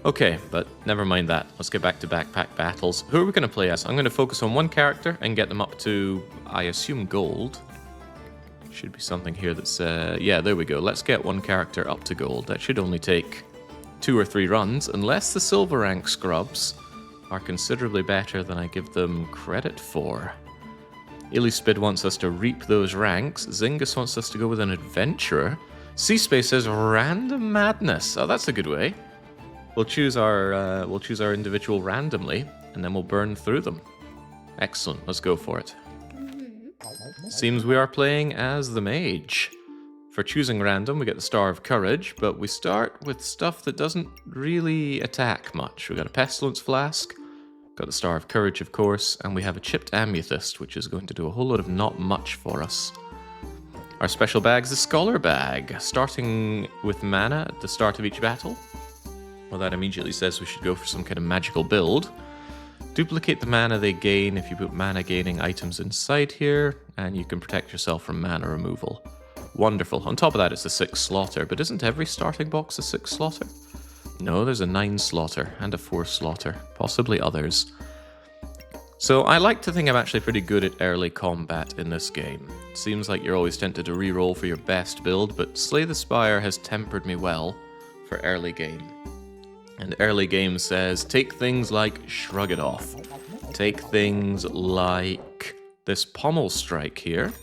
Okay, but never mind that. Let's get back to backpack battles. Who are we going to play as? I'm going to focus on one character and get them up to, I assume, gold. Should be something here that's... yeah, there we go. Let's get one character up to gold. That should only take 2 or 3 runs, unless the silver rank scrubs are considerably better than I give them credit for. Illuspid wants us to reap those ranks. Zyngus wants us to go with an adventurer. C-Space says random madness. Oh, that's a good way. We'll choose our individual randomly, and then we'll burn through them. Excellent, let's go for it. Seems we are playing as the Mage. For choosing random, we get the Star of Courage, but we start with stuff that doesn't really attack much. We got a Pestilence Flask, got the Star of Courage, of course, and we have a Chipped Amethyst, which is going to do a whole lot of not much for us. Our special bag's the Scholar Bag, starting with mana at the start of each battle. Well, that immediately says we should go for some kind of magical build. Duplicate the mana they gain if you put mana gaining items inside here, and you can protect yourself from mana removal. Wonderful. On top of that, it's a 6 slaughter, but isn't every starting box a 6 slaughter? No, there's a 9 slaughter and a 4 slaughter, possibly others. So I like to think I'm actually pretty good at early combat in this game. It seems like you're always tempted to reroll for your best build, but Slay the Spire has tempered me well for early game. And early game says, take things like Shrug It Off. Take things like this Pommel Strike here.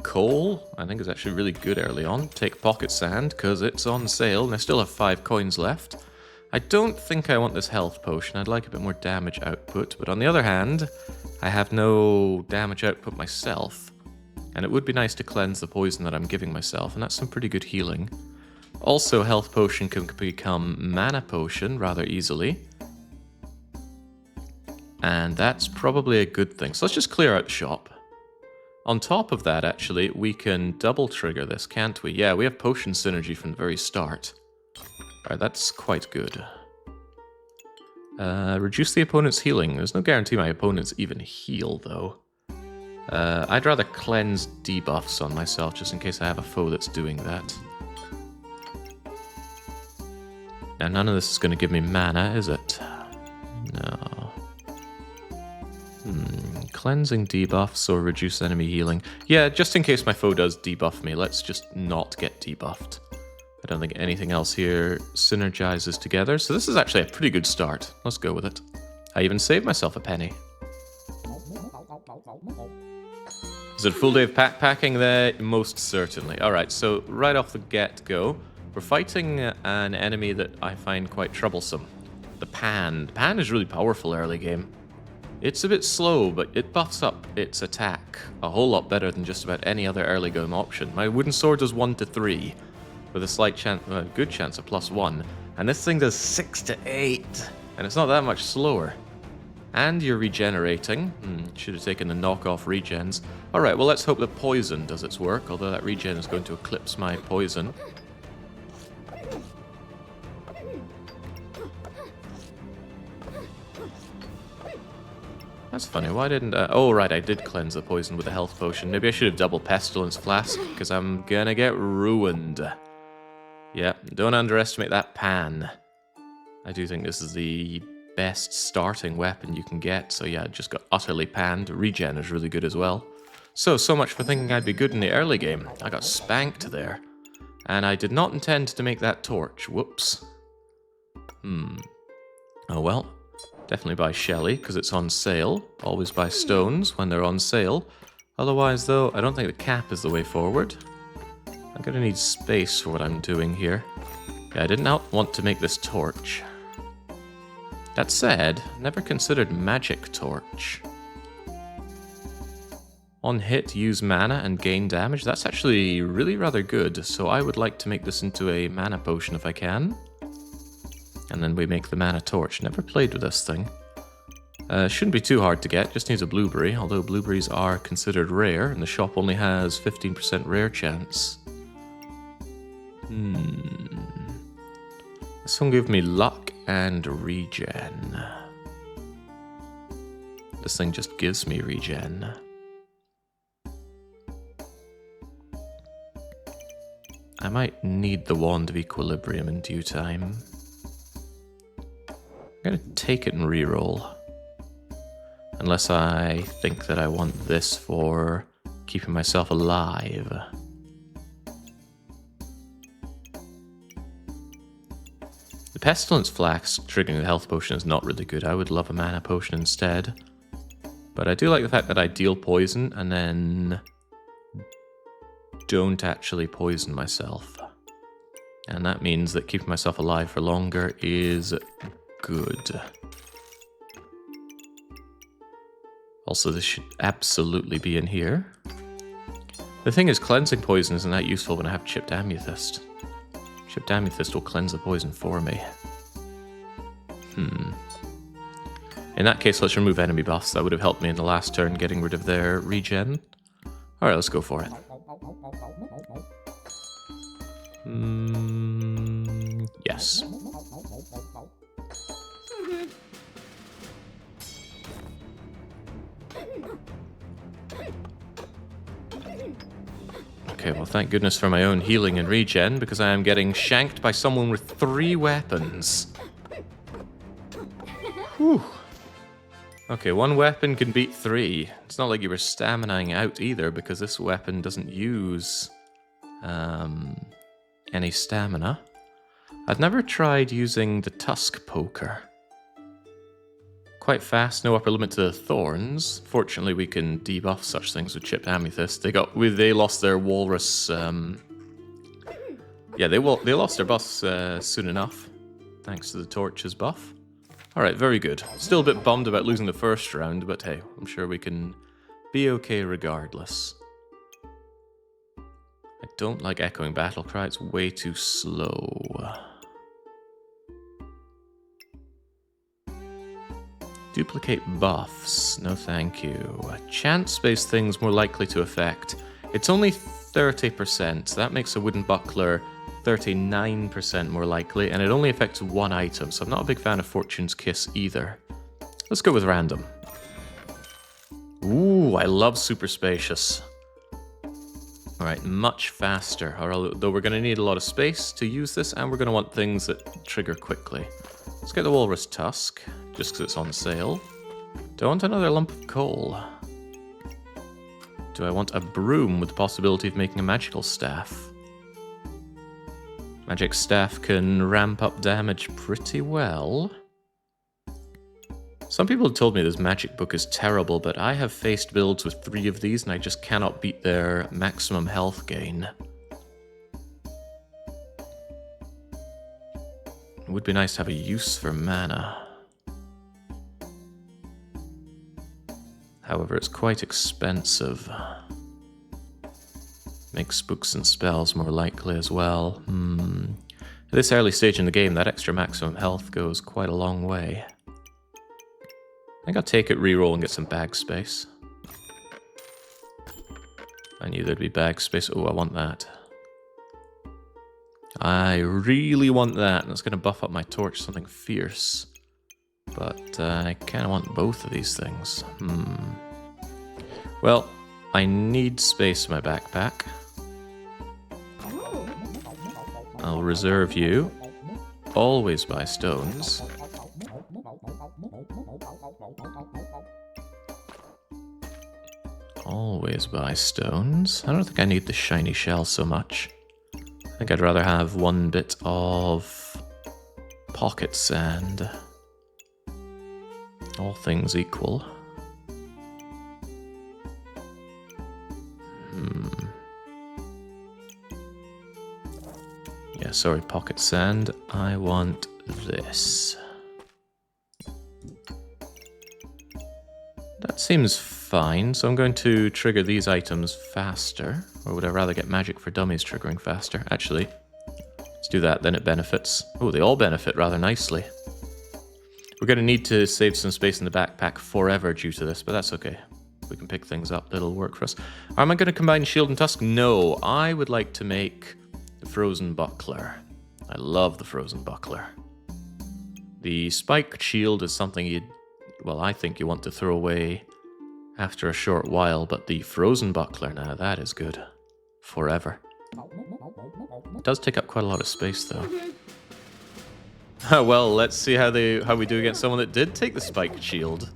Coal, I think is actually really good early on. Take Pocket Sand, because it's on sale, and I still have 5 coins left. I don't think I want this health potion, I'd like a bit more damage output, but on the other hand, I have no damage output myself. And it would be nice to cleanse the poison that I'm giving myself, and that's some pretty good healing. Also, health potion can become mana potion rather easily. And that's probably a good thing. So let's just clear out the shop. On top of that, actually, we can double trigger this, can't we? Yeah, we have potion synergy from the very start. Alright, that's quite good. Reduce the opponent's healing. There's no guarantee my opponents even heal, though. I'd rather cleanse debuffs on myself, just in case I have a foe that's doing that. Now, none of this is going to give me mana, is it? No. Cleansing debuffs or reduce enemy healing. Yeah, just in case my foe does debuff me, let's just not get debuffed. I don't think anything else here synergizes together, so this is actually a pretty good start. Let's go with it. I even saved myself a penny. Is it a full day of packing there? Most certainly. Alright, so right off the get-go, we're fighting an enemy that I find quite troublesome. The Pan. The Pan is really powerful early game. It's a bit slow, but it buffs up its attack a whole lot better than just about any other early game option. My wooden sword does 1 to 3, with a slight chance, good chance of +1, and this thing does 6 to 8, and it's not that much slower. And you're regenerating. Should have taken the knockoff regens. Alright, well let's hope that poison does its work, although that regen is going to eclipse my poison. That's funny, why didn't oh right, I did cleanse the poison with a health potion. Maybe I should have double Pestilence Flask, because I'm gonna get ruined. Yeah, don't underestimate that Pan. I do think this is the best starting weapon you can get, so yeah, just got utterly panned. Regen is really good as well. So much for thinking I'd be good in the early game. I got spanked there. And I did not intend to make that torch. Whoops. Oh well. Definitely buy Shelly, because it's on sale. Always buy stones when they're on sale. Otherwise, though, I don't think the cap is the way forward. I'm going to need space for what I'm doing here. Yeah, I did not want to make this torch. That said, never considered Magic Torch. On hit, use mana and gain damage. That's actually really rather good, so I would like to make this into a mana potion if I can. And then we make the mana torch. Never played with this thing. Shouldn't be too hard to get, just needs a blueberry, although blueberries are considered rare, and the shop only has 15% rare chance. This will give me luck and regen. This thing just gives me regen. I might need the Wand of Equilibrium in due time. going to take it and reroll. Unless I think that I want this for keeping myself alive. The Pestilence Flask triggering the health potion is not really good. I would love a mana potion instead. But I do like the fact that I deal poison and then don't actually poison myself. And that means that keeping myself alive for longer is good. Also, this should absolutely be in here. The thing is, cleansing poison isn't that useful when I have chipped amethyst. Chipped amethyst will cleanse the poison for me. In that case, let's remove enemy buffs. That would have helped me in the last turn getting rid of their regen. Alright, let's go for it. Yes. Okay, well, thank goodness for my own healing and regen, because I am getting shanked by someone with 3 weapons. Whew. Okay, 1 weapon can beat 3. It's not like you were staminaing out either, because this weapon doesn't use any stamina. I've never tried using the Tusk Poker. Quite fast, no upper limit to the thorns. Fortunately, we can debuff such things with chipped amethyst. They lost their walrus. Yeah, they lost their buffs soon enough, thanks to the torches buff. All right, very good. Still a bit bummed about losing the first round, but hey, I'm sure we can be okay regardless. I don't like echoing battle cry. It's way too slow. Duplicate buffs. No thank you. Chance-based things more likely to affect. It's only 30%. That makes a wooden buckler 39% more likely, and it only affects 1 item, so I'm not a big fan of Fortune's Kiss either. Let's go with random. Ooh, I love super spacious. Alright, much faster, although we're going to need a lot of space to use this, and we're going to want things that trigger quickly. Let's get the Walrus Tusk, just because it's on sale. Do I want another lump of coal? Do I want a broom with the possibility of making a magical staff? Magic staff can ramp up damage pretty well. Some people have told me this magic book is terrible, but I have faced builds with 3 of these and I just cannot beat their maximum health gain. It would be nice to have a use for mana. However, it's quite expensive. Makes books and spells more likely as well. At this early stage in the game, that extra maximum health goes quite a long way. I think I'll take it, reroll, and get some bag space. I knew there'd be bag space. Oh, I want that. I really want that. That's going to buff up my torch something fierce. But I kind of want both of these things. Well, I need space in my backpack. I'll reserve you. Always buy stones. Always buy stones. I don't think I need the shiny shell so much. I think I'd rather have 1 bit of pocket sand. All things equal. Yeah, sorry, pocket sand. I want this. That seems fine, so I'm going to trigger these items faster. Or would I rather get magic for dummies triggering faster? Actually, let's do that, then it benefits. Oh, they all benefit rather nicely. We're going to need to save some space in the backpack forever due to this, but that's okay. We can pick things up, that'll work for us. Am I going to combine shield and tusk? No, I would like to make the frozen buckler. I love the frozen buckler. The spiked shield is something I think you want to throw away after a short while, but the frozen buckler, now that is good. Forever. It does take up quite a lot of space though. Well, let's see how we do against someone that did take the spiked shield.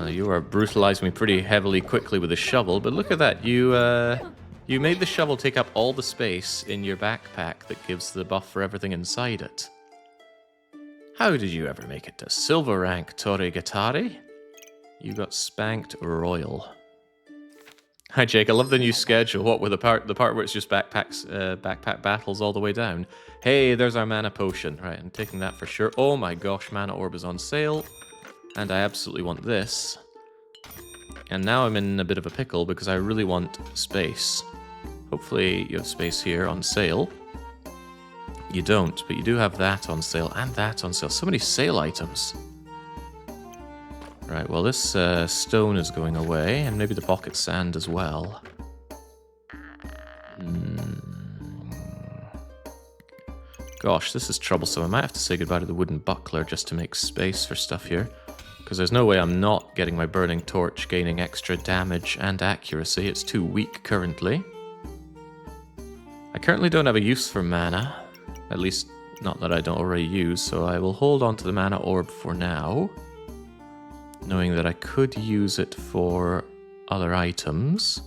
You are brutalizing me pretty heavily quickly with a shovel, but look at that. You made the shovel take up all the space in your backpack that gives the buff for everything inside it. How did you ever make it to silver rank, Torigatari? You got spanked royal. Hi Jake, I love the new schedule. What, with the part where it's just backpack battles all the way down? Hey, there's our mana potion. Right, I'm taking that for sure. Oh my gosh, mana orb is on sale. And I absolutely want this. And now I'm in a bit of a pickle because I really want space. Hopefully you have space here on sale. You don't, but you do have that on sale and that on sale. So many sale items. Right, well this stone is going away, and maybe the pocket sand as well. Gosh, this is troublesome. I might have to say goodbye to the wooden buckler just to make space for stuff here. Because there's no way I'm not getting my burning torch gaining extra damage and accuracy. It's too weak currently. I currently don't have a use for mana. At least, not that I don't already use, so I will hold on to the mana orb for now. Knowing that I could use it for other items.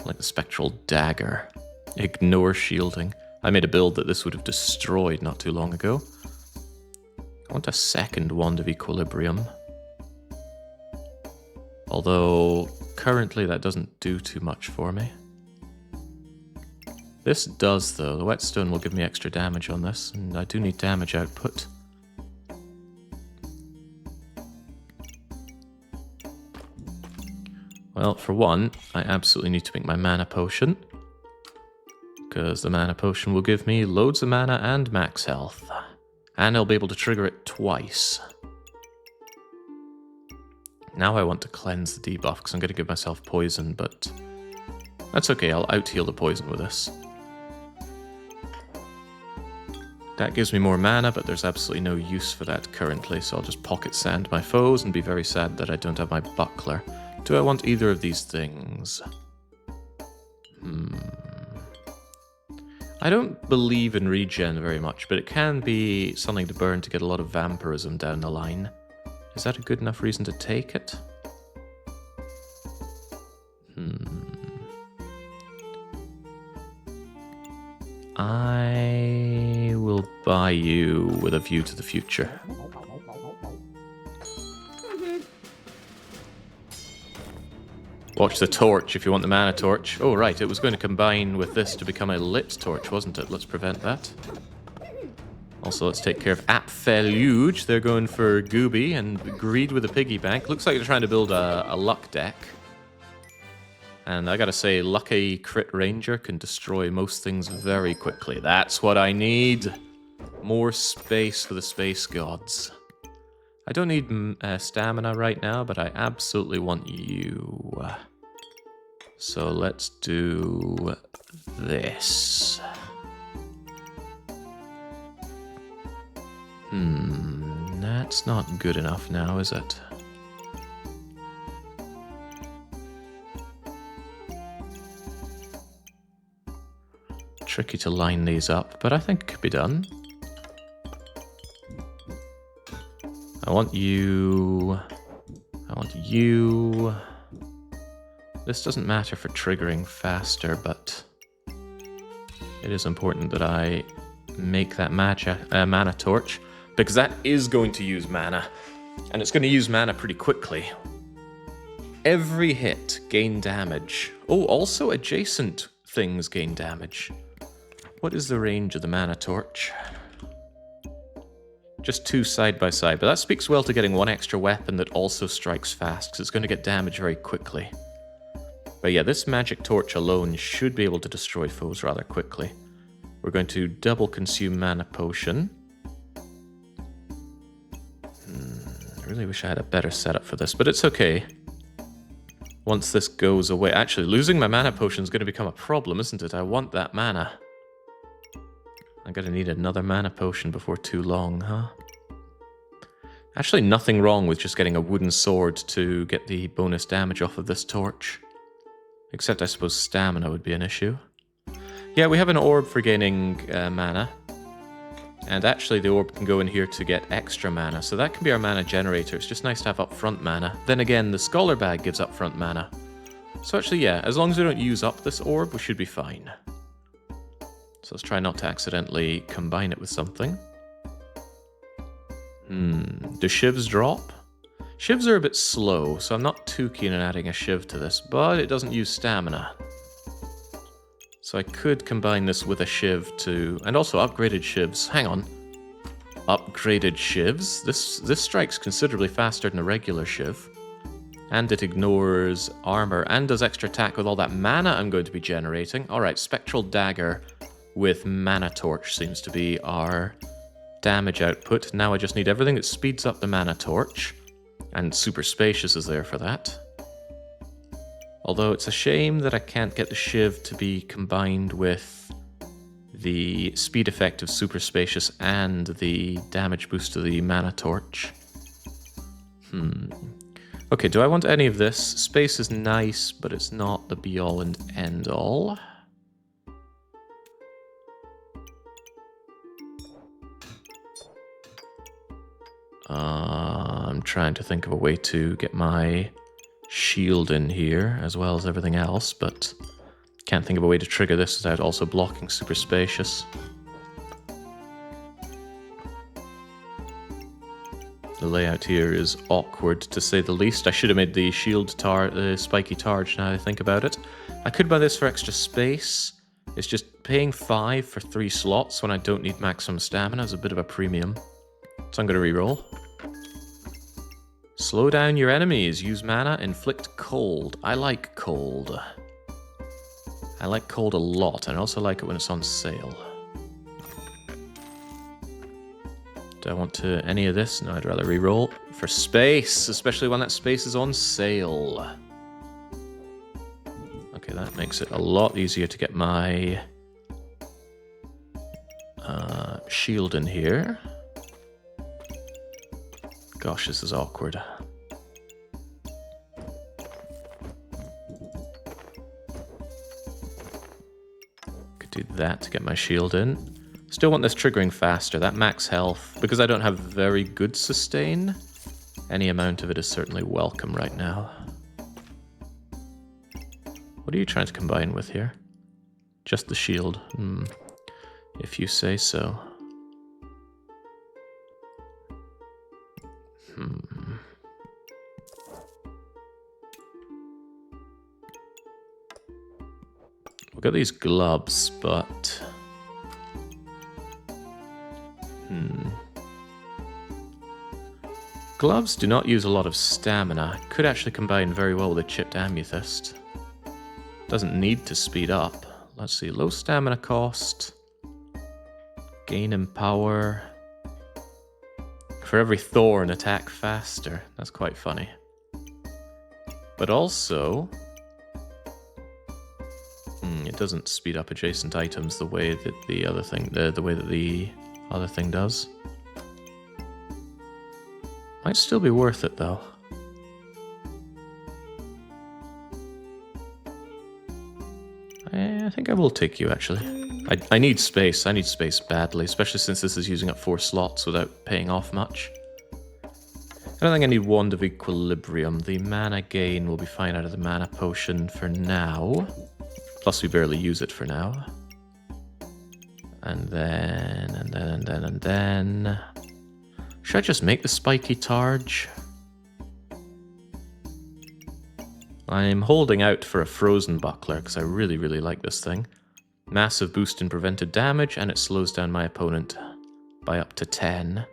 Like the spectral dagger. Ignore shielding. I made a build that this would have destroyed not too long ago. I want a second Wand of Equilibrium. Although, currently that doesn't do too much for me. This does, though. The whetstone will give me extra damage on this, and I do need damage output. Well, for one, I absolutely need to make my mana potion. Because the mana potion will give me loads of mana and max health. And I'll be able to trigger it twice. Now I want to cleanse the debuff, because I'm going to give myself poison, but that's okay, I'll out-heal the poison with this. That gives me more mana, but there's absolutely no use for that currently, so I'll just pocket sand my foes and be very sad that I don't have my buckler. Do I want either of these things? I don't believe in regen very much, but it can be something to burn to get a lot of vampirism down the line. Is that a good enough reason to take it? I will buy you with a view to the future. Watch the torch if you want the mana torch. Oh right, it was going to combine with this to become a lit torch, wasn't it? Let's prevent that. Also, let's take care of Apfeluge. They're going for Gooby and Greed with a piggy bank. Looks like they're trying to build a luck deck. And I gotta say, Lucky Crit Ranger can destroy most things very quickly. That's what I need. More space for the space gods. I don't need stamina right now, but I absolutely want you. So let's do this. That's not good enough now, is it? Tricky to line these up, but I think it could be done. I want you. I want you. This doesn't matter for triggering faster, but it is important that I make that mana torch, because that is going to use mana, and it's going to use mana pretty quickly. Every hit gain damage. Oh, also adjacent things gain damage. What is the range of the mana torch? Just 2 side by side, but that speaks well to getting one extra weapon that also strikes fast, because it's going to get damage very quickly. But yeah, this magic torch alone should be able to destroy foes rather quickly. We're going to double consume mana potion. I really wish I had a better setup for this, but it's okay. Once this goes away... Actually, losing my mana potion is going to become a problem, isn't it? I want that mana. I'm going to need another mana potion before too long, huh? Actually, nothing wrong with just getting a wooden sword to get the bonus damage off of this torch. Except I suppose stamina would be an issue. Yeah, we have an orb for gaining mana. And actually the orb can go in here to get extra mana, so that can be our mana generator. It's just nice to have upfront mana. Then again, the Scholar Bag gives upfront mana. So actually, yeah, as long as we don't use up this orb, we should be fine. So let's try not to accidentally combine it with something. Do shivs drop? Shivs are a bit slow, so I'm not too keen on adding a shiv to this, but it doesn't use stamina. So I could combine this with a shiv to... and also upgraded shivs. Hang on. Upgraded shivs? This strikes considerably faster than a regular shiv. And it ignores armor and does extra attack with all that mana I'm going to be generating. Alright, Spectral Dagger with Mana Torch seems to be our damage output. Now I just need everything that speeds up the Mana Torch. And Super Spacious is there for that. Although it's a shame that I can't get the Shiv to be combined with the speed effect of Super Spacious and the damage boost of the Mana Torch. Okay, do I want any of this? Space is nice, but it's not the be-all and end-all. I'm trying to think of a way to get my shield in here, as well as everything else, but can't think of a way to trigger this without also blocking Super Spacious. The layout here is awkward, to say the least. I should have made the shield spiky targe now that I think about it. I could buy this for extra space. It's just paying 5 for 3 slots when I don't need maximum stamina is a bit of a premium. So I'm going to reroll. Slow down your enemies. Use mana. Inflict cold. I like cold. I like cold a lot, and I also like it when it's on sale. Do I want to any of this? No, I'd rather reroll. For space, especially when that space is on sale. Okay, that makes it a lot easier to get my shield in here. Gosh, this is awkward. Could do that to get my shield in. Still want this triggering faster. That max health, because I don't have very good sustain, any amount of it is certainly welcome right now. What are you trying to combine with here? Just the shield. If you say so. We've got these gloves, but... Gloves do not use a lot of stamina. Could actually combine very well with a chipped amethyst. Doesn't need to speed up. Let's see, low stamina cost. Gain in power. For every thorn, attack faster. That's quite funny. But also... it doesn't speed up adjacent items the way that the other thing, the way that the other thing does. Might still be worth it though. I think I will take you actually. I need space. I need space badly, especially since this is using up 4 slots without paying off much. I don't think I need Wand of Equilibrium. The mana gain will be fine out of the mana potion for now. Plus we barely use it for now. And then... Should I just make the spiky targe? I'm holding out for a frozen buckler because I really, really like this thing. Massive boost in prevented damage, and it slows down my opponent by up to 10.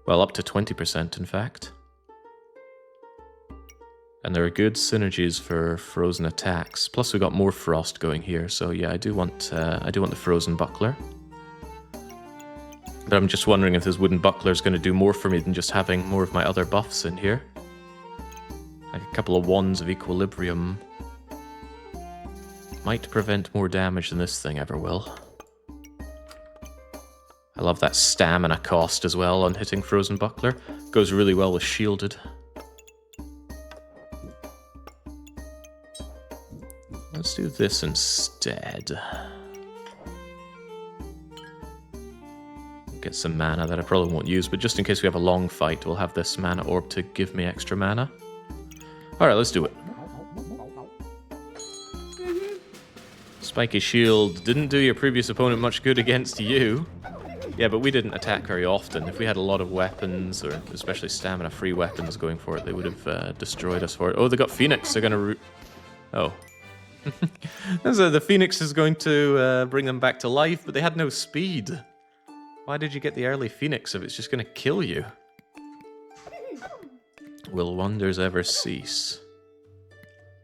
Well, up to 20% in fact. And there are good synergies for frozen attacks. Plus we got more frost going here, so yeah, I do want the frozen buckler. But I'm just wondering if this wooden buckler is going to do more for me than just having more of my other buffs in here. Like a couple of wands of equilibrium might prevent more damage than this thing ever will. I love that stamina cost as well on hitting frozen buckler. Goes really well with shielded. Let's do this instead. Get some mana that I probably won't use, but just in case we have a long fight, we'll have this mana orb to give me extra mana. Alright, let's do it. Spiky shield didn't do your previous opponent much good against you. Yeah, but we didn't attack very often. If we had a lot of weapons, or especially stamina-free weapons going for it, they would have destroyed us for it. Oh, they got Phoenix. They're going to... Oh. So the Phoenix is going to bring them back to life, but they had no speed. Why did you get the early Phoenix if it's just going to kill you? Will wonders ever cease?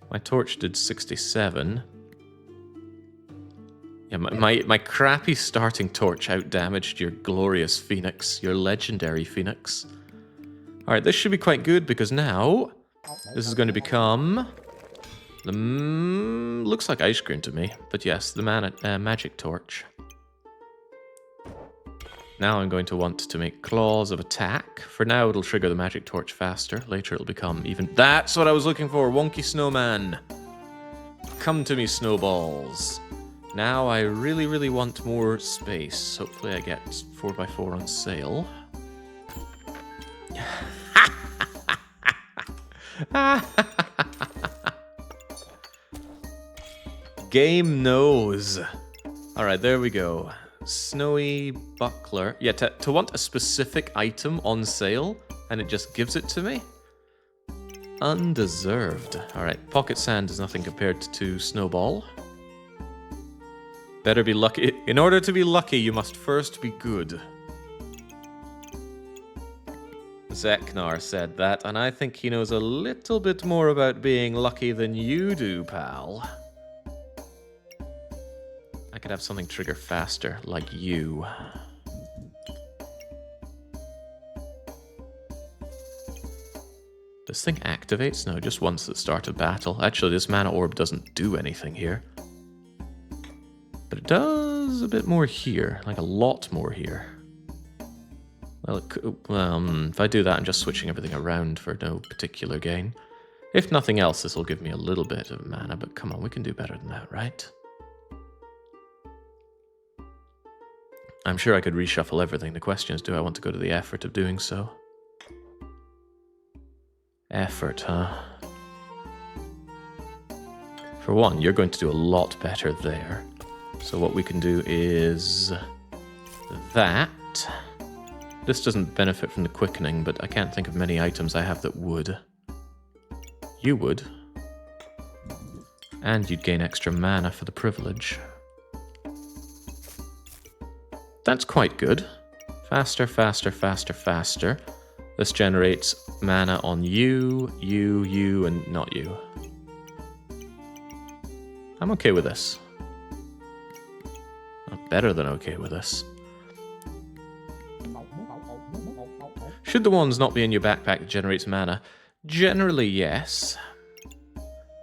My torch did 67. Yeah, my crappy starting torch outdamaged your glorious Phoenix, your legendary Phoenix. Alright, this should be quite good because now this is going to become the... looks like ice cream to me, but yes, the magic torch. Now I'm going to want to make claws of attack. For now, it'll trigger the magic torch faster. Later, it'll become even... That's what I was looking for! Wonky snowman! Come to me, snowballs. Now I really, really want more space. Hopefully I get 4x4 on sale. Game knows. Alright, there we go. Snowy buckler. Yeah, to want a specific item on sale, and it just gives it to me? Undeserved. Alright, pocket sand is nothing compared to snowball. Better be lucky. In order to be lucky, you must first be good. Zeknar said that, and I think he knows a little bit more about being lucky than you do, pal. I could have something trigger faster, like you. This thing activates? No, just once at the start of battle. Actually, this mana orb doesn't do anything here. But it does a bit more here, like a lot more here. Well, if I do that, I'm just switching everything around for no particular gain. If nothing else, this will give me a little bit of mana, but come on, we can do better than that, right? I'm sure I could reshuffle everything. The question is, do I want to go to the effort of doing so? Effort, huh? For one, you're going to do a lot better there. So what we can do is that. This doesn't benefit from the quickening, but I can't think of many items I have that would. You would. And you'd gain extra mana for the privilege. That's quite good. Faster, faster, faster, faster. This generates mana on you, and not you. I'm okay with this. I'm better than okay with this. Should the wands not be in your backpack that generates mana? Generally, yes.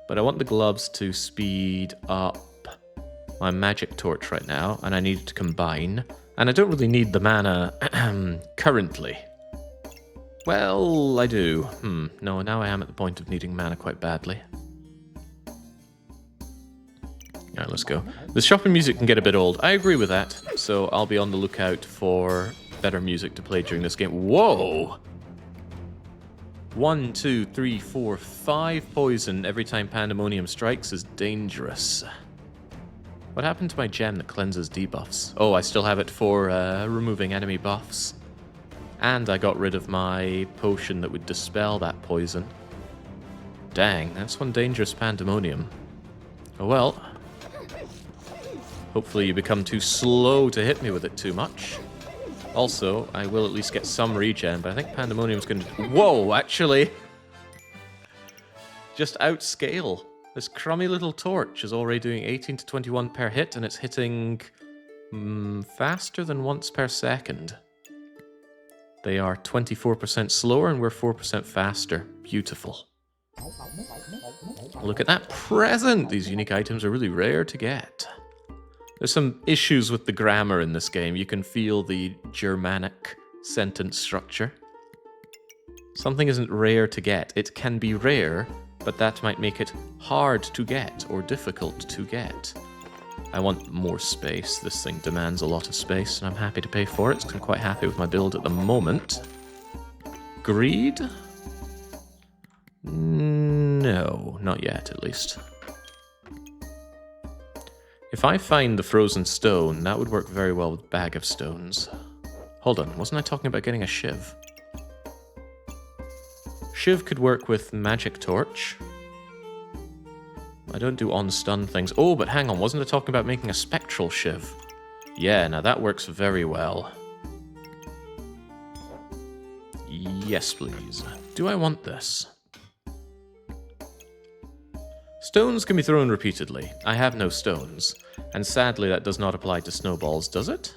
But I want the gloves to speed up my magic torch right now, and I need it to combine. And I don't really need the mana currently. Well, I do. No, now I am at the point of needing mana quite badly. Alright, let's go. The shopping music can get a bit old. I agree with that. So I'll be on the lookout for better music to play during this game. Whoa! 1, 2, 3, 4, 5 poison every time Pandemonium strikes is dangerous. What happened to my gem that cleanses debuffs? Oh, I still have it for removing enemy buffs. And I got rid of my potion that would dispel that poison. Dang, that's one dangerous Pandemonium. Oh well. Hopefully you become too slow to hit me with it too much. Also, I will at least get some regen, but I think Pandemonium's going to... Whoa, actually! Just outscale. This crummy little torch is already doing 18 to 21 per hit, and it's hitting faster than once per second. They are 24% slower, and we're 4% faster. Beautiful. Look at that present! These unique items are really rare to get. There's some issues with the grammar in this game. You can feel the Germanic sentence structure. Something isn't rare to get. It can be rare, but that might make it hard to get or difficult to get. I want more space. This thing demands a lot of space, and I'm happy to pay for it, because I'm quite happy with my build at the moment. Greed? No, not yet, at least. If I find the frozen stone, that would work very well with Bag of Stones. Hold on, wasn't I talking about getting a Shiv? Shiv could work with Magic Torch. I don't do on-stun things. Oh, but hang on, wasn't I talking about making a Spectral Shiv? Yeah, now that works very well. Yes, please. Do I want this? Stones can be thrown repeatedly. I have no stones. And sadly, that does not apply to snowballs, does it?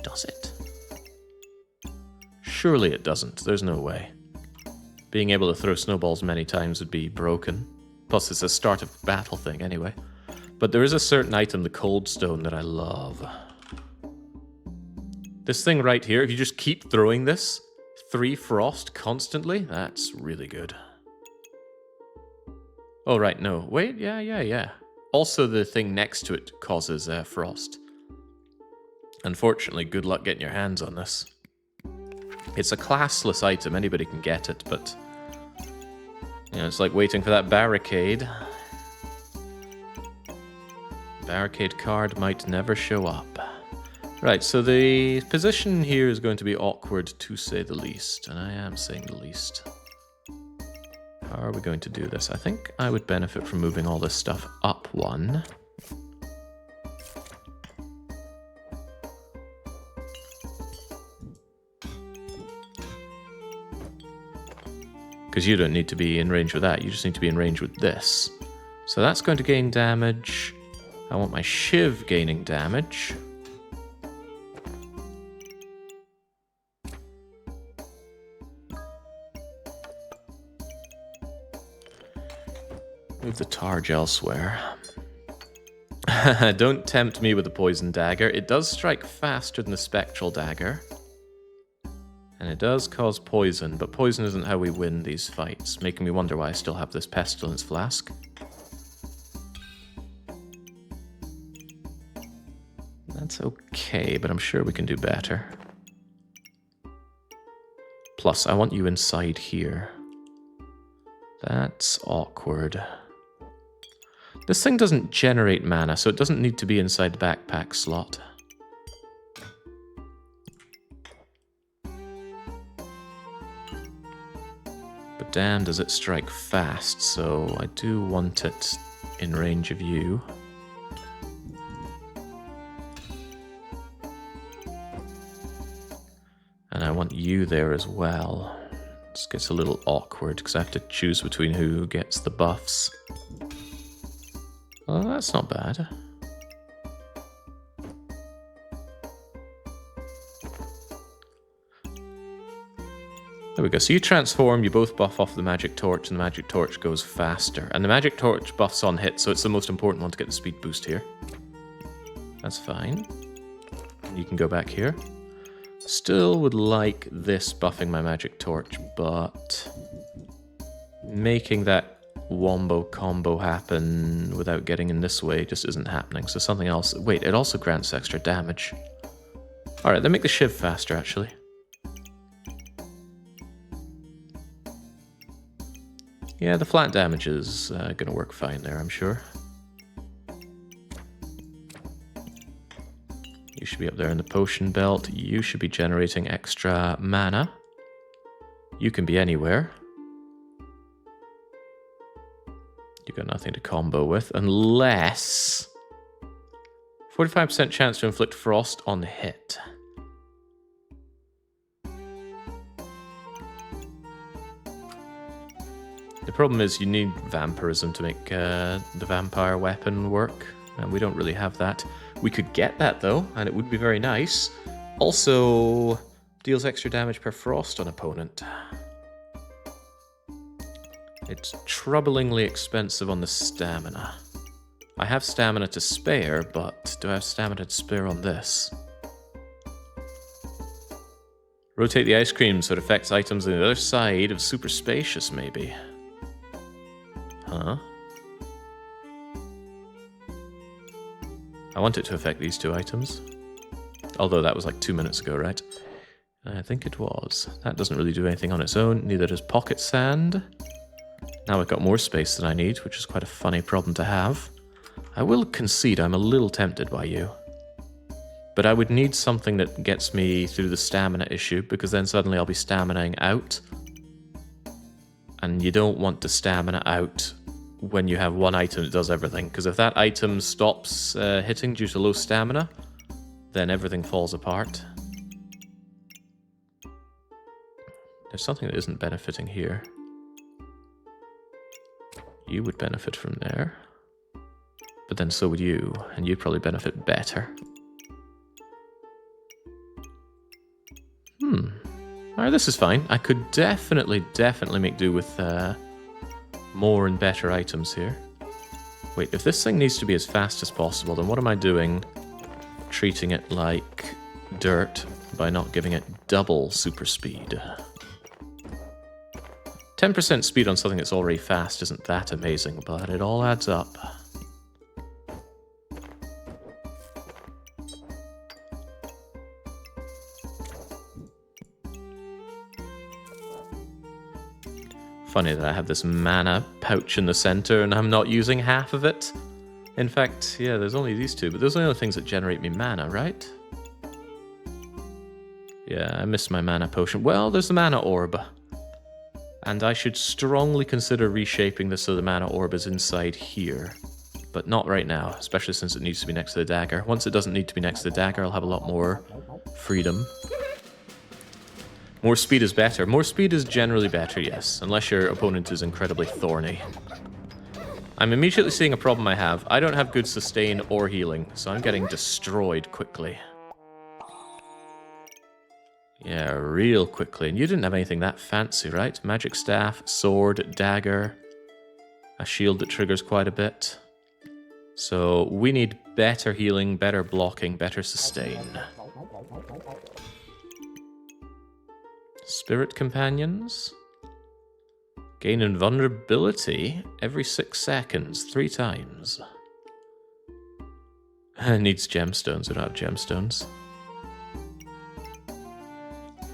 Does it? Surely it doesn't. There's no way. Being able to throw snowballs many times would be broken. Plus, it's a start of battle thing anyway. But there is a certain item, the Cold Stone, that I love. This thing right here, if you just keep throwing this, 3 frost constantly, that's really good. Oh, right, no. Wait, yeah. Also, the thing next to it causes frost. Unfortunately, good luck getting your hands on this. It's a classless item, anybody can get it, but... you know, it's like waiting for that barricade. Barricade card might never show up. Right, so the position here is going to be awkward, to say the least, and I am saying the least. How are we going to do this? I think I would benefit from moving all this stuff up one. Because you don't need to be in range with that, you just need to be in range with this. So that's going to gain damage. I want my Shiv gaining damage. Move the Targe elsewhere. Don't tempt me with the Poison Dagger. It does strike faster than the Spectral Dagger. And it does cause poison, but poison isn't how we win these fights, making me wonder why I still have this Pestilence Flask. That's okay, but I'm sure we can do better. Plus, I want you inside here. That's awkward. This thing doesn't generate mana, so it doesn't need to be inside the backpack slot. But damn, does it strike fast, so I do want it in range of you. And I want you there as well. This gets a little awkward because I have to choose between who gets the buffs. Well, that's not bad. There we go. So you transform, you both buff off the Magic Torch, and the Magic Torch goes faster. And the Magic Torch buffs on hit, so it's the most important one to get the speed boost here. That's fine. You can go back here. Still would like this buffing my Magic Torch, but making that wombo combo happen without getting in this way just isn't happening. So something else. Wait, it also grants extra damage. Alright, then make the Shiv faster, actually. Yeah, the flat damage is going to work fine there, I'm sure. You should be up there in the potion belt. You should be generating extra mana. You can be anywhere. You've got nothing to combo with, unless... 45% chance to inflict frost on hit. The problem is you need vampirism to make the vampire weapon work, and we don't really have that. We could get that though, and it would be very nice. Also, deals extra damage per frost on opponent. It's troublingly expensive on the stamina. I have stamina to spare, but do I have stamina to spare on this? Rotate the ice cream so it affects items on the other side of super spacious, maybe. Huh? I want it to affect these 2 items. Although that was like 2 minutes ago, right? I think it was. That doesn't really do anything on its own. Neither does pocket sand. Now I've got more space than I need, which is quite a funny problem to have. I will concede I'm a little tempted by you. But I would need something that gets me through the stamina issue, because then suddenly I'll be staminaing out. And you don't want to stamina out when you have one item that does everything, because if that item stops hitting due to low stamina, then everything falls apart. There's something that isn't benefiting here. You would benefit from there. But then so would you, and you'd probably benefit better. Alright, this is fine. I could definitely make do with more and better items here. Wait, if this thing needs to be as fast as possible, then what am I doing treating it like dirt by not giving it double super speed? 10% speed on something that's already fast isn't that amazing, but it all adds up. Funny that I have this mana pouch in the center and I'm not using half of it. In fact, yeah, there's only these 2, but those are the only things that generate me mana, right? Yeah, I missed my mana potion. Well, there's the mana orb. And I should strongly consider reshaping this so the mana orb is inside here. But not right now, especially since it needs to be next to the dagger. Once it doesn't need to be next to the dagger, I'll have a lot more freedom. More speed is better. More speed is generally better, yes, unless your opponent is incredibly thorny. I'm immediately seeing a problem I have. I don't have good sustain or healing, so I'm getting destroyed quickly. Yeah, real quickly. And you didn't have anything that fancy, right? Magic staff, sword, dagger, a shield that triggers quite a bit. So we need better healing, better blocking, better sustain. Spirit companions. Gain invulnerability every 6 seconds, 3 times. Needs gemstones. I don't have gemstones.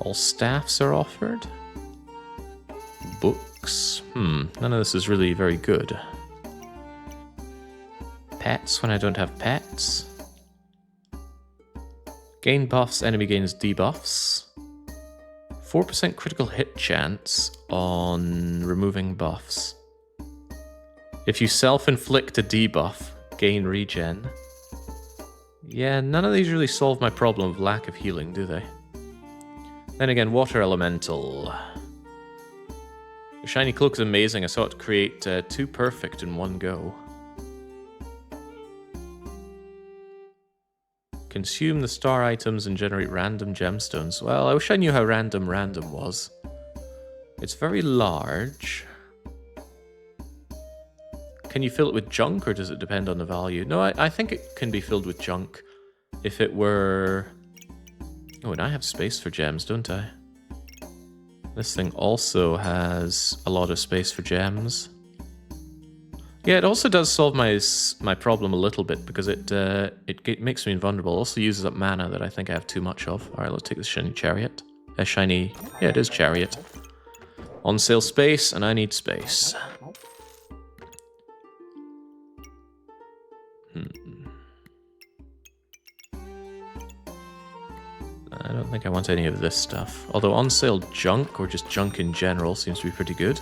All staffs are offered. Books. None of this is really very good. Pets when I don't have pets. Gain buffs, enemy gains debuffs. 4% critical hit chance on removing buffs. If you self-inflict a debuff, gain regen. Yeah, none of these really solve my problem of lack of healing, do they? Then again, water elemental. The shiny cloak is amazing. I saw it create 2 perfect in one go. Consume the star items and generate random gemstones. Well, I wish I knew how random was. It's very large. Can you fill it with junk, or does it depend on the value? No, I think it can be filled with junk. If it were... Oh, and I have space for gems, don't I? This thing also has a lot of space for gems. Yeah, it also does solve my problem a little bit, because it makes me invulnerable. It also uses up mana that I think I have too much of. Alright, let's take this shiny chariot. Yeah, it is chariot. On sale space, and I need space. I don't think I want any of this stuff. Although on sale junk, or just junk in general, seems to be pretty good.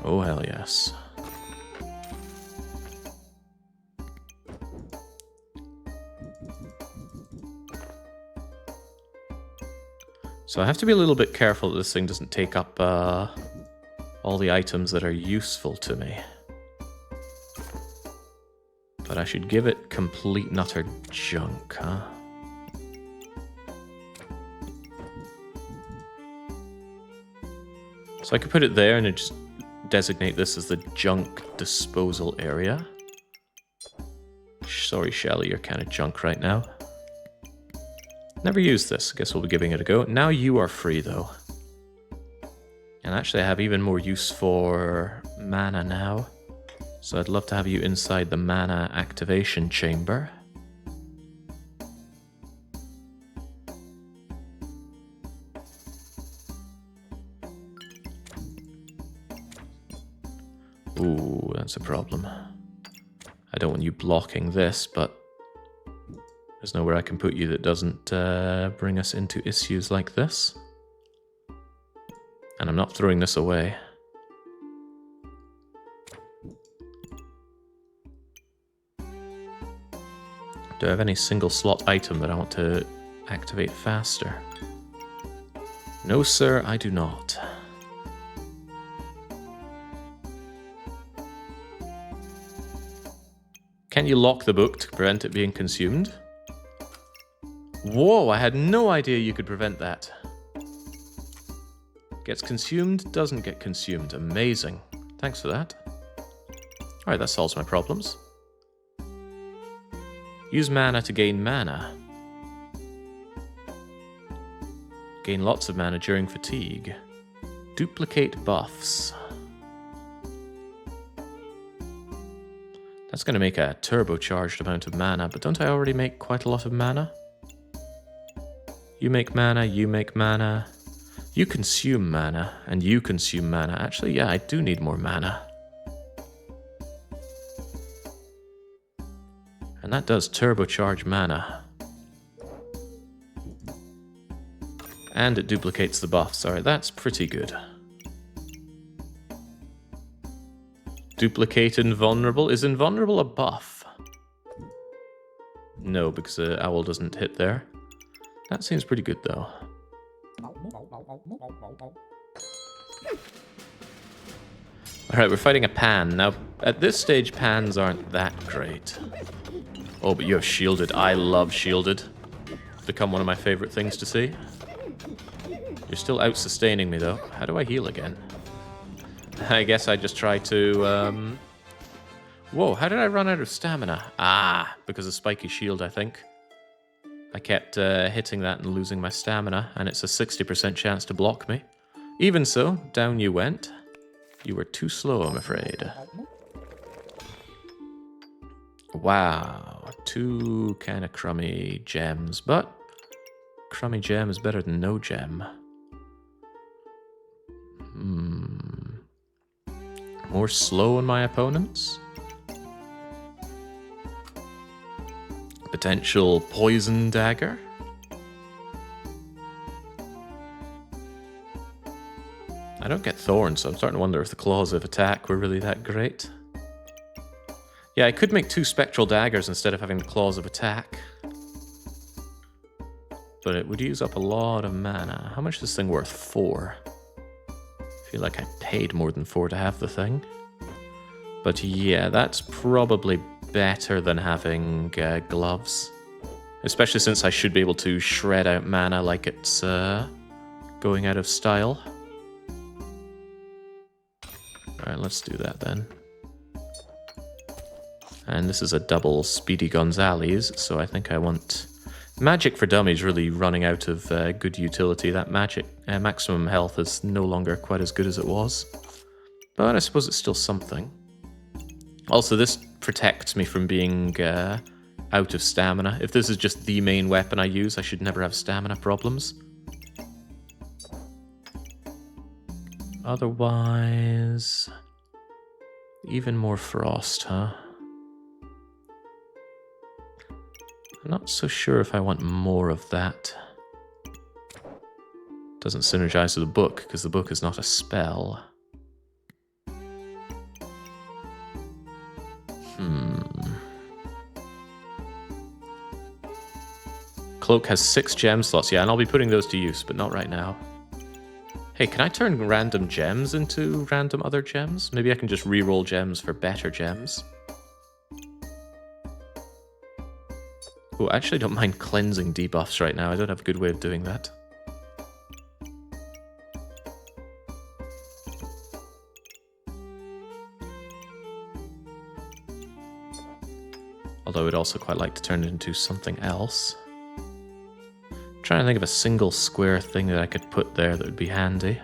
Oh, hell yes. So I have to be a little bit careful that this thing doesn't take up all the items that are useful to me. But I should give it complete and utter junk, huh? So I could put it there and just designate this as the junk disposal area. Sorry, Shelly, you're kind of junk right now. Never used this. I guess we'll be giving it a go. Now you are free, though. And actually I have even more use for mana now. So I'd love to have you inside the mana activation chamber. Ooh, that's a problem. I don't want you blocking this, but there's nowhere I can put you that doesn't bring us into issues like this. And I'm not throwing this away. Do I have any single slot item that I want to activate faster? No, sir, I do not. Can you lock the book to prevent it being consumed? Whoa, I had no idea you could prevent that. Gets consumed, doesn't get consumed. Amazing. Thanks for that. Alright, that solves my problems. Use mana to gain mana. Gain lots of mana during fatigue. Duplicate buffs. That's going to make a turbocharged amount of mana, but don't I already make quite a lot of mana? You make mana, you make mana. You consume mana, and you consume mana. Actually, yeah, I do need more mana. And that does turbocharge mana. And it duplicates the buffs. Alright, that's pretty good. Duplicate invulnerable. Is invulnerable a buff? No, because owl doesn't hit there. That seems pretty good, though. Alright, we're fighting a pan. Now, at this stage, pans aren't that great. Oh, but you have shielded. I love shielded. It's become one of my favorite things to see. You're still out-sustaining me, though. How do I heal again? I guess I just try to, Whoa, how did I run out of stamina? Ah, because of spiky shield, I think. I kept hitting that and losing my stamina, and it's a 60% chance to block me. Even so, down you went. You were too slow, I'm afraid. Wow, 2 kind of crummy gems, but crummy gem is better than no gem. More slow on my opponents? Potential poison dagger? I don't get thorns, so I'm starting to wonder if the claws of attack were really that great. Yeah, I could make 2 spectral daggers instead of having the claws of attack. But it would use up a lot of mana. How much is this thing worth? 4. I feel like I paid more than 4 to have the thing. But yeah, that's probably better than having gloves. Especially since I should be able to shred out mana like it's going out of style. Alright, let's do that then. And this is a double Speedy Gonzales, so I think I want... Magic for Dummies really running out of good utility. That magic maximum health is no longer quite as good as it was. But I suppose it's still something. Also, this protects me from being out of stamina. If this is just the main weapon I use, I should never have stamina problems. Otherwise... even more frost, huh? I'm not so sure if I want more of that. Doesn't synergize with the book, because the book is not a spell. Cloak has 6 gem slots, yeah, and I'll be putting those to use, but not right now. Hey, can I turn random gems into random other gems? Maybe I can just reroll gems for better gems. Oh, I actually don't mind cleansing debuffs right now. I don't have a good way of doing that. Although I'd also quite like to turn it into something else. I'm trying to think of a single square thing that I could put there that would be handy.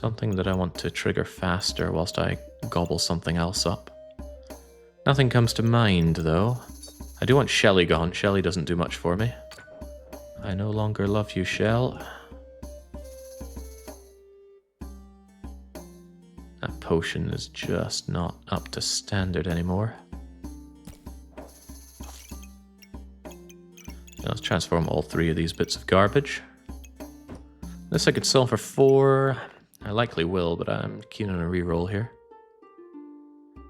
Something that I want to trigger faster whilst I gobble something else up. Nothing comes to mind, though. I do want Shelly gone. Shelly doesn't do much for me. I no longer love you, Shell. That potion is just not up to standard anymore. Let's transform all 3 of these bits of garbage. This I could sell for 4. I likely will, but I'm keen on a reroll here.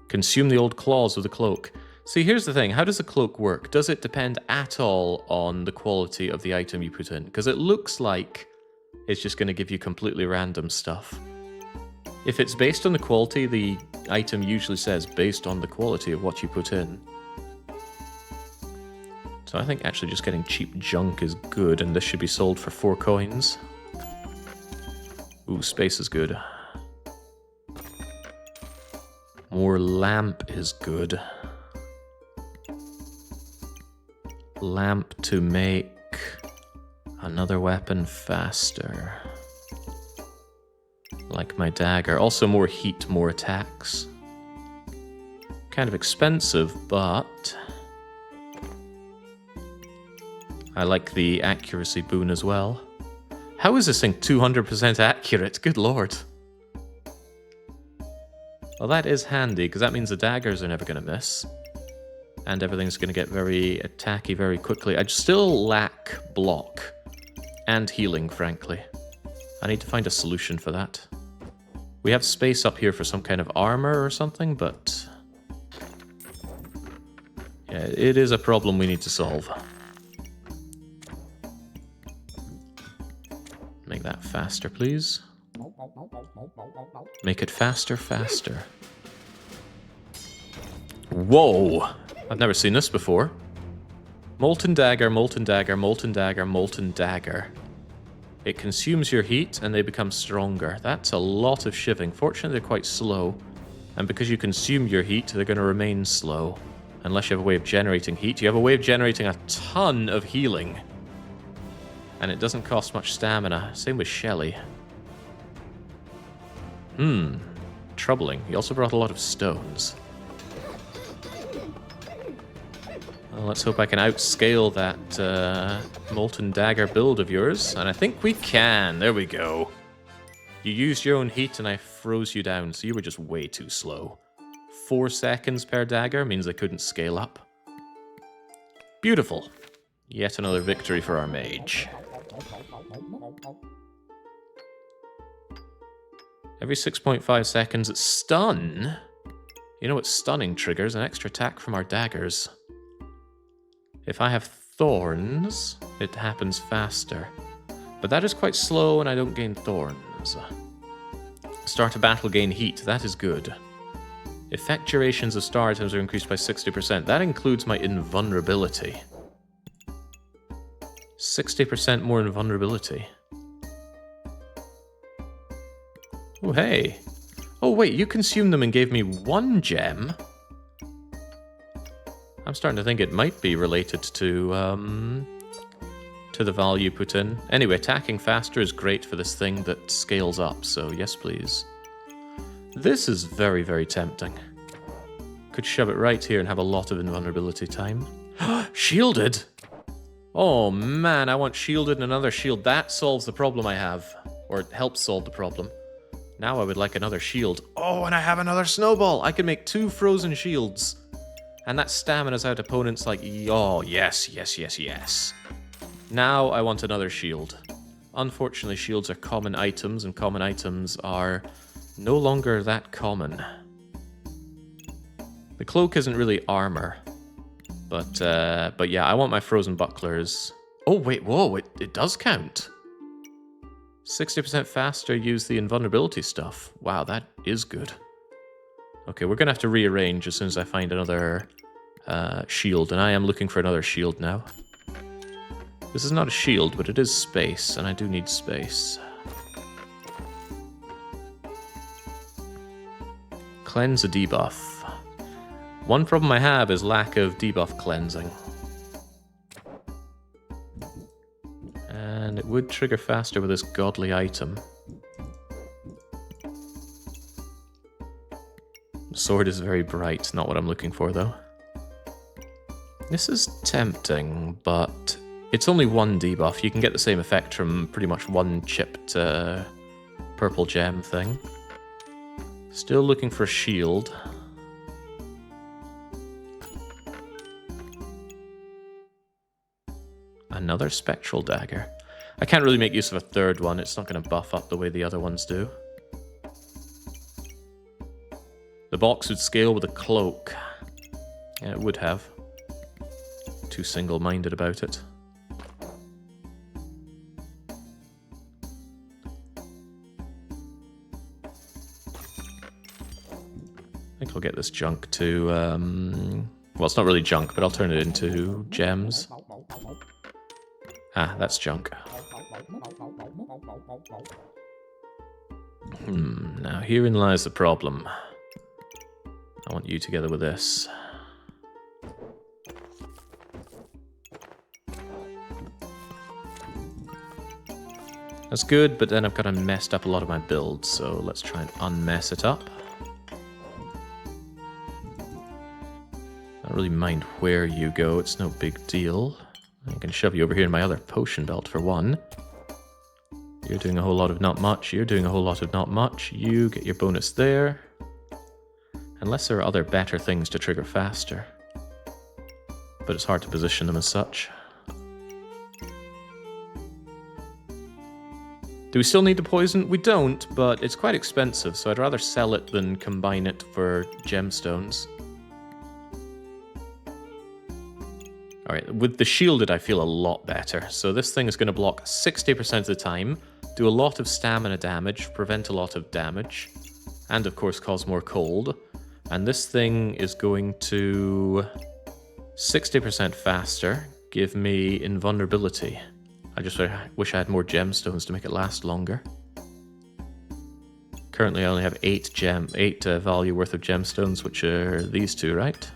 Consume the old claws of the cloak. See, here's the thing. How does the cloak work? Does it depend at all on the quality of the item you put in? Because it looks like it's just going to give you completely random stuff. If it's based on the quality, the item usually says based on the quality of what you put in. So I think actually just getting cheap junk is good, and this should be sold for 4 coins. Ooh, space is good. More lamp is good. Lamp to make another weapon faster. Like my dagger. Also more heat, more attacks. Kind of expensive, but I like the accuracy boon as well. How is this thing 200% accurate? Good lord. Well, that is handy, because that means the daggers are never going to miss. And everything's going to get very attacky very quickly. I still lack block. And healing, frankly. I need to find a solution for that. We have space up here for some kind of armor or something, but yeah, it is a problem we need to solve. Make that faster, please. Make it faster, faster. Whoa! I've never seen this before. Molten dagger, molten dagger, molten dagger, molten dagger. It consumes your heat and they become stronger. That's a lot of shiving. Fortunately, they're quite slow. And because you consume your heat, they're going to remain slow. Unless you have a way of generating heat. You have a way of generating a ton of healing. And it doesn't cost much stamina. Same with Shelly. Troubling. He also brought a lot of stones. Well, let's hope I can outscale that molten dagger build of yours. And I think we can. There we go. You used your own heat and I froze you down, so you were just way too slow. 4 seconds per dagger means I couldn't scale up. Beautiful. Yet another victory for our mage. Every 6.5 seconds, it's stun. You know what stunning triggers? An extra attack from our daggers. If I have thorns, it happens faster. But that is quite slow and I don't gain thorns. Start a battle, gain heat. That is good. Effect durations of star items are increased by 60%. That includes my invulnerability. 60% more invulnerability. Oh, hey. Oh, wait, you consumed them and gave me 1 gem? I'm starting to think it might be related to the value put in. Anyway, attacking faster is great for this thing that scales up, so yes, please. This is very, very tempting. Could shove it right here and have a lot of invulnerability time. Shielded! Oh man, I want shielded and another shield. That solves the problem I have. Or it helps solve the problem. Now I would like another shield. Oh, and I have another snowball! I can make 2 frozen shields. And that stamina's out opponents like, oh, yes, yes, yes, yes. Now I want another shield. Unfortunately, shields are common items, and common items are no longer that common. The cloak isn't really armor. But yeah, I want my frozen bucklers. Oh, wait, whoa, it does count. 60% faster, use the invulnerability stuff. Wow, that is good. Okay, we're going to have to rearrange as soon as I find another shield, and I am looking for another shield now. This is not a shield, but it is space, and I do need space. Cleanse a debuff. One problem I have is lack of debuff cleansing. And it would trigger faster with this godly item. Sword is very bright, not what I'm looking for though. This is tempting, but it's only one debuff. You can get the same effect from pretty much one chipped purple gem thing. Still looking for a shield. Another spectral dagger. I can't really make use of a third one. It's not going to buff up the way the other ones do. The box would scale with a cloak. Yeah, it would have. Too single-minded about it. I think I'll get this junk to, well, it's not really junk, but I'll turn it into gems. Ah, that's junk. Now herein lies the problem. I want you together with this. That's good, but then I've kind of messed up a lot of my builds, so let's try and unmess it up. I don't really mind where you go, it's no big deal. I can shove you over here in my other potion belt for one. You're doing a whole lot of not much, you're doing a whole lot of not much. You get your bonus there. Unless there are other better things to trigger faster. But it's hard to position them as such. Do we still need the poison? We don't, but it's quite expensive, so I'd rather sell it than combine it for gemstones. Alright, with the shielded I feel a lot better. So this thing is going to block 60% of the time, do a lot of stamina damage, prevent a lot of damage, and of course cause more cold. And this thing is going to 60% faster, give me invulnerability. I just wish I had more gemstones to make it last longer. Currently I only have 8 value worth of gemstones, which are these two, right?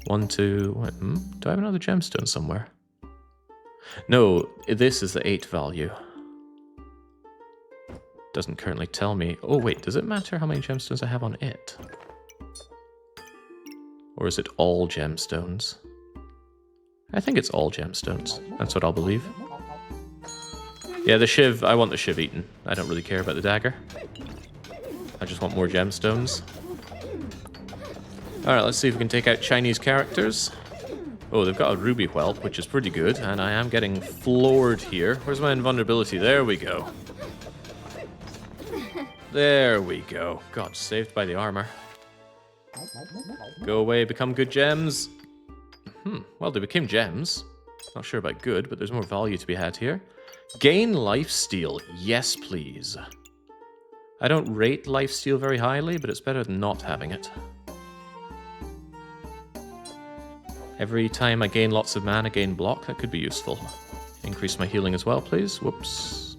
1, 2, do I have another gemstone somewhere? No, this is the 8 value. Doesn't currently tell me. Oh wait, does it matter how many gemstones I have on it? Or is it all gemstones? I think it's all gemstones. That's what I'll believe. Yeah, the shiv, I want the shiv eaten. I don't really care about the dagger. I just want more gemstones. Alright, let's see if we can take out Chinese characters. Oh, they've got a ruby whelp, which is pretty good, and I am getting floored here. Where's my invulnerability? There we go. There we go. God, saved by the armor. Go away, become good gems. Well, they became gems. Not sure about good, but there's more value to be had here. Gain lifesteal. Yes, please. I don't rate lifesteal very highly, but it's better than not having it. Every time I gain lots of mana, gain block. That could be useful. Increase my healing as well, please. Whoops.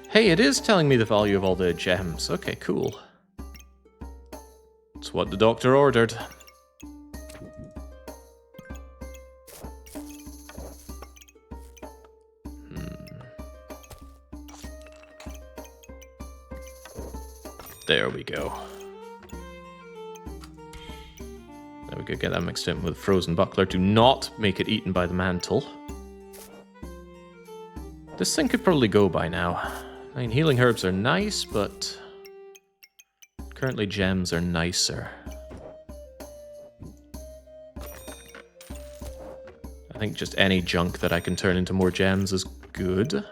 Hey, it is telling me the value of all the gems. Okay, cool. It's what the doctor ordered. There we go. There we go, get that mixed in with Frozen Buckler. Do not make it eaten by the mantle. This thing could probably go by now. I mean, healing herbs are nice, but currently gems are nicer. I think just any junk that I can turn into more gems is good.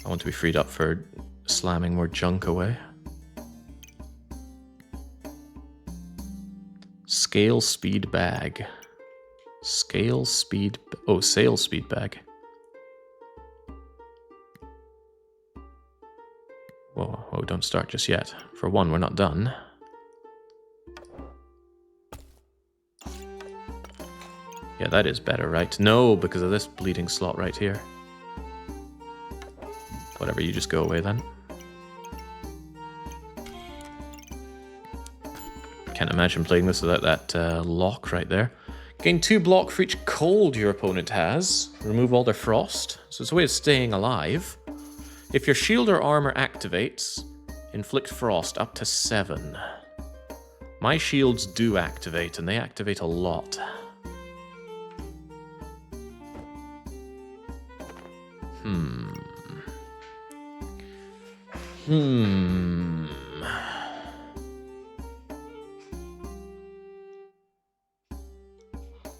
I want to be freed up for slamming more junk away. Scale speed bag. Scale speed... Oh, sail speed bag. Whoa, whoa, don't start just yet. For one, we're not done. Yeah, that is better, right? No, because of this bleeding slot right here. Whatever, you just go away then. Can't imagine playing this without that lock right there. Gain 2 block for each cold your opponent has. Remove all their frost. So it's a way of staying alive. If your shield or armor activates, inflict frost up to 7. My shields do activate, and they activate a lot.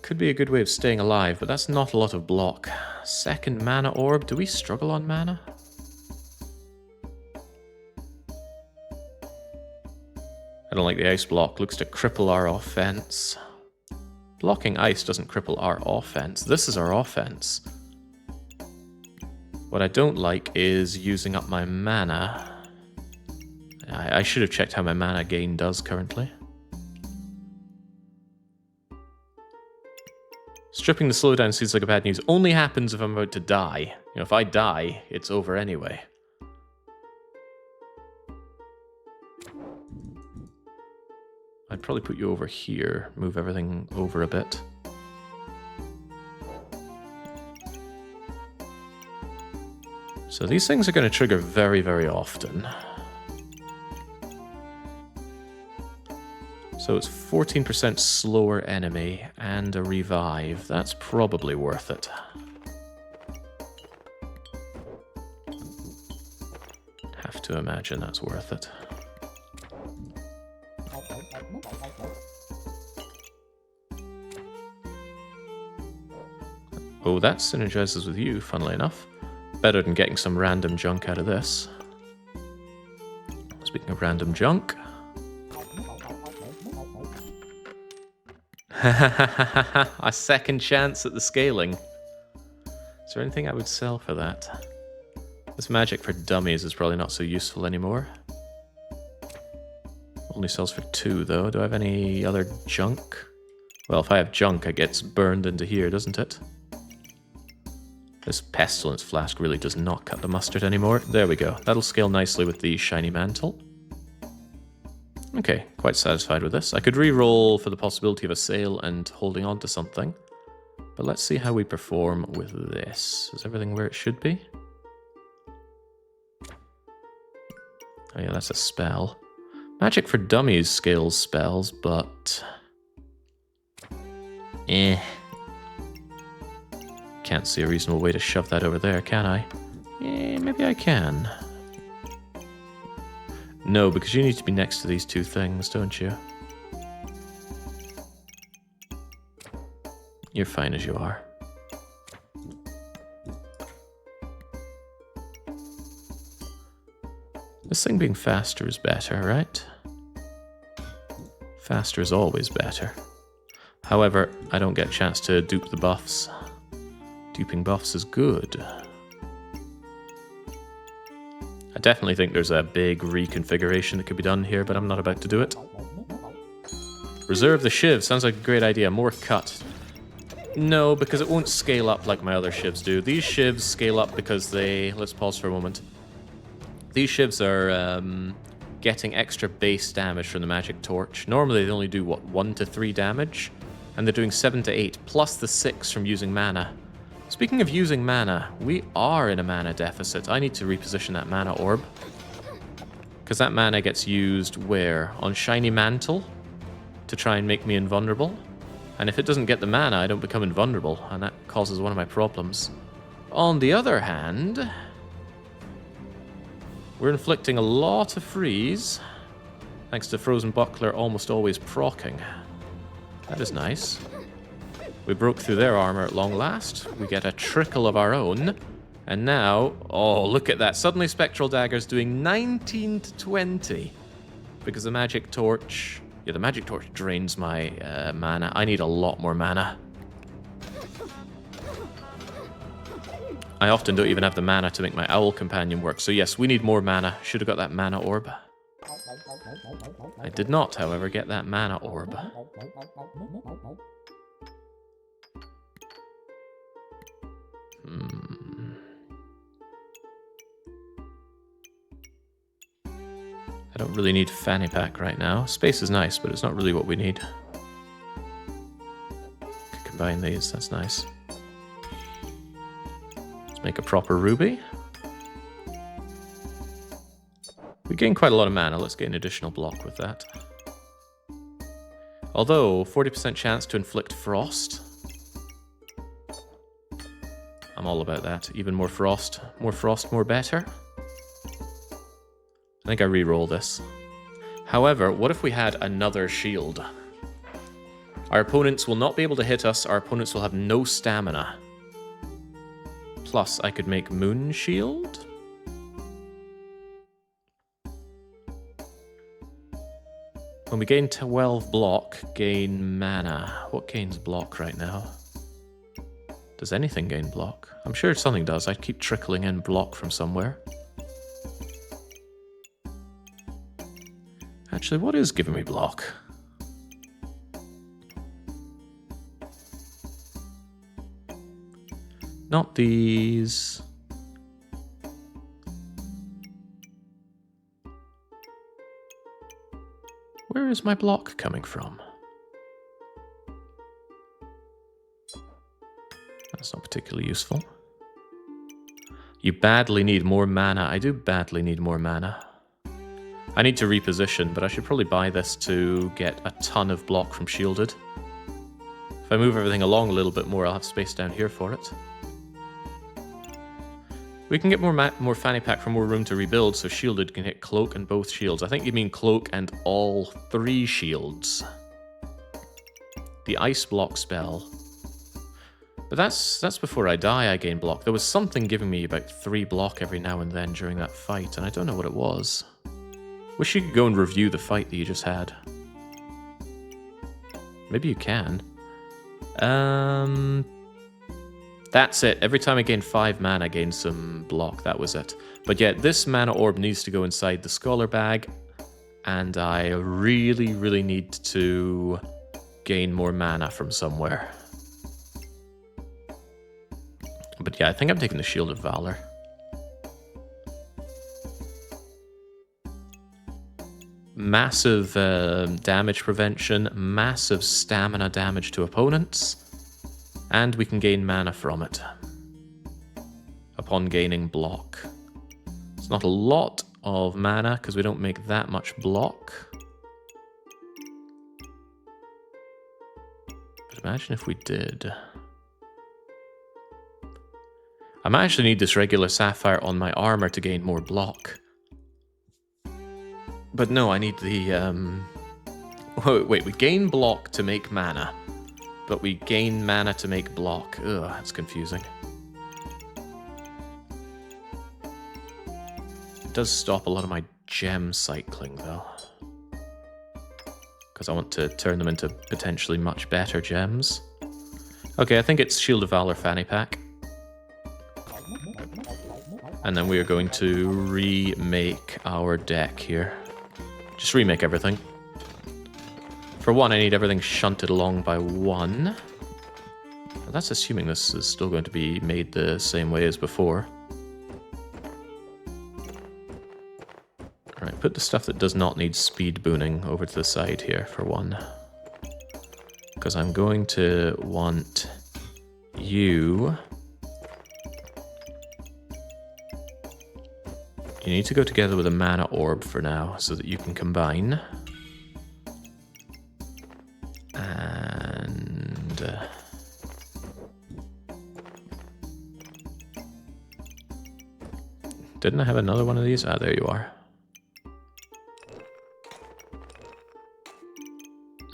Could be a good way of staying alive, but that's not a lot of block. Second mana orb. Do we struggle on mana? I don't like the ice block. Looks to cripple our offense. Blocking ice doesn't cripple our offense. This is our offense. What I don't like is using up my mana. I should have checked how my mana gain does currently. Stripping the slowdown seems like a bad news. Only happens if I'm about to die. You know, if I die, it's over anyway. I'd probably put you over here, move everything over a bit. So these things are going to trigger very, very often. So it's 14% slower enemy and a revive. That's probably worth it. Have to imagine that's worth it. Oh, that synergizes with you, funnily enough. Better than getting some random junk out of this. Speaking of random junk... a second chance at the scaling. Is there anything I would sell for that? This magic for dummies is probably not so useful anymore. Only sells for 2 though. Do I have any other junk? Well, if I have junk, it gets burned into here, doesn't it? This pestilence flask really does not cut the mustard anymore. There we go. That'll scale nicely with the shiny mantle. Okay, quite satisfied with this. I could re-roll for the possibility of a sale and holding on to something. But let's see how we perform with this. Is everything where it should be? Oh yeah, that's a spell. Magic for Dummies scales spells, but... Can't see a reasonable way to shove that over there, can I? Maybe I can. No, because you need to be next to these 2 things, don't you? You're fine as you are. This thing being faster is better, right? Faster is always better. However, I don't get a chance to dupe the buffs. Duping buffs is good. I definitely think there's a big reconfiguration that could be done here, but I'm not about to do it. Reserve the shiv. Sounds like a great idea. More cut. No, because it won't scale up like my other shivs do. These shivs scale up because they... Let's pause for a moment. These shivs are getting extra base damage from the magic torch. Normally they only do, what, 1 to 3 damage? And they're doing 7 to 8, plus the 6 from using mana. Speaking of using mana, we are in a mana deficit. I need to reposition that mana orb. Because that mana gets used where? On Shiny Mantle? To try and make me invulnerable? And if it doesn't get the mana, I don't become invulnerable, and that causes one of my problems. On the other hand, we're inflicting a lot of freeze, thanks to Frozen Buckler almost always proccing. That is nice. We broke through their armor at long last. We get a trickle of our own. And now, oh, look at that. Suddenly Spectral Dagger's doing 19 to 20. Because the Magic Torch... Yeah, the Magic Torch drains my mana. I need a lot more mana. I often don't even have the mana to make my Owl Companion work. So yes, we need more mana. Should have got that mana orb. I did not, however, get that mana orb. I Don't really need fanny pack right now. Space is nice, but it's not really what we need. Could combine these, that's nice. Let's make a proper ruby. We gain quite a lot of mana, let's get an additional block with that. Although, 40% chance to inflict frost. I'm all about that. Even more frost, more better. I think I re-roll this. However, what if we had another shield? Our opponents will not be able to hit us, our opponents will have no stamina. Plus, I could make Moon Shield? When we gain 12 block, gain mana. What gains block right now? Does anything gain block? I'm sure something does. I keep trickling in block from somewhere. Actually, what is giving me block? Not these. Where is my block coming from? That's not particularly useful. You badly need more mana. I do badly need more mana. I need to reposition, but I should probably buy this to get a ton of block from shielded. If I move everything along a little bit more, I'll have space down here for it. We can get more fanny pack for more room to rebuild, so shielded can hit cloak and both shields. I think you mean cloak and all 3 shields. The ice block spell. But that's before I die I gain block. There was something giving me about 3 block every now and then during that fight, and I don't know what it was. Wish you could go and review the fight that you just had. Maybe you can. That's it. Every time I gain 5 mana, I gain some block. That was it. But yeah, this mana orb needs to go inside the scholar bag, and I really, really need to gain more mana from somewhere. But yeah, I think I'm taking the Shield of Valor. Massive damage prevention, massive stamina damage to opponents, and we can gain mana from it upon gaining block. It's not a lot of mana because we don't make that much block. But imagine if we did. I might actually need this regular sapphire on my armor to gain more block. But no, I need the... Wait, we gain block to make mana. But we gain mana to make block. Ugh, that's confusing. It does stop a lot of my gem cycling, though. Because I want to turn them into potentially much better gems. Okay, I think it's Shield of Valor Fanny Pack. And then we are going to remake our deck here. Just remake everything. For one, I need everything shunted along by 1. Now, that's assuming this is still going to be made the same way as before. Alright, put the stuff that does not need speed booning over to the side here for 1. Because I'm going to want you... You need to go together with a mana orb for now, so that you can combine. And... Didn't I have another one of these? Ah, there you are.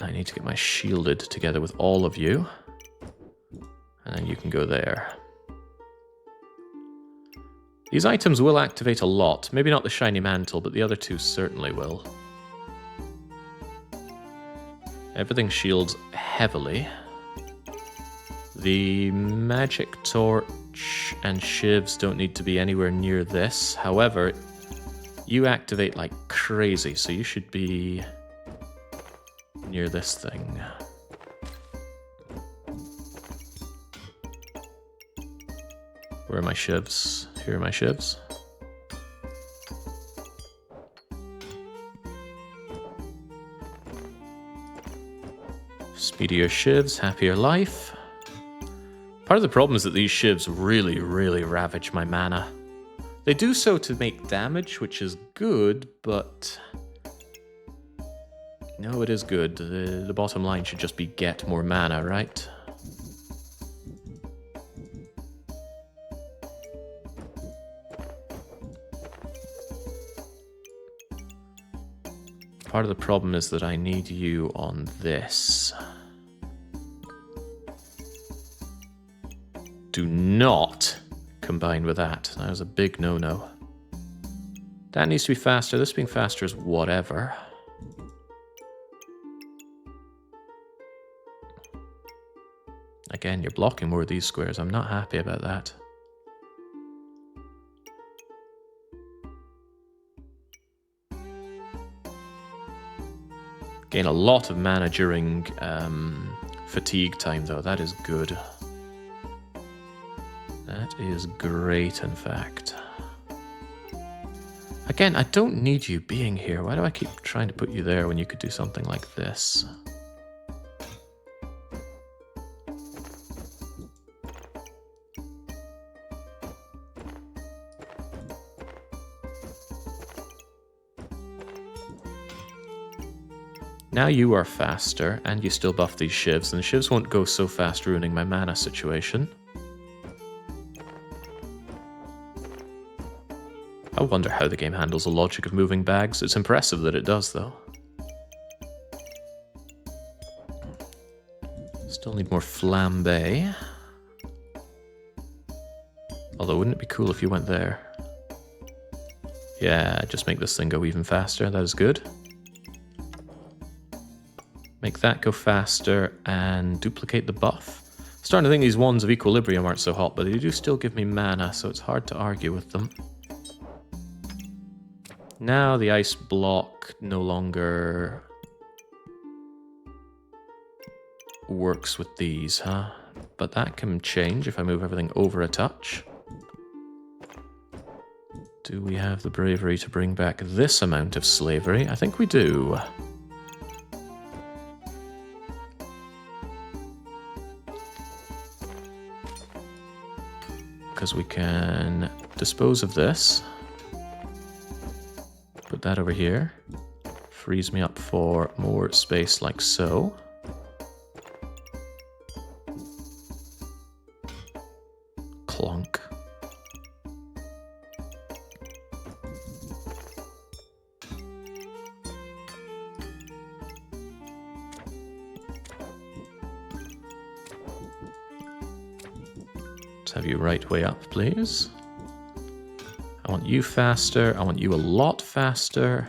I need to get my shielded together with all of you. And then you can go there. These items will activate a lot. Maybe not the shiny mantle, but the other 2 certainly will. Everything shields heavily. The magic torch and shivs don't need to be anywhere near this. However, you activate like crazy, so you should be near this thing. Where are my shivs? Here are my shivs. Speedier shivs, happier life. Part of the problem is that these shivs really, really ravage my mana. They do so to make damage, which is good, but... No, it is good. The bottom line should just be get more mana, right? Part of the problem is that I need you on this. Do not combine with that. That was a big no-no. That needs to be faster. This being faster is whatever. Again, you're blocking more of these squares. I'm not happy about that. Gain a lot of mana during fatigue time, though. That is good. That is great, in fact. Again, I don't need you being here. Why do I keep trying to put you there when you could do something like this? Now you are faster, and you still buff these shivs, and the shivs won't go so fast ruining my mana situation. I wonder how the game handles the logic of moving bags. It's impressive that it does, though. Still need more flambe. Although, wouldn't it be cool if you went there? Yeah, just make this thing go even faster. That is good. Make that go faster and duplicate the buff. Starting to think these wands of equilibrium aren't so hot, but they do still give me mana, so it's hard to argue with them. Now the ice block no longer works with these, huh? But that can change if I move everything over a touch. Do we have the bravery to bring back this amount of slavery? I think we do. Because we can dispose of this. Put that over here. Frees me up for more space like so. Clunk. Let's have you right way up, please. I want you faster. I want you a lot faster.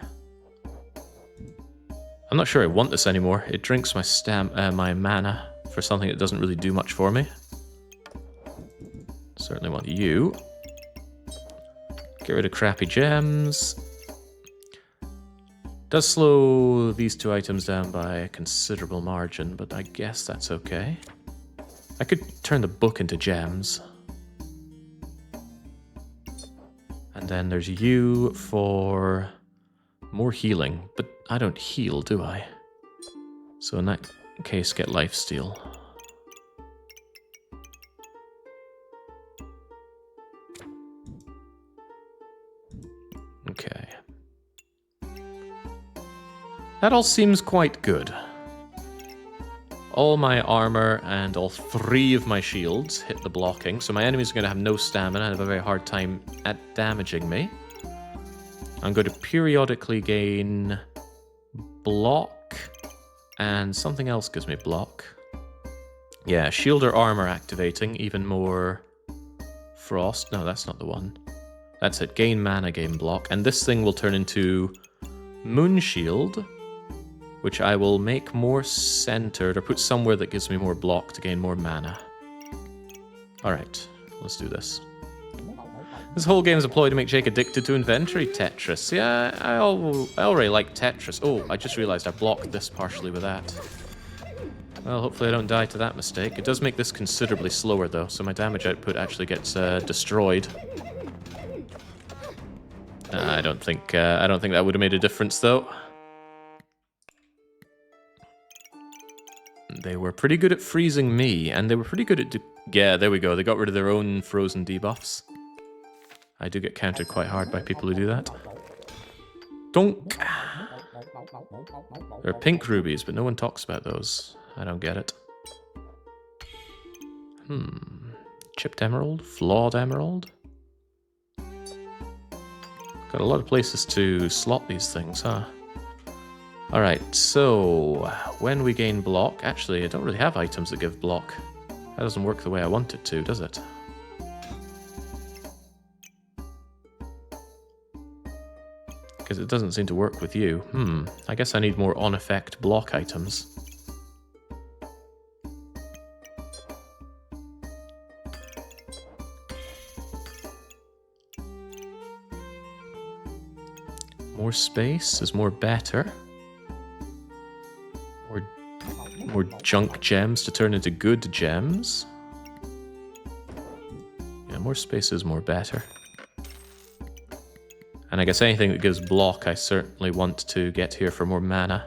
I'm not sure I want this anymore. It drinks my my mana for something that doesn't really do much for me. Certainly want you. Get rid of crappy gems. Does slow these two items down by a considerable margin, but I guess that's okay. I could turn the book into gems. And then there's you for more healing, but I don't heal, do I? So in that case, get lifesteal. Okay. That all seems quite good. All my armor and all 3 of my shields hit the blocking, so my enemies are going to have no stamina and have a very hard time at damaging me. I'm going to periodically gain block, and something else gives me block. Yeah, shield or armor activating, even more frost. No, that's not the one. That's it, gain mana, gain block, and this thing will turn into moon shield, which I will make more centered, or put somewhere that gives me more block to gain more mana. Alright, let's do this. This whole game is a ploy to make Jake addicted to inventory Tetris. Yeah, I already like Tetris. Oh, I just realized I blocked this partially with that. Well, hopefully I don't die to that mistake. It does make this considerably slower, though, so my damage output actually gets destroyed. I don't think that would have made a difference, though. They were pretty good at freezing me, and they were pretty good at... Yeah, there we go. They got rid of their own frozen debuffs. I do get countered quite hard by people who do that. Donk! There are pink rubies, but no one talks about those. I don't get it. Chipped emerald? Flawed emerald? Got a lot of places to slot these things, huh? Alright, so when we gain block... Actually, I don't really have items that give block. That doesn't work the way I want it to, does it? Because it doesn't seem to work with you. I guess I need more on-effect block items. More space is more better. More junk gems to turn into good gems. Yeah, more space is more better. And I guess anything that gives block, I certainly want to get here for more mana.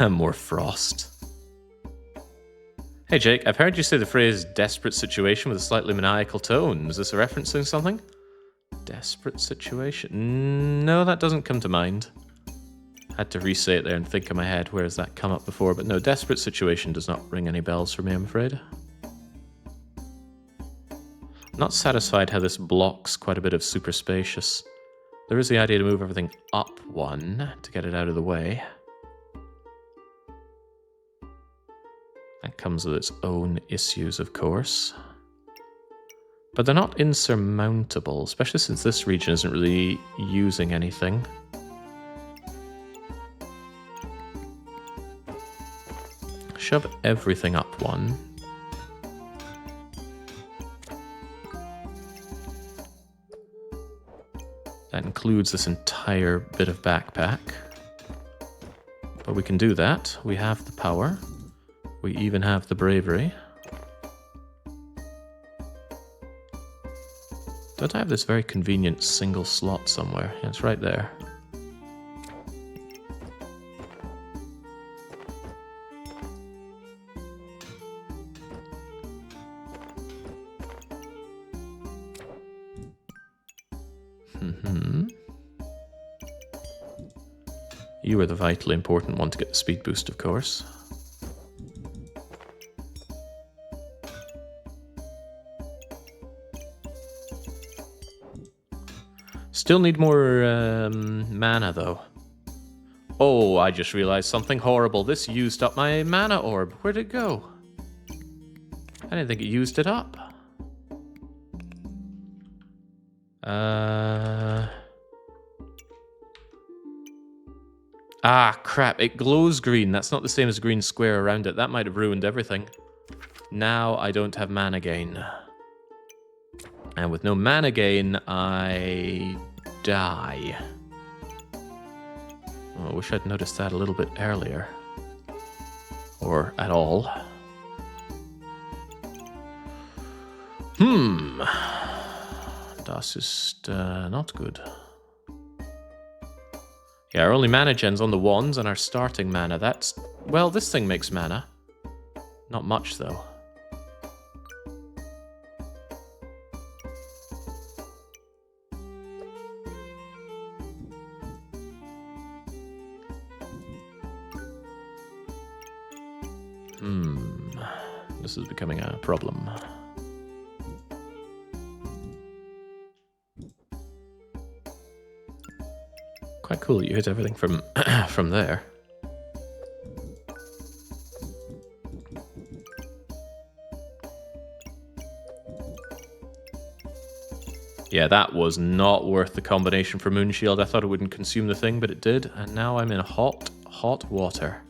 More frost. Hey Jake, I've heard you say the phrase desperate situation with a slightly maniacal tone. Is this a referencing something? Desperate situation? No, that doesn't come to mind. Had to re-say it there and think in my head, where has that come up before? But no, desperate situation does not ring any bells for me, I'm afraid. Not satisfied how this blocks quite a bit of super spacious. There is the idea to move everything up one to get it out of the way. That comes with its own issues, of course. But they're not insurmountable, especially since this region isn't really using anything. Shove everything up one. That includes this entire bit of backpack. But we can do that. We have the power. We even have the bravery. Don't I have this very convenient single slot somewhere? Yeah, it's right there. You are the vitally important one to get the speed boost, of course. Still need more mana, though. Oh, I just realized something horrible. This used up my mana orb. Where'd it go? I didn't think it used it up. Ah, crap. It glows green. That's not the same as green square around it. That might have ruined everything. Now I don't have mana gain. And with no mana gain, I die. Oh, I wish I'd noticed that a little bit earlier. Or at all. Das ist not good. Yeah, our only mana gen's on the wands and our starting mana. That's... Well, this thing makes mana. Not much, though. This is becoming a problem. Quite cool that you hit everything from from there. Yeah, that was not worth the combination for Moonshield. I thought it wouldn't consume the thing, but it did. And now I'm in hot, hot water.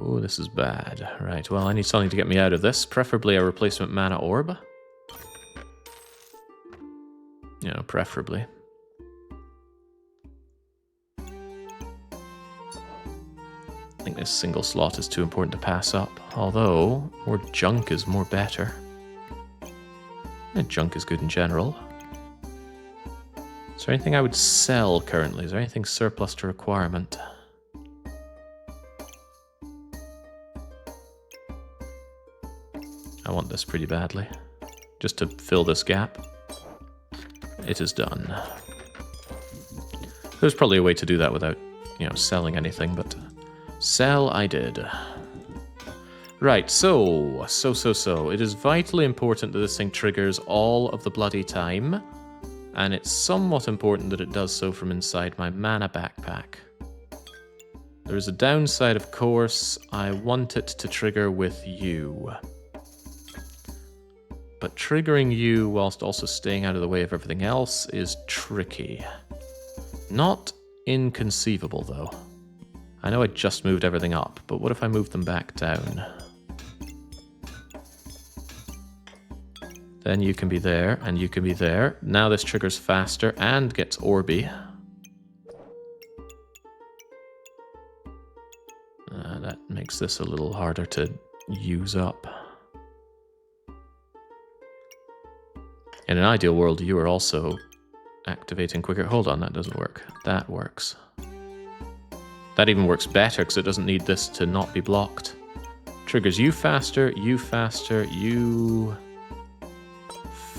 Oh, this is bad. Right, well, I need something to get me out of this. Preferably a replacement mana orb. You know, preferably. I think this single slot is too important to pass up. Although, more junk is more better. Junk is good in general. Is there anything I would sell currently? Is there anything surplus to requirement? I want this pretty badly. Just to fill this gap. It is done. There's probably a way to do that without, selling anything, but sell I did. Right, so. It is vitally important that this thing triggers all of the bloody time, and it's somewhat important that it does so from inside my mana backpack. There is a downside, of course. I want it to trigger with you. But triggering you whilst also staying out of the way of everything else is tricky. Not inconceivable, though. I know I just moved everything up, but what if I moved them back down? Then you can be there, and you can be there. Now this triggers faster and gets Orby. That makes this a little harder to use up. In an ideal world, you are also activating quicker. Hold on, that doesn't work. That works. That even works better because it doesn't need this to not be blocked. Triggers you faster, you faster, you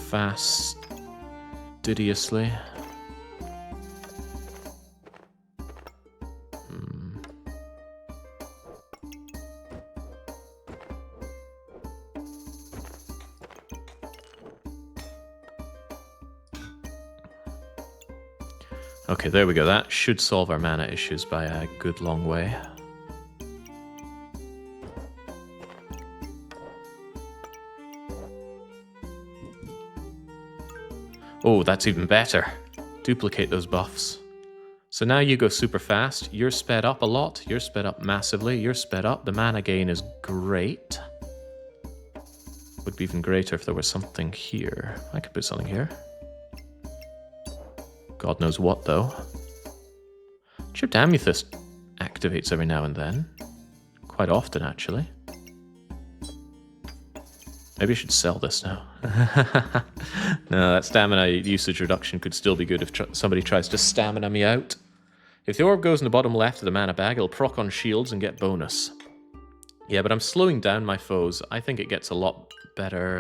fastidiously. Okay, there we go. That should solve our mana issues by a good long way. Oh, that's even better. Duplicate those buffs. So now you go super fast. You're sped up a lot. You're sped up massively. You're sped up. The mana gain is great. Would be even greater if there was something here. I could put something here. God knows what, though. Chipped Amethyst activates every now and then. Quite often, actually. Maybe I should sell this now. No, that stamina usage reduction could still be good if somebody tries to stamina me out. If the orb goes in the bottom left of the mana bag, it'll proc on shields and get bonus. Yeah, but I'm slowing down my foes. I think it gets a lot better.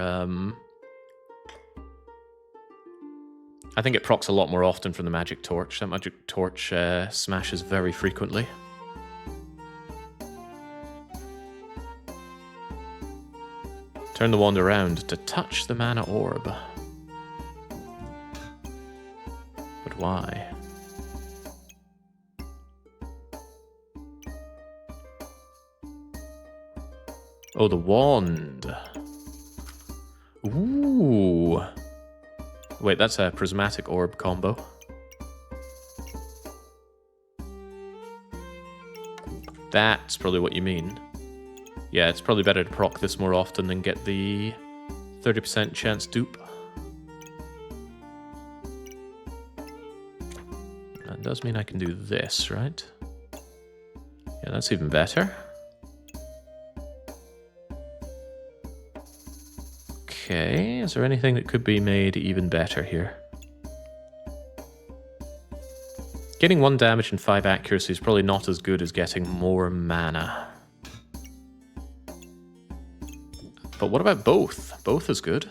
I think it procs a lot more often from the Magic Torch. That Magic Torch smashes very frequently. Turn the wand around to touch the mana orb. But why? Oh, the wand. Ooh. Wait, that's a prismatic orb combo. That's probably what you mean. Yeah, it's probably better to proc this more often than get the 30% chance dupe. That does mean I can do this, right? Yeah, that's even better. Okay, is there anything that could be made even better here? Getting 1 damage and 5 accuracy is probably not as good as getting more mana. But what about both? Both is good.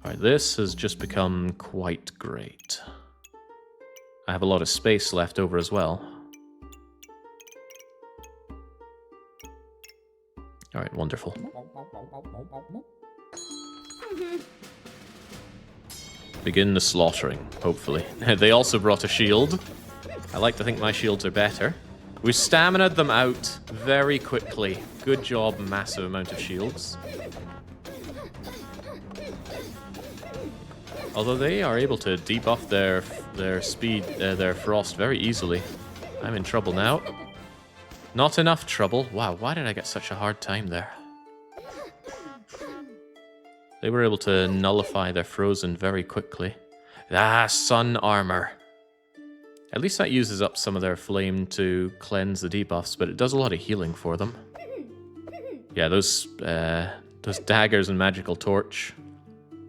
Alright, this has just become quite great. I have a lot of space left over as well. Alright, wonderful. Begin the slaughtering, hopefully. They also brought a shield. I like to think my shields are better. We stamina'd them out very quickly. Good job, massive amount of shields. Although they are able to debuff their speed, their frost very easily. I'm in trouble now. Not enough trouble. Wow, why did I get such a hard time there? They were able to nullify their frozen very quickly. Ah, sun armor. At least that uses up some of their flame to cleanse the debuffs, but it does a lot of healing for them. Yeah, those Those daggers and magical torch.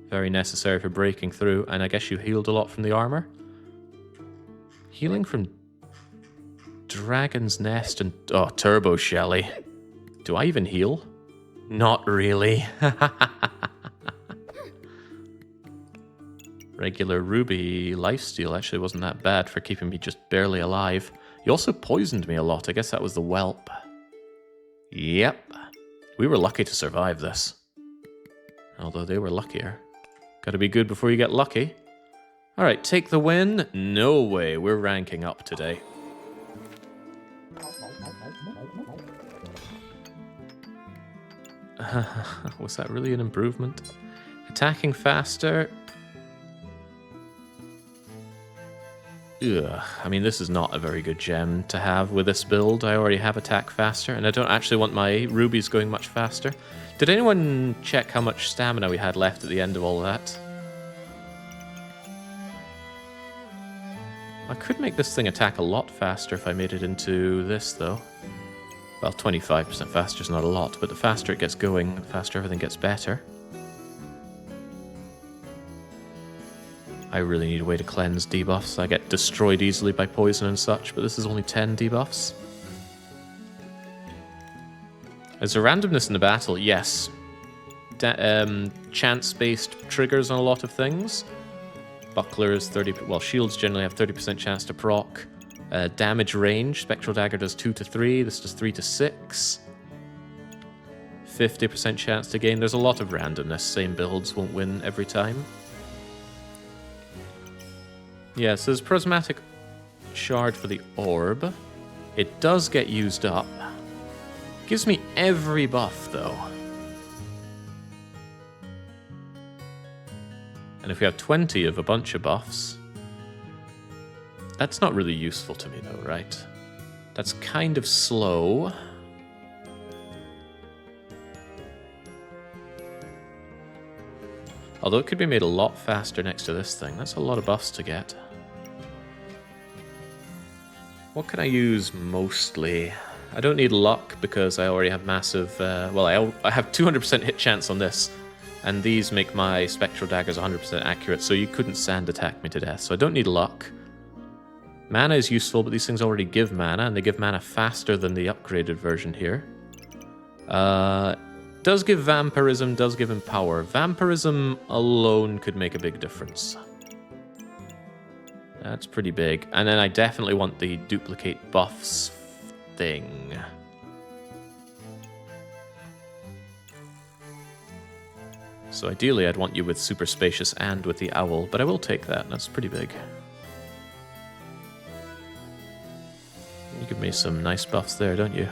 Very necessary for breaking through. And I guess you healed a lot from the armor. Healing from Dragon's Nest and... Oh, Turbo Shelly. Do I even heal? Not really. Regular ruby lifesteal actually wasn't that bad for keeping me just barely alive. You also poisoned me a lot. I guess that was the whelp. Yep. We were lucky to survive this. Although they were luckier. Gotta be good before you get lucky. Alright, take the win. No way, we're ranking up today. Was that really an improvement? Attacking faster. Ugh, I mean, this is not a very good gem to have with this build. I already have attack faster, and I don't actually want my rubies going much faster. Did anyone check how much stamina we had left at the end of all that? I could make this thing attack a lot faster if I made it into this, though. Well, 25% faster is not a lot, but the faster it gets going, the faster everything gets better. I really need a way to cleanse debuffs. I get destroyed easily by poison and such, but this is only 10 debuffs. Is there randomness in the battle? Yes. Chance-based triggers on a lot of things. Bucklers, 30... Well, shields generally have 30% chance to proc. Damage range, Spectral Dagger does 2 to 3, this does 3 to 6. 50% chance to gain. There's a lot of randomness. Same builds won't win every time. Yeah, so there's Prismatic Shard for the Orb. It does get used up. Gives me every buff, though. And if we have 20 of a bunch of buffs... That's not really useful to me, though, right? That's kind of slow. Although it could be made a lot faster next to this thing. That's a lot of buffs to get. What can I use mostly? I don't need luck because I already have massive... well, I have 200% hit chance on this. And these make my Spectral Daggers 100% accurate, so you couldn't sand attack me to death. So I don't need luck. Mana is useful, but these things already give mana, and they give mana faster than the upgraded version here. Does give Vampirism, does give him power. Vampirism alone could make a big difference. That's pretty big. And then I definitely want the duplicate buffs thing. So ideally I'd want you with Super Spacious and with the Owl, but I will take that. That's pretty big. You give me some nice buffs there, don't you?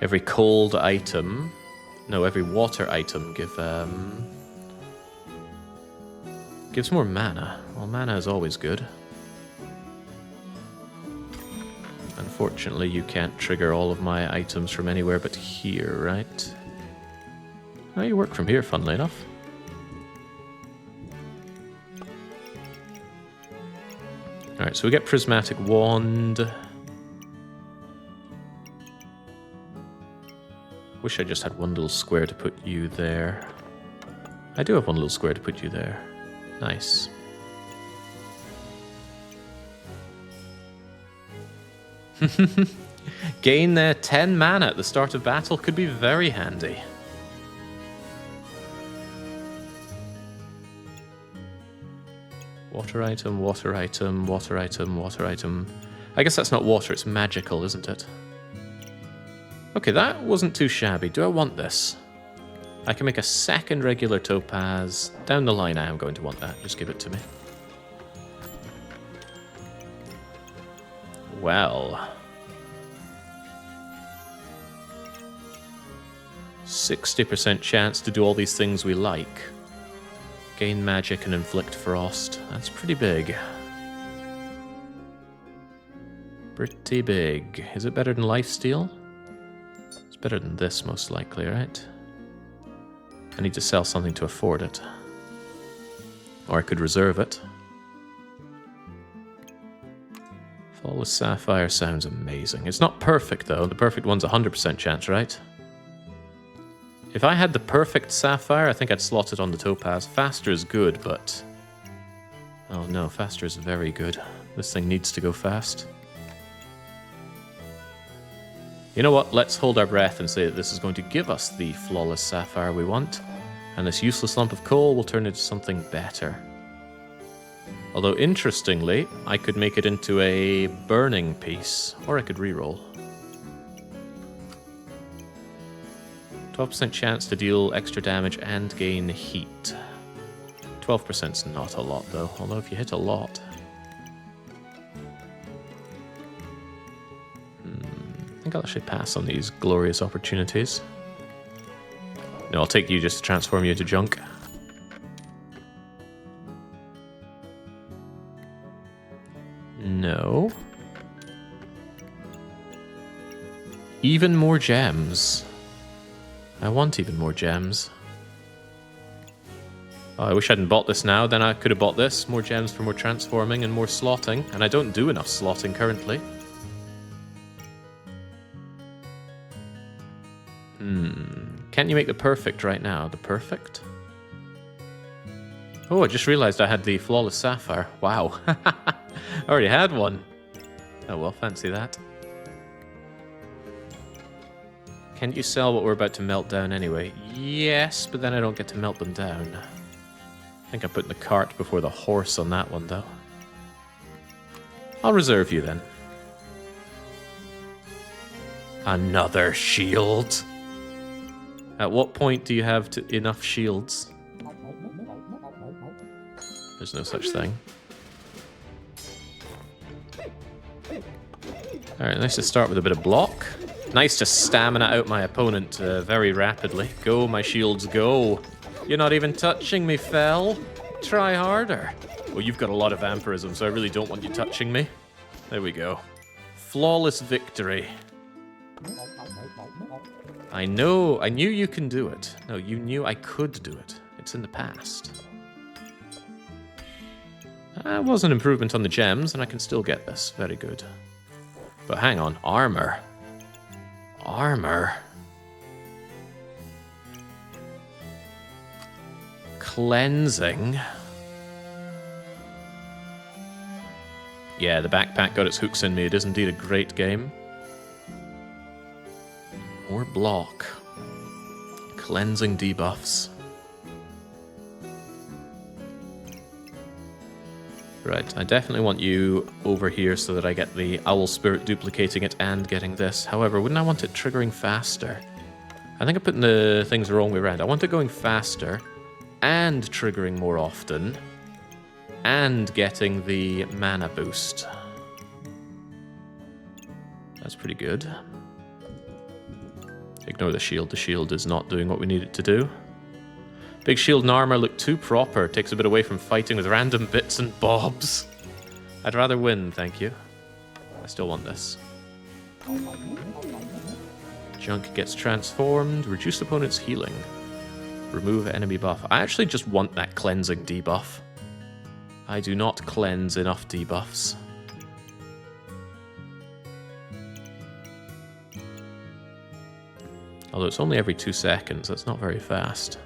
Every cold item... No, every water item gives more mana. Well, mana is always good. Unfortunately, you can't trigger all of my items from anywhere but here, right? Oh, you work from here, funnily enough. Alright, so we get Prismatic Wand. Wish I just had one little square to put you there. I do have one little square to put you there. Nice. Gain 10 mana at the start of battle could be very handy. Water item, water item, water item, water item. I guess that's not water, it's magical, isn't it? Okay, that wasn't too shabby. Do I want this? I can make a second regular topaz. Down the line I am going to want that. Just give it to me. Well. 60% chance to do all these things we like. Gain magic and inflict frost. That's pretty big. Pretty big. Is it better than lifesteal? It's better than this, most likely, right? I need to sell something to afford it. Or I could reserve it. Flawless Sapphire sounds amazing. It's not perfect, though. The perfect one's 100% chance, right? If I had the perfect Sapphire, I think I'd slot it on the Topaz. Faster is good, but... Oh no, faster is very good. This thing needs to go fast. You know what? Let's hold our breath and say that this is going to give us the Flawless Sapphire we want. And this useless lump of coal will turn into something better. Although, interestingly, I could make it into a burning piece, or I could reroll. 12% chance to deal extra damage and gain heat. 12%'s not a lot, though, although if you hit a lot... I think I'll actually pass on these glorious opportunities. No, I'll take you just to transform you into junk. No. Even more gems. I want even more gems. Oh, I wish I hadn't bought this now, then I could have bought this. More gems for more transforming and more slotting, and I don't do enough slotting currently. Can't you make the perfect right now? The perfect? Oh, I just realized I had the Flawless Sapphire. Wow. I already had one. Oh well, fancy that. Can't you sell what we're about to melt down anyway? Yes, but then I don't get to melt them down. I think I'm putting the cart before the horse on that one, though. I'll reserve you, then. Another shield. At what point do you have enough shields? There's no such thing. Alright, nice to start with a bit of block. Nice to stamina out my opponent very rapidly. Go, my shields, go. You're not even touching me, Fel. Try harder. Well, you've got a lot of vampirism, so I really don't want you touching me. There we go. Flawless victory. I know, I knew you can do it. No, you knew I could do it. It's in the past. That was an improvement on the gems, and I can still get this. Very good. But hang on, armor. Armor. Cleansing. Yeah, the backpack got its hooks in me. It is indeed a great game. More block. Cleansing debuffs. Right, I definitely want you over here so that I get the Owl Spirit duplicating it and getting this. However, wouldn't I want it triggering faster? I think I'm putting the things the wrong way around. I want it going faster and triggering more often and getting the mana boost. That's pretty good. Ignore the shield. The shield is not doing what we need it to do. Big shield and armor look too proper. Takes a bit away from fighting with random bits and bobs. I'd rather win, thank you. I still want this. Junk gets transformed. Reduce opponent's healing. Remove enemy buff. I actually just want that cleansing debuff. I do not cleanse enough debuffs. Although it's only every 2 seconds, that's not very fast.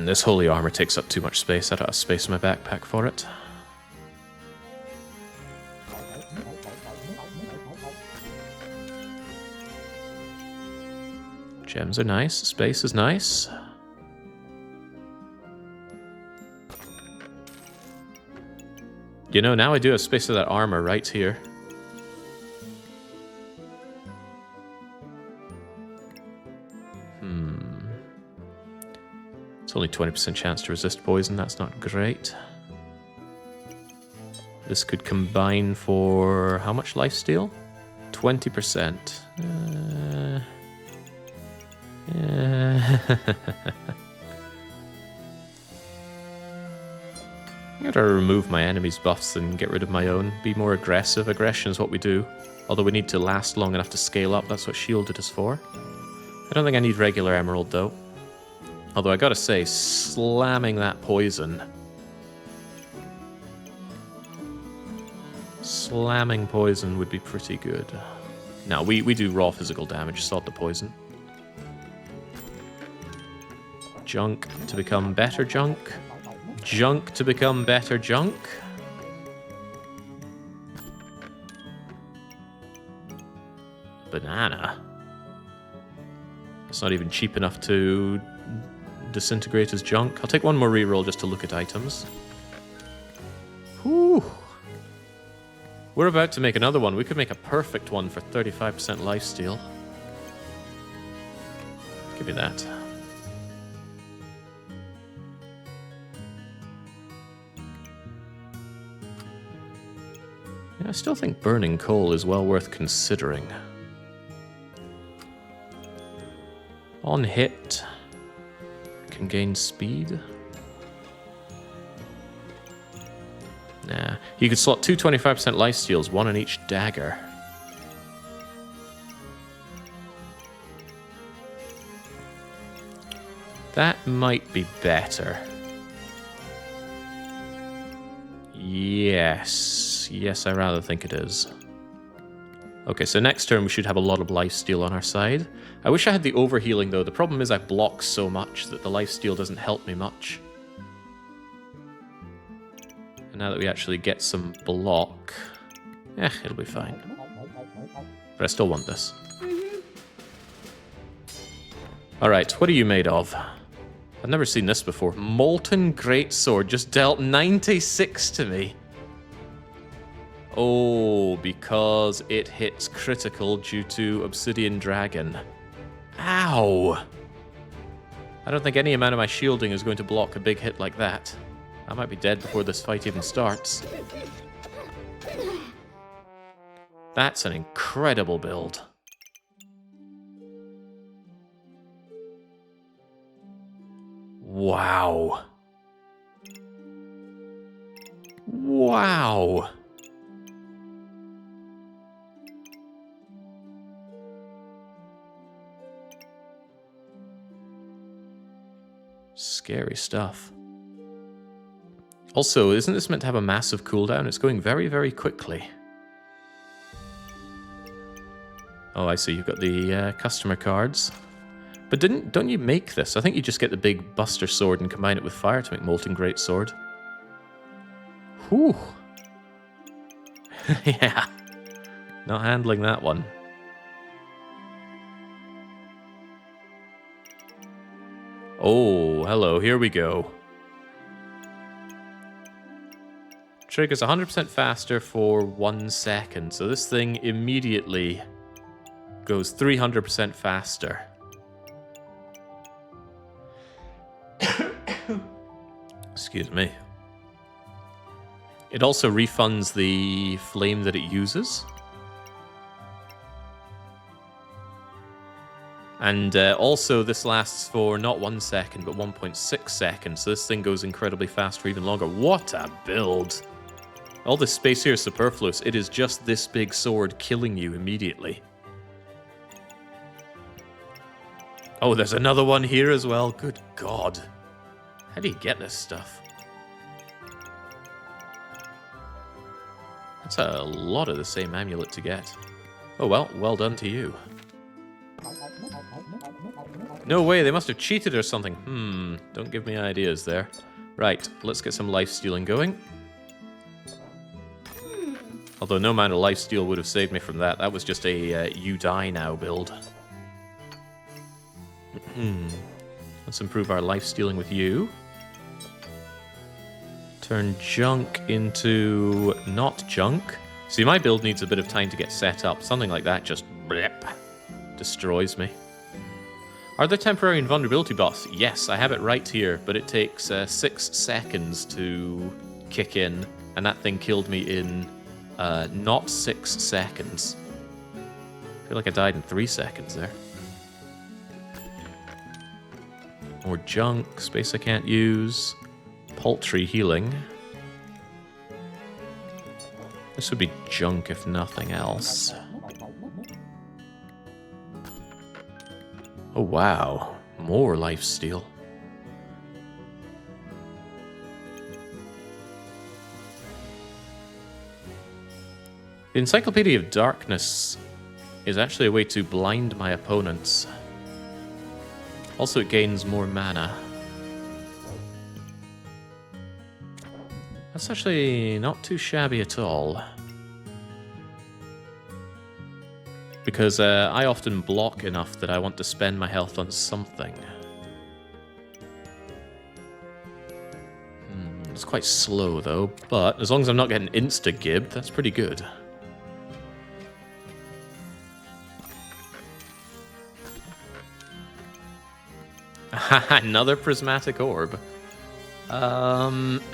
This holy armor takes up too much space. I don't have space in my backpack for it. Gems are nice. Space is nice. You know, now I do have space for that armor right here. It's only 20% chance to resist poison. That's not great. This could combine for how much lifesteal? 20%. I gotta remove my enemy's buffs and get rid of my own. Be more aggressive. Aggression is what we do. Although we need to last long enough to scale up. That's what shielded is for. I don't think I need regular emerald though. Although I gotta say, slamming that poison... Slamming poison would be pretty good. No, we do raw physical damage, sod the poison. Junk to become better junk. Junk to become better junk. Banana. It's not even cheap enough to disintegrate as junk. I'll take one more reroll just to look at items. Whew. We're about to make another one. We could make a perfect one for 35% lifesteal. Give me that. Yeah, I still think burning coal is well worth considering. On hit, can gain speed. Nah, you could slot two 25% lifesteals, one on each dagger. That might be better. Yes, I rather think it is. Okay, so next turn we should have a lot of lifesteal on our side. I wish I had the overhealing though. The problem is I block so much that the lifesteal doesn't help me much. And now that we actually get some block, it'll be fine. But I still want this. Alright, what are you made of? I've never seen this before. Molten Greatsword just dealt 96 to me. Oh, because it hits critical due to Obsidian Dragon. Ow! I don't think any amount of my shielding is going to block a big hit like that. I might be dead before this fight even starts. That's an incredible build. Wow. Wow. Scary stuff. Also, isn't this meant to have a massive cooldown? It's going very, very quickly. Oh, I see. You've got the customer cards. But don't you make this? I think you just get the big Buster Sword and combine it with fire to make Molten Greatsword. Whew. Yeah. Not handling that one. Oh, hello. Here we go. Triggers 100% faster for 1 second. So this thing immediately goes 300% faster. Excuse me. It also refunds the flame that it uses. And also this lasts for not 1 second, but 1.6 seconds. So this thing goes incredibly fast for even longer. What a build! All this space here is superfluous. It is just this big sword killing you immediately. Oh, there's another one here as well. Good God. How do you get this stuff? That's a lot of the same amulet to get. Oh well, well done to you. No way, they must have cheated or something. Don't give me ideas there. Right, let's get some life-stealing going. Although no amount of lifesteal would have saved me from that. That was just a you die now build. Let's improve our lifestealing with you. Turn junk into not junk. See, my build needs a bit of time to get set up. Something like that just blip, destroys me. Are there temporary invulnerability buffs? Yes, I have it right here, but it takes 6 seconds to kick in, and that thing killed me in not 6 seconds. I feel like I died in 3 seconds there. More junk, space I can't use. Paltry healing. This would be junk if nothing else. Oh wow, more lifesteal. The Encyclopedia of Darkness is actually a way to blind my opponents. Also, it gains more mana. That's actually not too shabby at all. Because I often block enough that I want to spend my health on something. It's quite slow though, but as long as I'm not getting insta-gibbed, that's pretty good. Another prismatic orb. I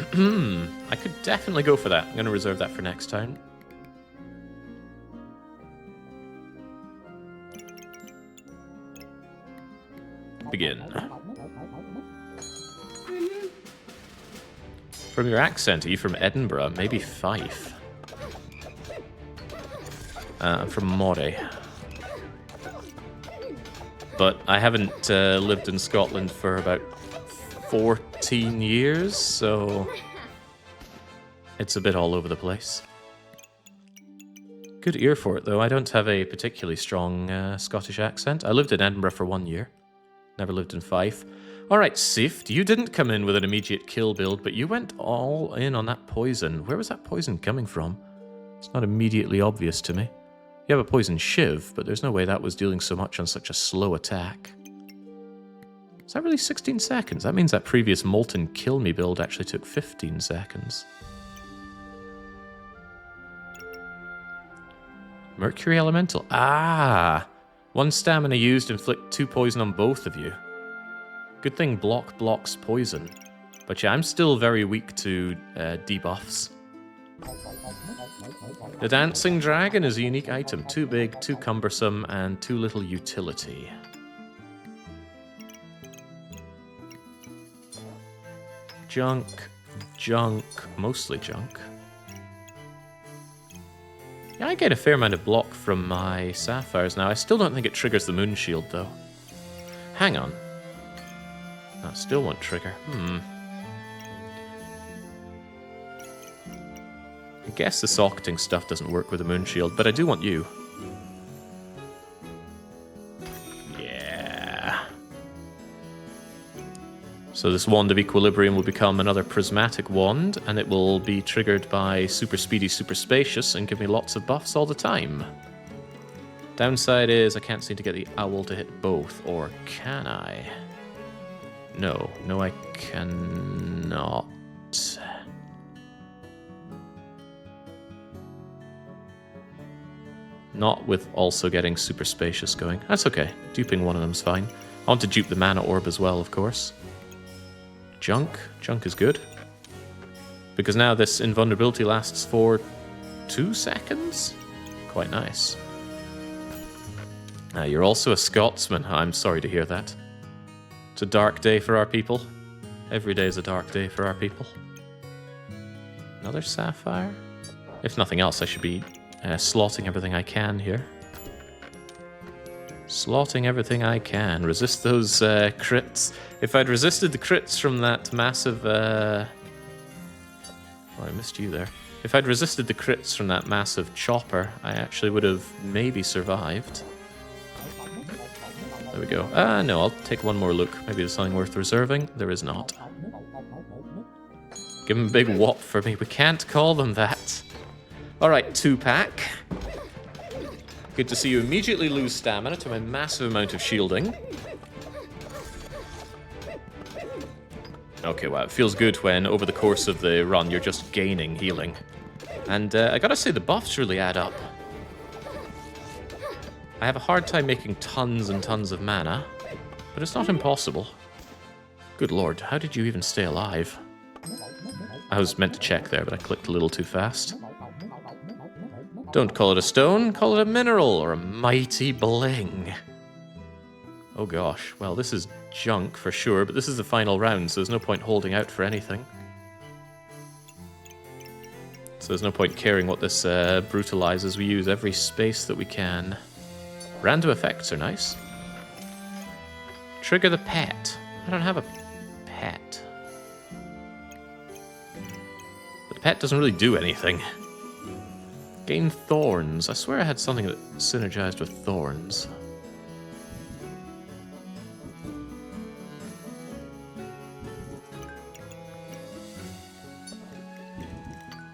could definitely go for that. I'm going to reserve that for next time. Begin. From your accent, are you from Edinburgh? Maybe Fife. I'm from Moray. But I haven't lived in Scotland for about 14 years, so it's a bit all over the place. Good ear for it, though. I don't have a particularly strong Scottish accent. I lived in Edinburgh for 1 year. Never lived in Fife. Alright, Sift, you didn't come in with an immediate kill build, but you went all in on that poison. Where was that poison coming from? It's not immediately obvious to me. You have a poison shiv, but there's no way that was dealing so much on such a slow attack. Is that really 16 seconds? That means that previous Molten Kill Me build actually took 15 seconds. Mercury Elemental. Ah! 1 stamina used, inflict 2 poison on both of you. Good thing block blocks poison. But yeah, I'm still very weak to debuffs. The Dancing Dragon is a unique item. Too big, too cumbersome, and too little utility. Junk, junk, mostly junk. Yeah, I get a fair amount of block from my sapphires now. I still don't think it triggers the moon shield, though. Hang on. That still won't trigger. I guess the socketing stuff doesn't work with the moon shield, but I do want you. Yeah. So this Wand of Equilibrium will become another prismatic wand, and it will be triggered by Super Speedy, Super Spacious, and give me lots of buffs all the time. Downside is I can't seem to get the owl to hit both, or can I? No, I cannot. Not with also getting Super Spacious going. That's okay. Duping one of them's fine. I want to dupe the Mana Orb as well, of course. Junk. Junk is good. Because now this invulnerability lasts for 2 seconds? Quite nice. You're also a Scotsman. I'm sorry to hear that. It's a dark day for our people. Every day is a dark day for our people. Another sapphire? If nothing else, I should be slotting everything I can here. Slotting everything I can. Resist those crits. If I'd resisted the crits from that massive... Oh, I missed you there. If I'd resisted the crits from that massive chopper, I actually would have maybe survived. There we go. No, I'll take one more look. Maybe there's something worth reserving. There is not. Give him a big whop for me. We can't call them that. Alright, 2-pack. Good to see you immediately lose stamina to my massive amount of shielding. Okay, wow, it feels good when over the course of the run you're just gaining healing. And I gotta say, the buffs really add up. I have a hard time making tons and tons of mana, but it's not impossible. Good lord, how did you even stay alive? I was meant to check there, but I clicked a little too fast. Don't call it a stone, call it a mineral or a mighty bling. Oh gosh, well this is junk for sure, but this is the final round, so there's no point holding out for anything. So there's no point caring what this brutalizes. We use every space that we can. Random effects are nice. Trigger the pet. I don't have a pet. But the pet doesn't really do anything. Gain thorns. I swear I had something that synergized with thorns.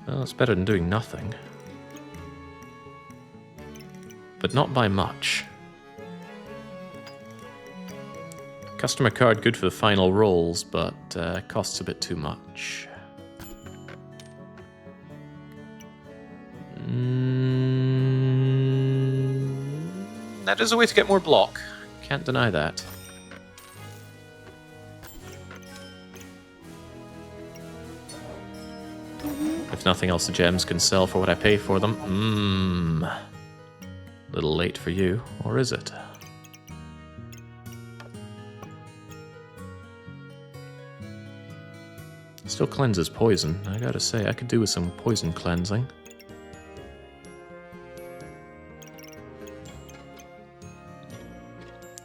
Well, it's better than doing nothing. But not by much. Customer card good for the final rolls, but costs a bit too much. That is a way to get more block. Can't deny that. If nothing else, the gems can sell for what I pay for them. Little late for you, or is it? Still cleanses poison. I gotta say, I could do with some poison cleansing.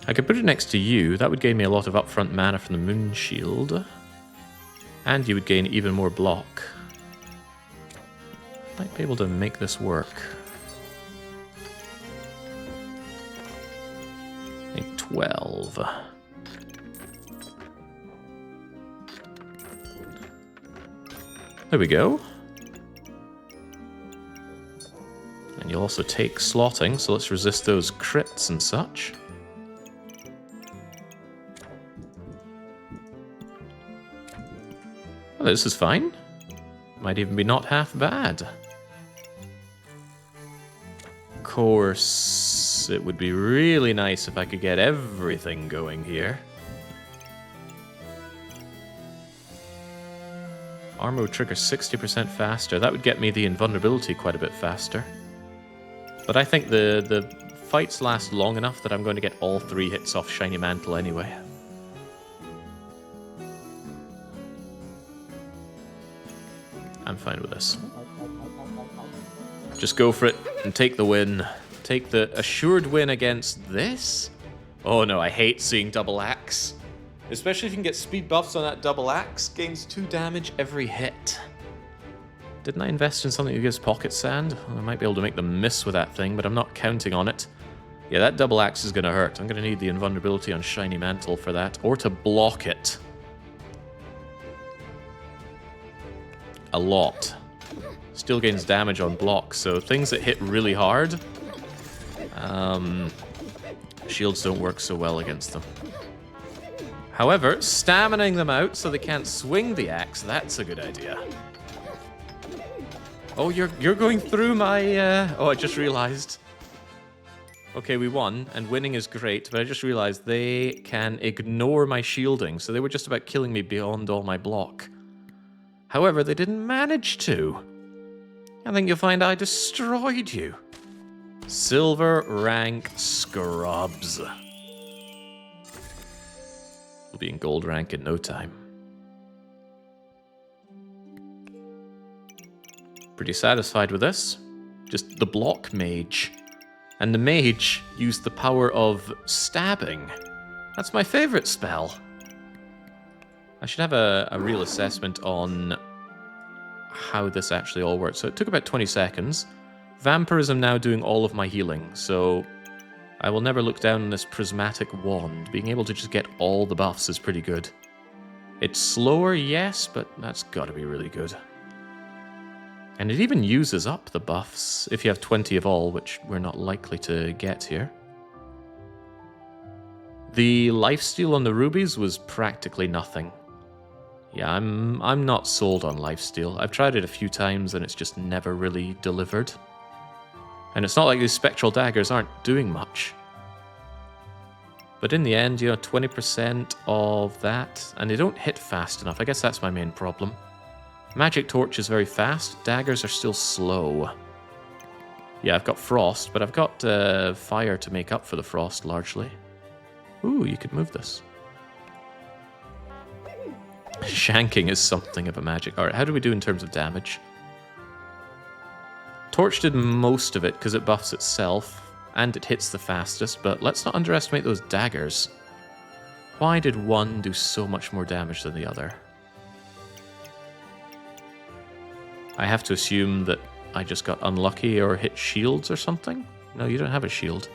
I could put it next to you. That would gain me a lot of upfront mana from the Moon Shield. And you would gain even more block. Might be able to make this work. A 12. There we go. And you'll also take slotting, so let's resist those crits and such. Well, this is fine. Might even be not half bad. Of course, it would be really nice if I could get everything going here. Armor would trigger 60% faster. That would get me the invulnerability quite a bit faster. But I think the fights last long enough that I'm going to get all 3 hits off Shiny Mantle anyway. I'm fine with this. Just go for it and take the win. Take the assured win against this? Oh no, I hate seeing double axe. Especially if you can get speed buffs on that double axe. Gains 2 damage every hit. Didn't I invest in something that gives pocket sand? Well, I might be able to make them miss with that thing, but I'm not counting on it. Yeah, that double axe is going to hurt. I'm going to need the invulnerability on Shiny Mantle for that, or to block it. A lot. Still gains damage on block, so things that hit really hard, shields don't work so well against them. However, staminaing them out so they can't swing the axe, that's a good idea. Oh, you're going through my... Oh, I just realized. Okay, we won, and winning is great, but I just realized they can ignore my shielding, so they were just about killing me beyond all my block. However, they didn't manage to. I think you'll find I destroyed you. Silver rank scrubs. We'll be in gold rank in no time. Pretty satisfied with this. Just the block mage. And the mage used the power of stabbing. That's my favorite spell. I should have a real assessment on how this actually all works. So it took about 20 seconds. Vampirism now doing all of my healing, so I will never look down on this prismatic wand. Being able to just get all the buffs is pretty good. It's slower, yes, but that's gotta be really good. And it even uses up the buffs if you have 20 of all, which we're not likely to get here. The lifesteal on the rubies was practically nothing. Yeah, I'm not sold on lifesteal. I've tried it a few times and it's just never really delivered. And it's not like these spectral daggers aren't doing much. But in the end, 20% of that, and they don't hit fast enough. I guess that's my main problem. Magic Torch is very fast, daggers are still slow. Yeah, I've got frost, but I've got fire to make up for the frost, largely. Ooh, you could move this. Shanking is something of a magic. Alright, how do we do in terms of damage? Torch did most of it because it buffs itself, and it hits the fastest, but let's not underestimate those daggers. Why did one do so much more damage than the other? I have to assume that I just got unlucky or hit shields or something. No, you don't have a shield.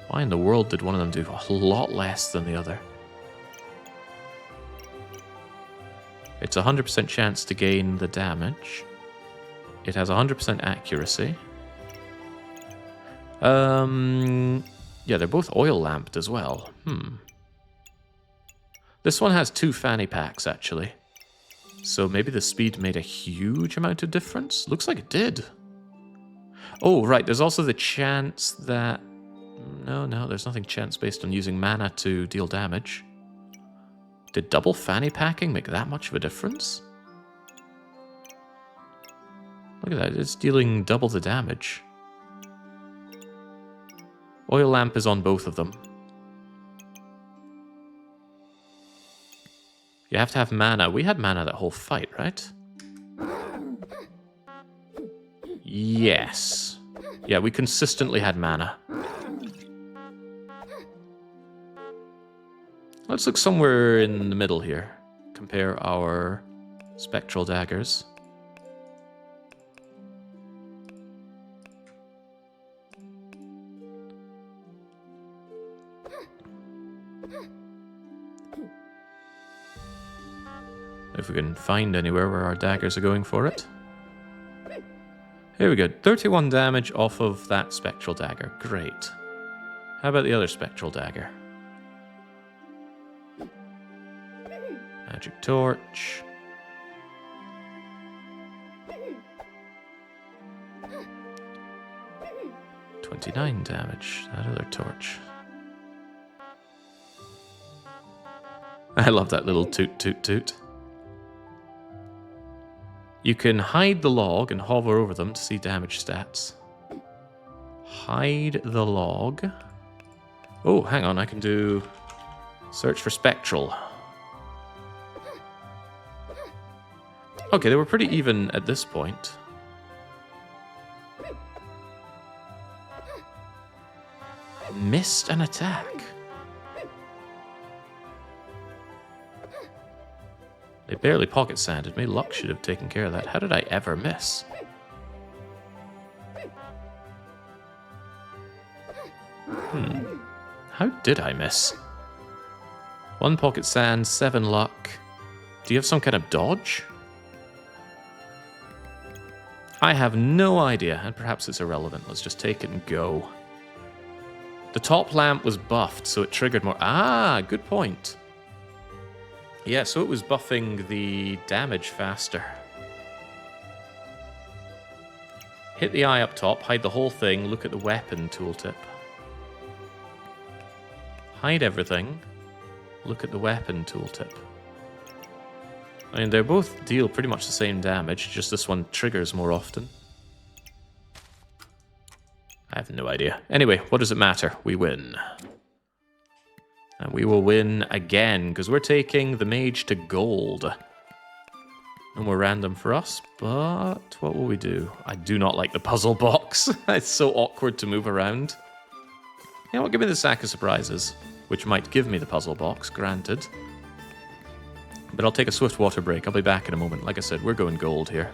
Why in the world did one of them do a lot less than the other? It's a 100% chance to gain the damage. It has 100% accuracy. Yeah, they're both oil lamped as well. This one has 2 fanny packs, actually. So maybe the speed made a huge amount of difference? Looks like it did. Oh, right, there's also the chance that... No, there's nothing chance-based on using mana to deal damage. Did double fanny packing make that much of a difference? Look at that, it's dealing double the damage. Oil lamp is on both of them. You have to have mana. We had mana that whole fight, right? Yes. Yeah, we consistently had mana. Let's look somewhere in the middle here. Compare our spectral daggers. If we can find anywhere where our daggers are going for it. Here we go. 31 damage off of that spectral dagger. Great. How about the other spectral dagger? Magic torch. $29 damage. That other torch. I love that little toot toot toot. You can hide the log and hover over them to see damage stats. Hide the log. Oh, hang on, I can do search for spectral. Okay, they were pretty even at this point. Missed an attack. They barely pocket sanded me. Luck should have taken care of that. How did I ever miss? How did I miss? 1 pocket sand, 7 luck. Do you have some kind of dodge? I have no idea, and perhaps it's irrelevant. Let's just take it and go. The top lamp was buffed, so it triggered more. Ah, good point. Yeah, so it was buffing the damage faster. Hit the eye up top, hide the whole thing, look at the weapon tooltip. Hide everything, look at the weapon tooltip. I mean, they both deal pretty much the same damage, just this one triggers more often. I have no idea. Anyway, what does it matter? We win. And we will win again, because we're taking the mage to gold. No more random for us, but what will we do? I do not like the puzzle box. It's so awkward to move around. You know what, give me the sack of surprises, which might give me the puzzle box, granted. But I'll take a swift water break. I'll be back in a moment. Like I said, we're going gold here.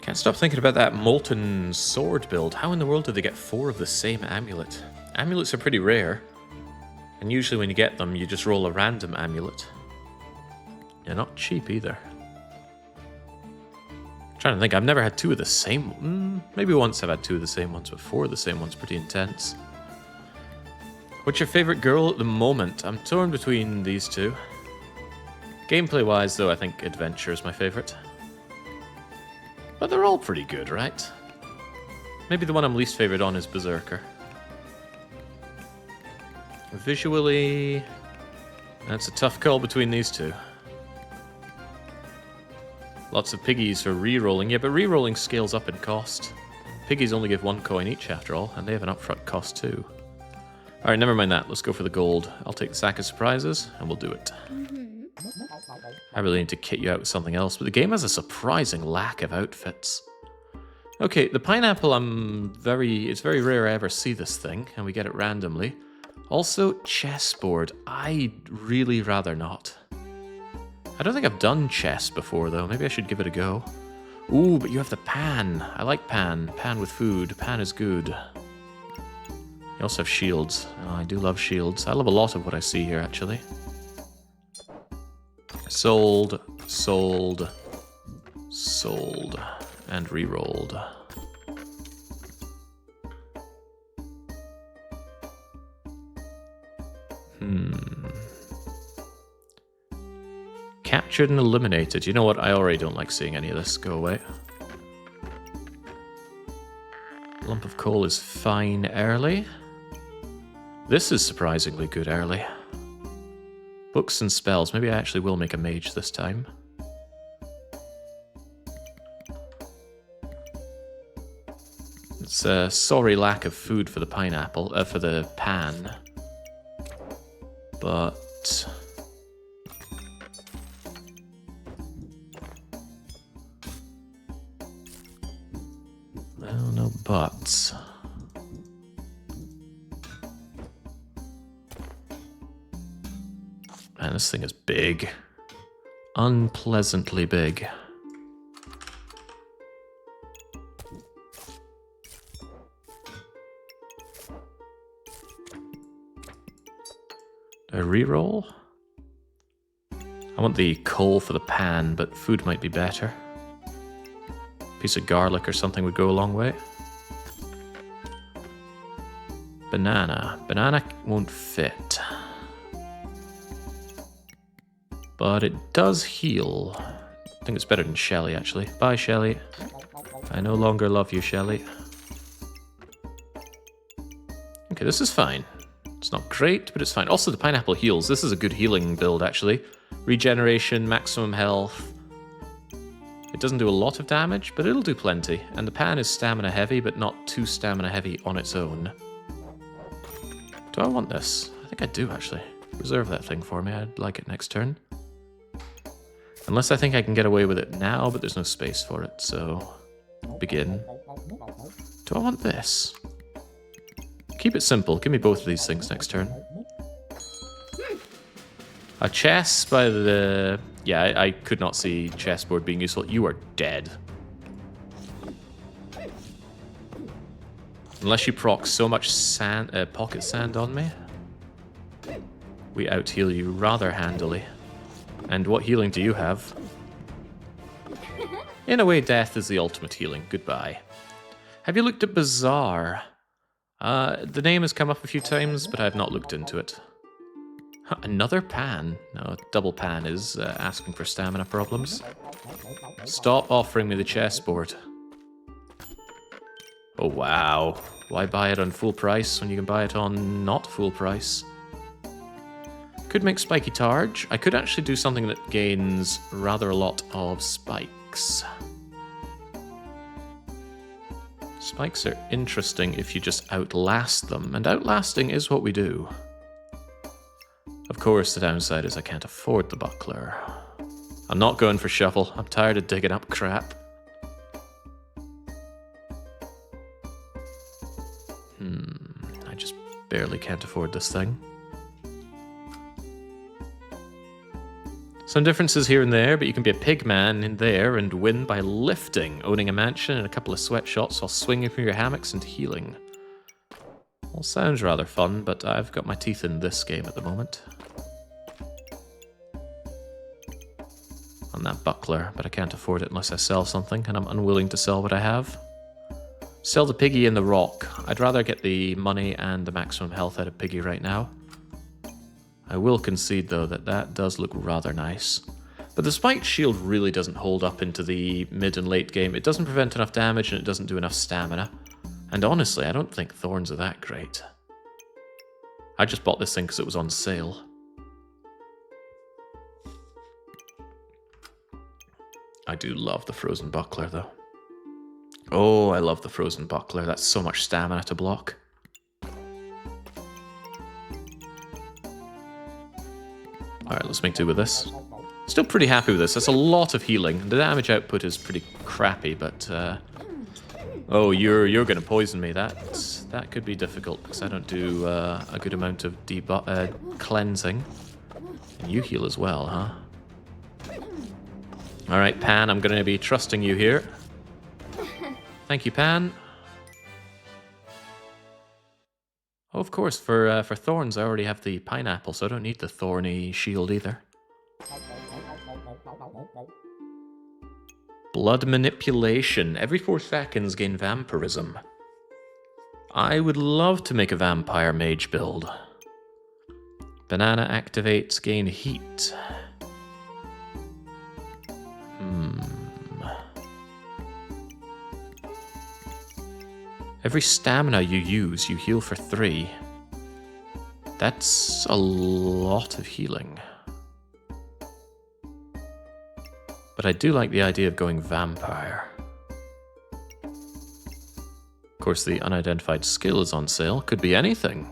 Can't stop thinking about that molten sword build. How in the world did they get 4 of the same amulet? Amulets are pretty rare, and usually when you get them, you just roll a random amulet. They're not cheap either. Trying to think, I've never had 2 of the same. Maybe once I've had 2 of the same ones, but 4 of the same ones, pretty intense. What's your favorite girl at the moment? I'm torn between these 2. Gameplay-wise, though, I think Adventure is my favorite. But they're all pretty good, right? Maybe the one I'm least favorite on is Berserker. Visually, that's a tough call between these 2. Lots of piggies for re-rolling. Yeah, but re-rolling scales up in cost. Piggies only give 1 coin each after all, and they have an upfront cost too. Alright, never mind that. Let's go for the gold. I'll take the sack of surprises, and we'll do it. I really need to kit you out with something else, but the game has a surprising lack of outfits. Okay, the pineapple, it's very rare I ever see this thing, and we get it randomly. Also, chessboard. I'd really rather not. I don't think I've done chess before, though. Maybe I should give it a go. Ooh, but you have the pan. I like pan. Pan with food. Pan is good. You also have shields. Oh, I do love shields. I love a lot of what I see here, actually. Sold, sold, sold, and re-rolled. Captured and eliminated. You know what? I already don't like seeing any of this. Go away. Lump of coal is fine early. This is surprisingly good early. Books and spells. Maybe I actually will make a mage this time. It's a sorry lack of food for the pineapple, for the pan. But... well, no buts. Man, this thing is big. Unpleasantly big. Do I reroll? I want the coal for the pan, but food might be better. Piece of garlic or something would go a long way. Banana. Banana won't fit. But it does heal. I think it's better than Shelly, actually. Bye, Shelly. I no longer love you, Shelly. Okay, this is fine. It's not great, but it's fine. Also, the pineapple heals. This is a good healing build, actually. Regeneration, maximum health. It doesn't do a lot of damage, but it'll do plenty. And the pan is stamina heavy, but not too stamina heavy on its own. Do I want this? I think I do, actually. Reserve that thing for me. I'd like it next turn. Unless I think I can get away with it now, but there's no space for it, so... begin. Do I want this? Keep it simple. Give me both of these things next turn. A chess by the... yeah, I could not see chessboard being useful. You are dead. Unless you proc so much sand, pocket sand on me, we out-heal you rather handily. And what healing do you have? In a way, death is the ultimate healing. Goodbye. Have you looked at Bazaar? The name has come up a few times, but I have not looked into it. Huh, another pan? No, double pan is asking for stamina problems. Stop offering me the chessboard. Oh, wow. Why buy it on full price when you can buy it on not full price? Could make spiky targe. I could actually do something that gains rather a lot of spikes. Spikes are interesting if you just outlast them, and outlasting is what we do. Of course, the downside is I can't afford the buckler. I'm not going for shovel. I'm tired of digging up crap. I just barely can't afford this thing. Some differences here and there, but you can be a pig man in there and win by lifting, owning a mansion and a couple of sweatshots while swinging from your hammocks and healing. All sounds rather fun, but I've got my teeth in this game at the moment. On that buckler, but I can't afford it unless I sell something, and I'm unwilling to sell what I have. Sell the piggy and the rock. I'd rather get the money and the maximum health out of piggy right now. I will concede, though, that that does look rather nice. But the spiked shield really doesn't hold up into the mid and late game. It doesn't prevent enough damage and it doesn't do enough stamina. And honestly, I don't think thorns are that great. I just bought this thing because it was on sale. I do love the frozen buckler, though. Oh, I love the frozen buckler. That's so much stamina to block. Alright, let's make do with this. Still pretty happy with this. That's a lot of healing. The damage output is pretty crappy, but... Oh, you're going to poison me. That could be difficult, because I don't do a good amount of cleansing. And you heal as well, huh? Alright, Pan, I'm going to be trusting you here. Thank you, Pan. Oh, of course, for thorns, I already have the pineapple, so I don't need the thorny shield either. Blood manipulation. Every 4 seconds gain vampirism. I would love to make a vampire mage build. Banana activates gain heat. Every stamina you use, you heal for 3. That's a lot of healing. But I do like the idea of going vampire. Of course, the unidentified skill is on sale. Could be anything.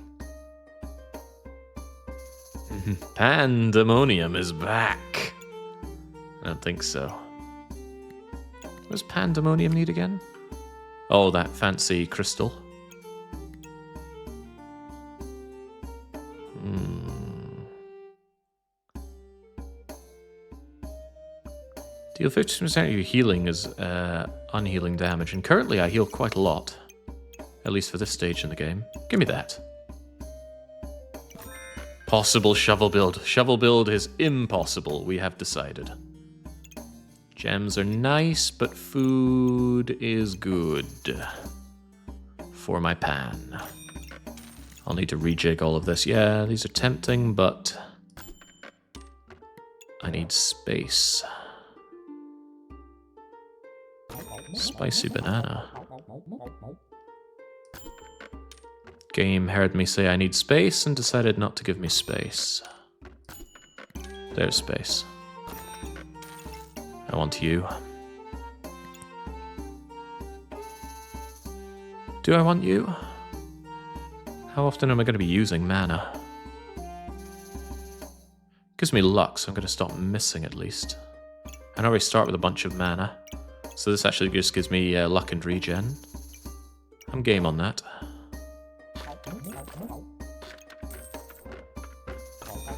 Pandemonium is back. I don't think so. What does Pandemonium need again? Oh, that fancy crystal. Deal 50% of your healing as unhealing damage, and currently I heal quite a lot. At least for this stage in the game. Give me that. Possible shovel build. Shovel build is impossible, we have decided. Gems are nice, but food is good for my pan. I'll need to rejig all of this. Yeah, these are tempting, but I need space. Spicy banana. Game heard me say I need space and decided not to give me space. There's space. I want you. Do I want you? How often am I going to be using mana? Gives me luck, so I'm going to stop missing at least. I already start with a bunch of mana, so this actually just gives me luck and regen. I'm game on that.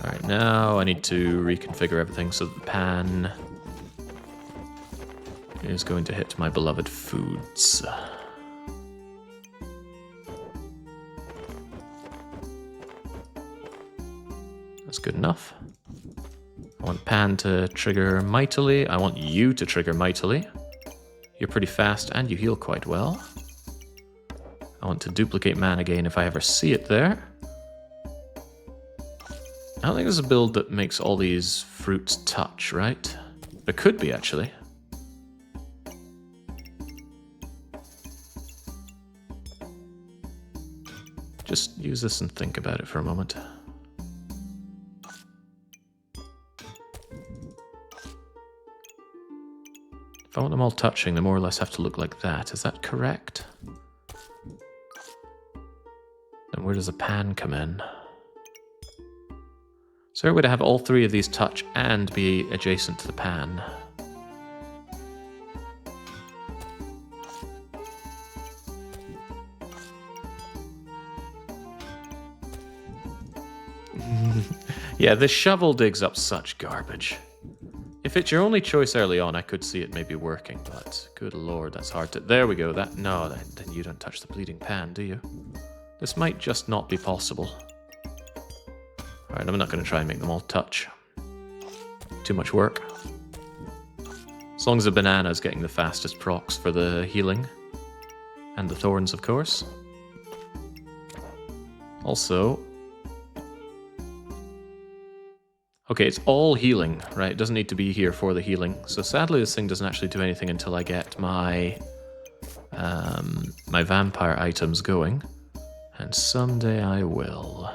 Alright, now I need to reconfigure everything so that the pan is going to hit my beloved foods. That's good enough. I want Pan to trigger mightily. I want you to trigger mightily. You're pretty fast and you heal quite well. I want to duplicate mana gain if I ever see it there. I don't think there's a build that makes all these fruits touch, right? There could be, actually. Just use this and think about it for a moment. If I want them all touching, they more or less have to look like that. Is that correct? Then where does the pan come in? Is there a way to have all 3 of these touch and be adjacent to the pan? Yeah, this shovel digs up such garbage. If it's your only choice early on, I could see it maybe working, but good lord, that's hard to... There we go. No, then you don't touch the bleeding pan, do you? This might just not be possible. Alright, I'm not going to try and make them all touch. Too much work. As long as the banana is getting the fastest procs for the healing. And the thorns, of course. Also... Okay, it's all healing, right? It doesn't need to be here for the healing. So sadly, this thing doesn't actually do anything until I get my my vampire items going. And someday I will.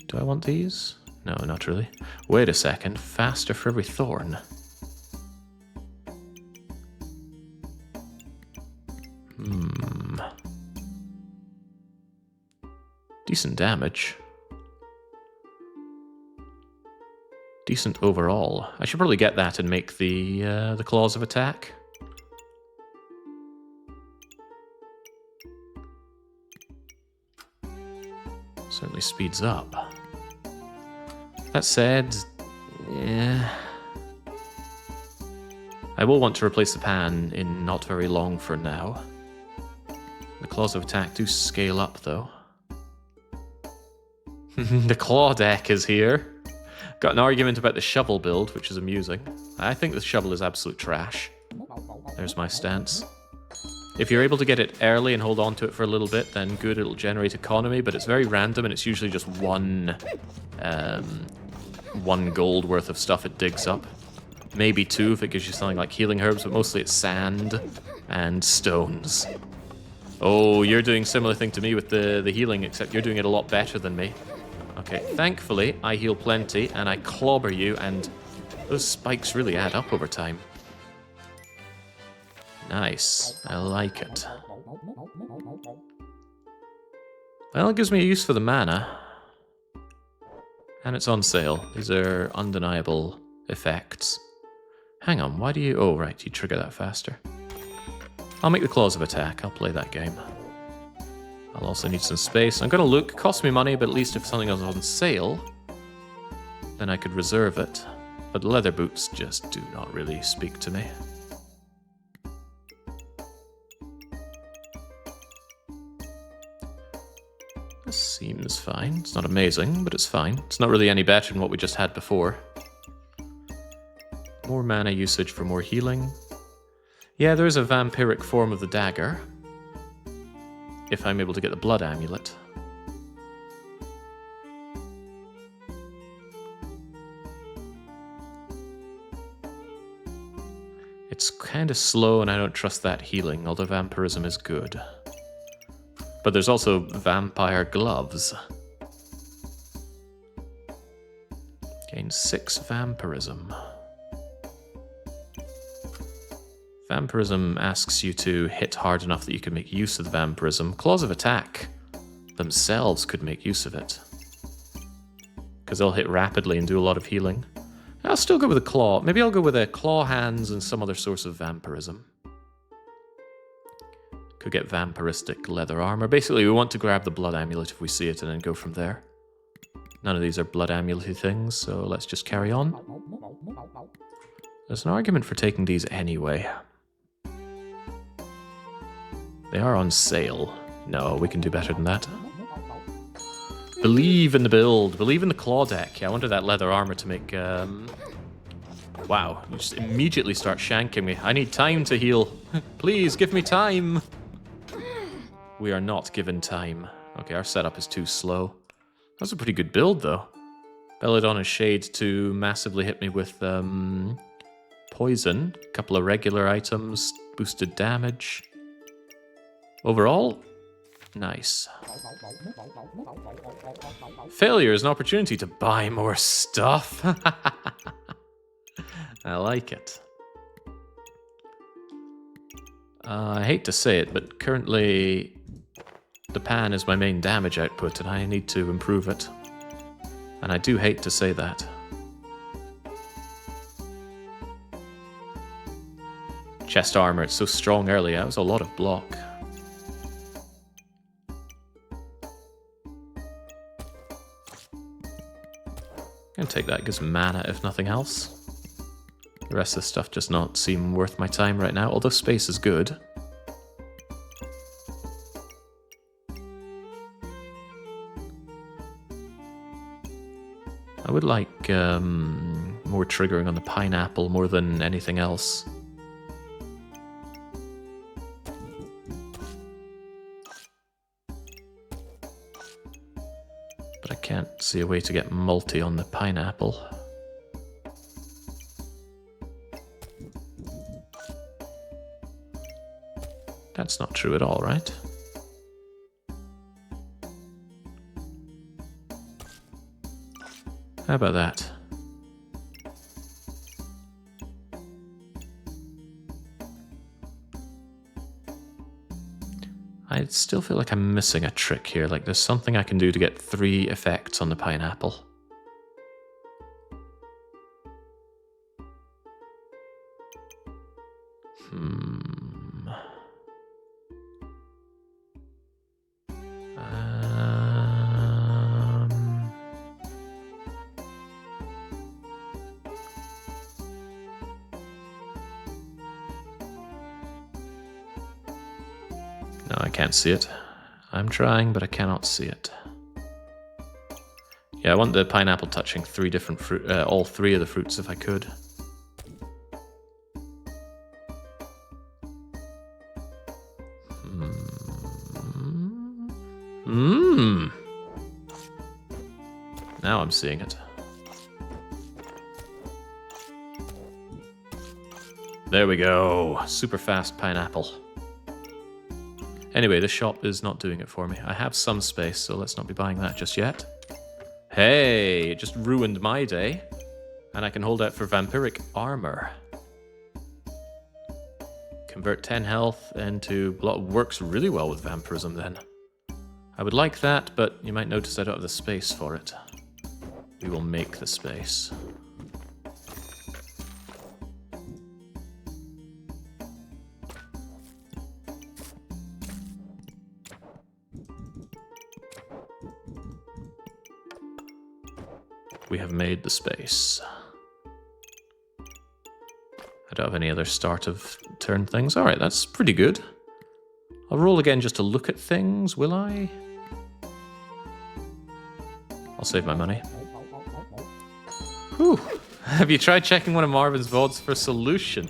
Do I want these? No, not really. Wait a second. Faster for every thorn. Decent damage. Decent overall. I should probably get that and make the claws of attack. Certainly speeds up. That said, yeah. I will want to replace the pan in not very long for now. The claws of attack do scale up though. The claw deck is here. Got an argument about the shovel build, which is amusing. I think the shovel is absolute trash. There's my stance. If you're able to get it early and hold on to it for a little bit, then good, it'll generate economy, but it's very random and it's usually just one gold worth of stuff it digs up. Maybe two if it gives you something like healing herbs, but mostly it's sand and stones. Oh, you're doing a similar thing to me with the healing, except you're doing it a lot better than me. Okay, thankfully, I heal plenty, and I clobber you, and those spikes really add up over time. Nice. I like it. Well, it gives me a use for the mana. And it's on sale. These are undeniable effects. Hang on, why do you... Oh, right, you trigger that faster. I'll make the claws of attack. I'll play that game. I'll also need some space. I'm going to look. Cost me money, but at least if something is on sale, then I could reserve it. But leather boots just do not really speak to me. This seems fine. It's not amazing, but it's fine. It's not really any better than what we just had before. More mana usage for more healing. Yeah, there is a vampiric form of the dagger. If I'm able to get the blood amulet. It's kind of slow and I don't trust that healing, although vampirism is good. But there's also vampire gloves. Gain 6 vampirism. Vampirism asks you to hit hard enough that you can make use of the vampirism. Claws of attack themselves could make use of it. Because they'll hit rapidly and do a lot of healing. I'll still go with a claw. Maybe I'll go with a claw hands and some other source of vampirism. Could get vampiristic leather armor. Basically, we want to grab the blood amulet if we see it and then go from there. None of these are blood amulet-y things, so let's just carry on. There's an argument for taking these anyway. They are on sale. No, we can do better than that. Believe in the build. Believe in the claw deck. I wanted that leather armor to make... Wow, you just immediately start shanking me. I need time to heal. Please, give me time. We are not given time. Okay, our setup is too slow. That's a pretty good build, though. Belladonna's Shade to massively hit me with poison. A couple of regular items. Boosted damage. Overall, nice. Failure is an opportunity to buy more stuff. I like it. I hate to say it, but currently the pan is my main damage output and I need to improve it. And I do hate to say that. Chest armor, it's so strong early, that was a lot of block. Gonna take that, gives mana if nothing else. The rest of the stuff does not seem worth my time right now, although space is good. I would like more triggering on the pineapple more than anything else. But I can't see a way to get multi on the pineapple. That's not true at all, right? How about that? I still feel like I'm missing a trick here, like there's something I can do to get 3 effects on the pineapple. No, I can't see it. I'm trying, but I cannot see it. Yeah, I want the pineapple touching 3 different fruit, all 3 of the fruits if I could. Now I'm seeing it. There we go. Super fast pineapple. Anyway, the shop is not doing it for me. I have some space, so let's not be buying that just yet. Hey, it just ruined my day. And I can hold out for vampiric armor. Convert 10 health into block. Works really well with vampirism then. I would like that, but you might notice I don't have the space for it. We will make the space. We have made the space. I don't have any other start of turn things. Alright, that's pretty good. I'll roll again just to look at things, will I? I'll save my money. Whew. Have you tried checking one of Marvin's VODs for solution?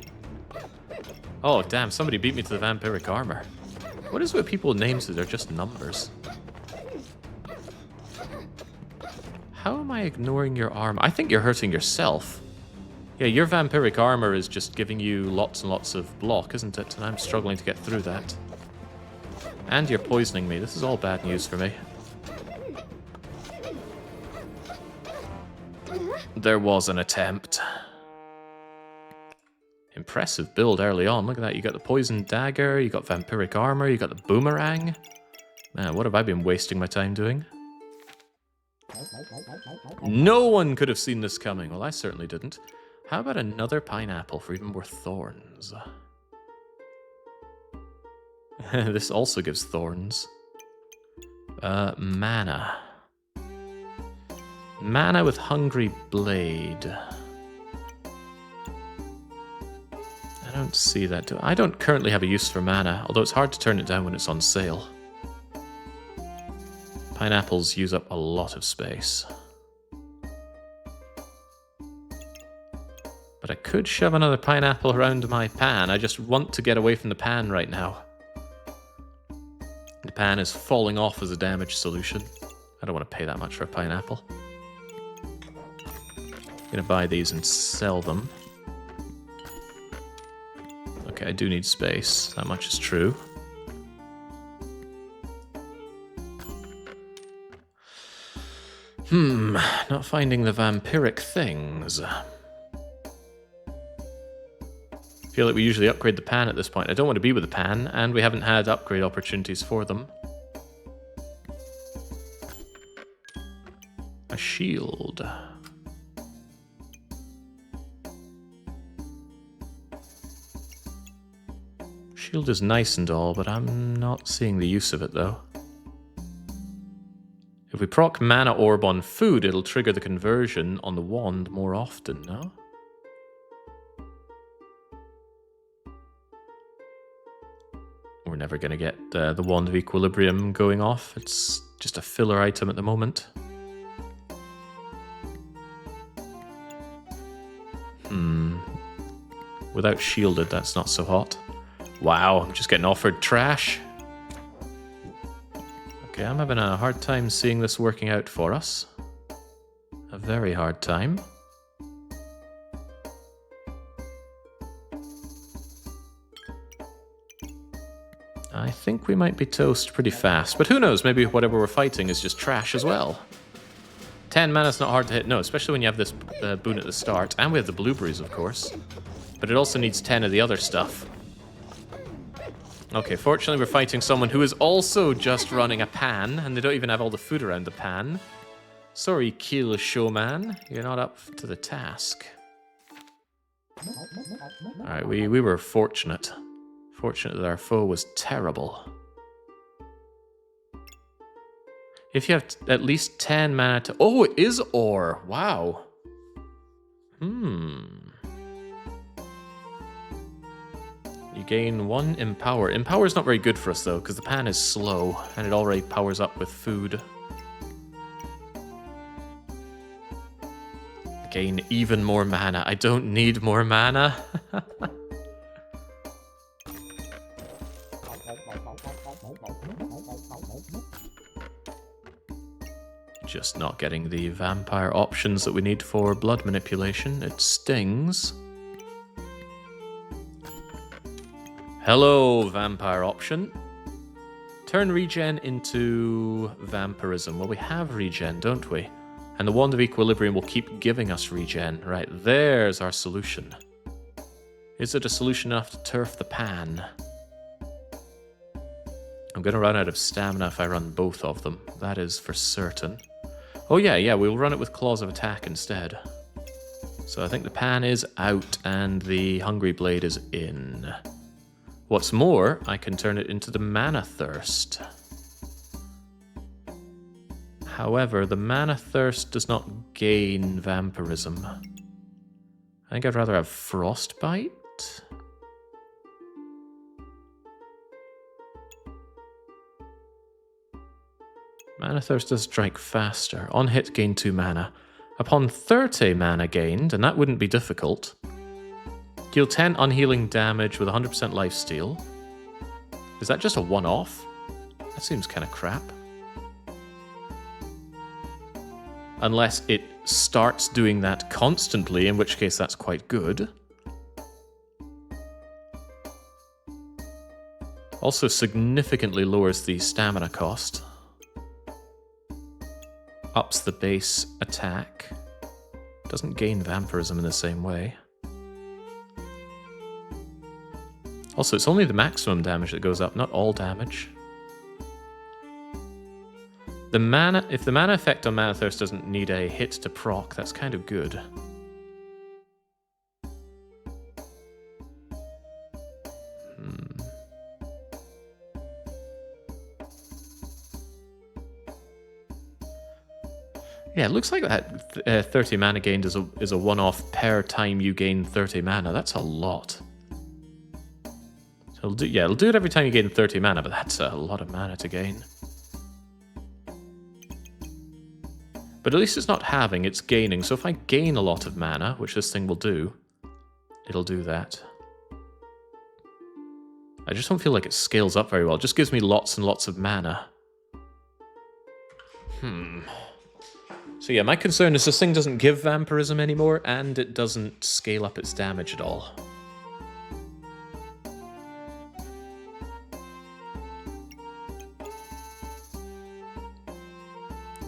Oh, damn, somebody beat me to the vampiric armor. What is with people with names that are just numbers? How am I ignoring your armor? I think you're hurting yourself. Yeah, your vampiric armor is just giving you lots and lots of block, isn't it? And I'm struggling to get through that. And you're poisoning me. This is all bad news for me. There was an attempt. Impressive build early on. Look at that. You got the poison dagger, you got vampiric armor, you got the boomerang. Man, what have I been wasting my time doing? No one could have seen this coming. Well, I certainly didn't. How about another pineapple for even more thorns? This also gives thorns. Mana. Mana with Hungry Blade. I don't see that. I don't currently have a use for mana, although it's hard to turn it down when it's on sale. Pineapples use up a lot of space. But I could shove another pineapple around my pan. I just want to get away from the pan right now. The pan is falling off as a damage solution. I don't want to pay that much for a pineapple. I'm gonna buy these and sell them. Okay, I do need space. That much is true. Not finding the vampiric things. Feel like we usually upgrade the pan at this point. I don't want to be with the pan, and we haven't had upgrade opportunities for them. A shield. Shield is nice and all, but I'm not seeing the use of it, though. If we proc mana orb on food, it'll trigger the conversion on the wand more often, no? We're never going to get the Wand of Equilibrium going off. It's just a filler item at the moment. Without shielded, that's not so hot. Wow, I'm just getting offered trash. Okay, I'm having a hard time seeing this working out for us. A very hard time. I think we might be toast pretty fast, but who knows, maybe whatever we're fighting is just trash as well. 10 mana's not hard to hit, no, especially when you have this boon at the start, and we have the blueberries, of course. But it also needs 10 of the other stuff. Okay, fortunately we're fighting someone who is also just running a pan, and they don't even have all the food around the pan. Sorry, Kiel Showman, you're not up to the task. Alright, we were fortunate. Fortunate that our foe was terrible. If you have at least 10 mana to... Oh, it is ore! Wow. You gain 1 Empower. Empower is not very good for us, though, because the pan is slow, and it already powers up with food. Gain even more mana. I don't need more mana. Just not getting the vampire options that we need for blood manipulation. It stings. Hello, vampire option. Turn regen into vampirism. Well, we have regen, don't we? And the Wand of Equilibrium will keep giving us regen. Right, there's our solution. Is it a solution enough to turf the pan? I'm going to run out of stamina if I run both of them. That is for certain. Oh yeah, we'll run it with Claws of Attack instead. So I think the pan is out and the Hungry Blade is in. What's more, I can turn it into the Mana Thirst. However, the Mana Thirst does not gain vampirism. I think I'd rather have Frostbite. Mana Thirst does strike faster. On hit, gain 2 mana. Upon 30 mana gained, and that wouldn't be difficult, deal 10 unhealing damage with 100% lifesteal. Is that just a one-off? That seems kind of crap. Unless it starts doing that constantly, in which case that's quite good. Also significantly lowers the stamina cost. Ups the base attack. Doesn't gain vampirism in the same way. Also, it's only the maximum damage that goes up, not all damage. The mana, if the mana effect on Mana Thirst doesn't need a hit to proc, that's kind of good. Yeah, it looks like that 30 mana gained is a one-off per time you gain 30 mana. That's a lot. So it'll do it every time you gain 30 mana, but that's a lot of mana to gain. But at least it's not halving, it's gaining. So if I gain a lot of mana, which this thing will do, it'll do that. I just don't feel like it scales up very well. It just gives me lots and lots of mana. So yeah, my concern is this thing doesn't give vampirism anymore, and it doesn't scale up its damage at all.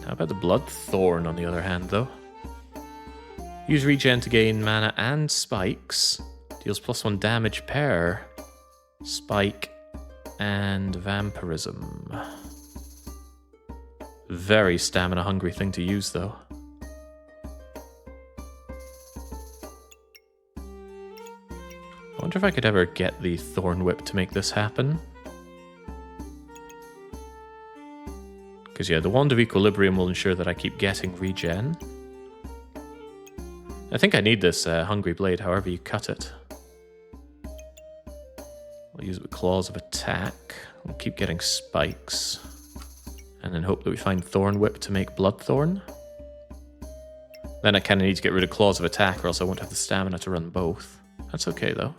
How about the Bloodthorn, on the other hand, though? Use regen to gain mana and spikes. Deals +1 damage per spike and vampirism. Very stamina-hungry thing to use, though. I wonder if I could ever get the Thorn Whip to make this happen. Because, yeah, the Wand of Equilibrium will ensure that I keep getting regen. I think I need this Hungry Blade, however you cut it. I'll use it with Claws of Attack. We'll keep getting spikes. And then hope that we find Thorn Whip to make Bloodthorn. Then I kind of need to get rid of Claws of Attack, or else I won't have the stamina to run both. That's okay, though.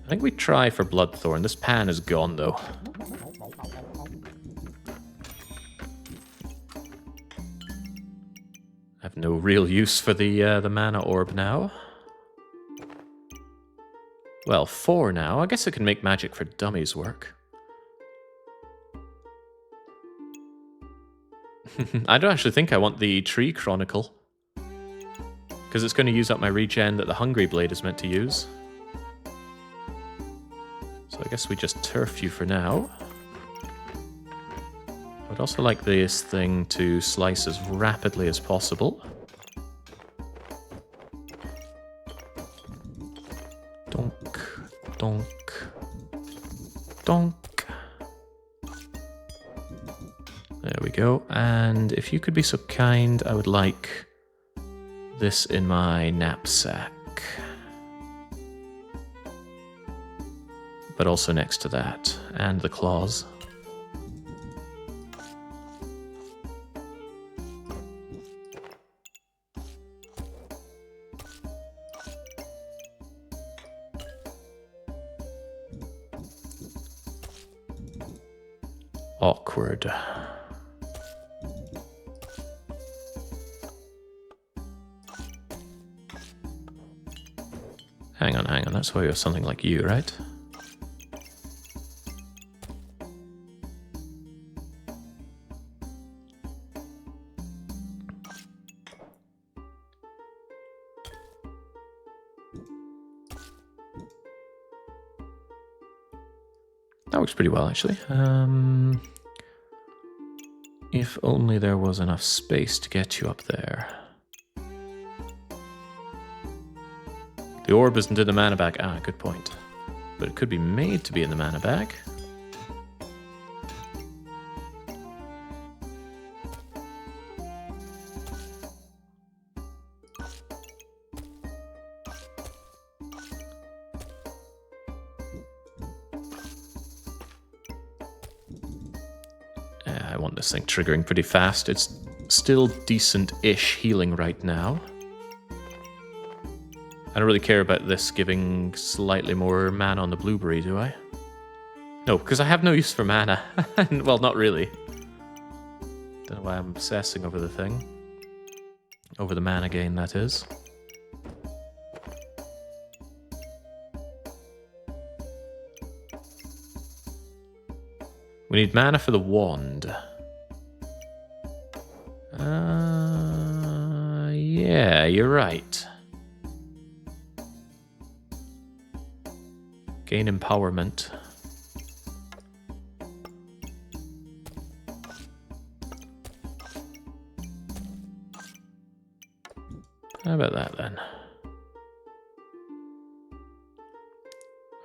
I think we try for Bloodthorn. This pan is gone, though. I have no real use for the mana orb now. Well, 4 now. I guess I can make magic for dummies work. I don't actually think I want the Tree Chronicle. Because it's going to use up my regen that the Hungry Blade is meant to use. So I guess we just turf you for now. I'd also like this thing to slice as rapidly as possible. Donk, donk, donk. There we go. And if you could be so kind, I would like this in my knapsack. But also next to that. And the claws. Awkward. Hang on, that's why you have something like you, right? That works pretty well, actually. If only there was enough space to get you up there. The orb isn't in the mana bag. Ah, good point. But it could be made to be in the mana bag. I want this thing triggering pretty fast. It's still decent-ish healing right now. I don't really care about this giving slightly more mana on the blueberry, do I? No, because I have no use for mana. Well, not really. Don't know why I'm obsessing over the thing. Over the mana gain, that is. We need mana for the wand. Yeah, you're right. Gain empowerment. How about that then?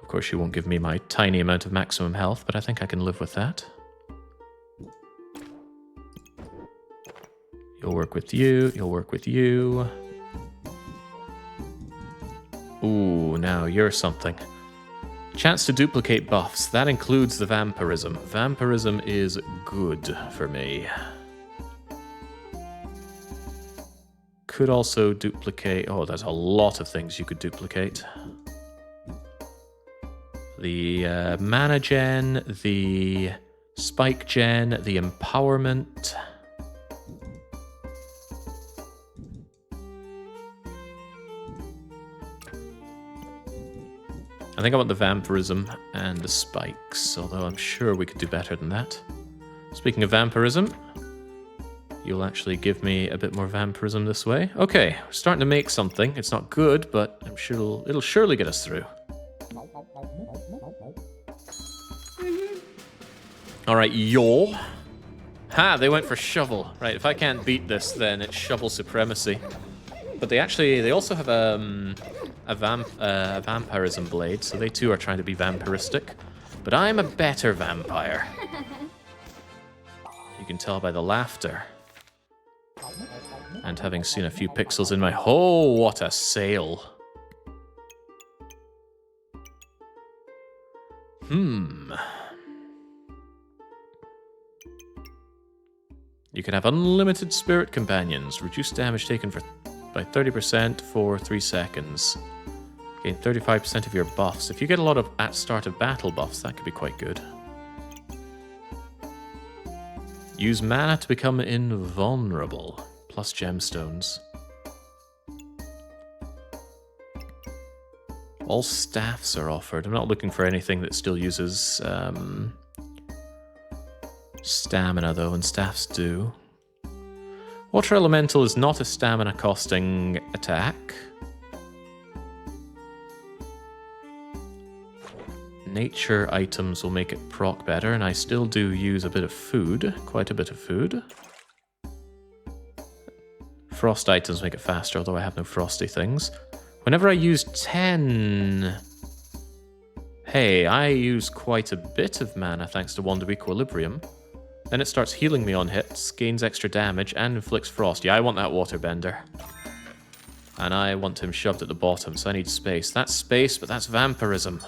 Of course, you won't give me my tiny amount of maximum health, but I think I can live with that. You'll work with you, you'll work with you. Ooh, now you're something. Chance to duplicate buffs. That includes the vampirism. Vampirism is good for me. Could also duplicate... Oh, there's a lot of things you could duplicate. The mana gen, the spike gen, the empowerment... I think I want the vampirism and the spikes, although I'm sure we could do better than that. Speaking of vampirism, you'll actually give me a bit more vampirism this way. Okay, we're starting to make something. It's not good, but I'm sure it'll surely get us through. Alright, yaw. Ha, they went for shovel. Right, if I can't beat this, then it's shovel supremacy. But they also have a vampirism blade, so they too are trying to be vampiristic. But I'm a better vampire. You can tell by the laughter. And having seen a few pixels in my... Oh, what a sale. You can have unlimited spirit companions. Reduce damage taken by 30% for 3 seconds. Gain 35% of your buffs. If you get a lot of at start of battle buffs, that could be quite good. Use mana to become invulnerable. Plus gemstones. All staffs are offered. I'm not looking for anything that still uses stamina, though, and staffs do. Water Elemental is not a stamina costing attack. Nature items will make it proc better, and I still do use a bit of food, quite a bit of food. Frost items make it faster, although I have no frosty things. Whenever I use 10... Hey, I use quite a bit of mana thanks to Wand of Equilibrium. Then it starts healing me on hits, gains extra damage, and inflicts frost. Yeah, I want that waterbender. And I want him shoved at the bottom, so I need space. That's space, but that's vampirism.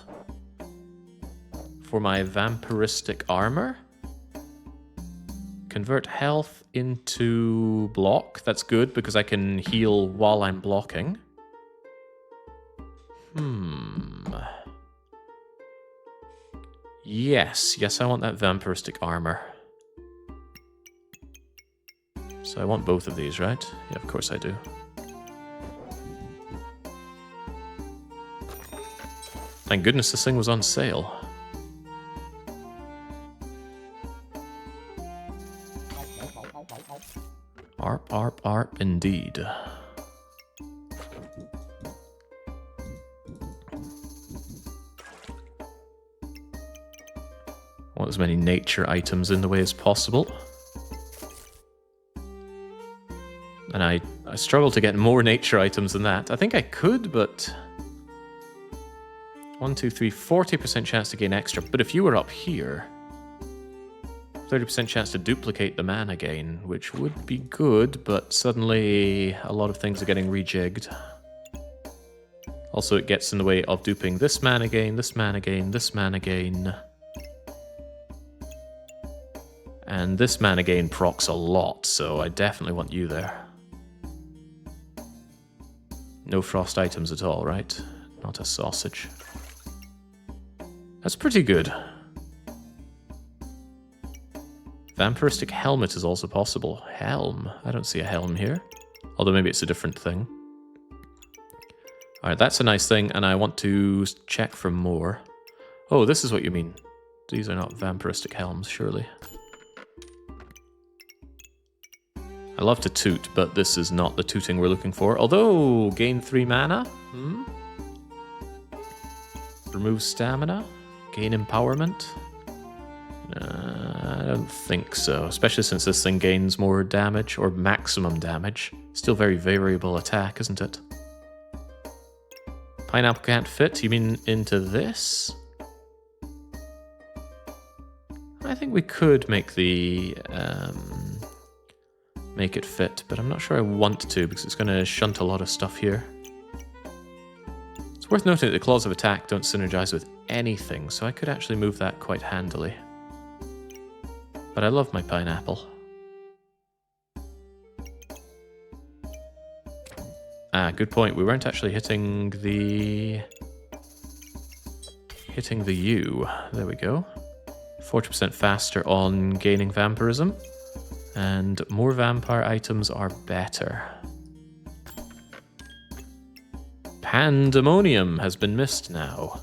For my vampiristic armor. Convert health into block. That's good, because I can heal while I'm blocking. Yes, I want that vampiristic armor. So I want both of these, right? Yeah, of course I do. Thank goodness this thing was on sale. Arp, arp, arp, indeed. I want as many nature items in the way as possible. And I struggle to get more nature items than that. I think I could, but... 1, 2, 3, 40% chance to gain extra. But if you were up here... 30% chance to duplicate the mana gain, which would be good, but suddenly a lot of things are getting rejigged. Also, it gets in the way of duping this mana gain, this mana gain, this mana gain. And this mana gain procs a lot, so I definitely want you there. No frost items at all, right? Not a sausage. That's pretty good. Vampiristic helmet is also possible. Helm. I don't see a helm here. Although maybe it's a different thing. Alright, that's a nice thing, and I want to check for more. Oh, this is what you mean. These are not vampiristic helms, surely. I love to toot, but this is not the tooting we're looking for. Although, gain 3 mana? Remove stamina? Gain empowerment? I don't think so, especially since this thing gains more damage, or maximum damage. Still very variable attack, isn't it? Pineapple can't fit? You mean into this? I think we could make the... make it fit, but I'm not sure I want to, because it's going to shunt a lot of stuff here. It's worth noting that the claws of attack don't synergize with anything, so I could actually move that quite handily. But I love my pineapple. Ah, good point. We weren't actually hitting the U. There we go. 40% faster on gaining vampirism. And more vampire items are better. Pandemonium has been missed now.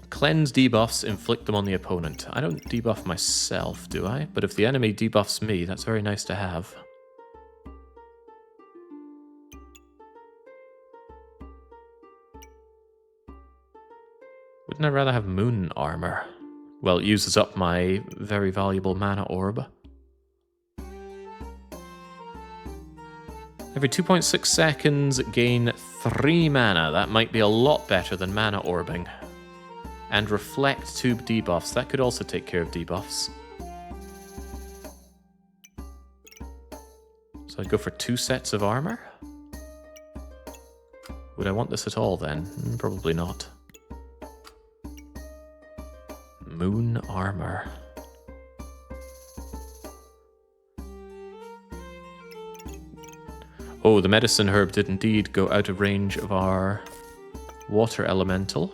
Cleanse debuffs, inflict them on the opponent. I don't debuff myself, do I? But if the enemy debuffs me, that's very nice to have. Wouldn't I rather have moon armor? Well, it uses up my very valuable mana orb. Every 2.6 seconds, gain 3 mana. That might be a lot better than mana orbing. And reflect 2 debuffs. That could also take care of debuffs. So I'd go for 2 sets of armor. Would I want this at all then? Probably not. Moon armor. Oh, the medicine herb did indeed go out of range of our water elemental.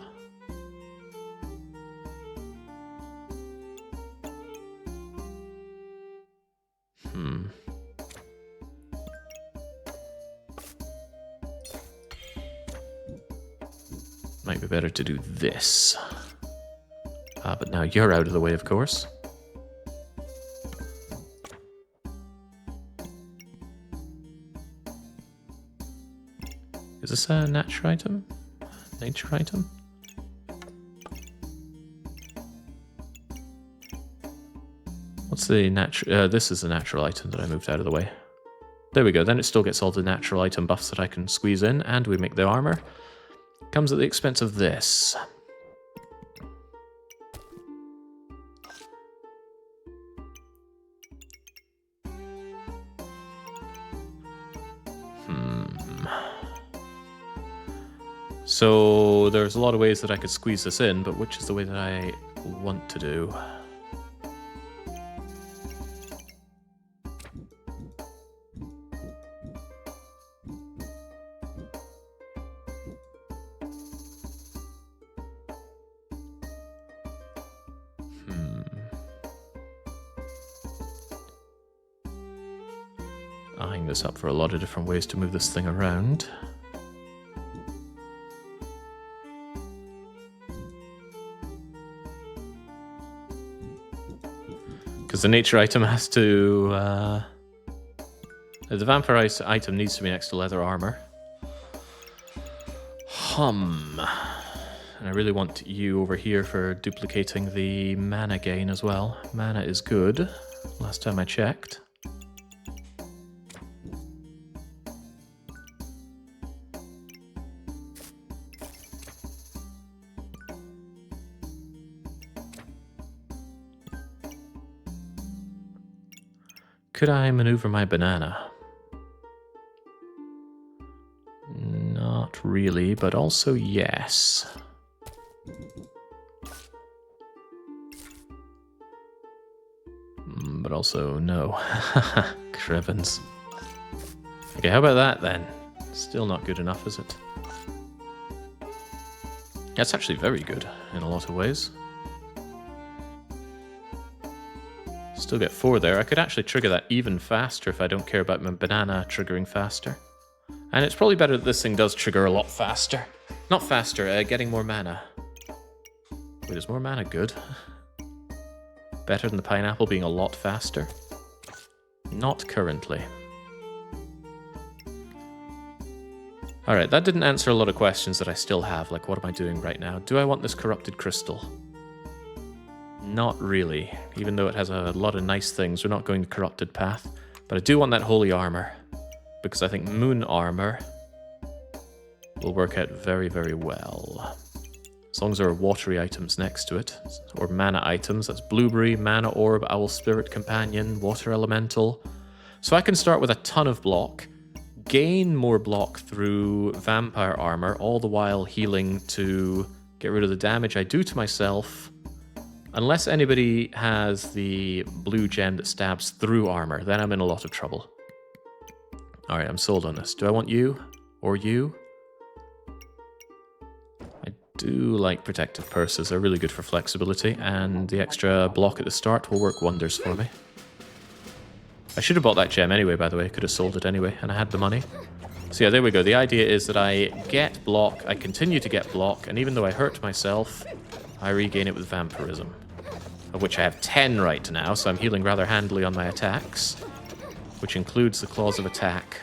Might be better to do this. But now you're out of the way, of course. Is this a nature item? Nature item? What's the natural... this is the natural item that I moved out of the way. There we go. Then it still gets all the natural item buffs that I can squeeze in, and we make the armor. Comes at the expense of this. So there's a lot of ways that I could squeeze this in, but which is the way that I want to do? Eyeing this up for a lot of different ways to move this thing around. Because the nature item has to... the vampire item needs to be next to leather armor. And I really want you over here for duplicating the mana gain as well. Mana is good, last time I checked. Could I maneuver my banana? Not really, but also yes. But also no. Crevens. Okay, how about that then? Still not good enough, is it? That's actually very good in a lot of ways. Still get 4 there. I could actually trigger that even faster if I don't care about my banana triggering faster. And it's probably better that this thing does trigger a lot faster. Not faster, getting more mana. Wait, is more mana good? Better than the pineapple being a lot faster? Not currently. Alright, that didn't answer a lot of questions that I still have, like what am I doing right now? Do I want this corrupted crystal? Not really, even though it has a lot of nice things. We're not going the corrupted path. But I do want that holy armor, because I think moon armor will work out very, very well. As long as there are watery items next to it, or mana items. That's blueberry, mana orb, owl spirit companion, water elemental. So I can start with a ton of block, gain more block through vampire armor, all the while healing to get rid of the damage I do to myself. Unless anybody has the blue gem that stabs through armor, then I'm in a lot of trouble. Alright, I'm sold on this. Do I want you? Or you? I do like protective purses. They're really good for flexibility, and the extra block at the start will work wonders for me. I should have bought that gem anyway, by the way. I could have sold it anyway, and I had the money. So yeah, there we go. The idea is that I get block, I continue to get block, and even though I hurt myself, I regain it with vampirism. Of which I have 10 right now, so I'm healing rather handily on my attacks, which includes the claws of attack.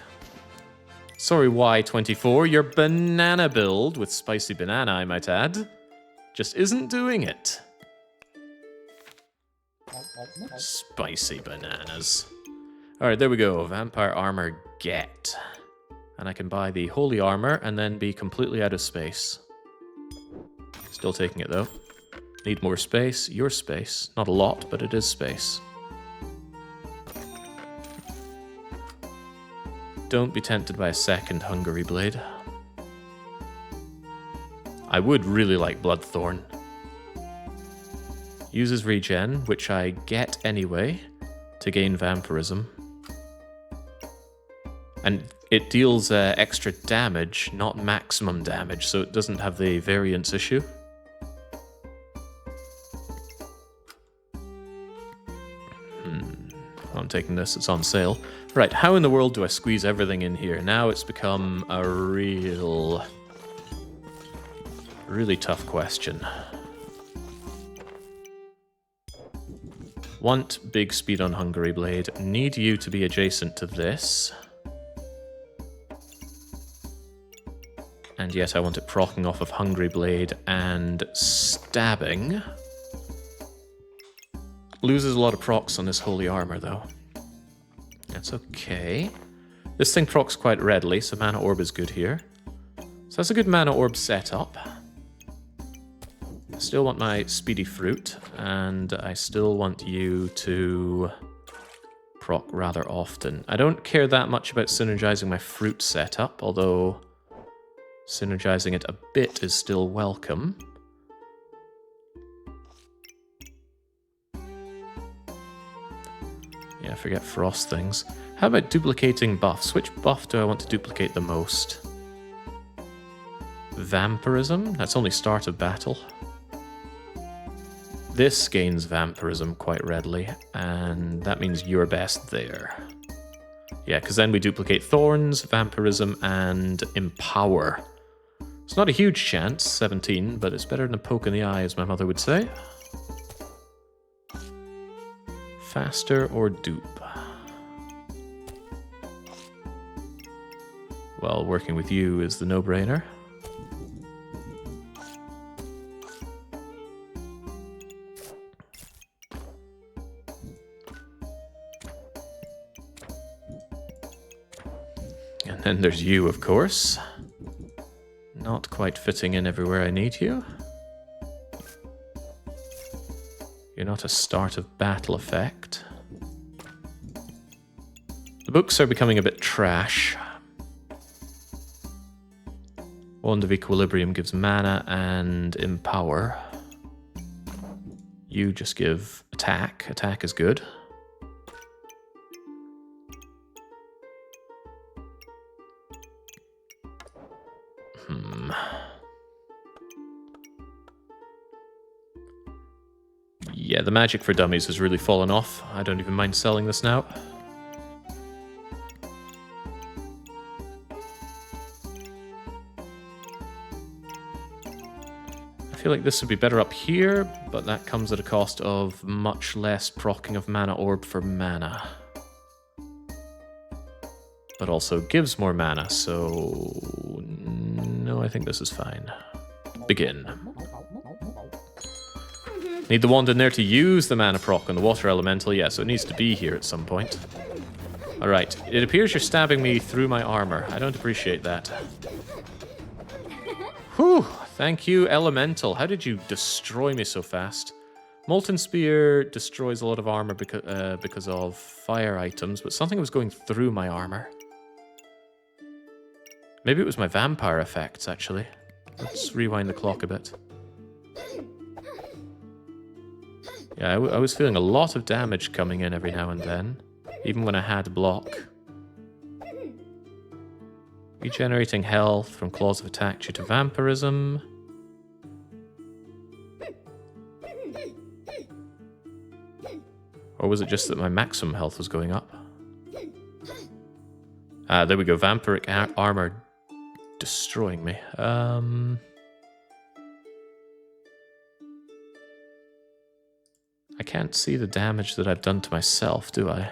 Sorry, Y24, your banana build, with spicy banana, I might add, just isn't doing it. Spicy bananas. Alright, there we go. Vampire armor get. And I can buy the holy armor and then be completely out of space. Still taking it, though. Need more space. Your space. Not a lot, but it is space. Don't be tempted by a second Hungry Blade. I would really like Bloodthorn. Uses regen, which I get anyway, to gain Vampirism. And it deals extra damage, not maximum damage, so it doesn't have the variance issue. I'm taking this, it's on sale. Right, how in the world do I squeeze everything in here? Now it's become a really tough question. Want big speed on Hungry Blade. Need you to be adjacent to this. And yet I want it proccing off of Hungry Blade and stabbing. Loses a lot of procs on this holy armor, though. That's okay. This thing procs quite readily, so Mana Orb is good here. So that's a good Mana Orb setup. I still want my Speedy Fruit, and I still want you to proc rather often. I don't care that much about synergizing my fruit setup, although synergizing it a bit is still welcome. Yeah, forget frost things. How about duplicating buffs? Which buff do I want to duplicate the most? Vampirism? That's only start of battle. This gains Vampirism quite readily, and that means you're best there. Yeah, because then we duplicate Thorns, Vampirism, and Empower. It's not a huge chance, 17, but it's better than a poke in the eye, as my mother would say. Faster or dupe? Well, working with you is the no-brainer. And then there's you, of course. Not quite fitting in everywhere I need you. You're not a start of battle effect. The books are becoming a bit trash. Wand of Equilibrium gives mana and empower. You just give attack. Attack is good. Yeah, the magic for dummies has really fallen off. I don't even mind selling this now. I feel like this would be better up here, but that comes at a cost of much less proccing of Mana Orb for mana. But also gives more mana, so no, I think this is fine. Begin. Need the wand in there to use the mana proc on the water elemental, yeah, so it needs to be here at some point. Alright, it appears you're stabbing me through my armor. I don't appreciate that. Whew, thank you, elemental. How did you destroy me so fast? Molten Spear destroys a lot of armor because of fire items, but something was going through my armor. Maybe it was my vampire effects, actually. Let's rewind the clock a bit. Yeah, I was feeling a lot of damage coming in every now and then, even when I had block. Regenerating health from Claws of Attack due to Vampirism. Or was it just that my maximum health was going up? Ah, there we go, Vampiric Armor destroying me. I can't see the damage that I've done to myself, do I?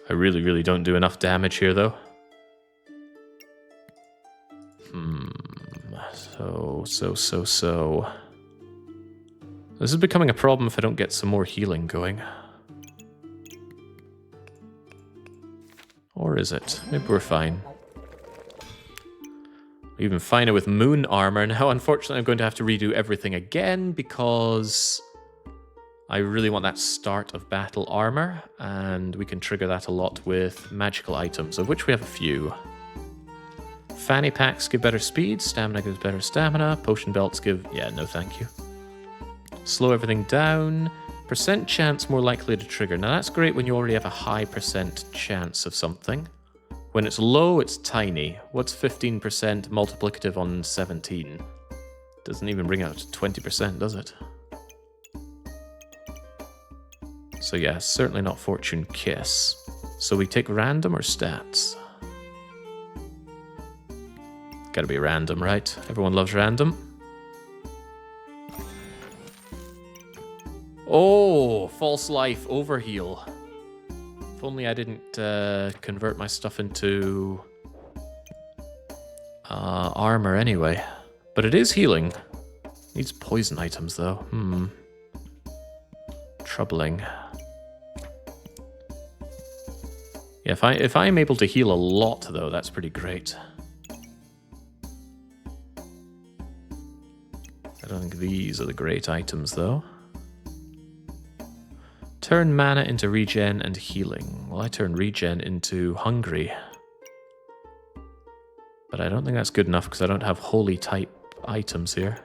I really don't do enough damage here, though. So. This is becoming a problem if I don't get some more healing going. Or is it? Maybe we're fine. Even finer with moon armor. Now, unfortunately, I'm going to have to redo everything again because I really want that start of battle armor, and we can trigger that a lot with magical items, of which we have a few. Fanny packs give better speed, stamina gives better stamina, potion belts give... yeah, no thank you. Slow everything down, percent chance more likely to trigger. Now that's great when you already have a high percent chance of something. When it's low, it's tiny. What's 15% multiplicative on 17? Doesn't even bring out to 20%, does it? So yeah, certainly not Fortune Kiss. So we take random or stats? Gotta be random, right? Everyone loves random. Oh, false life, overheal. If only I didn't convert my stuff into armor anyway. But it is healing. Needs poison items though. Troubling. Yeah, if I'm able to heal a lot though, that's pretty great. I don't think these are the great items though. Turn mana into regen and healing. Well, I turn regen into hungry. But I don't think that's good enough because I don't have holy type items here.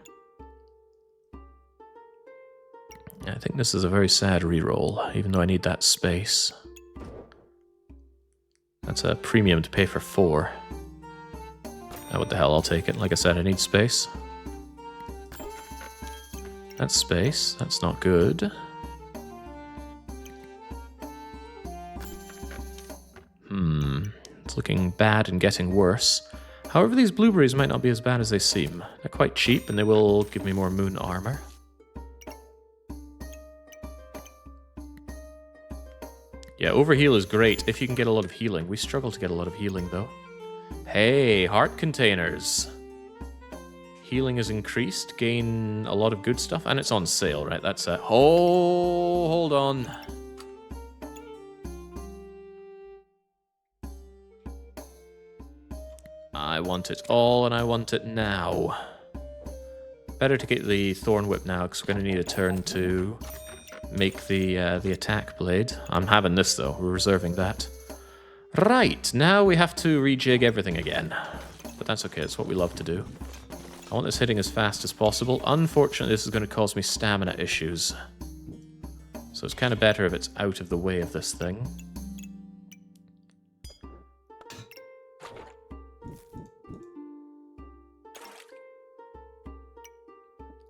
I think this is a very sad reroll, even though I need that space. That's a premium to pay for 4. Oh, what the hell, I'll take it. Like I said, I need space. That's space. That's not good. It's looking bad and getting worse. However, these blueberries might not be as bad as they seem. They're quite cheap and they will give me more moon armor. Yeah, overheal is great if you can get a lot of healing. We struggle to get a lot of healing though. Hey, heart containers. Healing is increased, gain a lot of good stuff, and it's on sale, right? That's a... oh, hold on. I want it all, and I want it now. Better to get the Thorn Whip now, because we're going to need a turn to make the attack blade. I'm having this, though. We're reserving that. Right, now we have to rejig everything again. But that's okay, it's what we love to do. I want this hitting as fast as possible. Unfortunately, this is going to cause me stamina issues. So it's kind of better if it's out of the way of this thing.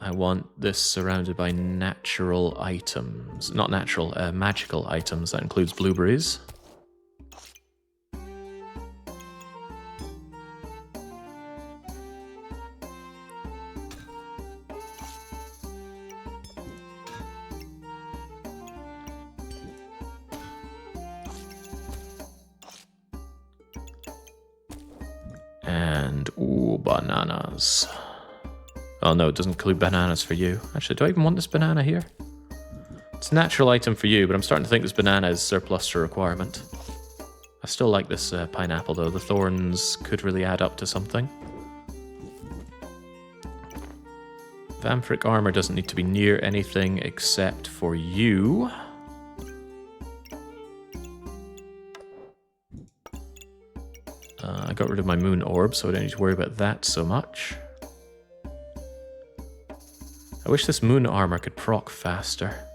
I want this surrounded by natural items. Not natural, magical items. That includes blueberries. And, ooh, bananas. Oh no, it doesn't include bananas for you. Actually, do I even want this banana here? It's a natural item for you, but I'm starting to think this banana is surplus to requirement. I still like this pineapple though. The thorns could really add up to something. Vampiric armor doesn't need to be near anything except for you. I got rid of my moon orb, so I don't need to worry about that so much. I wish this moon armor could proc faster.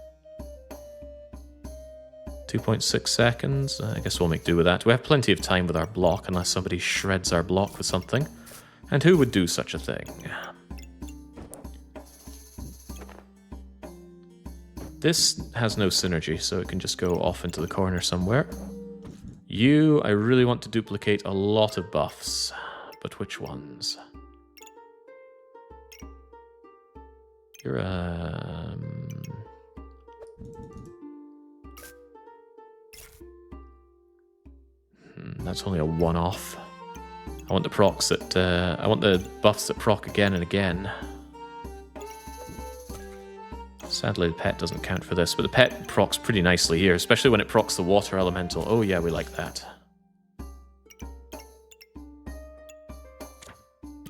2.6 seconds. I guess we'll make do with that. We have plenty of time with our block, unless somebody shreds our block with something. And who would do such a thing? This has no synergy, so it can just go off into the corner somewhere. You, I really want to duplicate a lot of buffs. But which ones? You're that's only a one-off. I want the procs that I want the buffs that proc again and again. Sadly, the pet doesn't count for this, but the pet procs pretty nicely here, especially when it procs the water elemental. Oh yeah, we like that.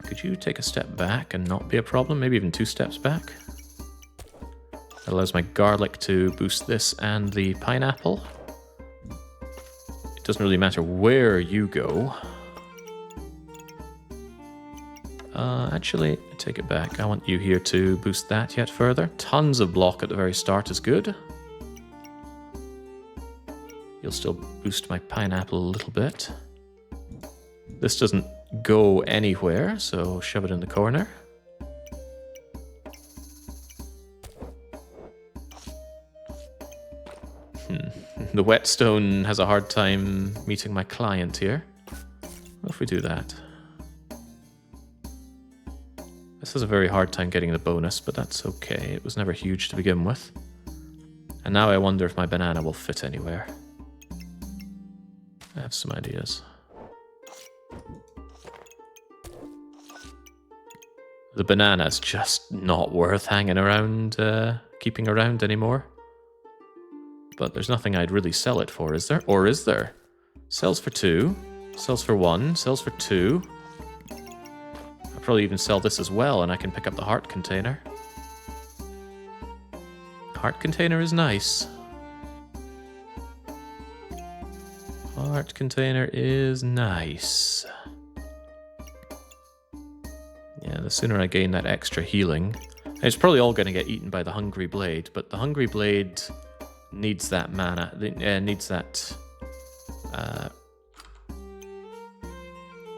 Could Could you take a step back and not be a problem? Maybe even 2 steps back? That allows my garlic to boost this and the pineapple. It doesn't really matter where you go. Actually, take it back. I want you here to boost that yet further. Tons of block at the very start is good. You'll still boost my pineapple a little bit. This doesn't go anywhere, so shove it in the corner. The whetstone has a hard time meeting my client here. What if we do that? This has a very hard time getting the bonus, but that's okay. It was never huge to begin with. And now I wonder if my banana will fit anywhere. I have some ideas. The banana's just not worth hanging around, keeping around anymore. But there's nothing I'd really sell it for, is there? Or is there? Sells for 2, sells for 1, sells for 2. I'll probably even sell this as well, and I can pick up the heart container. Heart container is nice. Heart container is nice. Yeah, the sooner I gain that extra healing... It's probably all going to get eaten by the Hungry Blade, but the Hungry Blade needs that mana, needs that...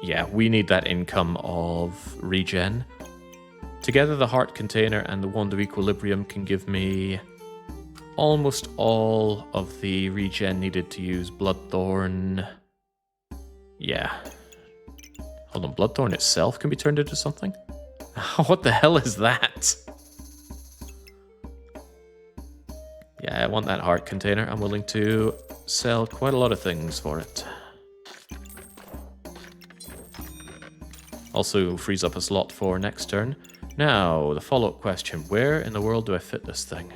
yeah, we need that income of regen. Together, the Heart Container and the Wand of Equilibrium can give me almost all of the regen needed to use Bloodthorn. Yeah. Hold on, Bloodthorn itself can be turned into something? What the hell is that? Yeah, I want that heart container. I'm willing to sell quite a lot of things for it. Also frees up a slot for next turn. Now, the follow-up question. Where in the world do I fit this thing?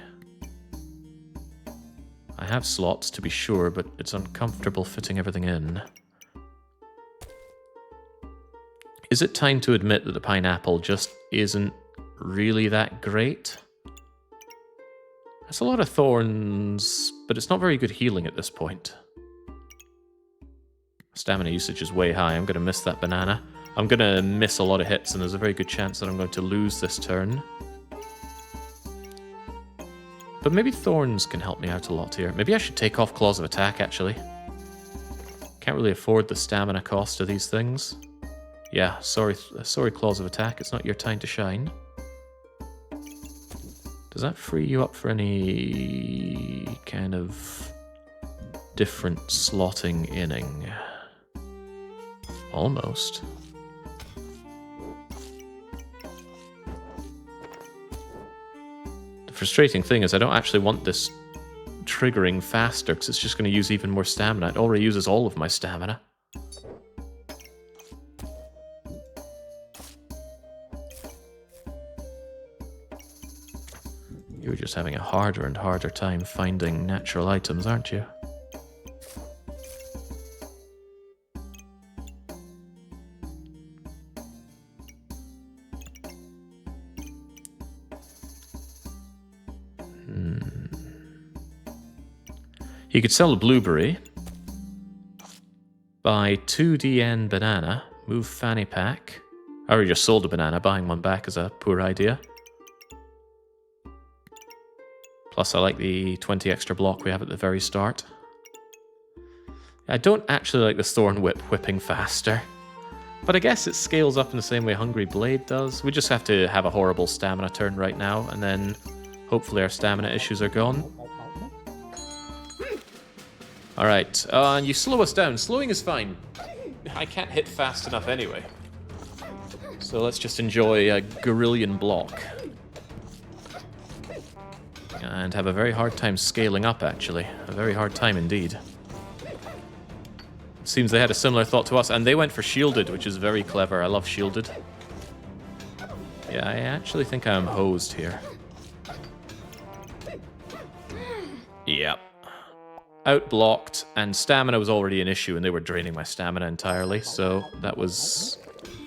I have slots, to be sure, but it's uncomfortable fitting everything in. Is it time to admit that the pineapple just isn't really that great? That's a lot of thorns, but it's not very good healing at this point. Stamina usage is way high. I'm going to miss that banana. I'm going to miss a lot of hits, and there's a very good chance that I'm going to lose this turn. But maybe thorns can help me out a lot here. Maybe I should take off Claws of Attack, actually. Can't really afford the stamina cost of these things. Yeah, sorry Claws of Attack. It's not your time to shine. Does that free you up for any kind of different slotting inning? Almost. The frustrating thing is I don't actually want this triggering faster because it's just going to use even more stamina. It already uses all of my stamina. You're just having a harder and harder time finding natural items, aren't you? You could sell a blueberry, buy 2 DN banana, move fanny pack. I already just sold a banana, buying one back is a poor idea. Plus I like the 20 extra block we have at the very start. I don't actually like the Thorn Whip whipping faster, but I guess it scales up in the same way Hungry Blade does. We just have to have a horrible stamina turn right now, and then hopefully our stamina issues are gone. Alright, and you slow us down. Slowing is fine. I can't hit fast enough anyway. So let's just enjoy a Gorillion block. And have a very hard time scaling up, actually. A very hard time indeed. Seems they had a similar thought to us, and they went for shielded, which is very clever. I love shielded. Yeah, I actually think I'm hosed here. Yep. Outblocked, and stamina was already an issue, and they were draining my stamina entirely, so that was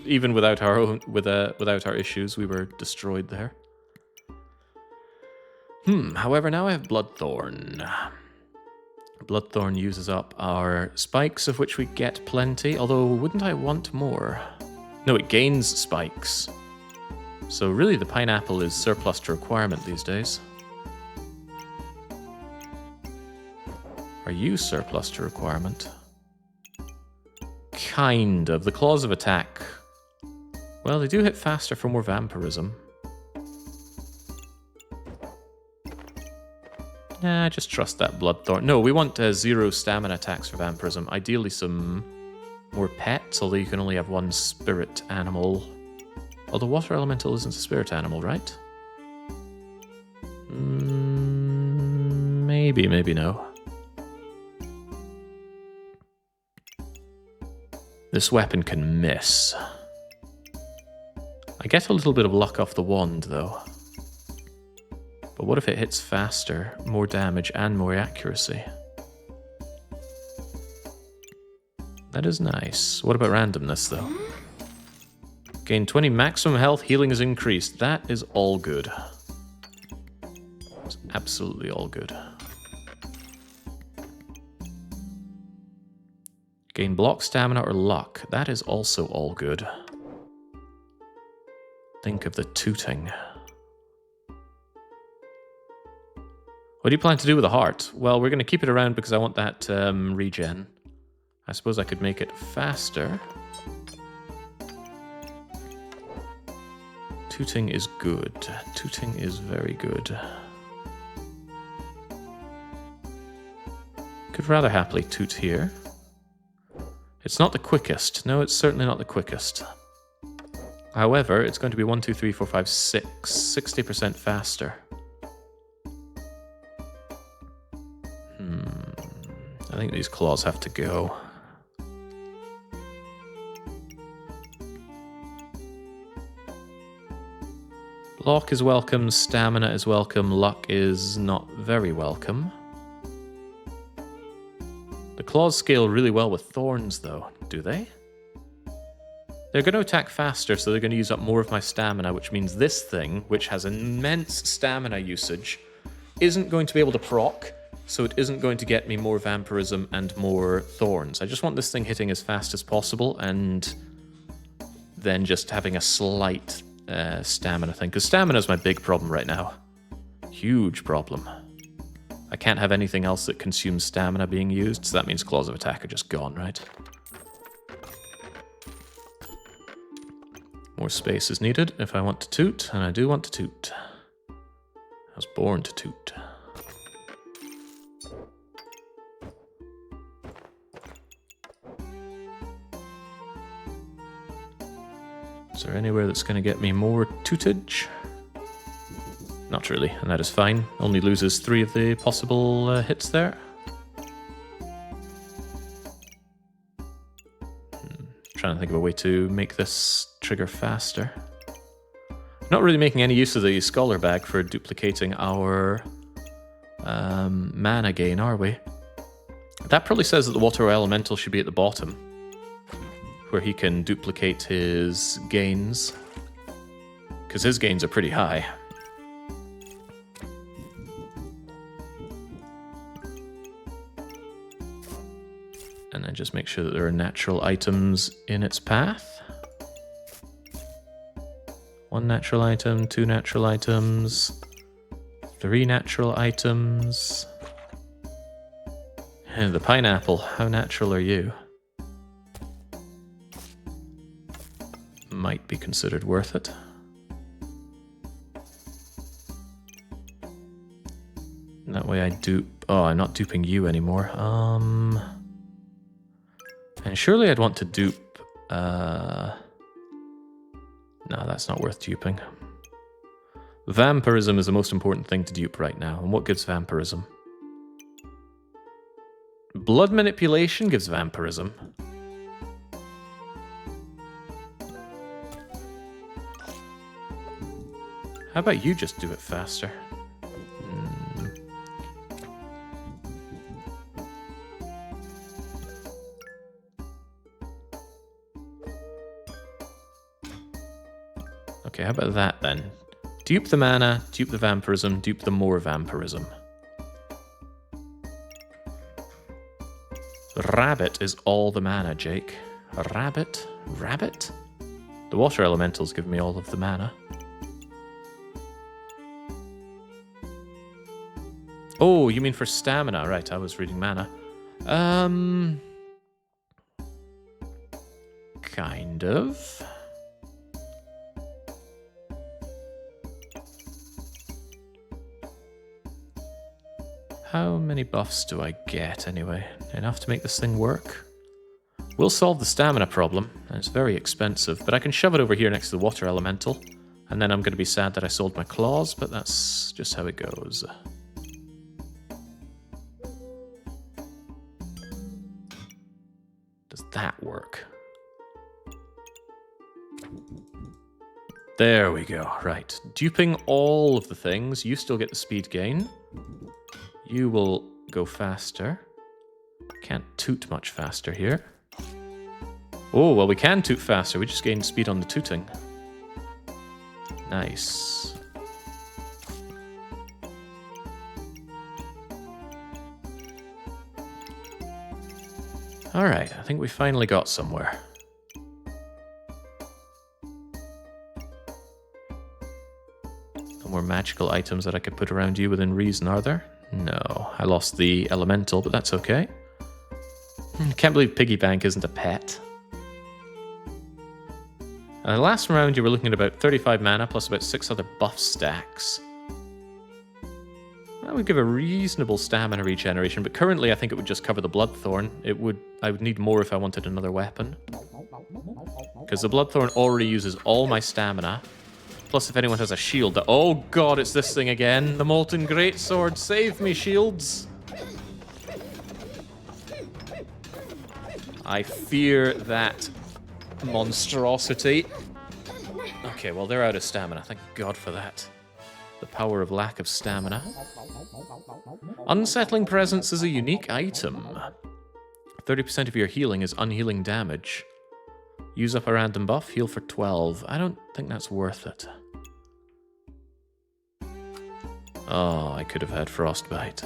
even without our own, without our issues, we were destroyed there. However, now I have Bloodthorn. Bloodthorn uses up our spikes, of which we get plenty, although wouldn't I want more? No, it gains spikes. So really the pineapple is surplus to requirement these days. Are you surplus to requirement? Kind of. The claws of attack. Well, they do hit faster for more vampirism. Nah, just trust that Bloodthorn. No, we want 0 stamina attacks for vampirism. Ideally some more pets, although you can only have 1 spirit animal. Although water elemental isn't a spirit animal, right? Maybe, maybe no. This weapon can miss. I get a little bit of luck off the wand, though. But what if it hits faster, more damage, and more accuracy? That is nice. What about randomness, though? Gain 20 maximum health, healing is increased. That is all good. It's absolutely all good. Gain block stamina or luck. That is also all good. Think of the tooting. What do you plan to do with the heart? Well, we're going to keep it around because I want that regen. I suppose I could make it faster. Tooting is good. Tooting is very good. Could rather happily toot here. It's not the quickest. No, it's certainly not the quickest. However, it's going to be 1, 2, 3, 4, 5, 6. 60% faster. I think these claws have to go. Block is welcome, stamina is welcome, luck is not very welcome. The claws scale really well with thorns, though, do they? They're going to attack faster, so they're going to use up more of my stamina, which means this thing, which has immense stamina usage, isn't going to be able to proc, so it isn't going to get me more vampirism and more thorns. I just want this thing hitting as fast as possible, and then just having a slight stamina thing, because stamina is my big problem right now. Huge problem. I can't have anything else that consumes stamina being used, so that means claws of attack are just gone, right? More space is needed if I want to toot, and I do want to toot. I was born to toot. Is there anywhere that's going to get me more tootage? Not really, and that is fine. Only loses 3 of the possible hits there. Trying to think of a way to make this trigger faster. Not really making any use of the Scholar Bag for duplicating our mana gain, are we? That probably says that the Water Elemental should be at the bottom, where he can duplicate his gains, because his gains are pretty high. And then just make sure that there are natural items in its path. 1 natural item, 2 natural items, 3 natural items. And the pineapple, how natural are you? Might be considered worth it. And that way I dupe... Oh, I'm not duping you anymore. And surely I'd want to dupe... No, that's not worth duping. Vampirism is the most important thing to dupe right now. And what gives vampirism? Blood manipulation gives vampirism. How about you just do it faster? how about that then? Dupe the mana, dupe the vampirism, dupe the more vampirism. Rabbit is all the mana, Jake. Rabbit? Rabbit? The water elementals give me all of the mana. Oh, you mean for stamina? Right, I was reading mana. Kind of. How many buffs do I get, anyway? Enough to make this thing work? We'll solve the stamina problem, and it's very expensive, but I can shove it over here next to the water elemental, and then I'm going to be sad that I sold my claws, but that's just how it goes. Does that work? There we go, right. Duping all of the things, you still get the speed gain. You will go faster. Can't toot much faster here. Oh, well, we can toot faster. We just gained speed on the tooting. Nice. Alright, I think we finally got somewhere. No more magical items that I could put around you within reason, are there? No, I lost the elemental, but that's okay. Can't believe Piggy Bank isn't a pet. Last round you were looking at about 35 mana plus about 6 other buff stacks. That would give a reasonable stamina regeneration, but currently I think it would just cover the Bloodthorn. I would need more if I wanted another weapon. Because the Bloodthorn already uses all my stamina. Plus, if anyone has a shield... Oh god, it's this thing again. The Molten Greatsword. Save me, shields. I fear that monstrosity. Okay, well, they're out of stamina. Thank god for that. The power of lack of stamina. Unsettling Presence is a unique item. 30% of your healing is unhealing damage. Use up a random buff, heal for 12. I don't think that's worth it. Oh, I could have had Frostbite.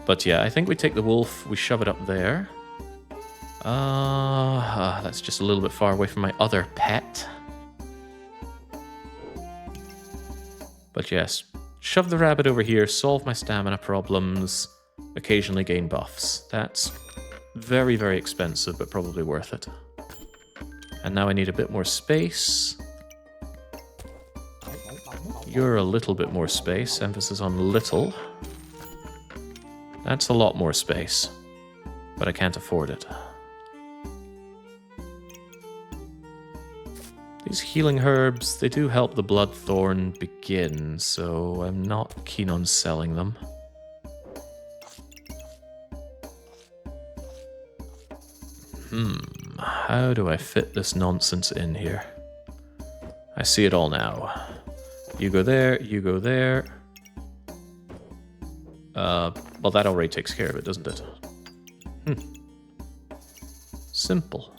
But yeah, I think we take the wolf, we shove it up there. That's just a little bit far away from my other pet. But yes, shove the rabbit over here, solve my stamina problems, occasionally gain buffs. That's very, very expensive, but probably worth it. And now I need a bit more space. You're a little bit more space, emphasis on little. That's a lot more space, but I can't afford it. These healing herbs, they do help the Bloodthorn begin, so I'm not keen on selling them. How do I fit this nonsense in here? I see it all now. You go there, you go there. Well, that already takes care of it, doesn't it? Simple.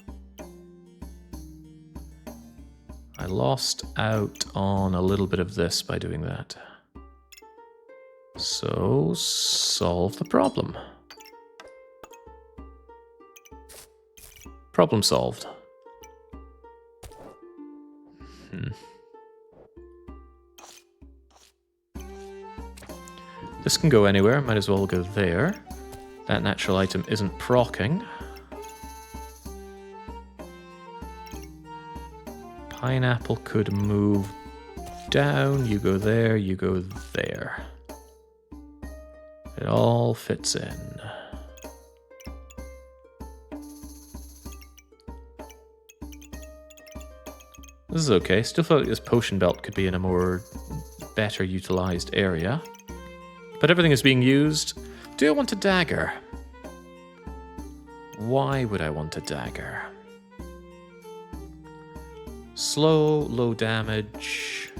I lost out on a little bit of this by doing that. So, solve the problem. Problem solved. This can go anywhere, might as well go there. That natural item isn't proccing. Pineapple could move down, you go there, you go there. It all fits in. This is okay. Still feel like this potion belt could be in a more better utilized area. But everything is being used. Do I want a dagger? Why would I want a dagger? Slow, low damage.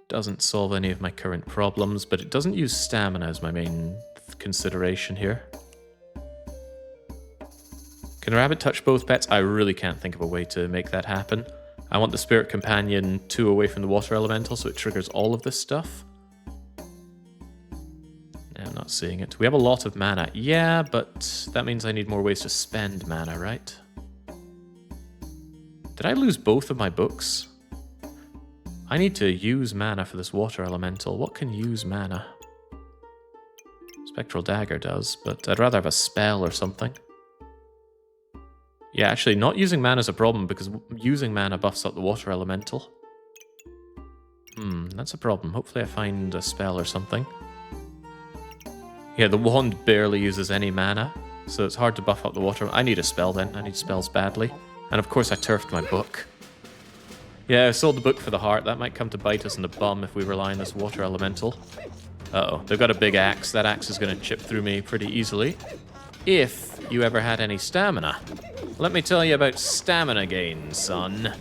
Doesn't solve any of my current problems, but it doesn't use stamina as my main consideration here. Can a rabbit touch both pets? I really can't think of a way to make that happen. I want the Spirit Companion 2 away from the Water Elemental, so it triggers all of this stuff. I'm not seeing it. We have a lot of mana. Yeah, but that means I need more ways to spend mana, right? Did I lose both of my books? I need to use mana for this Water Elemental. What can use mana? Spectral Dagger does, but I'd rather have a spell or something. Yeah, actually, not using mana is a problem because using mana buffs up the Water Elemental. That's a problem. Hopefully I find a spell or something. Yeah, the wand barely uses any mana, so it's hard to buff up the water. I need a spell then. I need spells badly. And of course I turfed my book. Yeah, I sold the book for the heart. That might come to bite us in the bum if we rely on this Water Elemental. Uh-oh, they've got a big axe. That axe is going to chip through me pretty easily. If you ever had any stamina. Let me tell you about stamina gain, son.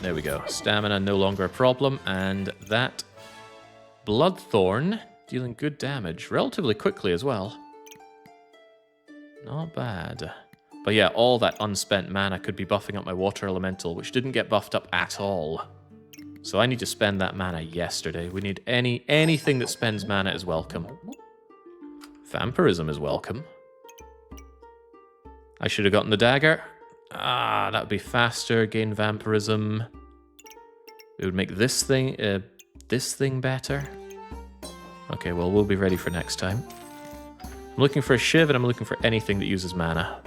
There we go. Stamina no longer a problem, and that Bloodthorn dealing good damage relatively quickly as well. Not bad. But yeah, all that unspent mana could be buffing up my Water Elemental, which didn't get buffed up at all. So I need to spend that mana yesterday. We need anything that spends mana is welcome. Vampirism is welcome. I should have gotten the dagger. Ah, that would be faster. Gain vampirism. It would make this thing better. Okay, well, we'll be ready for next time. I'm looking for a shiv, and I'm looking for anything that uses mana.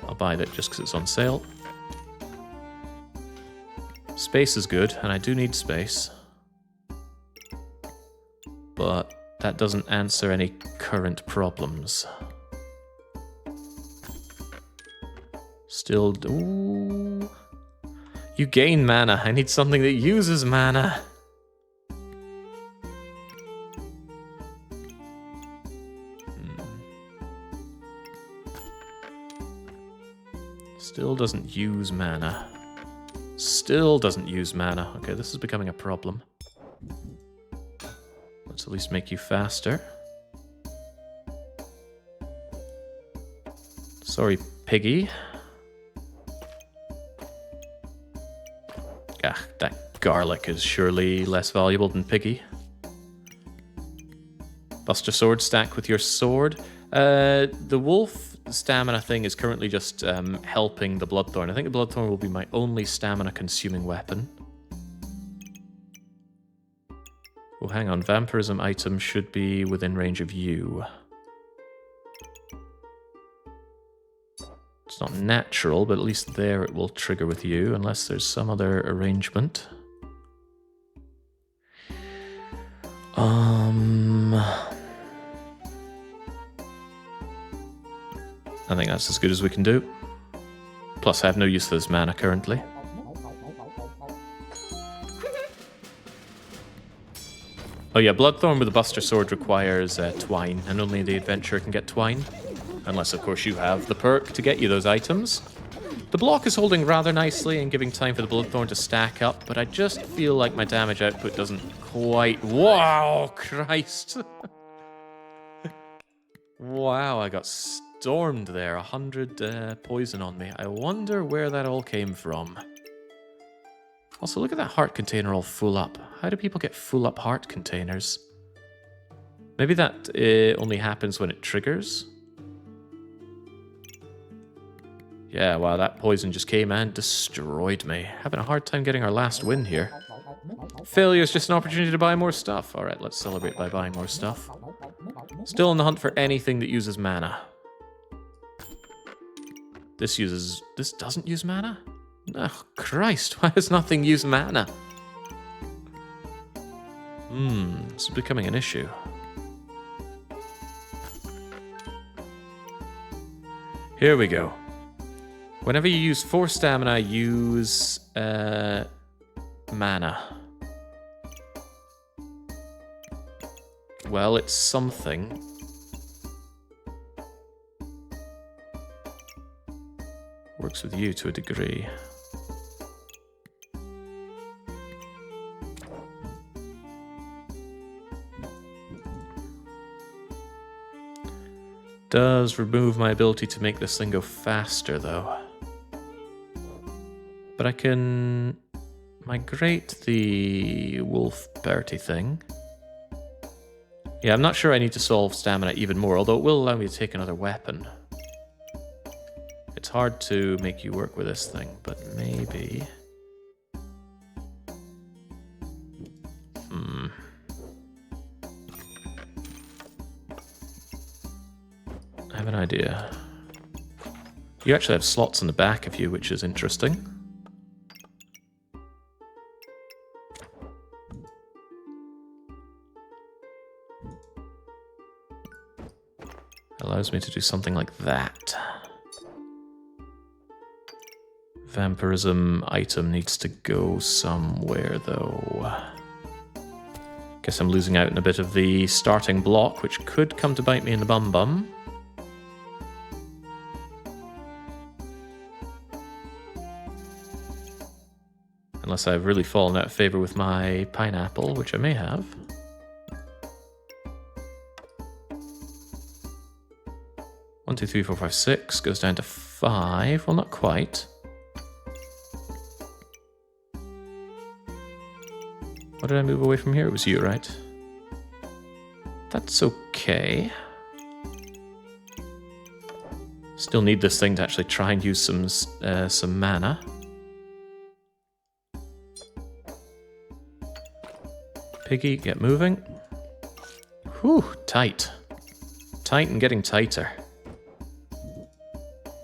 I'll buy that just because it's on sale. Space is good, and I do need space. But that doesn't answer any current problems. Still... Ooh. You gain mana. I need something that uses mana. Still doesn't use mana. Still doesn't use mana. Okay, this is becoming a problem. Let's at least make you faster. Sorry, piggy. Ah, that garlic is surely less valuable than piggy. Buster Sword stack with your sword. The wolf stamina thing is currently just helping the Bloodthorn. I think the Bloodthorn will be my only stamina consuming weapon. Oh, hang on. Vampirism item should be within range of you. It's not natural, but at least there it will trigger with you, unless there's some other arrangement. I think that's as good as we can do. Plus, I have no use for this mana currently. Oh yeah, Bloodthorn with a Buster Sword requires Twine, and only the Adventurer can get Twine. Unless, of course, you have the perk to get you those items. The block is holding rather nicely and giving time for the Bloodthorn to stack up, but I just feel like my damage output doesn't quite... Wow, Christ! Wow, I got stormed there. 100 poison on me. I wonder where that all came from. Also, look at that heart container all full up. How do people get full up heart containers? Maybe that only happens when it triggers? Yeah, wow, that poison just came and destroyed me. Having a hard time getting our last win here. Failure is just an opportunity to buy more stuff. Alright, let's celebrate by buying more stuff. Still on the hunt for anything that uses mana. This doesn't use mana? Oh, Christ, why does nothing use mana? This is becoming an issue. Here we go. Whenever you use 4 stamina, use mana. Well, it's something. Works with you to a degree. Does remove my ability to make this thing go faster, though. But I can migrate the wolf Bertie thing. Yeah, I'm not sure I need to solve stamina even more, although it will allow me to take another weapon. It's hard to make you work with this thing, but maybe... I have an idea. You actually have slots in the back of you, which is interesting. Allows me to do something like that. Vampirism item needs to go somewhere, though. Guess I'm losing out on a bit of the starting block, which could come to bite me in the bum-bum. Unless I've really fallen out of favor with my pineapple, which I may have. One, two, three, four, five, six goes down to 5. Well, not quite. What did I move away from here? It was you, right? That's okay. Still need this thing to actually try and use some mana. Piggy, get moving. Whew, tight. Tight and getting tighter.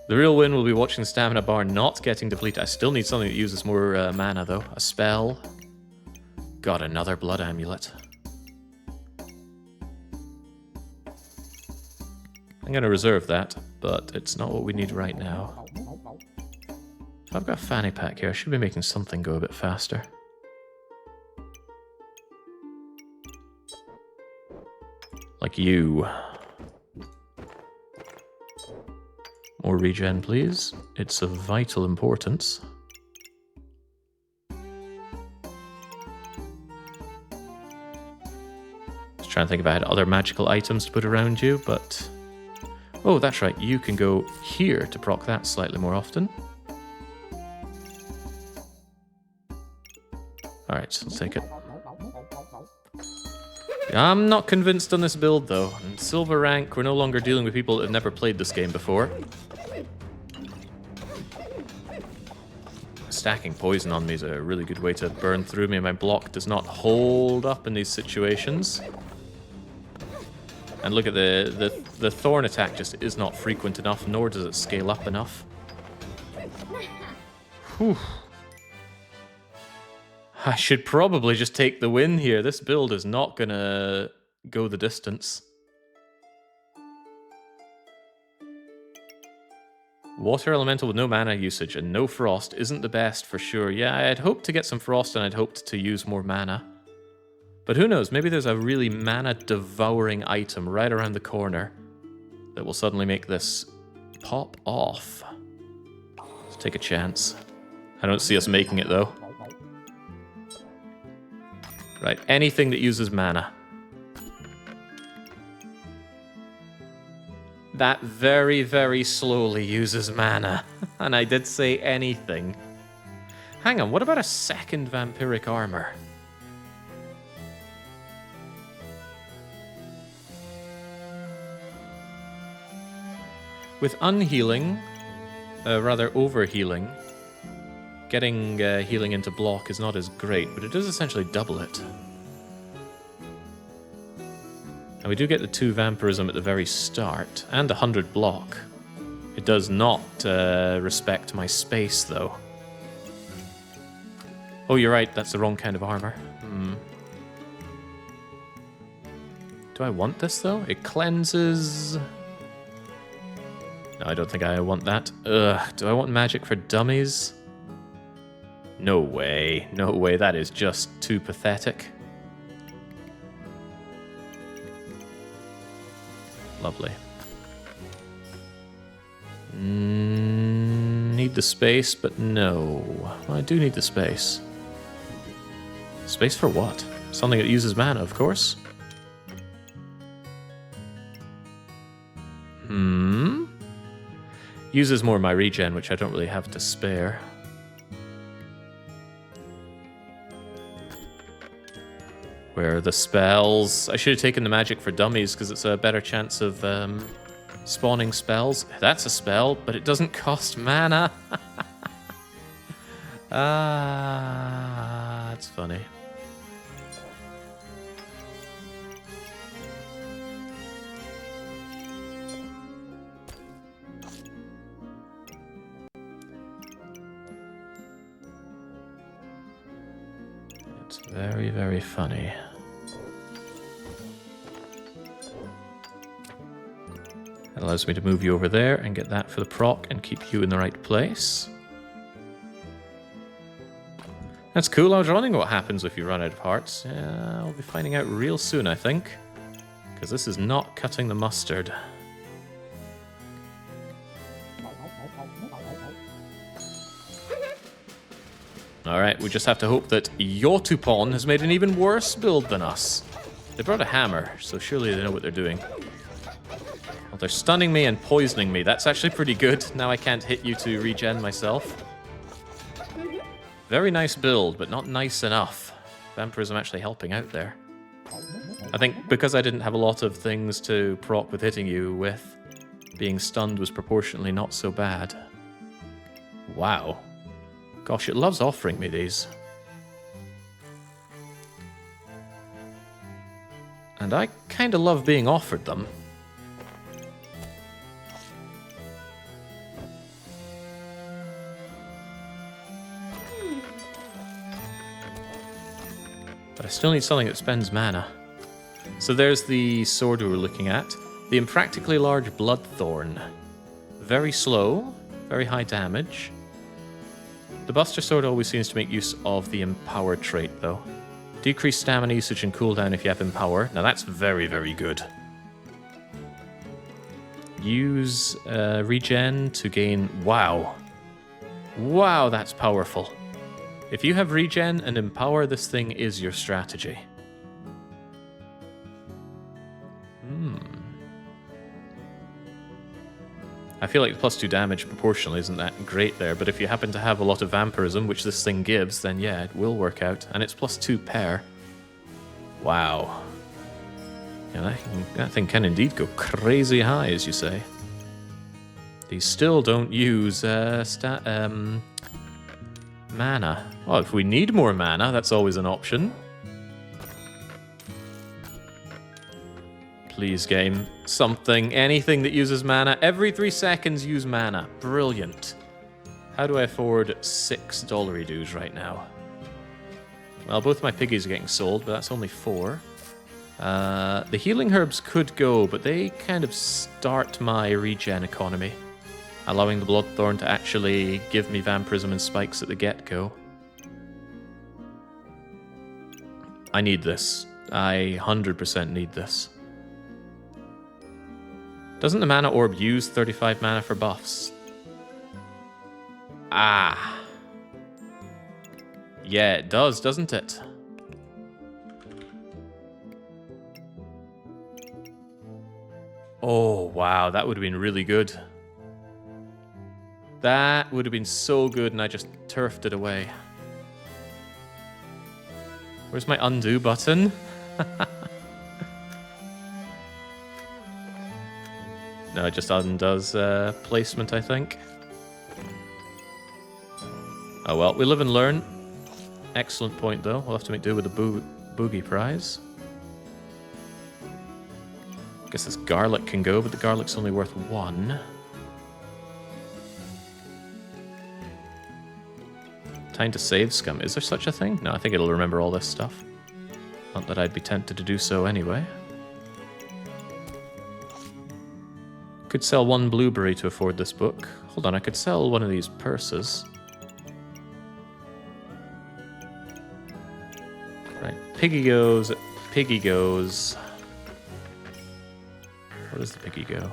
The real win will be watching the stamina bar not getting depleted. I still need something that uses more mana, though. A spell. Got another blood amulet. I'm going to reserve that, but it's not what we need right now. If I've got a fanny pack here, I should be making something go a bit faster. Like you. More regen, please. It's of vital importance. Just trying to think if I had other magical items to put around you, but... Oh, that's right, you can go here to proc that slightly more often. Alright, let's take it. I'm not convinced on this build, though. In silver rank, we're no longer dealing with people that have never played this game before. Stacking poison on me is a really good way to burn through me. My block does not hold up in these situations. And look at the thorn attack just is not frequent enough, nor does it scale up enough. Whew. I should probably just take the win here. This build is not gonna go the distance. Water elemental with no mana usage and no frost isn't the best for sure. Yeah, I'd hoped to get some frost and I'd hoped to use more mana. But who knows, maybe there's a really mana-devouring item right around the corner that will suddenly make this pop off. Let's take a chance. I don't see us making it, though. Right, anything that uses mana. That very, very slowly uses mana. And I did say anything. Hang on, what about a second vampiric armor? With unhealing, rather overhealing, getting healing into block is not as great, but it does essentially double it. And we do get the 2 vampirism at the very start, and 100 block. It does not respect my space, though. Oh, you're right, that's the wrong kind of armor. Do I want this, though? It cleanses... No, I don't think I want that. Ugh, do I want magic for dummies? No way, no way, that is just too pathetic. Lovely. Need the space, but no. Well, I do need the space. Space for what? Something that uses mana, of course. Uses more of my regen, which I don't really have to spare. Where are the spells? I should have taken the magic for dummies because it's a better chance of spawning spells. That's a spell, but it doesn't cost mana. Ah, that's funny. It's very, very funny. That allows me to move you over there and get that for the proc and keep you in the right place. That's cool. I was wondering what happens if you run out of hearts. Yeah, I'll be finding out real soon, I think. Because this is not cutting the mustard. Alright, we just have to hope that Yotupon has made an even worse build than us. They brought a hammer, so surely they know what they're doing. Well, they're stunning me and poisoning me. That's actually pretty good. Now I can't hit you to regen myself. Very nice build, but not nice enough. Vampirism actually helping out there. I think because I didn't have a lot of things to proc with hitting you with, being stunned was proportionally not so bad. Wow. Gosh, it loves offering me these. And I kind of love being offered them. But I still need something that spends mana. So there's the sword we were looking at. The impractically large Bloodthorn. Very slow, very high damage. The Buster Sword always seems to make use of the Empower trait, though. Decreased stamina usage and cooldown if you have Empower. Now that's very, very good. Use regen to gain... Wow. Wow, that's powerful. If you have regen and Empower, this thing is your strategy. I feel like the +2 damage proportionally isn't that great there, but if you happen to have a lot of vampirism, which this thing gives, then yeah, it will work out. And it's +2 per. Wow. Yeah, that thing can indeed go crazy high, as you say. These still don't use mana. Well, if we need more mana, that's always an option. Please, game. Something. Anything that uses mana. Every 3 seconds, use mana. Brilliant. How do I afford $6 dues right now? Well, both my piggies are getting sold, but that's only 4. The healing herbs could go, but they kind of start my regen economy, allowing the Bloodthorn to actually give me vampirism and spikes at the get-go. I need this. I 100% need this. Doesn't the mana orb use 35 mana for buffs? Ah. Yeah, it does, doesn't it? Oh, wow, that would have been really good. That would have been so good, and I just turfed it away. Where's my undo button? No, it just undoes placement, I think. Oh well, we live and learn. Excellent point, though. We'll have to make do with the boogie prize. Guess this garlic can go, but the garlic's only worth 1. Time to save scum. Is there such a thing? No, I think it'll remember all this stuff. Not that I'd be tempted to do so anyway. Could sell 1 blueberry to afford this book. Hold on, I could sell one of these purses. Right, piggy goes, piggy goes. Where does the piggy go?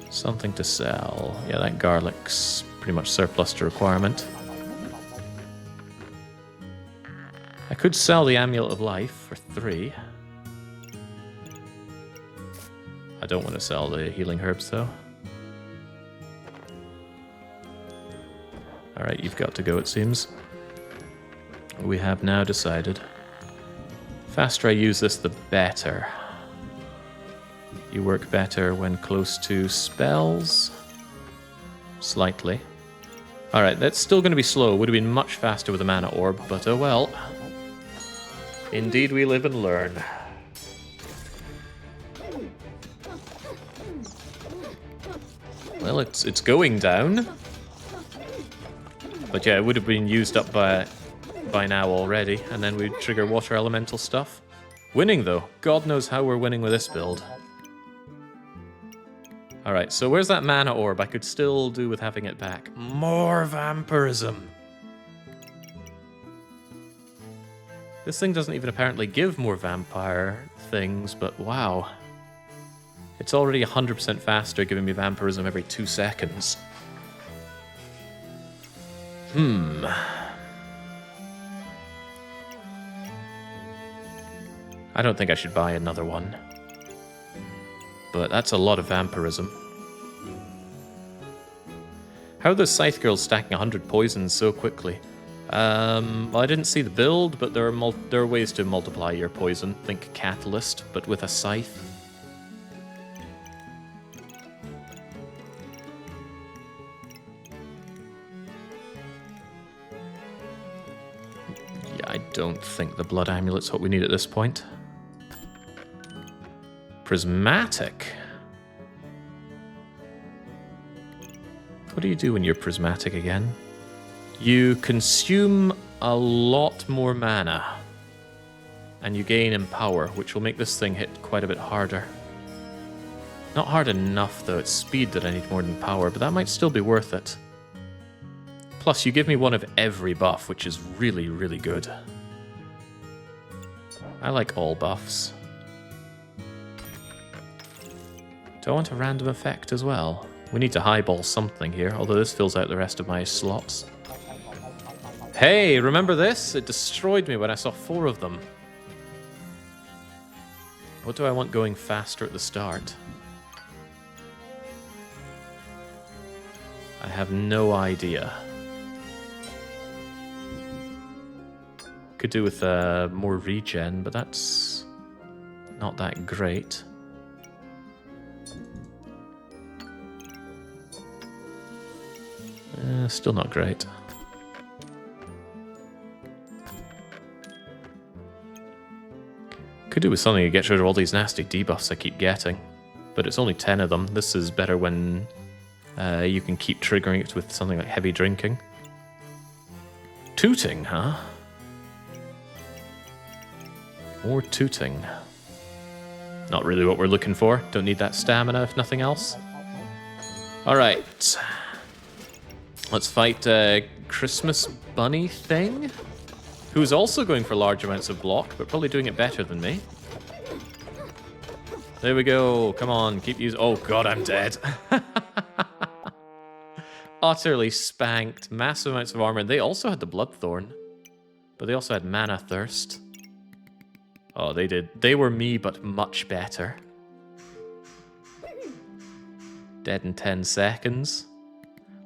Something to sell. Yeah, that garlic's pretty much surplus to requirement. I could sell the Amulet of Life for 3. I don't want to sell the healing herbs, though. Alright, you've got to go, it seems. We have now decided. faster I use this, the better. You work better when close to spells. Slightly. Alright, that's still going to be slow. Would have been much faster with a mana orb, but oh well. Indeed we live and learn. Well, it's going down. But yeah, it would have been used up by now already, and then we'd trigger water elemental stuff. Winning though. God knows how we're winning with this build. Alright, so where's that mana orb? I could still do with having it back. More vampirism! This thing doesn't even apparently give more vampire things, but wow. It's already 100% faster, giving me vampirism every 2 seconds. I don't think I should buy another one. But that's a lot of vampirism. How are those Scythe Girls stacking 100 poisons so quickly? Well, I didn't see the build, but there are ways to multiply your poison. Think Catalyst, but with a Scythe. Yeah, I don't think the Blood Amulet's what we need at this point. Prismatic. What do you do when you're prismatic again? You consume a lot more mana. And you gain in power, which will make this thing hit quite a bit harder. Not hard enough, though. It's speed that I need more than power, but that might still be worth it. Plus, you give me one of every buff, which is really, really good. I like all buffs. Do I want a random effect as well? We need to highball something here, although this fills out the rest of my slots. Hey, remember this? It destroyed me when I saw 4 of them. What do I want going faster at the start? I have no idea. Could do with more regen, but that's not that great. Still not great. Could do with something that gets rid of all these nasty debuffs I keep getting. But it's only 10 of them. This is better when you can keep triggering it with something like heavy drinking. Tooting, huh? More tooting. Not really what we're looking for. Don't need that stamina if nothing else. Alright. Let's fight Christmas Bunny thing, who's also going for large amounts of block, but probably doing it better than me. There we go. Come on, keep using... Oh god, I'm dead. Utterly spanked. Massive amounts of armor. And they also had the Bloodthorn, but they also had Mana Thirst. Oh, they did. They were me, but much better. Dead in 10 seconds.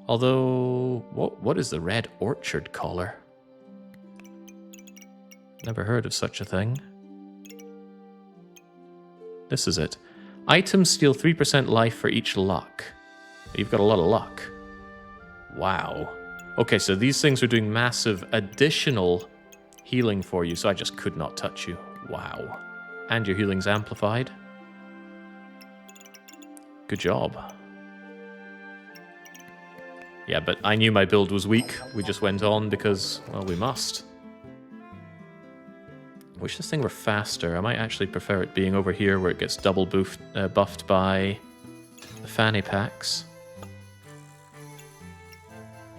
Although, what is the Red Orchard collar? Never heard of such a thing. This is it. Items steal 3% life for each luck. You've got a lot of luck. Wow. Okay, so these things are doing massive additional healing for you, so I just could not touch you. Wow. And your healing's amplified. Good job. Yeah, but I knew my build was weak. We just went on because, well, we must. Wish this thing were faster. I might actually prefer it being over here where it gets double buffed by the fanny packs.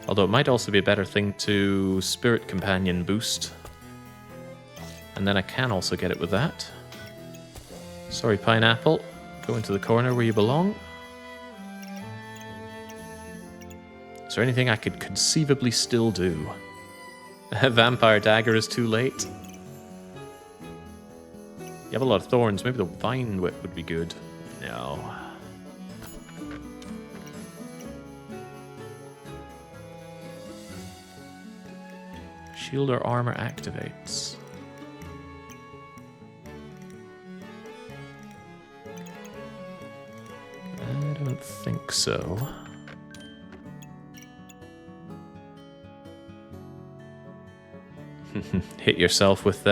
Although it might also be a better thing to Spirit Companion boost. And then I can also get it with that. Sorry, Pineapple. Go into the corner where you belong. Is there anything I could conceivably still do? Vampire Dagger is too late. You have a lot of thorns. Maybe the Vine Whip would be good. No. Shield or armor activates. think so. Hit yourself with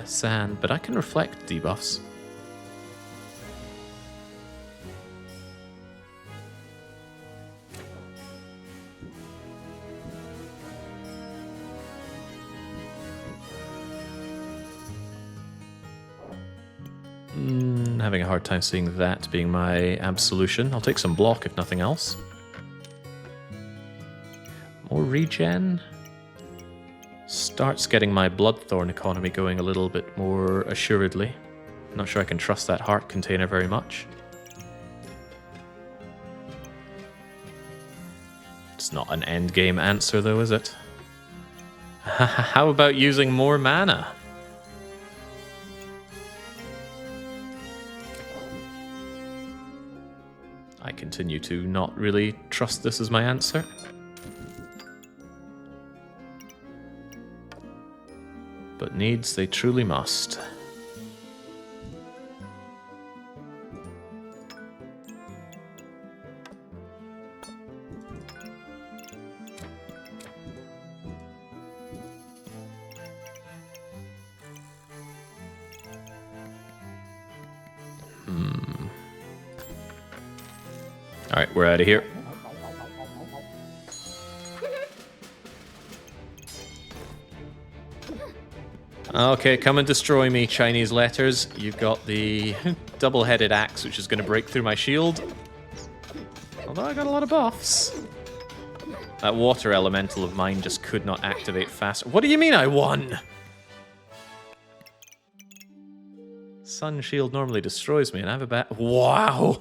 sand, but I can reflect debuffs. Having a hard time seeing that being my absolution. I'll take some block if nothing else. More regen. Starts getting my Bloodthorn economy going a little bit more assuredly. Not sure I can trust that heart container very much. It's not an endgame answer though, is it? How about using more mana? I continue to not really trust this as my answer. But needs they truly must. Alright, we're out of here. Okay, come and destroy me, Chinese letters. You've got the double-headed axe, which is going to break through my shield. Although I got a lot of buffs. That water elemental of mine just could not activate fast. What do you mean I won? Sun shield normally destroys me, and I have a bat. Wow!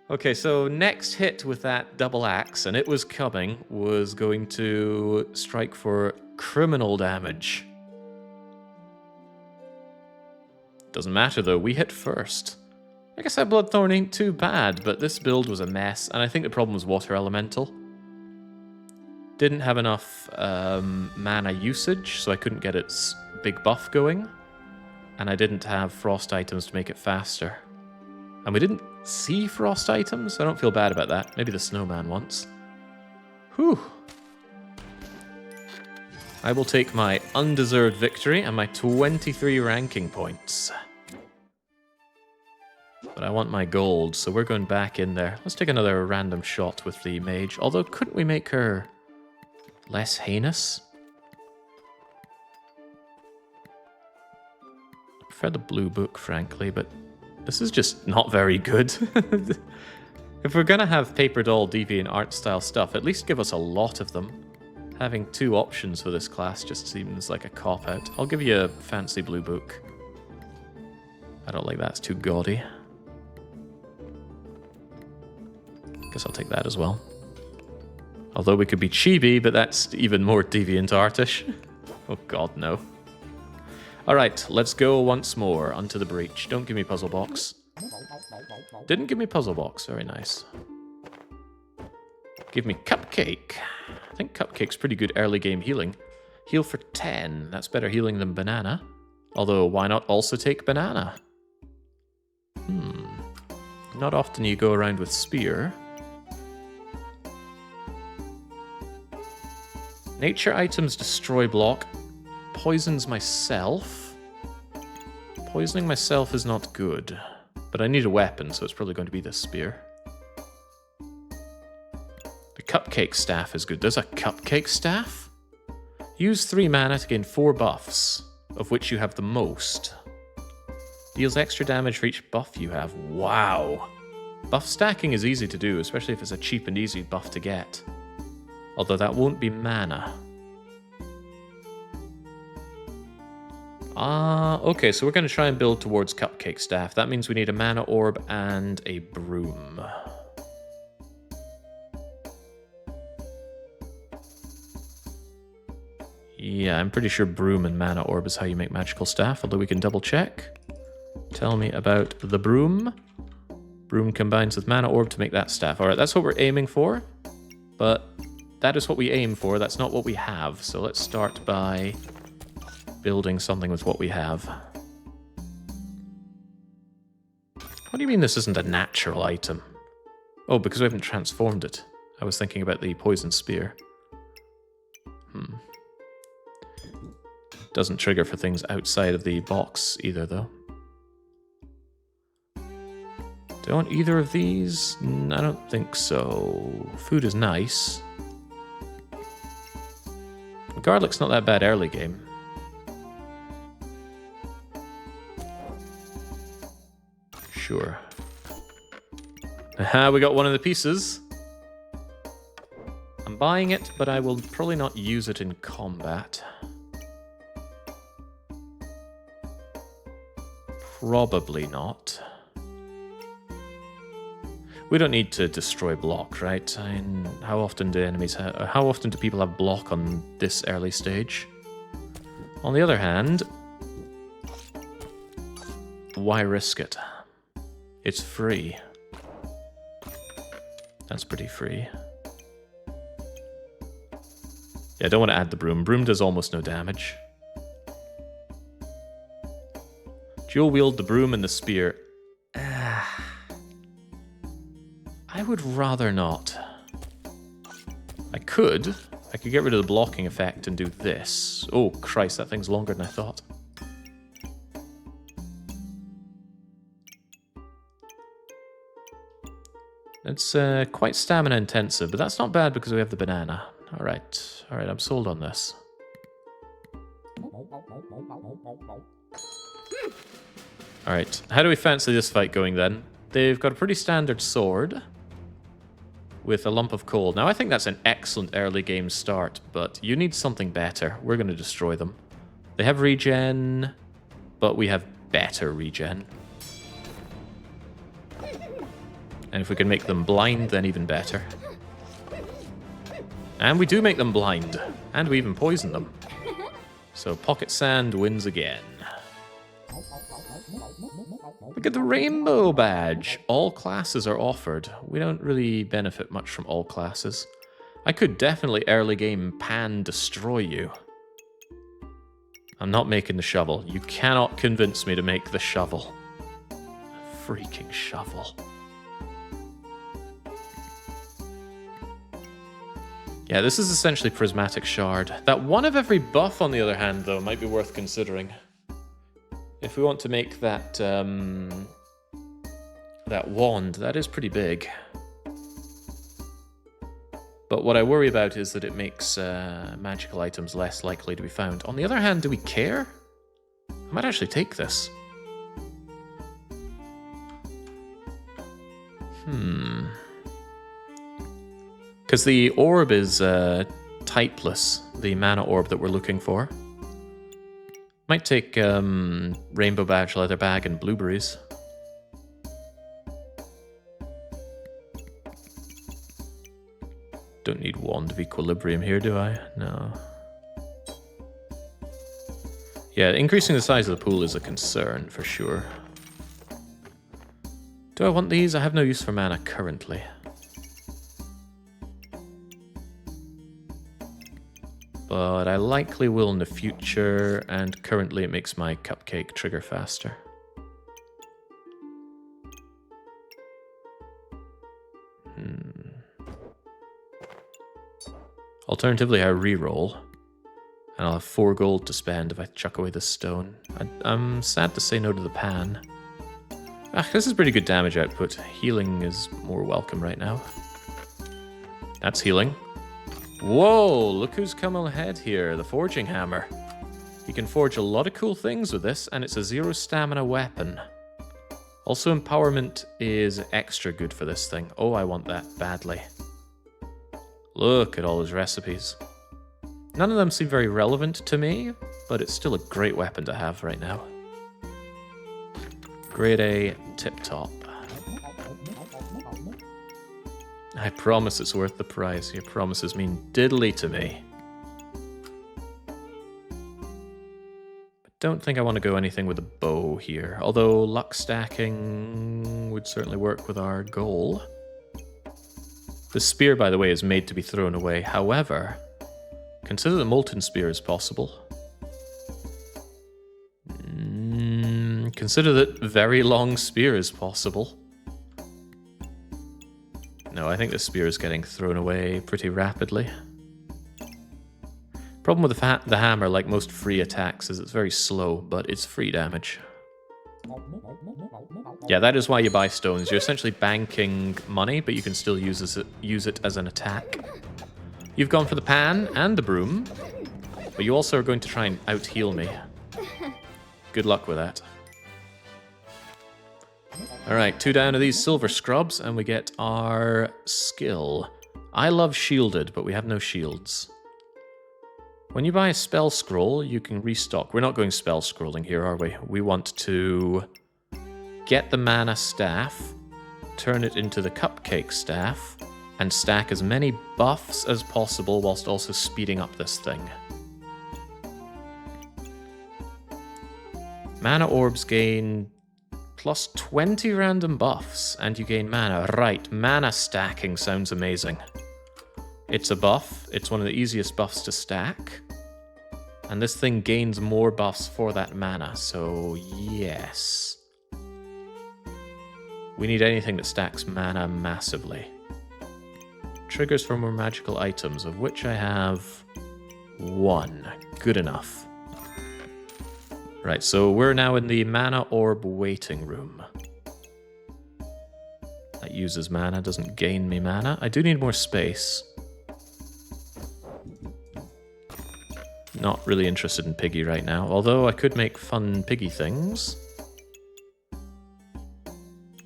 Okay, so next hit with that double axe, and it was coming, was going to strike for criminal damage. Doesn't matter though, we hit first. I guess that Bloodthorn ain't too bad, but this build was a mess, and I think the problem was Water Elemental. Didn't have enough mana usage, so I couldn't get its big buff going, and I didn't have Frost items to make it faster. And we didn't see Frost items, so I don't feel bad about that. Maybe the Snowman once. Whew. I will take my undeserved victory and my 23 ranking points. But I want my gold, so we're going back in there. Let's take another random shot with the Mage. Although, couldn't we make her less heinous? I prefer the blue book, frankly, but this is just not very good. If we're going to have paper doll deviant art style stuff, at least give us a lot of them. Having two options for this class just seems like a cop-out. I'll give you a fancy blue book. I don't like that, it's too gaudy. Guess I'll take that as well. Although we could be chibi, but that's even more deviant artish. Oh god, no. Alright, let's go once more onto the breach. Don't give me puzzle box. Didn't give me puzzle box, very nice. Give me cupcake. I think cupcake's pretty good early game healing. Heal for 10, that's better healing than banana. Although, why not also take banana? Not often you go around with spear. Nature items destroy block. Poisons myself. Poisoning myself is not good. But I need a weapon, so it's probably going to be this spear. The cupcake staff is good. There's a cupcake staff? Use 3 mana to gain 4 buffs, of which you have the most. Deals extra damage for each buff you have. Wow. Buff stacking is easy to do, especially if it's a cheap and easy buff to get. Although that won't be mana. Okay, so we're going to try and build towards cupcake staff. That means we need a mana orb and a broom. Yeah, I'm pretty sure broom and mana orb is how you make magical staff, although we can double check. Tell me about the broom. Broom combines with mana orb to make that staff. Alright, that's what we're aiming for. But that is what we aim for, that's not what we have. So let's start by building something with what we have. What do you mean this isn't a natural item? Oh, because we haven't transformed it. I was thinking about the poison spear. Doesn't trigger for things outside of the box either, though. Do I want either of these? I don't think so. Food is nice. Garlic's not that bad early game. Sure. Aha, we got one of the pieces. I'm buying it, but I will probably not use it in combat. Probably not. We don't need to destroy block, right? I mean, how often do enemies how often do people have block on this early stage? On the other hand, why risk it? It's free. That's pretty free. Yeah, I don't want to add the broom. Broom does almost no damage. Dual wield the broom and the spear. I would rather not. I could get rid of the blocking effect and do this. Oh, Christ, that thing's longer than I thought. It's quite stamina intensive, but that's not bad because we have the banana. Alright, I'm sold on this. Alright, how do we fancy this fight going then? They've got a pretty standard sword with a lump of coal. Now, I think that's an excellent early game start, but you need something better. We're going to destroy them. They have regen, but we have better regen. And if we can make them blind, then even better. And we do make them blind. And we even poison them. So Pocket Sand wins again. Look at the rainbow badge. All classes are offered. We don't really benefit much from all classes. I could definitely early game pan destroy you. I'm not making the shovel. You cannot convince me to make the shovel. Freaking shovel. Yeah, this is essentially Prismatic Shard. That one of every buff, on the other hand, though, might be worth considering. If we want to make that, that wand, that is pretty big. But what I worry about is that it makes magical items less likely to be found. On the other hand, do we care? I might actually take this. Because the orb is typeless, the mana orb that we're looking for. Might take Rainbow Badge, Leather Bag, and Blueberries. Don't need Wand of Equilibrium here, do I? No. Yeah, increasing the size of the pool is a concern, for sure. Do I want these? I have no use for mana currently. But I likely will in the future, and currently it makes my cupcake trigger faster. Alternatively, I reroll, and I'll have 4 gold to spend if I chuck away this stone. I'm sad to say no to the pan. This is pretty good damage output. Healing is more welcome right now. That's healing. Whoa, look who's come ahead here, the Forging Hammer. You can forge a lot of cool things with this, and it's a 0 stamina weapon. Also, Empowerment is extra good for this thing. Oh, I want that badly. Look at all those recipes. None of them seem very relevant to me, but it's still a great weapon to have right now. Grade A, tip-top. I promise it's worth the price. Your promises mean diddly to me. I don't think I want to go anything with a bow here, although luck stacking would certainly work with our goal. The spear, by the way, is made to be thrown away. However, consider the molten spear as possible. Could consider that very long spear is possible. No, I think the spear is getting thrown away pretty rapidly. Problem with the hammer, like most free attacks, is it's very slow, but it's free damage. Yeah, that is why you buy stones. You're essentially banking money, but you can still use it as an attack. You've gone for the pan and the broom, but you also are going to try and out-heal me. Good luck with that. Alright, 2 down of these silver scrubs, and we get our skill. I love shielded, but we have no shields. When you buy a spell scroll, you can restock. We're not going spell scrolling here, are we? We want to get the mana staff, turn it into the cupcake staff, and stack as many buffs as possible whilst also speeding up this thing. Mana orbs gain plus 20 random buffs, and you gain mana. Right, mana stacking sounds amazing. It's a buff. It's one of the easiest buffs to stack. And this thing gains more buffs for that mana, so yes. We need anything that stacks mana massively. Triggers for more magical items, of which I have 1. Good enough. Right, so we're now in the mana orb waiting room. That uses mana, doesn't gain me mana. I do need more space. Not really interested in Piggy right now, although I could make fun Piggy things.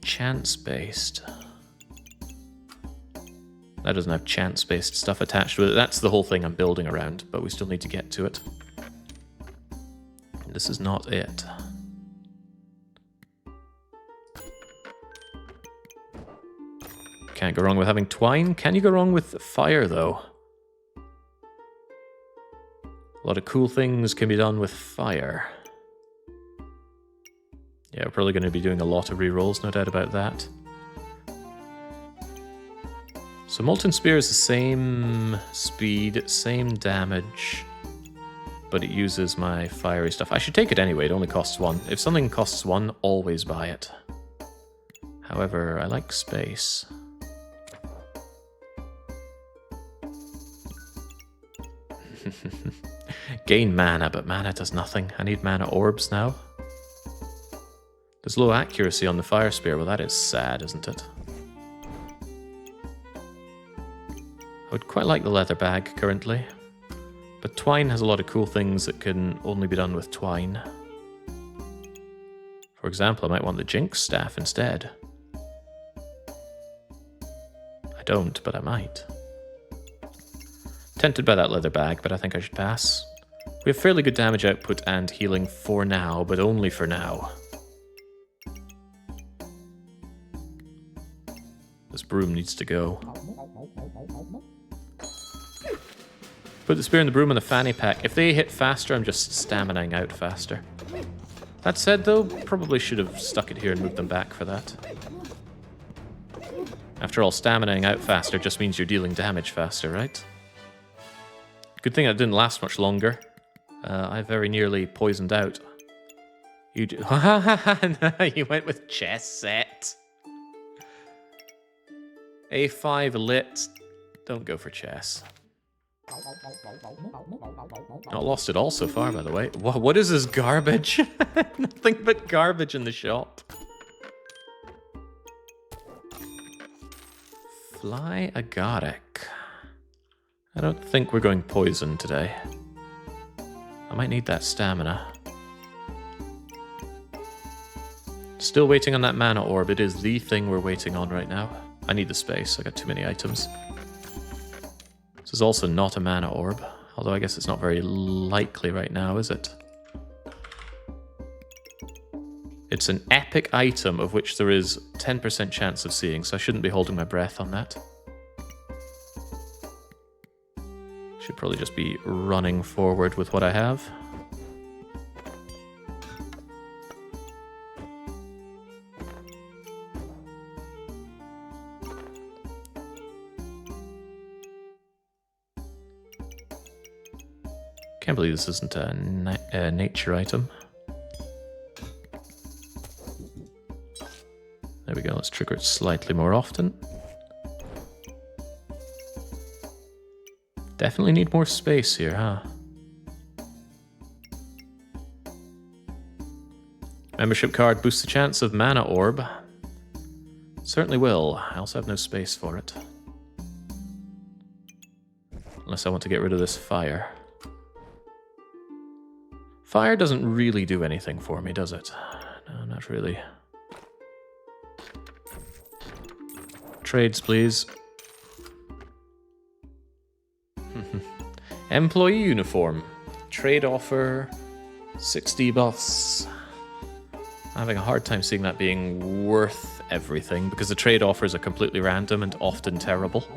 Chance-based. That doesn't have chance-based stuff attached with it. That's the whole thing I'm building around, but we still need to get to it. This is not it. Can't go wrong with having twine. Can you go wrong with fire, though? A lot of cool things can be done with fire. Yeah, we're probably going to be doing a lot of rerolls, no doubt about that. So Molten Spear is the same speed, same damage, but it uses my fiery stuff. I should take it anyway, it only costs 1. If something costs 1, always buy it. However, I like space. Gain mana, but mana does nothing. I need mana orbs now. There's low accuracy on the fire spear. Well, that is sad, isn't it? I would quite like the leather bag currently. But twine has a lot of cool things that can only be done with twine. For example, I might want the Jinx staff instead. I don't, but I might. Tempted by that leather bag, but I think I should pass. We have fairly good damage output and healing for now, but only for now. This broom needs to go. Put the spear and the broom in the fanny pack. If they hit faster, I'm just staminaing out faster. That said, though, probably should have stuck it here and moved them back for that. After all, staminaing out faster just means you're dealing damage faster, right? Good thing that didn't last much longer. I very nearly poisoned out. You you went with chess set. A5 lit. Don't go for chess. Not lost it all so far, by the way. What is this garbage? Nothing but garbage in the shop. Fly agaric. I don't think we're going poison today. I might need that stamina. Still waiting on that mana orb. It is the thing we're waiting on right now. I need the space. I got too many items. This is also not a mana orb, although I guess it's not very likely right now, is it? It's an epic item of which there is 10% chance of seeing, so I shouldn't be holding my breath on that. Should probably just be running forward with what I have. Can't believe this isn't a nature item. Let's trigger it slightly more often. Definitely need more space here, huh? Membership card boosts the chance of mana orb. Certainly will. I also have no space for it. Unless I want to get rid of this fire. Fire doesn't really do anything for me, does it? No, not really. Trades, please. Employee uniform. Trade offer. 6 debuffs. I'm having a hard time seeing that being worth everything, because the trade offers are completely random and often terrible.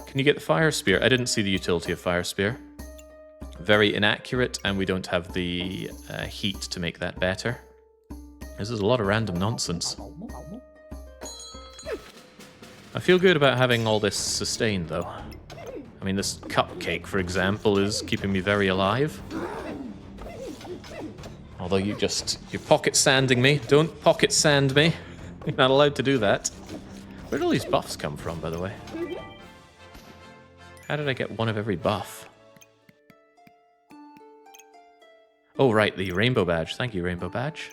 Can you get the Fire Spear? I didn't see the utility of Fire Spear. Very inaccurate, and we don't have the heat to make that better. This is a lot of random nonsense. I feel good about having all this sustained, though. I mean, this cupcake, for example, is keeping me very alive. Although you're pocket sanding me. Don't pocket sand me. You're not allowed to do that. Where did all these buffs come from, by the way? How did I get one of every buff? Oh, right, the rainbow badge. Thank you, rainbow badge.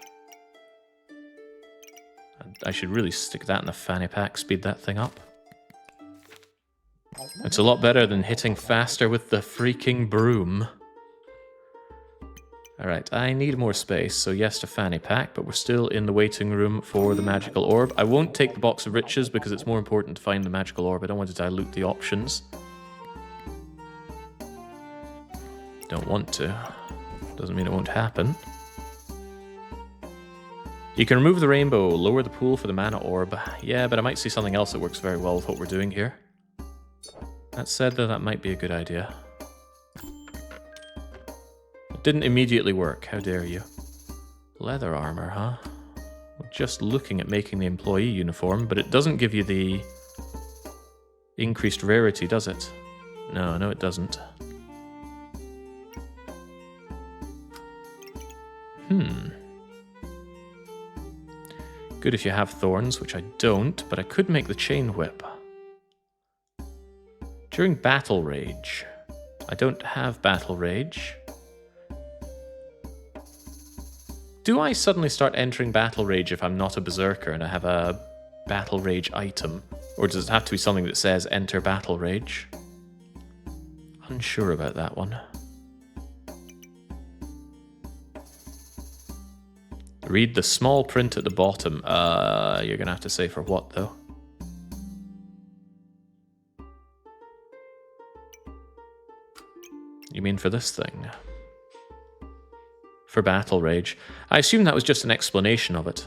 I should really stick that in the fanny pack, speed that thing up. It's a lot better than hitting faster with the freaking broom. Alright, I need more space, so yes to fanny pack, but we're still in the waiting room for the magical orb. I won't take the box of riches because it's more important to find the magical orb. I don't want to dilute the options. Don't want to. Doesn't mean it won't happen. You can remove the rainbow, lower the pool for the mana orb. Yeah, but I might see something else that works very well with what we're doing here. That said, though, that might be a good idea. It didn't immediately work, how dare you. Leather armor, huh? We're just looking at making the employee uniform, but it doesn't give you the increased rarity, does it? No, it doesn't. Good if you have thorns, which I don't, but I could make the chain whip. During battle rage. I don't have battle rage. Do I suddenly start entering battle rage if I'm not a berserker and I have a battle rage item? Or does it have to be something that says enter battle rage? Unsure about that one. Read the small print at the bottom. You're gonna have to say for what, though? You mean for this thing? For battle rage. I assume that was just an explanation of it.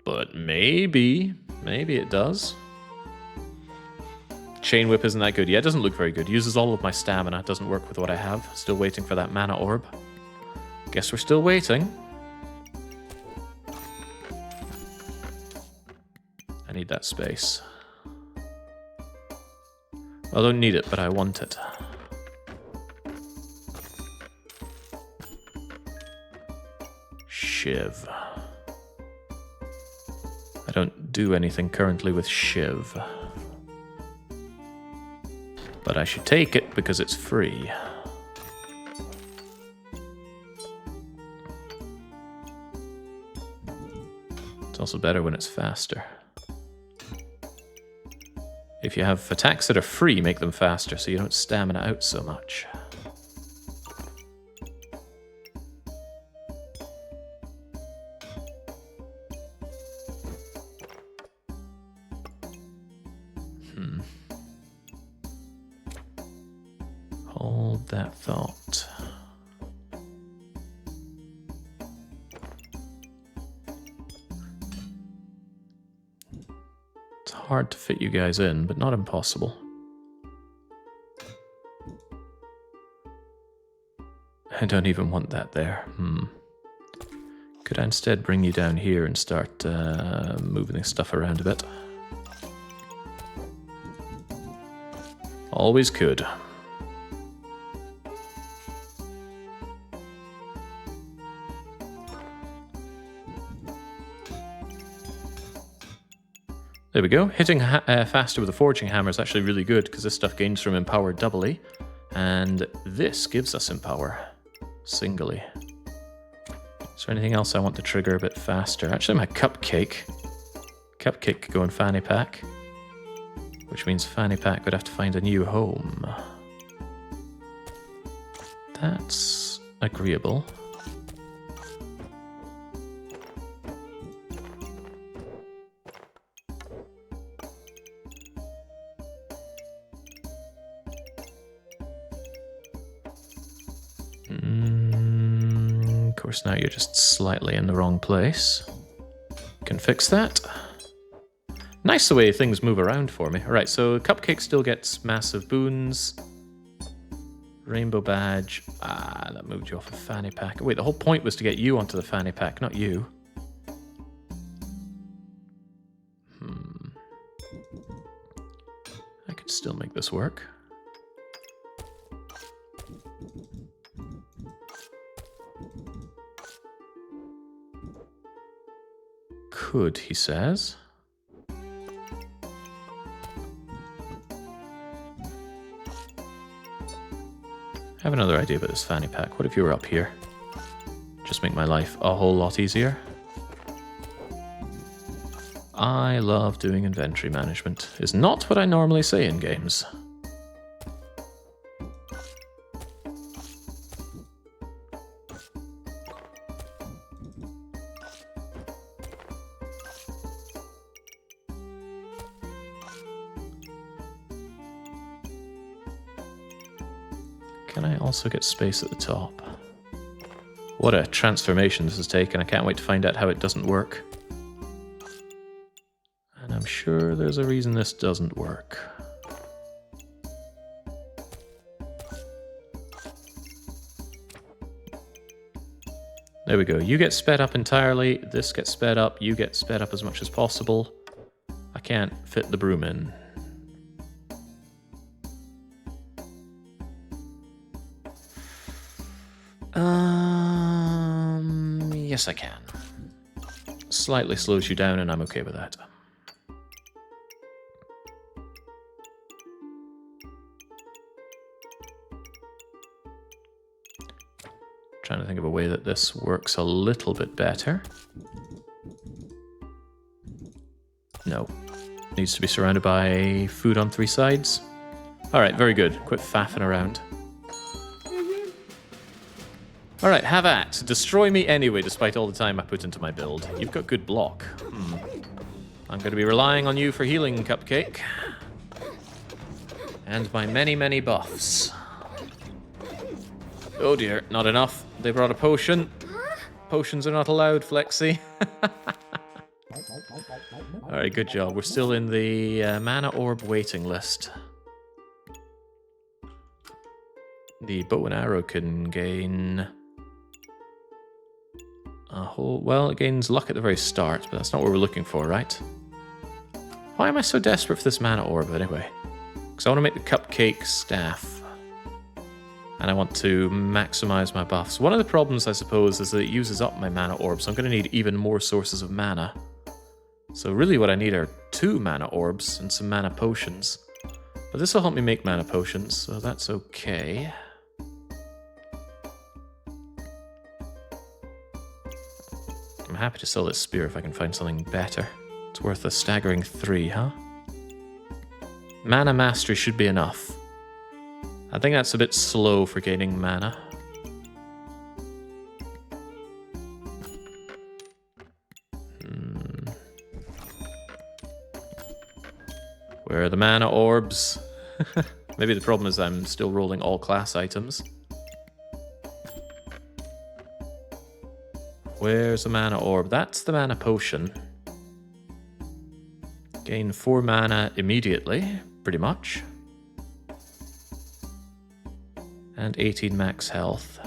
But maybe it does. Chain whip isn't that good. Yeah, it doesn't look very good. Uses all of my stamina. It doesn't work with what I have. Still waiting for that mana orb. Guess we're still waiting. I need that space. I don't need it, but I want it. Shiv. I don't do anything currently with Shiv. But I should take it because it's free. It's also better when it's faster. If you have attacks that are free, make them faster so you don't stamina out so much. Hold that thought. It's hard to fit you guys in, but not impossible. I don't even want that there. Could I instead bring you down here and start moving this stuff around a bit? Always could. There we go. Hitting faster with a forging hammer is actually really good because this stuff gains from empower doubly. And this gives us empower singly. Is there anything else I want to trigger a bit faster? Actually, my cupcake. Cupcake could go in fanny pack. Which means fanny pack would have to find a new home. That's agreeable. Of course, now you're just slightly in the wrong place. Can fix that. Nice the way things move around for me. Alright, so Cupcake still gets massive boons. Rainbow badge. Ah, that moved you off a fanny pack. Wait, the whole point was to get you onto the fanny pack, not you. I could still make this work. Could, he says. I have another idea about this fanny pack. What if you were up here? Just make my life a whole lot easier. I love doing inventory management. Is not what I normally say in games. Can I also get space at the top? What a transformation this has taken. I can't wait to find out how it doesn't work. And I'm sure there's a reason this doesn't work. There we go. You get sped up entirely. This gets sped up. You get sped up as much as possible. I can't fit the broom in. Yes, I can. Slightly slows you down, and I'm okay with that. Trying to think of a way that this works a little bit better. No. Needs to be surrounded by food on 3 sides. Alright, very good. Quit faffing around. Alright, have at. Destroy me anyway, despite all the time I put into my build. You've got good block. I'm going to be relying on you for healing, Cupcake. And my many, many buffs. Oh dear, not enough. They brought a potion. Potions are not allowed, Flexi. Alright, good job. We're still in the mana orb waiting list. The bow and arrow can gain a whole... Well, it gains luck at the very start, but that's not what we're looking for, right? Why am I so desperate for this mana orb, anyway? Because I want to make the Cupcake staff. And I want to maximize my buffs. One of the problems, I suppose, is that it uses up my mana orb, so I'm going to need even more sources of mana. So really what I need are 2 mana orbs and some mana potions. But this will help me make mana potions, so that's okay. I'm happy to sell this spear if I can find something better. It's worth a staggering 3, huh? Mana mastery should be enough. I think that's a bit slow for gaining mana. Where are the mana orbs? Maybe the problem is I'm still rolling all class items. Where's the mana orb? That's the mana potion. Gain 4 mana immediately, pretty much. And 18 max health.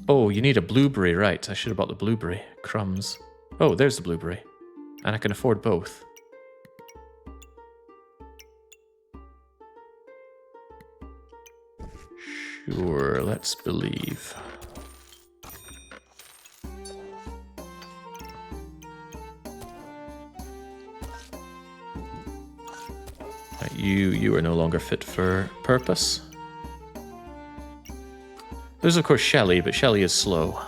Oh, you need a blueberry, right. I should have bought the blueberry. Crumbs. Oh, there's the blueberry. And I can afford both. Sure, let's believe. Right, you are no longer fit for purpose. There's of course Shelly, but Shelly is slow.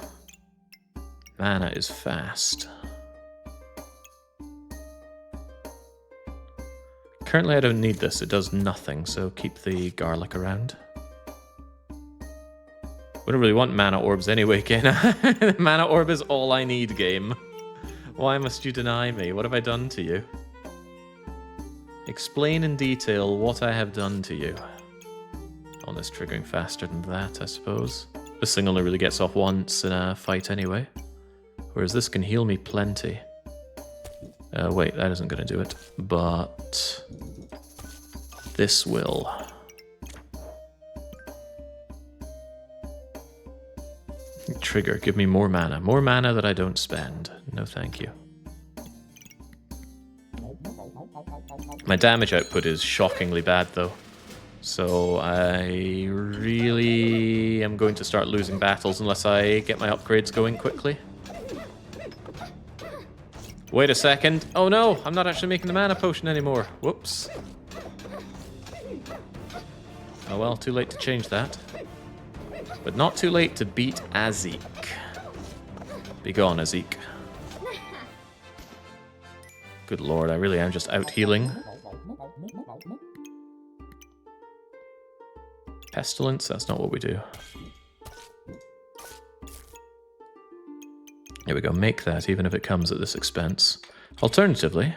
Mana is fast. Currently I don't need this, it does nothing, so keep the garlic around. We don't really want mana orbs anyway, Kena. Mana orb is all I need, game. Why must you deny me? What have I done to you? Explain in detail what I have done to you. Oh, this triggering faster than that, I suppose. This thing only really gets off once in a fight anyway. Whereas this can heal me plenty. Wait, that isn't going to do it. But this will. Trigger, give me more mana. More mana that I don't spend. No thank you. My damage output is shockingly bad though. So I really am going to start losing battles unless I get my upgrades going quickly. Wait a second. Oh no, I'm not actually making the mana potion anymore. Whoops. Oh well, too late to change that. But not too late to beat Azik. Be gone, Azik. Good lord, I really am just out healing. Pestilence, that's not what we do. Here we go, make that, even if it comes at this expense. Alternatively...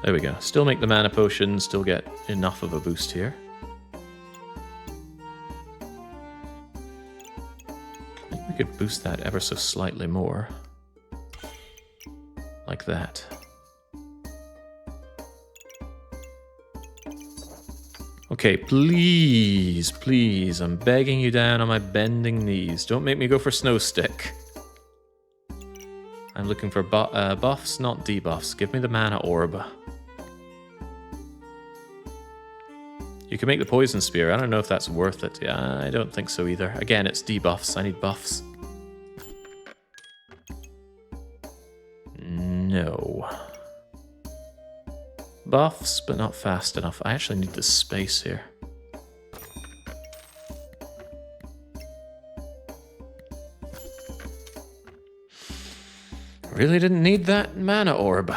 There we go, still make the mana potion, still get enough of a boost here. I think we could boost that ever so slightly more. Like that. Okay, please, please, I'm begging you down on my bending knees. Don't make me go for Snow Stick. I'm looking for buffs, not debuffs. Give me the mana orb. You can make the poison spear. I don't know if that's worth it. Yeah, I don't think so either. Again, it's debuffs. I need buffs. No. Buffs, but not fast enough. I actually need the space here. Really didn't need that mana orb.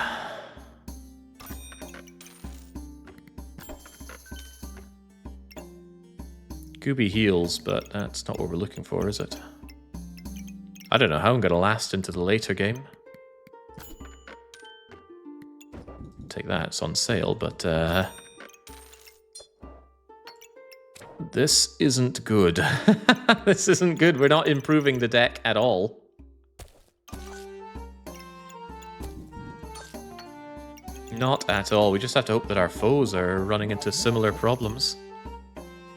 Gooby heals, but that's not what we're looking for, is it? I don't know how I'm going to last into the later game. Take that, it's on sale, but this isn't good. This isn't good. We're not improving the deck at all. Not at all. We just have to hope that our foes are running into similar problems.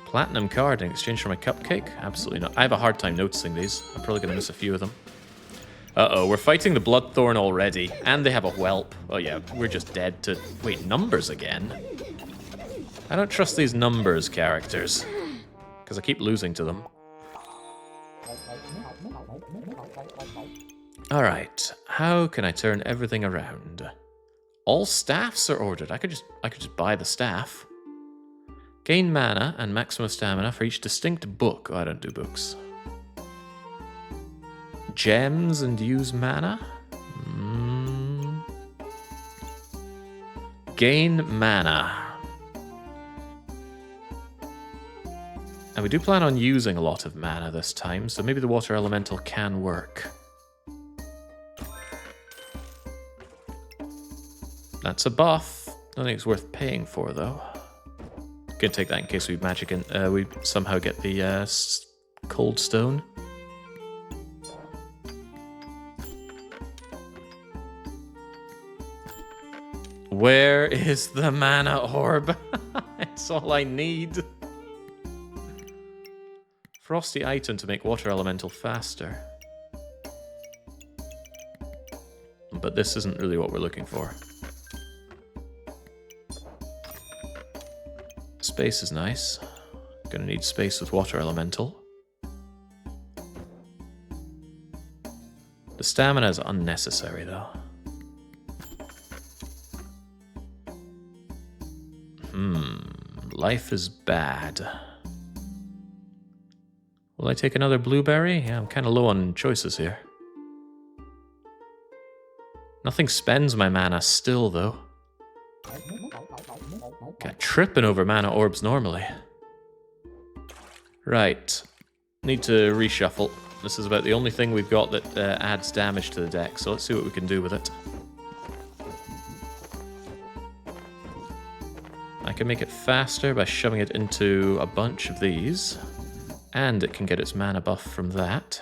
Platinum card in exchange for my cupcake? Absolutely not. I have a hard time noticing these. I'm probably going to miss a few of them. Uh-oh, we're fighting the Bloodthorn already. And they have a whelp. Oh yeah, we're just dead to... Wait, numbers again? I don't trust these numbers characters. Because I keep losing to them. Alright, how can I turn everything around? All staffs are ordered. I could just buy the staff. Gain mana and maximum stamina for each distinct book. Oh, I don't do books. Gems and use mana? Gain mana. And we do plan on using a lot of mana this time, so maybe the water elemental can work. That's a buff. I don't think it's worth paying for, though. Gonna take that in case we magic and we somehow get the cold stone. Where is the mana orb? It's all I need. Frosty item to make water elemental faster. But this isn't really what we're looking for. Space is nice. Gonna need space with water elemental. The stamina is unnecessary though. Life is bad. Will I take another blueberry? Yeah, I'm kind of low on choices here. Nothing spends my mana still, though. Got tripping over mana orbs normally. Right. Need to reshuffle. This is about the only thing we've got that adds damage to the deck, so let's see what we can do with it. I can make it faster by shoving it into a bunch of these, and it can get its mana buff from that.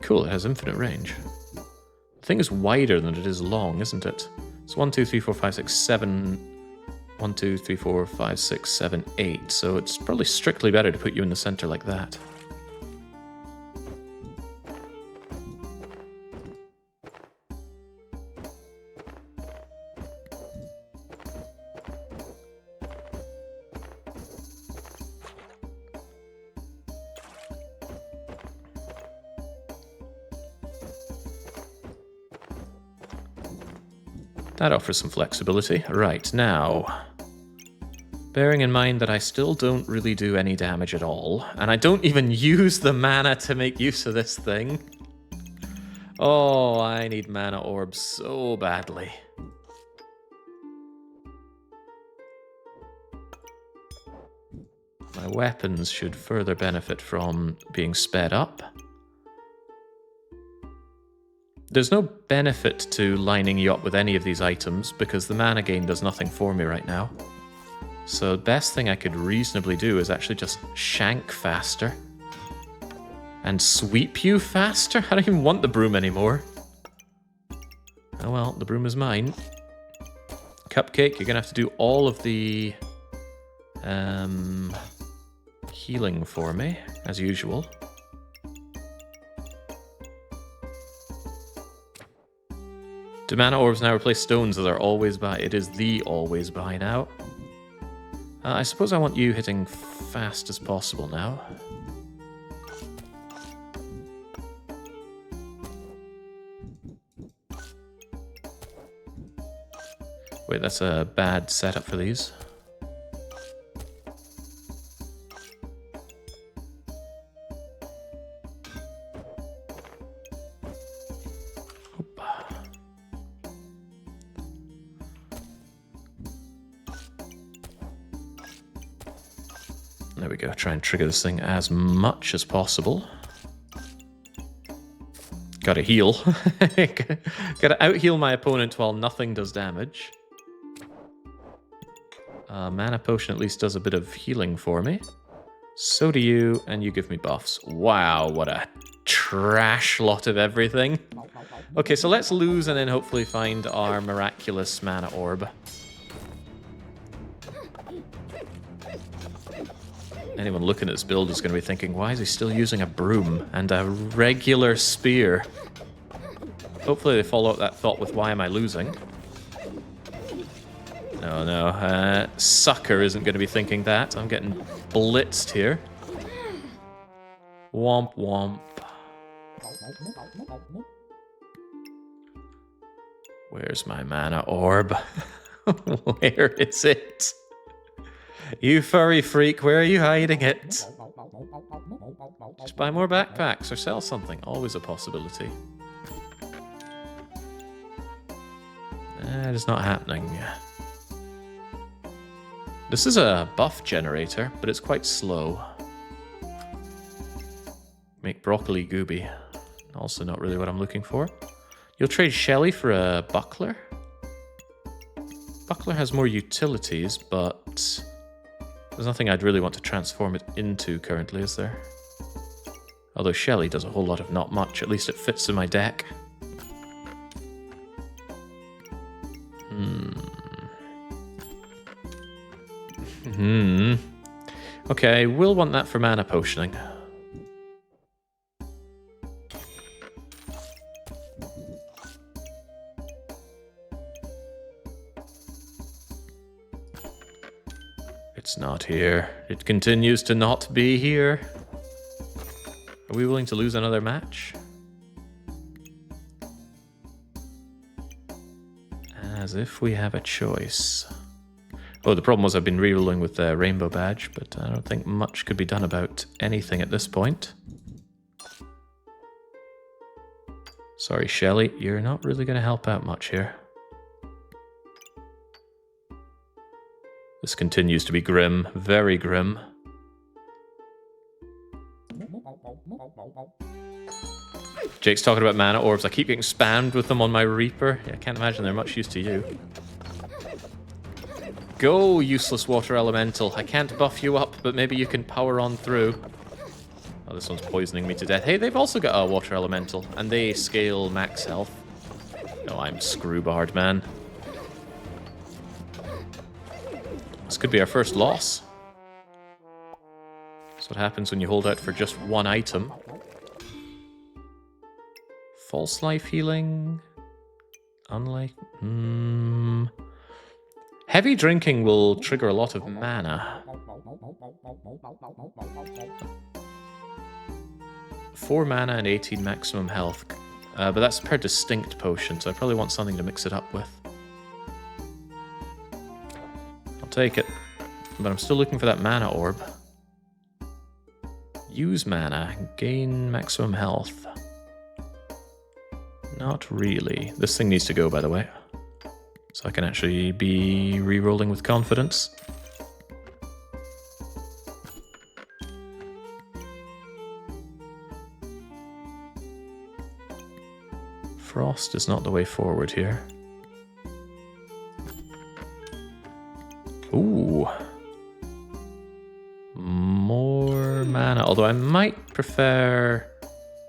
Cool, it has infinite range. The thing is wider than it is long, isn't it? It's 1, 2, 3, 4, 5, 6, 7... 1, 2, 3, 4, 5, 6, 7, 8. So it's probably strictly better to put you in the center like that. That offers some flexibility. Right, now, bearing in mind that I still don't really do any damage at all, and I don't even use the mana to make use of this thing. Oh, I need mana orbs so badly. My weapons should further benefit from being sped up. There's no benefit to lining you up with any of these items because the mana gain does nothing for me right now. So the best thing I could reasonably do is actually just shank faster. And sweep you faster? I don't even want the broom anymore. Oh well, the broom is mine. Cupcake, you're gonna have to do all of the healing for me, as usual. Do mana orbs now replace stones that are always by? It is the always by now. I suppose I want you hitting fast as possible now. Wait, that's a bad setup for these. There we go, try and trigger this thing as much as possible. Gotta heal. Gotta out-heal my opponent while nothing does damage. Mana potion at least does a bit of healing for me. So do you, and you give me buffs. Wow, what a trash lot of everything. Okay, so let's lose and then hopefully find our miraculous mana orb. Anyone looking at this build is going to be thinking, why is he still using a broom and a regular spear? Hopefully they follow up that thought with why am I losing? No, Sucker isn't going to be thinking that. I'm getting blitzed here. Womp womp. Where's my mana orb? Where is it? You furry freak, where are you hiding it? Just buy more backpacks or sell something. Always a possibility. That is not happening. This is a buff generator, but it's quite slow. Make broccoli gooby. Also not really what I'm looking for. You'll trade Shelly for a buckler? Buckler has more utilities, but there's nothing I'd really want to transform it into currently, is there? Although Shelly does a whole lot of not much, at least it fits in my deck. Okay, we'll want that for mana potioning. It's not here. It continues to not be here. Are we willing to lose another match? As if we have a choice. Oh, the problem was I've been rerolling with the rainbow badge, but I don't think much could be done about anything at this point. Sorry, Shelly, you're not really going to help out much here. This continues to be grim, very grim. Jake's talking about mana orbs. I keep getting spammed with them on my Reaper. Yeah, I can't imagine they're much use to you. Go, useless water elemental. I can't buff you up, but maybe you can power on through. Oh, this one's poisoning me to death. Hey, they've also got a water elemental, and they scale max health. No, I'm screwbarred, man. This could be our first loss. That's what happens when you hold out for just one item. False life healing. Unlike... Heavy drinking will trigger a lot of mana. 4 mana and 18 maximum health. But that's per distinct potion, so I probably want something to mix it up with. I'll take it. But I'm still looking for that mana orb. Use mana. Gain maximum health. Not really. This thing needs to go, by the way. So I can actually be re-rolling with confidence. Frost is not the way forward here. Ooh. More mana. Although I might prefer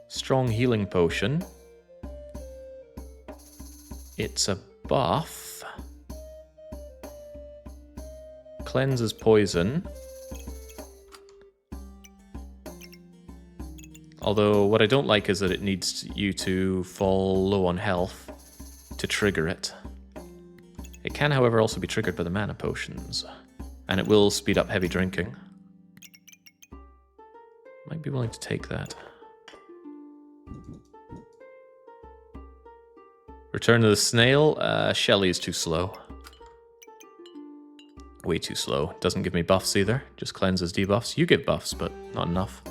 strong healing potion. It's a buff. Cleanses poison. Although what I don't like is that it needs you to fall low on health to trigger it. It can, however, also be triggered by the mana potions. And it will speed up heavy drinking. Might be willing to take that. Return to the Snail. Shelly is too slow. Way too slow. Doesn't give me buffs either. Just cleanses debuffs. You give buffs, but not enough.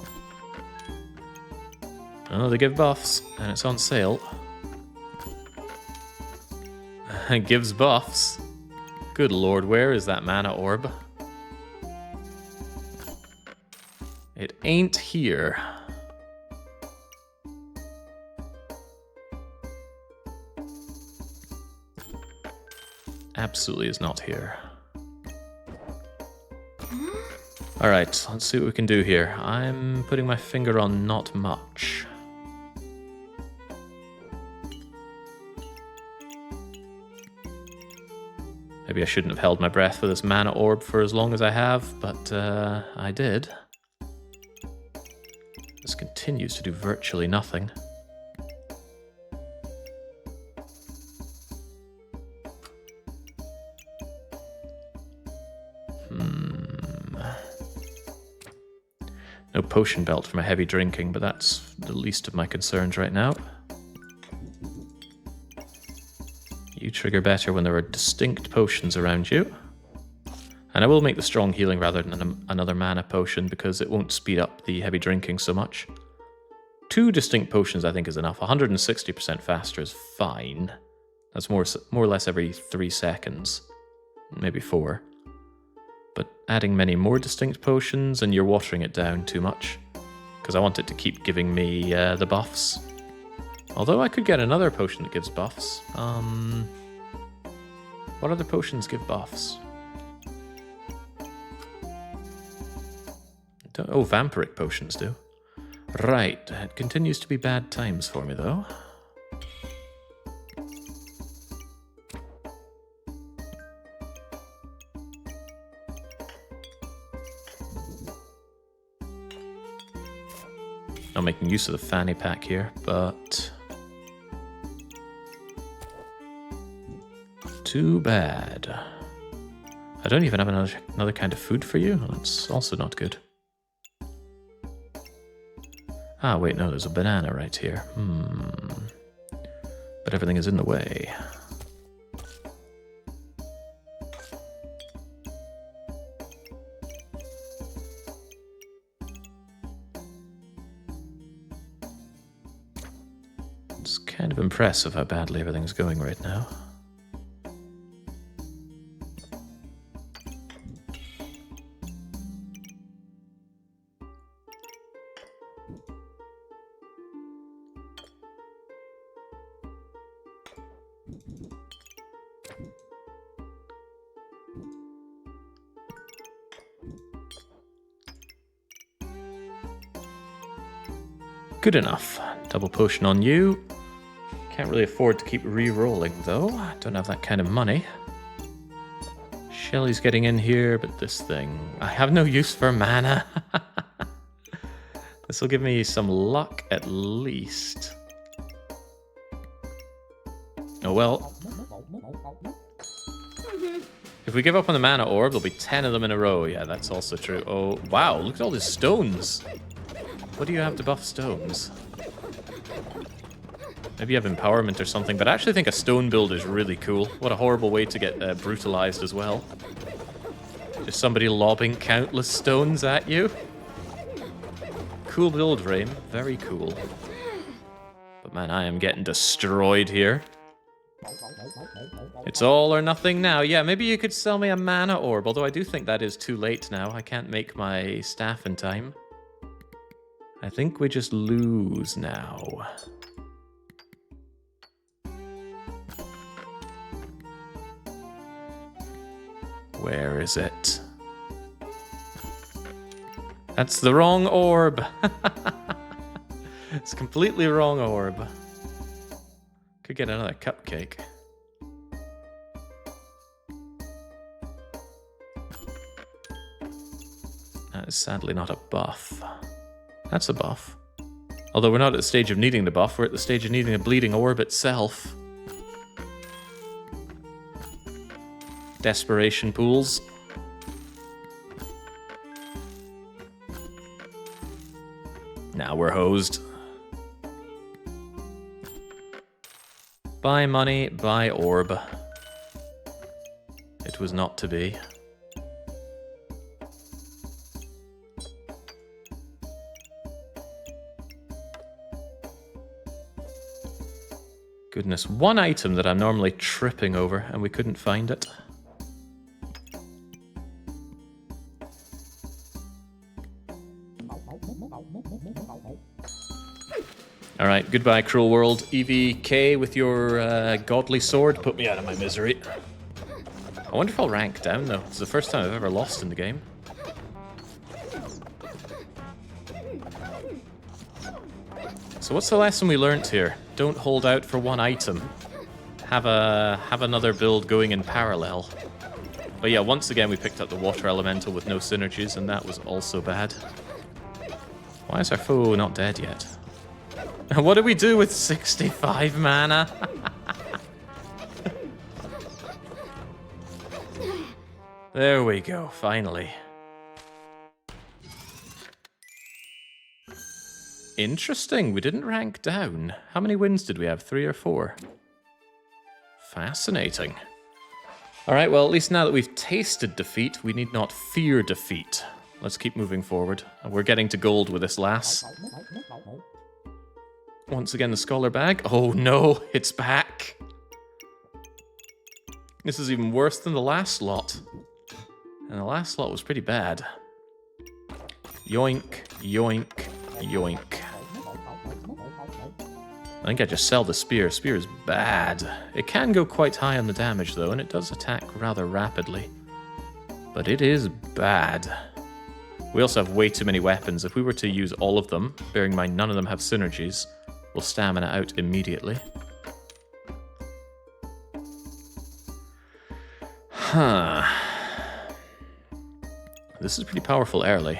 Oh, they give buffs, and it's on sale. It gives buffs. Good lord, where is that mana orb? It ain't here. Absolutely is not here. Alright, let's see what we can do here. I'm putting my finger on not much. Maybe I shouldn't have held my breath for this mana orb for as long as I have, but I did. This continues to do virtually nothing. No potion belt for my heavy drinking, but that's the least of my concerns right now. You trigger better when there are distinct potions around you. And I will make the strong healing rather than another mana potion because it won't speed up the heavy drinking so much. 2 distinct potions I think is enough. 160% faster is fine. That's more or less every 3 seconds. Maybe 4. But adding many more distinct potions and you're watering it down too much. Because I want it to keep giving me the buffs. Although I could get another potion that gives buffs. What other potions give buffs? Oh, vampiric potions do. Right, it continues to be bad times for me though. Not making use of the fanny pack here, but too bad. I don't even have another kind of food for you. That's also not good. Ah, wait, no, there's a banana right here. But everything is in the way. It's kind of impressive how badly everything's going right now. Good enough. Double potion on you. Can't really afford to keep re-rolling, though. Don't have that kind of money. Shelly's getting in here, but this thing... I have no use for mana. This will give me some luck, at least. Oh well. If we give up on the mana orb, there'll be 10 of them in a row. Yeah, that's also true. Oh, wow, look at all these stones. What do you have to buff stones? Maybe you have empowerment or something, but I actually think a stone build is really cool. What a horrible way to get brutalized as well. Just somebody lobbing countless stones at you. Cool build, Rain. Very cool. But man, I am getting destroyed here. It's all or nothing now. Yeah, maybe you could sell me a mana orb, although I do think that is too late now. I can't make my staff in time. I think we just lose now. Where is it? That's the wrong orb. It's completely wrong orb. Could get another cupcake. That is sadly not a buff. That's a buff. Although we're not at the stage of needing the buff, we're at the stage of needing a bleeding orb itself. Desperation pools. Now we're hosed. Buy money, buy orb. It was not to be. Goodness, one item that I'm normally tripping over and we couldn't find it. Alright, goodbye, cruel world. EVK with your godly sword put me out of my misery. I wonder if I'll rank down, though. It's the first time I've ever lost in the game. So what's the lesson we learnt here? Don't hold out for one item. Have another build going in parallel. But yeah, once again we picked up the water elemental with no synergies, and that was also bad. Why is our foe not dead yet? What do we do with 65 mana? There we go, finally. Interesting, we didn't rank down. How many wins did we have? 3 or 4? Fascinating. Alright, well, at least now that we've tasted defeat, we need not fear defeat. Let's keep moving forward. We're getting to gold with this lass. Once again, the scholar bag. Oh no, it's back. This is even worse than the last lot. And the last lot was pretty bad. Yoink, yoink, yoink. I think I just sell the spear. Spear is bad. It can go quite high on the damage though, and it does attack rather rapidly. But it is bad. We also have way too many weapons. If we were to use all of them, bearing in mind none of them have synergies, we'll stamina out immediately. Huh. This is pretty powerful early.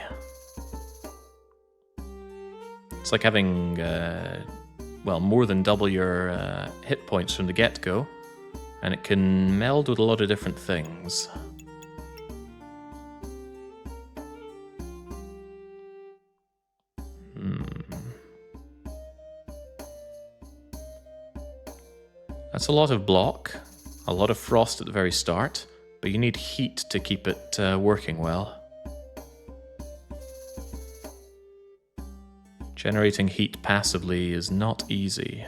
It's like having, well, more than double your hit points from the get-go. And it can meld with a lot of different things. That's a lot of block, a lot of frost at the very start, but you need heat to keep it working well. Generating heat passively is not easy.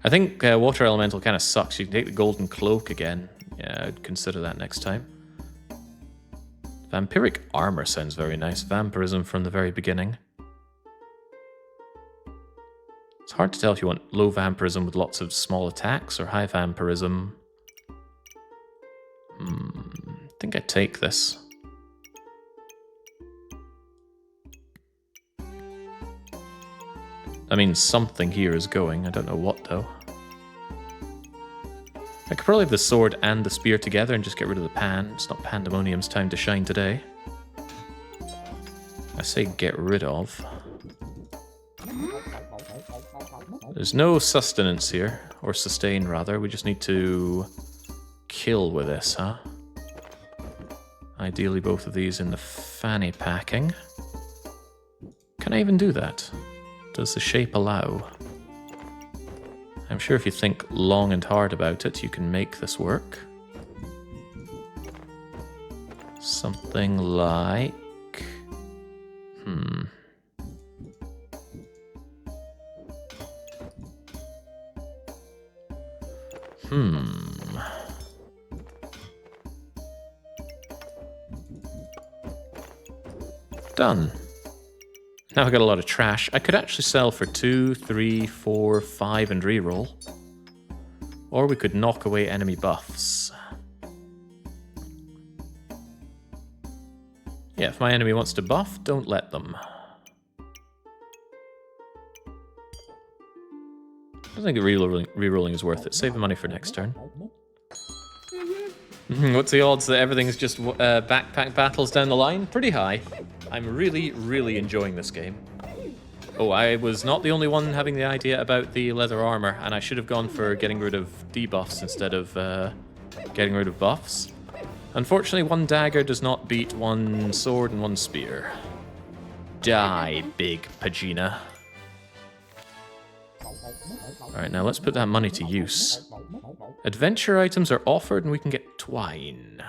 I think Water Elemental kind of sucks. You can take the Golden Cloak again. Yeah, I'd consider that next time. Vampiric Armor sounds very nice. Vampirism from the very beginning. It's hard to tell if you want low Vampirism with lots of small attacks or high Vampirism. I think I'd take this. I mean, something here is going. I don't know what, though. I could probably have the sword and the spear together and just get rid of the pan. It's not Pandemonium's time to shine today. I say get rid of. There's no sustenance here. Or sustain, rather. We just need to kill with this, huh? Ideally, both of these in the fanny packing. Can I even do that? Does the shape allow? I'm sure if you think long and hard about it, you can make this work. Something like... Done. Now I've got a lot of trash. I could actually sell for 2, 3, 4, 5 and reroll. Or we could knock away enemy buffs. Yeah, if my enemy wants to buff, don't let them. I don't think rerolling is worth it. Save the money for next turn. What's the odds that everything's just backpack battles down the line? Pretty high. I'm really, really enjoying this game. Oh, I was not the only one having the idea about the leather armor, and I should have gone for getting rid of debuffs instead of getting rid of buffs. Unfortunately, one dagger does not beat one sword and one spear. Die, big Pagina. Alright, now let's put that money to use. Adventure items are offered and we can get twine.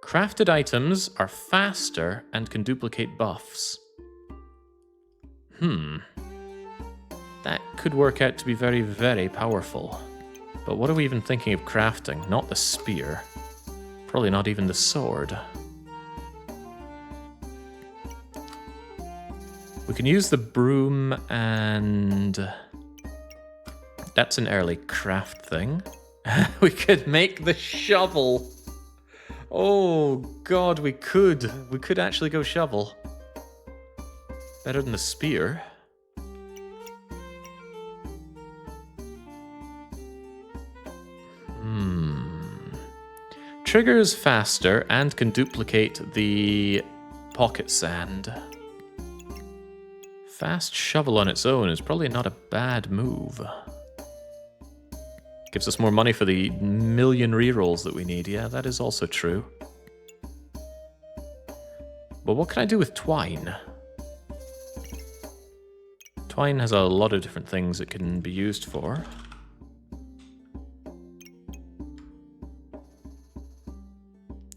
Crafted items are faster and can duplicate buffs. That could work out to be very, very powerful. But what are we even thinking of crafting? Not the spear. Probably not even the sword. We can use the broom and... That's an early craft thing. We could make the shovel. Oh god, we could. We could actually go shovel. Better than the spear. Triggers faster and can duplicate the pocket sand. Fast shovel on its own is probably not a bad move. Gives us more money for the million rerolls that we need. Yeah, that is also true. But what can I do with twine? Twine has a lot of different things it can be used for.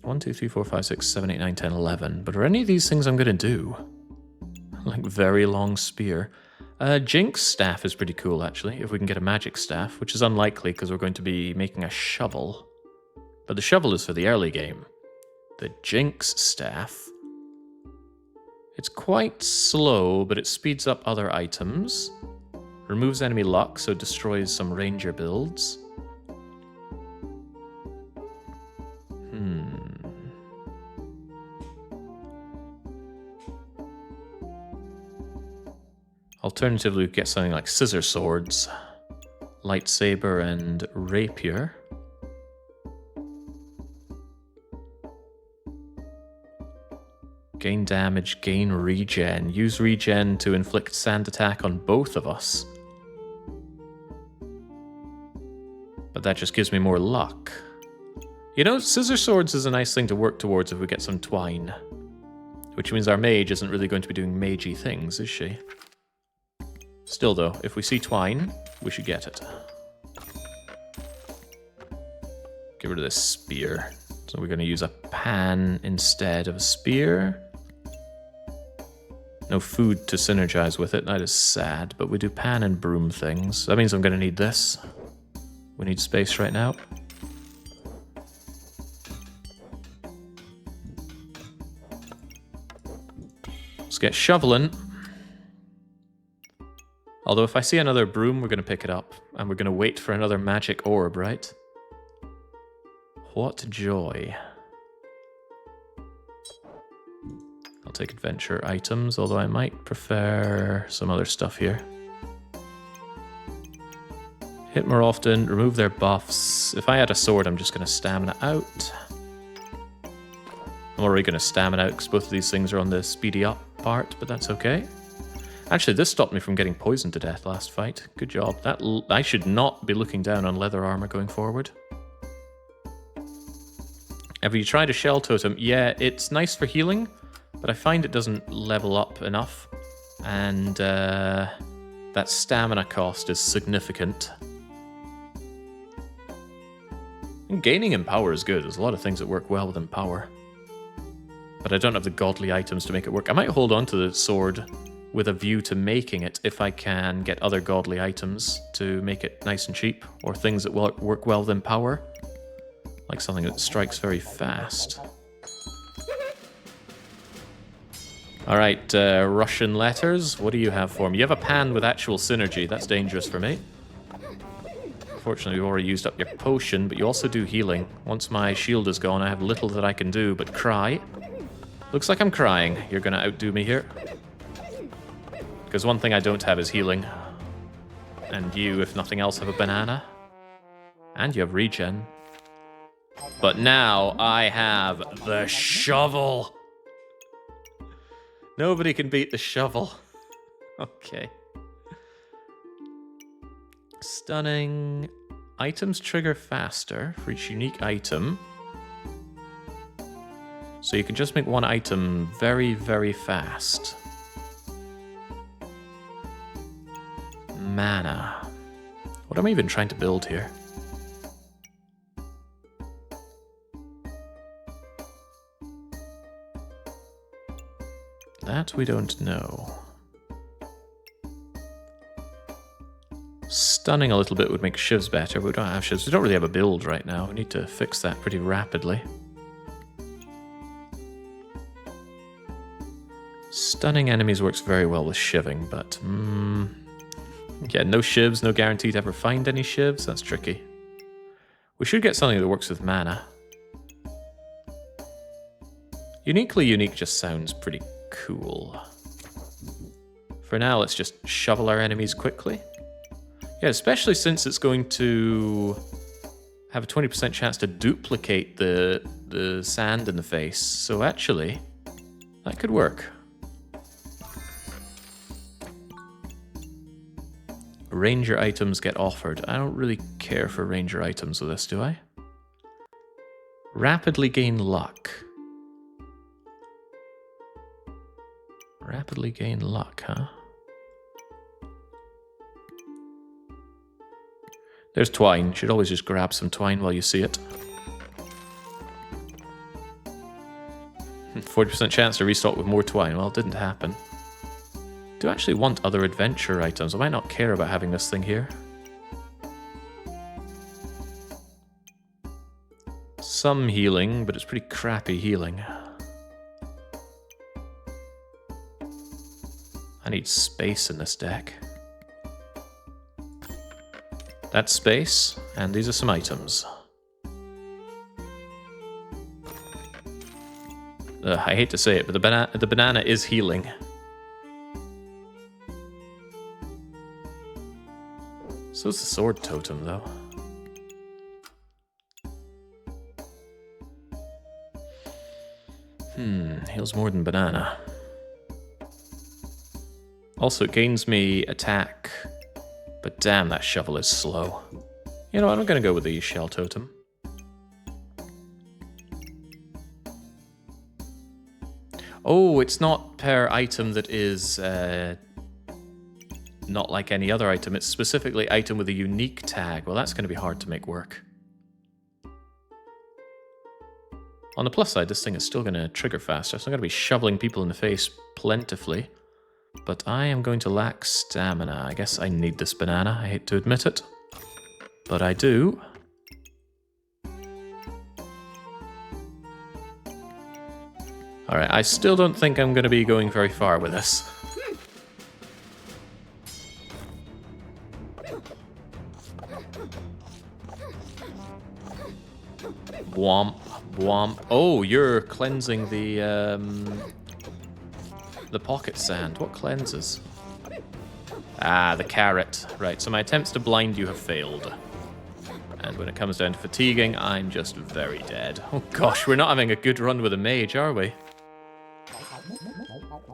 One, 2, 3, 4, 5, 6, 7, 8, 9, 10, 11. But are any of these things I'm going to do? Like very long spear. Jinx staff is pretty cool, actually, if we can get a magic staff, which is unlikely because we're going to be making a shovel. But the shovel is for the early game. The Jinx staff. It's quite slow, but it speeds up other items. Removes enemy luck, so destroys some ranger builds. Alternatively, we could get something like scissor swords, lightsaber, and rapier. Gain damage, gain regen. Use regen to inflict sand attack on both of us. But that just gives me more luck. You know, scissor swords is a nice thing to work towards if we get some twine. Which means our mage isn't really going to be doing magey things, is she? Still though, if we see twine, we should get it. Get rid of this spear. So we're going to use a pan instead of a spear. No food to synergize with it. That is sad, but we do pan and broom things. That means I'm going to need this. We need space right now. Let's get shoveling. Although if I see another broom, we're going to pick it up. And we're going to wait for another magic orb, right? What joy. I'll take adventure items, although I might prefer some other stuff here. Hit more often, remove their buffs. If I had a sword, I'm just going to stamina out. I'm already going to stamina out because both of these things are on the speedy up part, but that's okay. Actually, this stopped me from getting poisoned to death last fight. Good job. I should not be looking down on leather armor going forward. Have you tried a shell totem? Yeah, it's nice for healing, but I find it doesn't level up enough. And that stamina cost is significant. And gaining in power is good. There's a lot of things that work well with Empower. But I don't have the godly items to make it work. I might hold on to the sword with a view to making it if I can get other godly items to make it nice and cheap, or things that work well with Empower, like something that strikes very fast. Alright, Russian letters, what do you have for me? You have a pan with actual synergy, that's dangerous for me. Fortunately, we've already used up your potion, but you also do healing. Once my shield is gone, I have little that I can do but cry. Looks like I'm crying. You're gonna outdo me here. Because one thing I don't have is healing. And you, if nothing else, have a banana. And you have regen. But now I have the shovel. Nobody can beat the shovel. Okay. Stunning. Items trigger faster for each unique item. So you can just make one item very, very fast. Mana. What am I even trying to build here? That we don't know. Stunning a little bit would make shivs better, but we don't have shivs. We don't really have a build right now. We need to fix that pretty rapidly. Stunning enemies works very well with shiving, but... yeah, no shivs, no guarantee to ever find any shivs. That's tricky. We should get something that works with mana. Uniquely unique just sounds pretty cool. For now, let's just shovel our enemies quickly. Yeah, especially since it's going to have a 20% chance to duplicate the sand in the face. So actually, that could work. Ranger items get offered. I don't really care for ranger items with this, do I? Rapidly gain luck. Rapidly gain luck, huh? There's twine. You should always just grab some twine while you see it. 40% chance to restock with more twine. Well, it didn't happen. Do I actually want other adventure items? I might not care about having this thing here. Some healing, but it's pretty crappy healing. I need space in this deck. That's space, and these are some items. I hate to say it, but the banana is healing. So's the sword totem, though. Heals more than banana. Also, it gains me attack, but damn, that shovel is slow. You know what, I'm gonna go with the shell totem. Oh, it's not per item that is not like any other item. It's specifically item with a unique tag. Well, that's going to be hard to make work. On the plus side, this thing is still going to trigger faster, so I'm going to be shoveling people in the face plentifully. But I am going to lack stamina. I guess I need this banana. I hate to admit it. But I do. Alright, I still don't think I'm going to be going very far with this. Womp, womp. Oh, you're cleansing the pocket sand. What cleanses? Ah, the carrot. Right, so my attempts to blind you have failed. And when it comes down to fatiguing, I'm just very dead. Oh gosh, we're not having a good run with a mage, are we?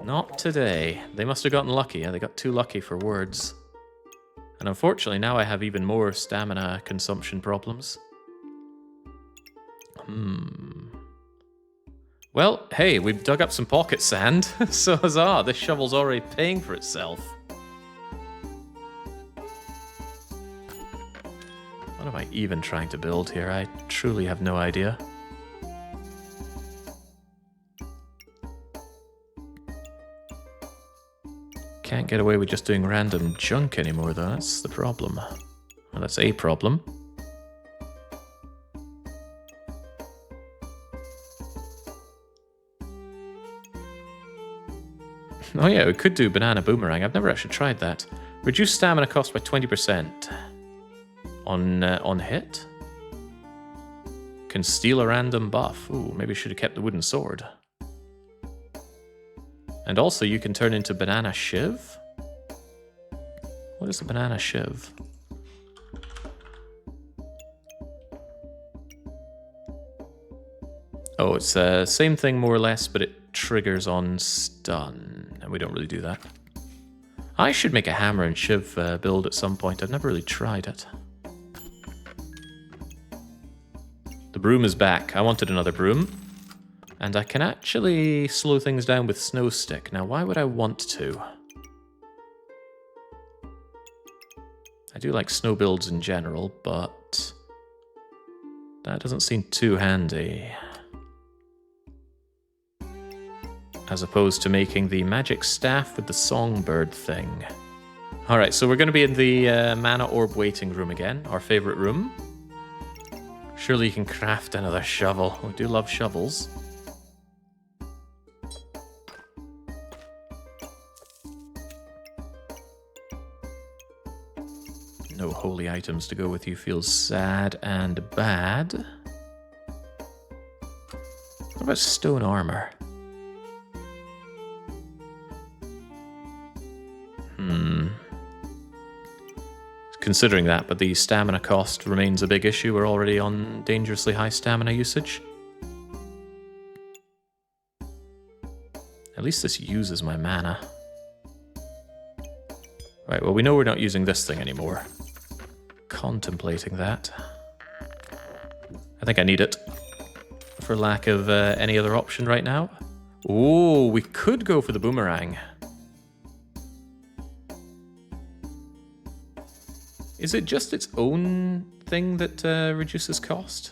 Not today. They must have gotten lucky. Yeah, they got too lucky for words. And unfortunately, now I have even more stamina consumption problems. Well, hey, we've dug up some pocket sand, so huzzah, this shovel's already paying for itself. What am I even trying to build here? I truly have no idea. Can't get away with just doing random junk anymore, though. That's the problem. Well, that's a problem. Oh yeah, we could do banana boomerang. I've never actually tried that. Reduce stamina cost by 20%. On hit? Can steal a random buff. Ooh, maybe I should have kept the wooden sword. And also you can turn into banana shiv? What is a banana shiv? Oh, it's the same thing more or less, but it triggers on stun. And we don't really do that. I should make a hammer and shiv build at some point. I've never really tried it. The broom is back. I wanted another broom. And I can actually slow things down with snow stick. Now, why would I want to? I do like snow builds in general, but that doesn't seem too handy. As opposed to making the magic staff with the songbird thing. Alright, so we're going to be in the mana orb waiting room again, our favorite room. Surely you can craft another shovel. We do love shovels. No holy items to go with you feels sad and bad. What about stone armor? Considering that, but the stamina cost remains a big issue. We're already on dangerously high stamina usage. At least this uses my mana. Right, well, we know we're not using this thing anymore. Contemplating that. I think I need it. For lack of any other option right now. Oh, we could go for the boomerang. Is it just its own thing that reduces cost?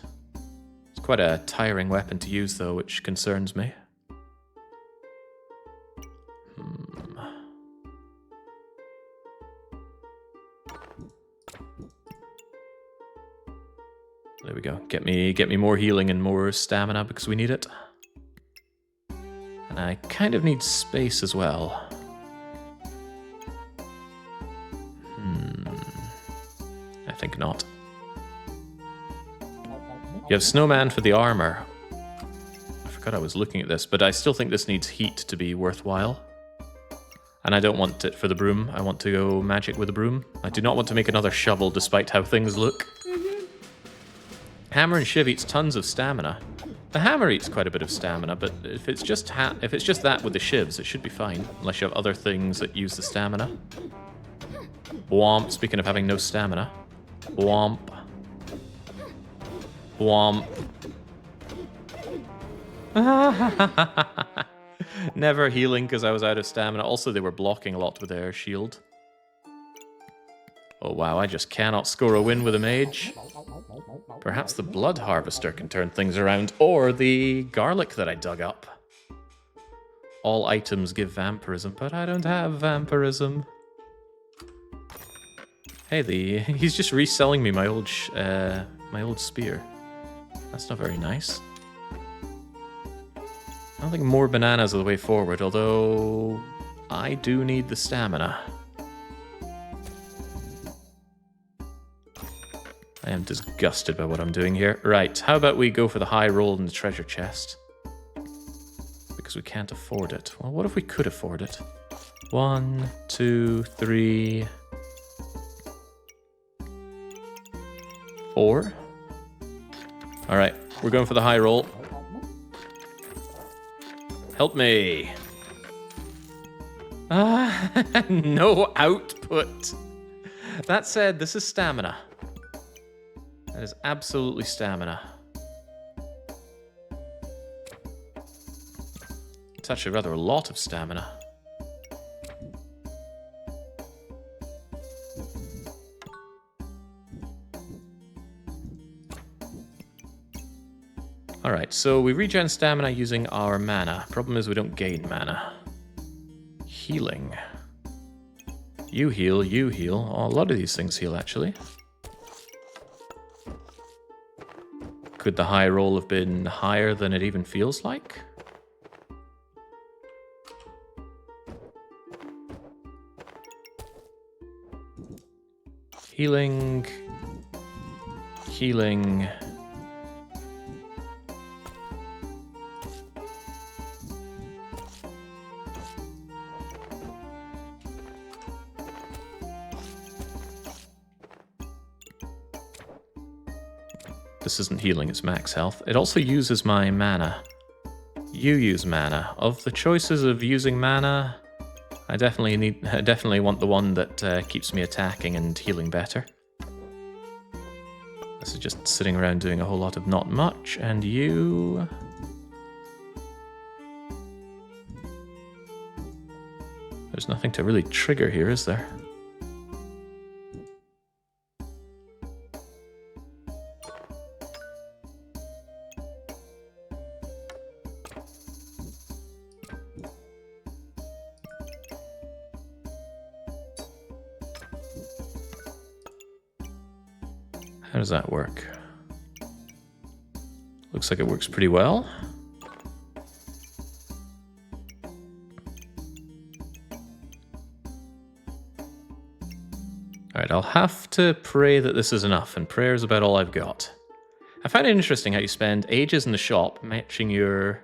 It's quite a tiring weapon to use, though, which concerns me. There we go. Get me more healing and more stamina because we need it. And I kind of need space as well. I think not. You have Snowman for the armor. I forgot I was looking at this, but I still think this needs heat to be worthwhile. And I don't want it for the broom. I want to go magic with the broom. I do not want to make another shovel despite how things look. Hammer and shiv eats tons of stamina. The hammer eats quite a bit of stamina, but if it's just that with the shivs, it should be fine. Unless you have other things that use the stamina. Womp, speaking of having no stamina. Womp. Womp. Never healing because I was out of stamina. Also, they were blocking a lot with their shield. Oh wow, I just cannot score a win with a mage. Perhaps the blood harvester can turn things around, or the garlic that I dug up. All items give vampirism, but I don't have vampirism. Hey, he's just reselling me my old spear. That's not very nice. I don't think more bananas are the way forward, although I do need the stamina. I am disgusted by what I'm doing here. Right, how about we go for the high roll in the treasure chest? Because we can't afford it. Well, what if we could afford it? 1, 2, 3, 4. Alright, we're going for the high roll. Help me. No output. That said, this is stamina. That is absolutely stamina. It's actually rather a lot of stamina. Alright, so we regen stamina using our mana. Problem is we don't gain mana. Healing. You heal, you heal. Oh, a lot of these things heal, actually. Could the high roll have been higher than it even feels like? Healing. Healing. This isn't healing, it's max health. It also uses my mana. You use mana. Of the choices of using mana, I definitely want the one that keeps me attacking and healing better. This is just sitting around doing a whole lot of not much, and you... There's nothing to really trigger here, is there? How does that work? Looks like it works pretty well. Alright, I'll have to pray that this is enough, and prayer is about all I've got. I find it interesting how you spend ages in the shop matching your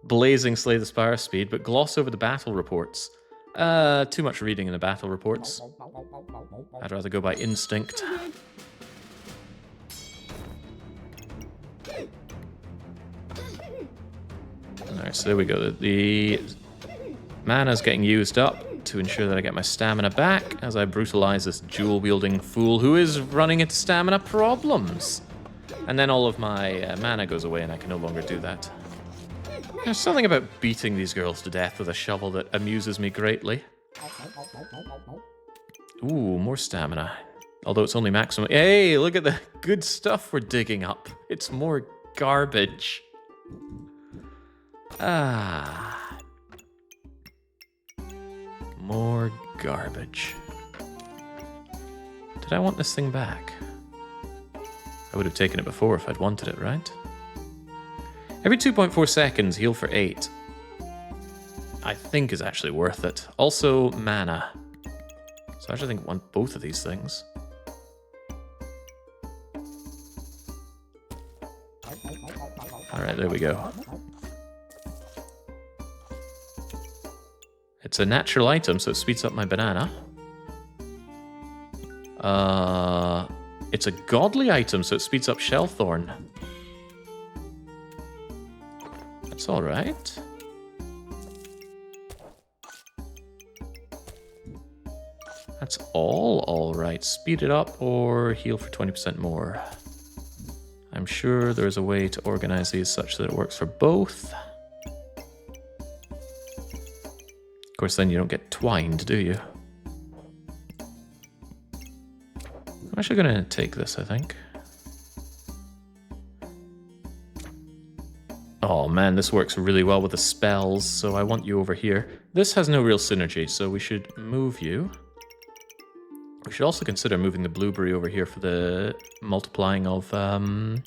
blazing Slay the Spire speed, but gloss over the battle reports. Too much reading in the battle reports. I'd rather go by instinct. Alright, so there we go. The mana's getting used up to ensure that I get my stamina back as I brutalize this dual-wielding fool who is running into stamina problems. And then all of my mana goes away and I can no longer do that. There's something about beating these girls to death with a shovel that amuses me greatly. Ooh, more stamina. Although it's only maximum. Hey, look at the good stuff we're digging up. It's more garbage. Ah. More garbage. Did I want this thing back? I would have taken it before if I'd wanted it, right? Every 2.4 seconds, heal for 8. I think is actually worth it. Also, mana. So I actually think I want both of these things. Alright, there we go. It's a natural item, so it speeds up my banana. It's a godly item, so it speeds up Shellthorn. That's alright. That's all alright. Speed it up or heal for 20% more. I'm sure there's a way to organize these such that it works for both. Of course, then you don't get twined, do you? I'm actually going to take this, I think. Oh man, this works really well with the spells, so I want you over here. This has no real synergy, so we should move you. We should also consider moving the blueberry over here for the multiplying of the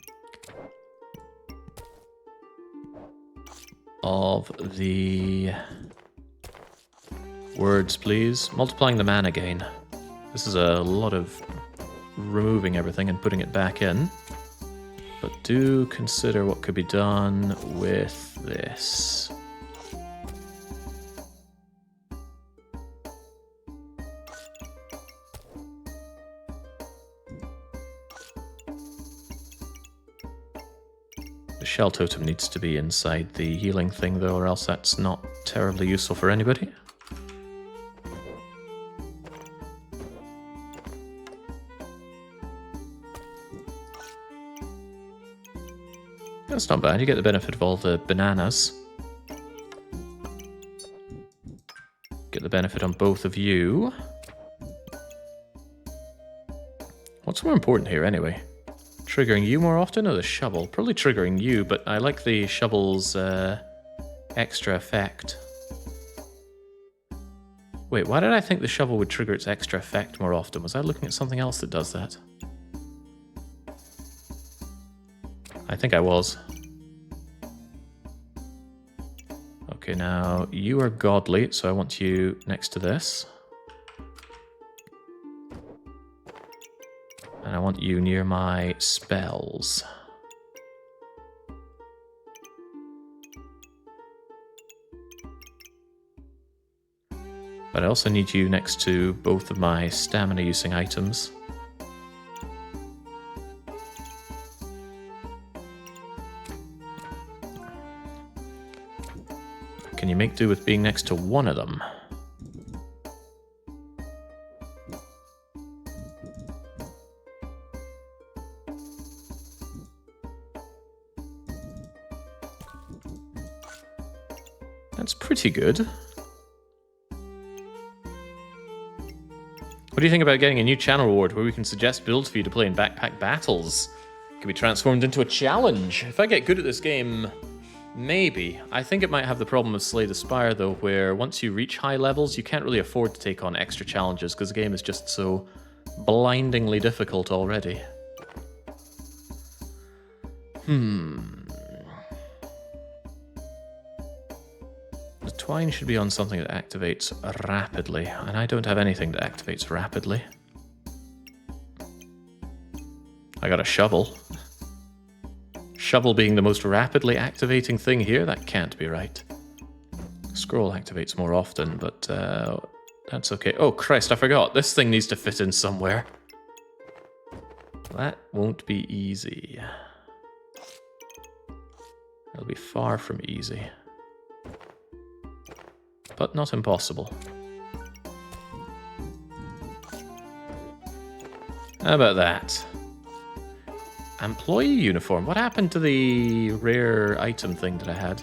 words, please. Multiplying the mana gain. This is a lot of removing everything and putting it back in. But do consider what could be done with this. The shell totem needs to be inside the healing thing though, or else that's not terribly useful for anybody. That's not bad, you get the benefit of all the bananas. Get the benefit on both of you. What's more important here anyway? Triggering you more often or the shovel? Probably triggering you, but I like the shovel's extra effect. Wait, why did I think the shovel would trigger its extra effect more often? Was I looking at something else that does that? I think I was. Okay, now you are godly, so I want you next to this. And I want you near my spells. But I also need you next to both of my stamina using items. Can you make do with being next to one of them? That's pretty good. What do you think about getting a new channel reward where we can suggest builds for you to play in backpack battles? It can be transformed into a challenge. If I get good at this game, maybe. I think it might have the problem of Slay the Spire though, where once you reach high levels, you can't really afford to take on extra challenges because the game is just so blindingly difficult already. The twine should be on something that activates rapidly, and I don't have anything that activates rapidly. I got a shovel. Shovel being the most rapidly activating thing here? That can't be right. Scroll activates more often, but that's okay. Oh Christ, I forgot. This thing needs to fit in somewhere. That won't be easy. It'll be far from easy. But not impossible. How about that? Employee uniform. What happened to the rare item thing that I had?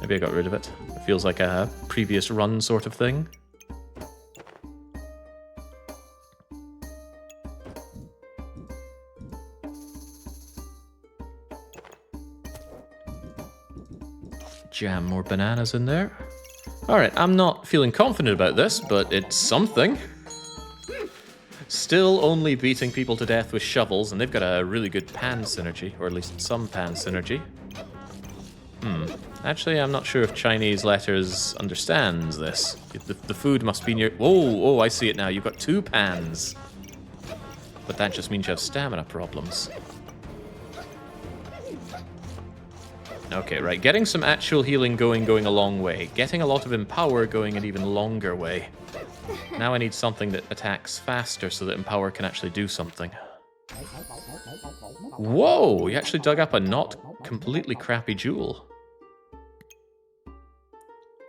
Maybe I got rid of it. It feels like a previous run sort of thing. Jam more bananas in there. Alright, I'm not feeling confident about this, but it's something. Still only beating people to death with shovels, and they've got a really good pan synergy, or at least some pan synergy. Actually, I'm not sure if Chinese letters understands this. The food must be near... Oh, I see it now. You've got 2 pans. But that just means you have stamina problems. Okay, right. Getting some actual healing going a long way. Getting a lot of Empower going an even longer way. Now I need something that attacks faster so that Empower can actually do something. Whoa! You actually dug up a not completely crappy jewel.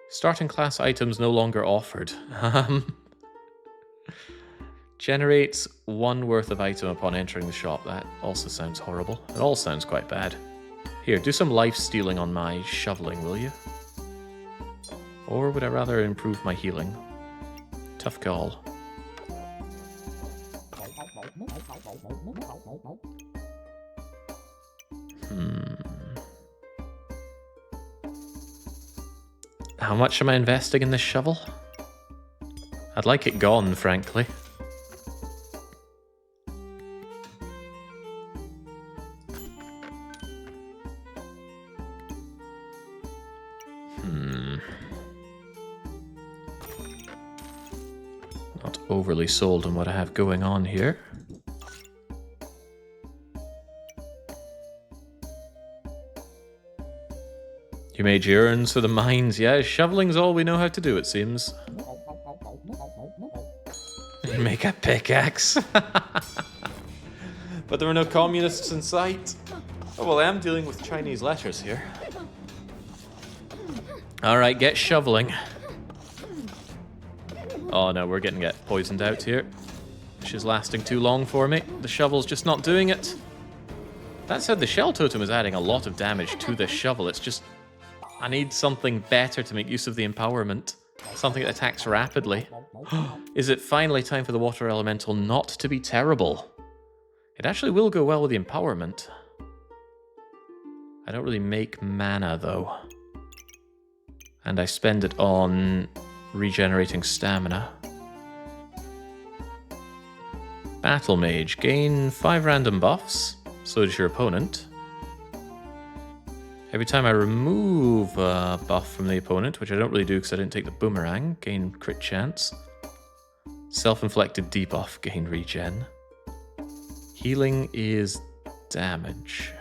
Starting class items no longer offered. Generates 1 worth of item upon entering the shop. That also sounds horrible. It all sounds quite bad. Here, do some life stealing on my shoveling, will you? Or would I rather improve my healing? Tough call. How much am I investing in this shovel? I'd like it gone, frankly. Not overly sold on what I have going on here. You made your urns for the mines. Yeah, shoveling's all we know how to do, it seems. Make a pickaxe. But there are no communists in sight. Oh, well, I am dealing with Chinese letters here. Alright, get shoveling. Oh no, we're getting poisoned out here. Which is lasting too long for me. The shovel's just not doing it. That said, the shell totem is adding a lot of damage to this shovel. It's just... I need something better to make use of the empowerment. Something that attacks rapidly. Is it finally time for the water elemental not to be terrible? It actually will go well with the empowerment. I don't really make mana, though. And I spend it on regenerating stamina. Battle Mage. Gain 5 random buffs. So does your opponent. Every time I remove a buff from the opponent, which I don't really do because I didn't take the boomerang, gain crit chance. Self-inflicted debuff, gain regen. Healing is damage.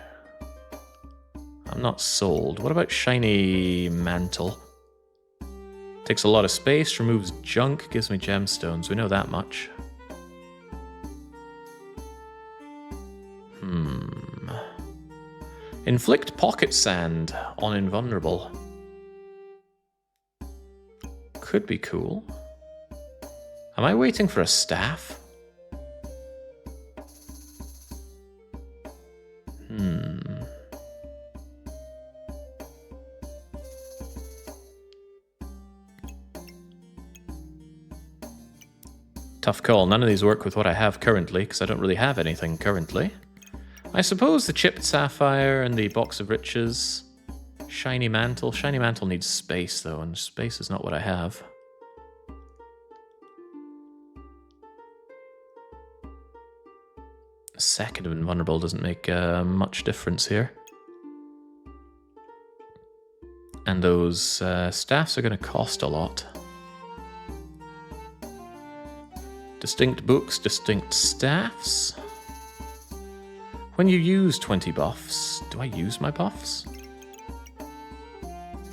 I'm not sold. What about Shiny Mantle? Takes a lot of space, removes junk, gives me gemstones. We know that much. Inflict pocket sand on invulnerable. Could be cool. Am I waiting for a staff? Tough call. None of these work with what I have currently, because I don't really have anything currently. I suppose the chipped sapphire and the box of riches. Shiny mantle. Shiny mantle needs space, though, and space is not what I have. A second of invulnerable doesn't make much difference here. And those staffs are going to cost a lot. Distinct books, distinct staffs. When you use 20 buffs, do I use my buffs?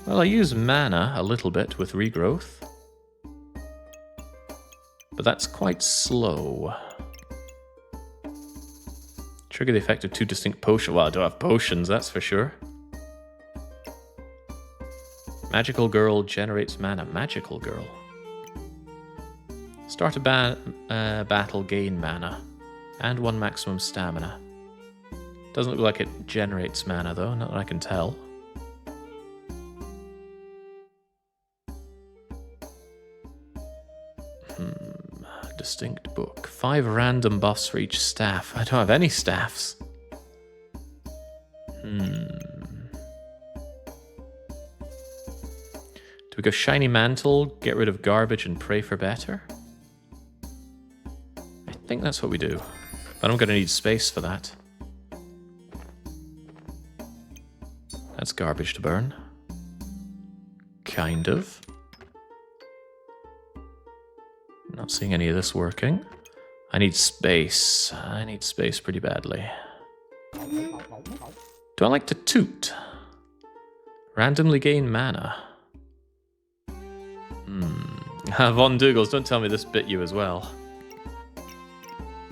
Well, I use mana a little bit with regrowth. But that's quite slow. Trigger the effect of 2 distinct potions. Well, I don't have potions, that's for sure. Magical Girl generates mana. Magical Girl. Start a battle, gain mana. And 1 maximum stamina. Doesn't look like it generates mana, though, not that I can tell. Distinct book. 5 random buffs for each staff. I don't have any staffs. Do we go Shiny Mantle, get rid of garbage, and pray for better? I think that's what we do. But I'm going to need space for that. That's garbage to burn. Kind of. Not seeing any of this working. I need space. I need space pretty badly. Do I like to toot? Randomly gain mana. Von Dougals, don't tell me this bit you as well.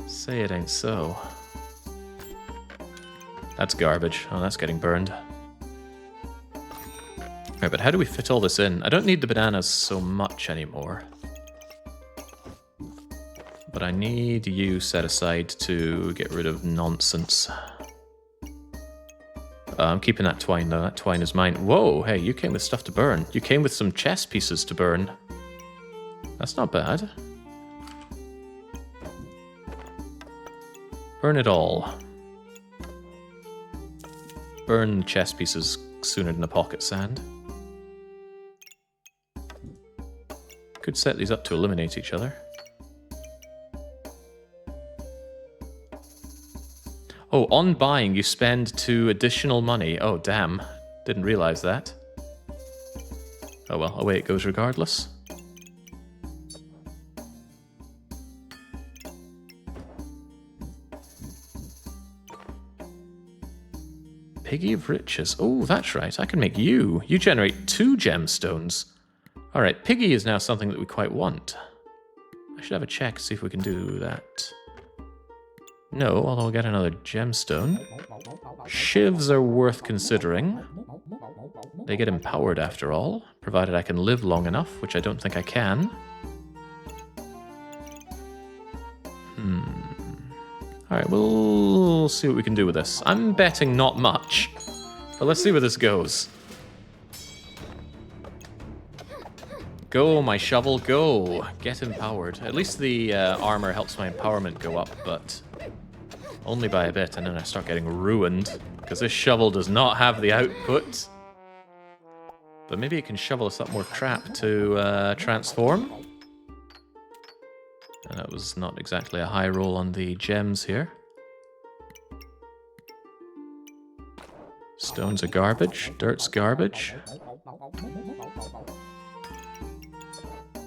Say it ain't so. That's garbage. Oh, that's getting burned. Right, but how do we fit all this in? I don't need the bananas so much anymore. But I need you set aside to get rid of nonsense. I'm keeping that twine, though. That twine is mine. Whoa, hey, you came with stuff to burn. You came with some chess pieces to burn. That's not bad. Burn it all. Burn the chess pieces sooner than the pocket sand. Could set these up to eliminate each other. Oh, on buying, you spend 2 additional money. Oh, damn. Didn't realize that. Oh well, away it goes regardless. Piggy of Riches. Oh, that's right. I can make you. You generate 2 gemstones. Alright, Piggy is now something that we quite want. I should have a check, see if we can do that. No, although I'll get another gemstone. Shivs are worth considering. They get empowered after all, provided I can live long enough, which I don't think I can. Alright, we'll see what we can do with this. I'm betting not much, but let's see where this goes. Go, my shovel, go! Get empowered. At least the armor helps my empowerment go up, but only by a bit, and then I start getting ruined, because this shovel does not have the output. But maybe it can shovel us up more crap to transform. And that was not exactly a high roll on the gems here. Stones are garbage, dirt's garbage.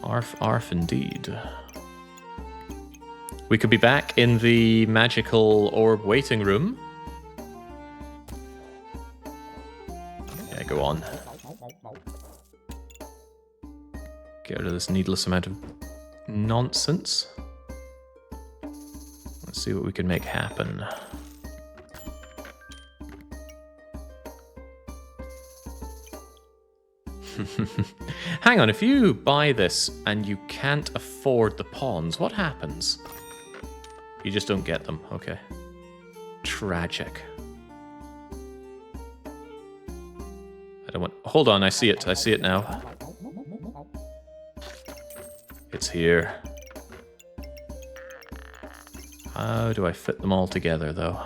Arf, arf indeed. We could be back in the magical orb waiting room. Yeah, go on. Get rid of this needless amount of nonsense. Let's see what we can make happen. Hang on, if you buy this and you can't afford the pawns, what happens? You just don't get them, okay. Tragic. I don't want... Hold on, I see it now. It's here. How do I fit them all together, though?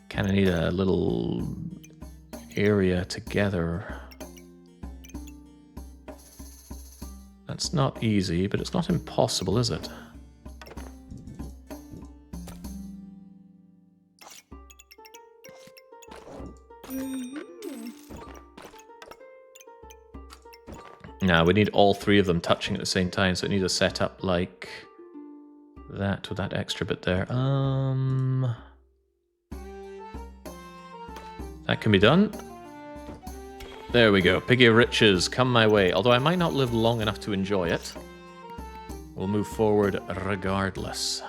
Kind of need a little area together. That's not easy, but it's not impossible, is it? Now, we need all 3 of them touching at the same time, so it needs a setup like that with that extra bit there. That can be done. There we go. Piggy of Riches, come my way. Although I might not live long enough to enjoy it. We'll move forward regardless.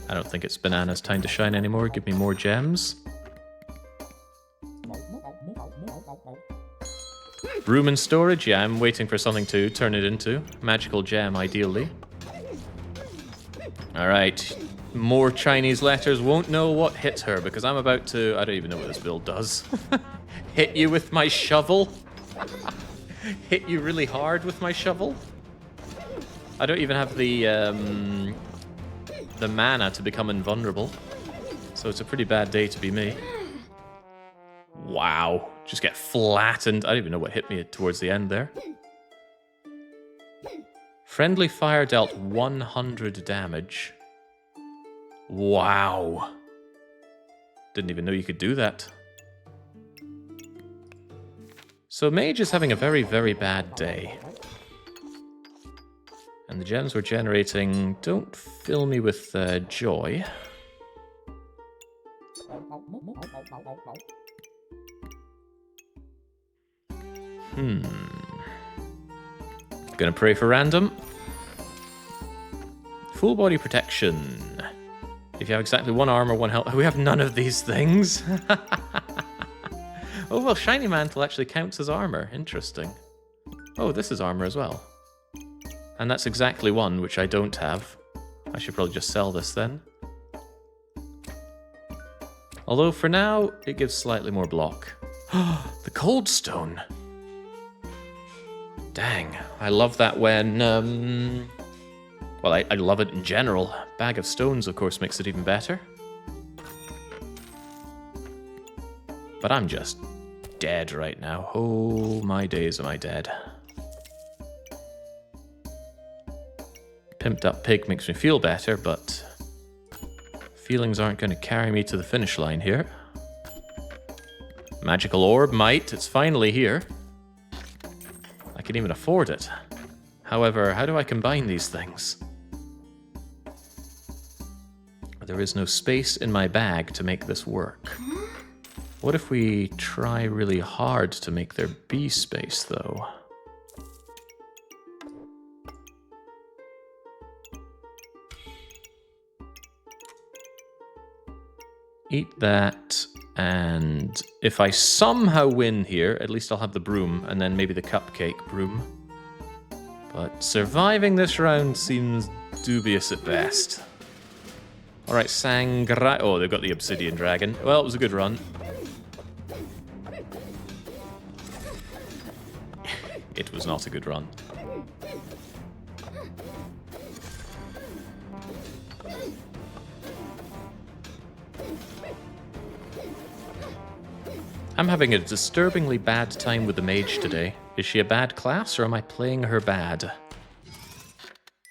I don't think it's Banana's time to shine anymore. Give me more gems. Room and storage? Yeah, I'm waiting for something to turn it into. Magical gem, ideally. Alright. More Chinese letters. Won't know what hit her, because I'm about to... I don't even know what this build does. Hit you with my shovel? Hit you really hard with my shovel? I don't even have the mana to become invulnerable. So it's a pretty bad day to be me. Wow. Just get flattened. I don't even know what hit me towards the end there. Friendly fire dealt 100 damage. Wow. Didn't even know you could do that. So Mage is having a very, very bad day. And the gems we're generating don't fill me with joy. Gonna pray for random. Full body protection. If you have exactly 1 armor, 1 health... We have none of these things. Oh, well, Shiny Mantle actually counts as armor. Interesting. Oh, this is armor as well. And that's exactly 1, which I don't have. I should probably just sell this then. Although, for now, it gives slightly more block. The Cold Stone! Dang, I love that when... Well, I love it in general. Bag of Stones, of course, makes it even better. But I'm just dead right now. Oh, my days am I dead. Pimped up pig makes me feel better, but feelings aren't going to carry me to the finish line here. Magical orb might. It's finally here. I can even afford it. However, how do I combine these things? There is no space in my bag to make this work. What if we try really hard to make there be space, though? Eat that, and if I somehow win here, at least I'll have the broom, and then maybe the cupcake broom. But surviving this round seems dubious at best. Alright, Sangra... Oh, they've got the obsidian dragon. Well, it was a good run. It was not a good run. I'm having a disturbingly bad time with the mage today. Is she a bad class, or am I playing her bad?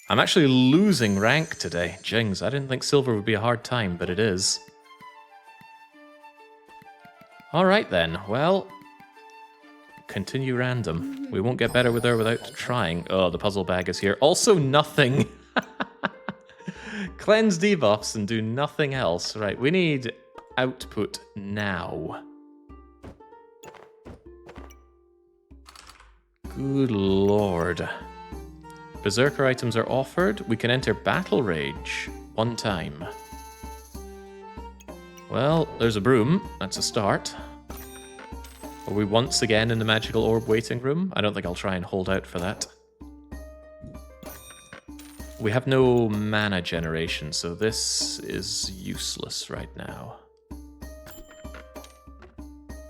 I'm actually losing rank today. Jings, I didn't think silver would be a hard time, but it is. Alright then, well... Continue random. We won't get better with her without trying. Oh, the puzzle bag is here. Also nothing! Cleanse debuffs and do nothing else. Right, we need output now. Good lord. Berserker items are offered. We can enter Battle Rage one time. Well, there's a broom. That's a start. Are we once again in the magical orb waiting room? I don't think I'll try and hold out for that. We have no mana generation, so this is useless right now.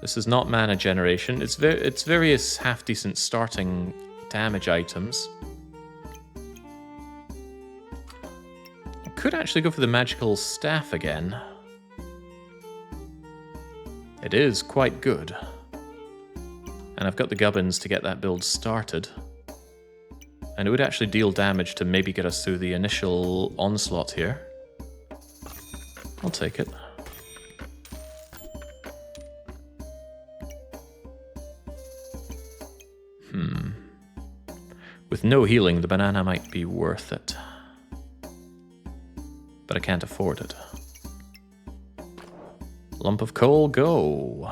This is not mana generation. It's various half-decent starting damage items. I could actually go for the magical staff again. It is quite good. And I've got the gubbins to get that build started. And it would actually deal damage to maybe get us through the initial onslaught here. I'll take it. With no healing, the banana might be worth it. But I can't afford it. Lump of coal, go!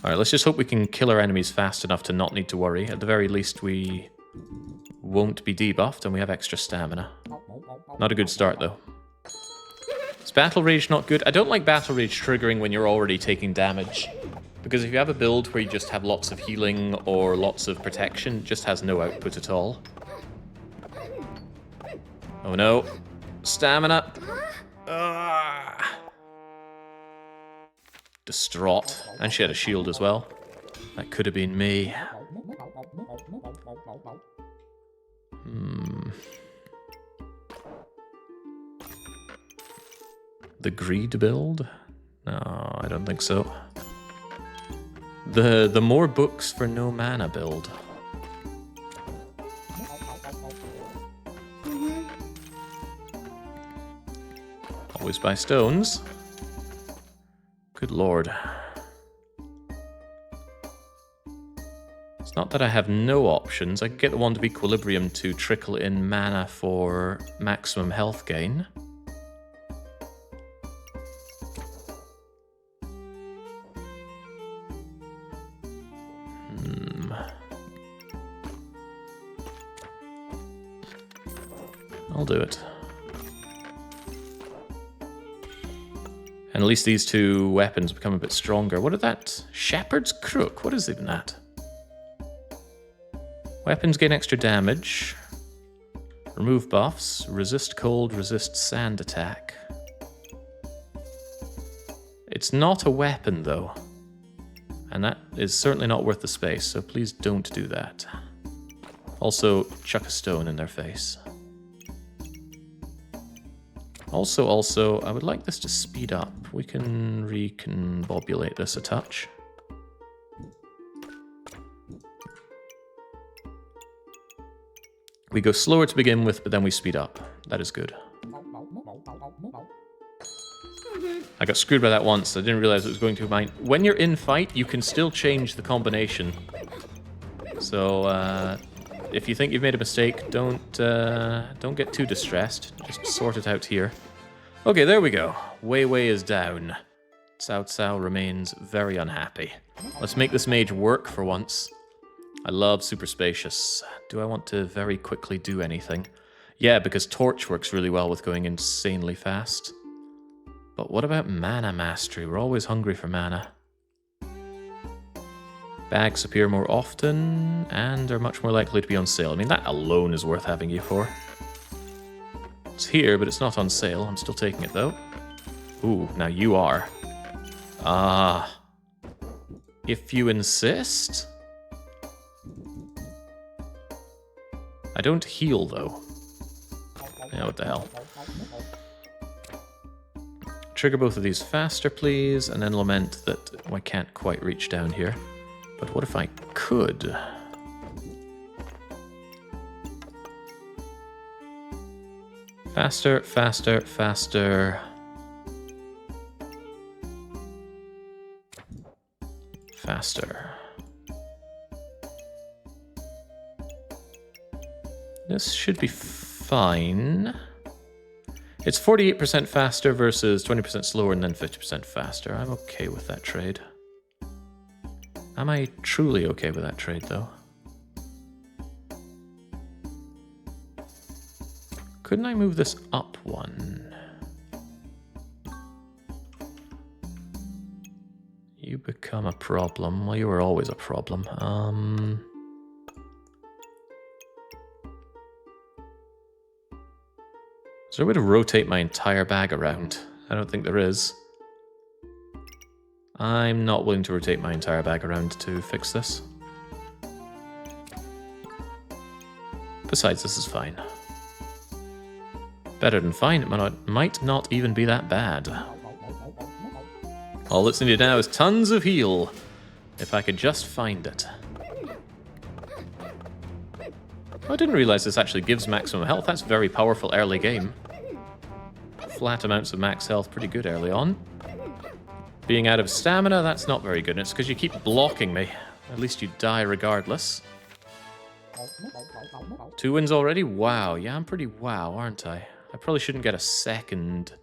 Alright, let's just hope we can kill our enemies fast enough to not need to worry. At the very least, we won't be debuffed and we have extra stamina. Not a good start, though. Is Battle Rage not good? I don't like Battle Rage triggering when you're already taking damage. Because if you have a build where you just have lots of healing or lots of protection, it just has no output at all. Oh no. Stamina. Distraught. And she had a shield as well. That could have been me. The greed build? No, I don't think so. The more books for no mana build. Always buy stones. Good lord. It's not that I have no options. I could get the Wand of Equilibrium to trickle in mana for maximum health gain. I'll do it. And at least these two weapons become a bit stronger. What is that? Shepherd's Crook? What is even that? Weapons gain extra damage. Remove buffs. Resist cold, resist sand attack. It's not a weapon, though. And that is certainly not worth the space, so please don't do that. Also, chuck a stone in their face. Also, I would like this to speed up. We can recombobulate this a touch. We go slower to begin with, but then we speed up. That is good. I got screwed by that once. I didn't realize it was going to mine. When you're in fight, you can still change the combination. So, if you think you've made a mistake, don't get too distressed. Just sort it out here. Okay, there we go. Wei Wei is down. Cao Cao remains very unhappy. Let's make this mage work for once. I love super spacious. Do I want to very quickly do anything? Yeah, because torch works really well with going insanely fast. But what about mana mastery? We're always hungry for mana. Bags appear more often and are much more likely to be on sale. I mean, that alone is worth having you for. It's here, but it's not on sale. I'm still taking it, though. Ooh, now you are. Ah. If you insist. I don't heal, though. Yeah, what the hell. Trigger both of these faster, please, and then lament that I can't quite reach down here. But what if I could? Faster, faster, faster. Faster. This should be fine. It's 48% faster versus 20% slower and then 50% faster. I'm okay with that trade. Am I truly okay with that trade, though? Couldn't I move this up one? You become a problem. Well, you were always a problem. Is there a way to rotate my entire bag around? I don't think there is. I'm not willing to rotate my entire bag around to fix this. Besides, this is fine. Better than fine, it might not even be that bad. All that's needed now is tons of heal. If I could just find it. I didn't realize this actually gives maximum health. That's very powerful early game. Flat amounts of max health, pretty good early on. Being out of stamina, that's not very good. It's because you keep blocking me. At least you die regardless. 2 wins already? Wow. Yeah, I'm pretty wow, aren't I? I probably shouldn't get a second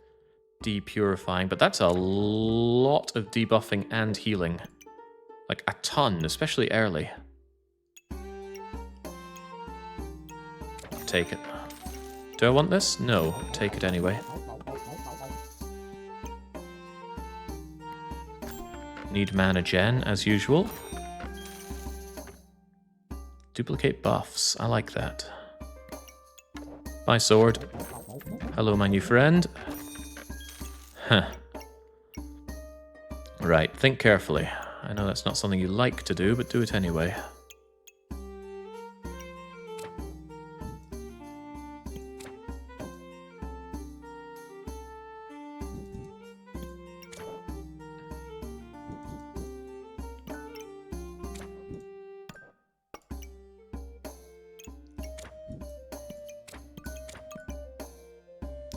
depurifying, but that's a lot of debuffing and healing. Like a ton, especially early. Take it. Do I want this? No. Take it anyway. Need mana gen, as usual. Duplicate buffs. I like that. Bye, sword. Hello, my new friend. Huh. Right, think carefully. I know that's not something you like to do, but do it anyway.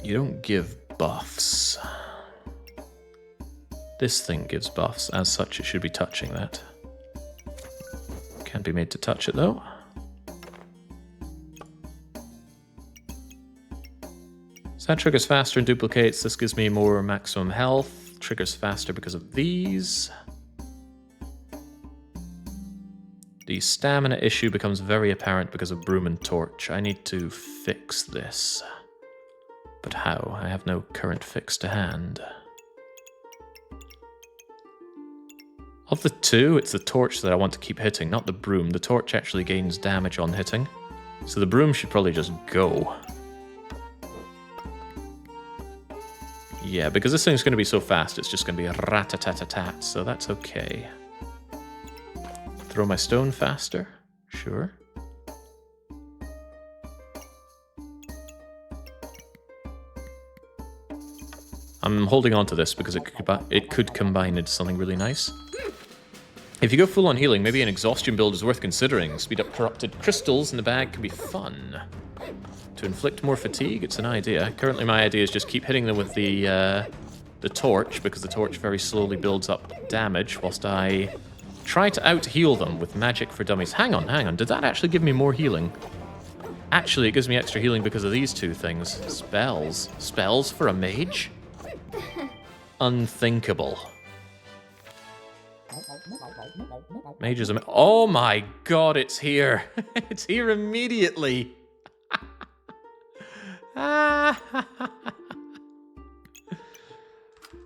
You don't give buffs. This thing gives buffs. As such, it should be touching that. Can't be made to touch it, though. So that triggers faster and duplicates. This gives me more maximum health. Triggers faster because of these. The stamina issue becomes very apparent because of Broom and Torch. I need to fix this. But how? I have no current fix to hand. Of the two, it's the Torch that I want to keep hitting, not the Broom. The Torch actually gains damage on hitting. So the Broom should probably just go. Yeah, because this thing's going to be so fast, it's just going to be a rat-a-tat-a-tat, so that's okay. Throw my stone faster? Sure. I'm holding on to this because it could combine into something really nice. If you go full on healing, maybe an exhaustion build is worth considering. Speed up corrupted crystals in the bag can be fun. To inflict more fatigue, it's an idea. Currently my idea is just keep hitting them with the torch, because the torch very slowly builds up damage, whilst I try to out-heal them with magic for dummies. Hang on. Did that actually give me more healing? Actually, it gives me extra healing because of these two things. Spells. Spells for a mage? Unthinkable. Mage is oh my god, it's here. It's here immediately.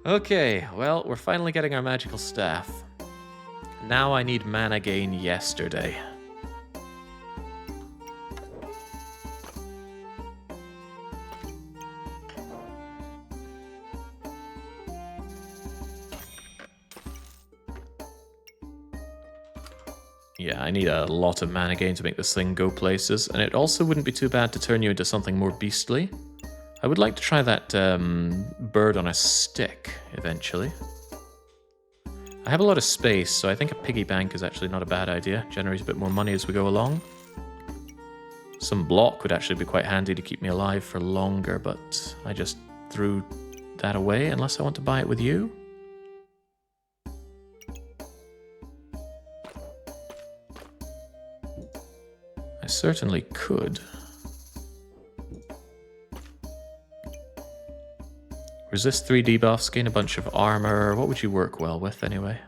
Okay, well, we're finally getting our magical staff. Now I need mana gain yesterday. Yeah, I need a lot of mana gain to make this thing go places, and it also wouldn't be too bad to turn you into something more beastly. I would like to try that bird on a stick, eventually. I have a lot of space, so I think a piggy bank is actually not a bad idea. Generates a bit more money as we go along. Some block would actually be quite handy to keep me alive for longer, but I just threw that away unless I want to buy it with you. I certainly could. Resist 3 debuffs, gain a bunch of armor. What would you work well with, anyway?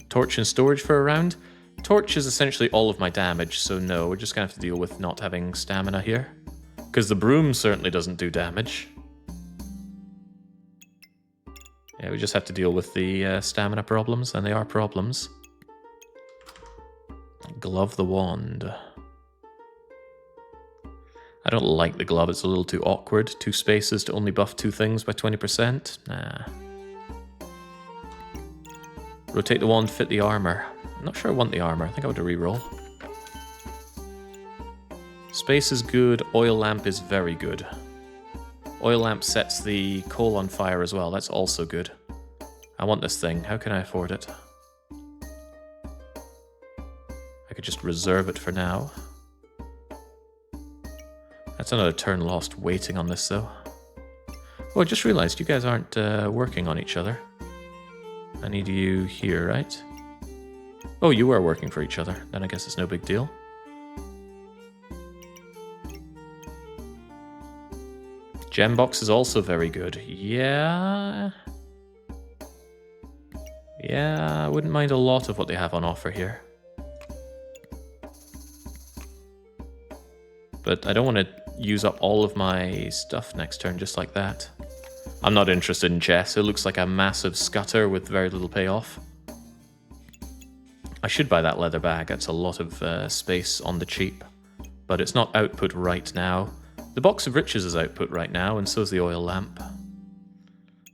Torch and storage for a round? Torch is essentially all of my damage, so no, we're just gonna have to deal with not having stamina here. Because the broom certainly doesn't do damage. Yeah, we just have to deal with the stamina problems, and they are problems. Glove the wand. I don't like the glove, it's a little too awkward. 2 spaces to only buff 2 things by 20%? Nah. Rotate the wand, fit the armor. I'm not sure I want the armor, I think I want to reroll. Space is good, oil lamp is very good. Oil lamp sets the coal on fire as well, that's also good. I want this thing, how can I afford it? I could just reserve it for now. That's another turn lost waiting on this, though. Oh, I just realized you guys aren't working on each other. I need you here, right? Oh, you are working for each other. Then I guess it's no big deal. Gem box is also very good. Yeah, I wouldn't mind a lot of what they have on offer here. But I don't want to use up all of my stuff next turn just like that. I'm not interested in chess. It looks like a massive scutter with very little payoff. I should buy that leather bag. That's a lot of space on the cheap. But it's not output right now. The box of riches is output right now, and so is the oil lamp.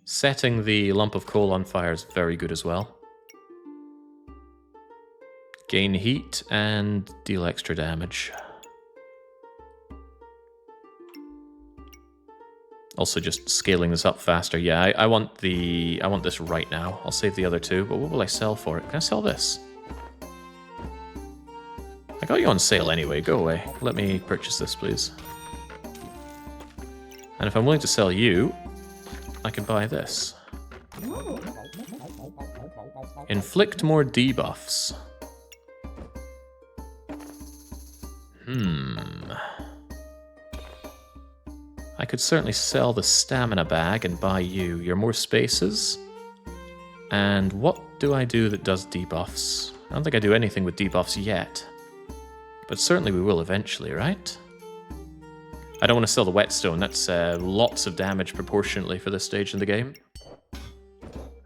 Setting the lump of coal on fire is very good as well. Gain heat and deal extra damage. Also just scaling this up faster. Yeah, I want this right now. I'll save the other 2, but what will I sell for it? Can I sell this? I got you on sale anyway, go away. Let me purchase this, please. And if I'm willing to sell you, I can buy this. Inflict more debuffs. I could certainly sell the stamina bag and buy you. You're more spaces. And what do I do that does debuffs? I don't think I do anything with debuffs yet. But certainly we will eventually, right? I don't want to sell the whetstone. That's lots of damage proportionately for this stage in the game.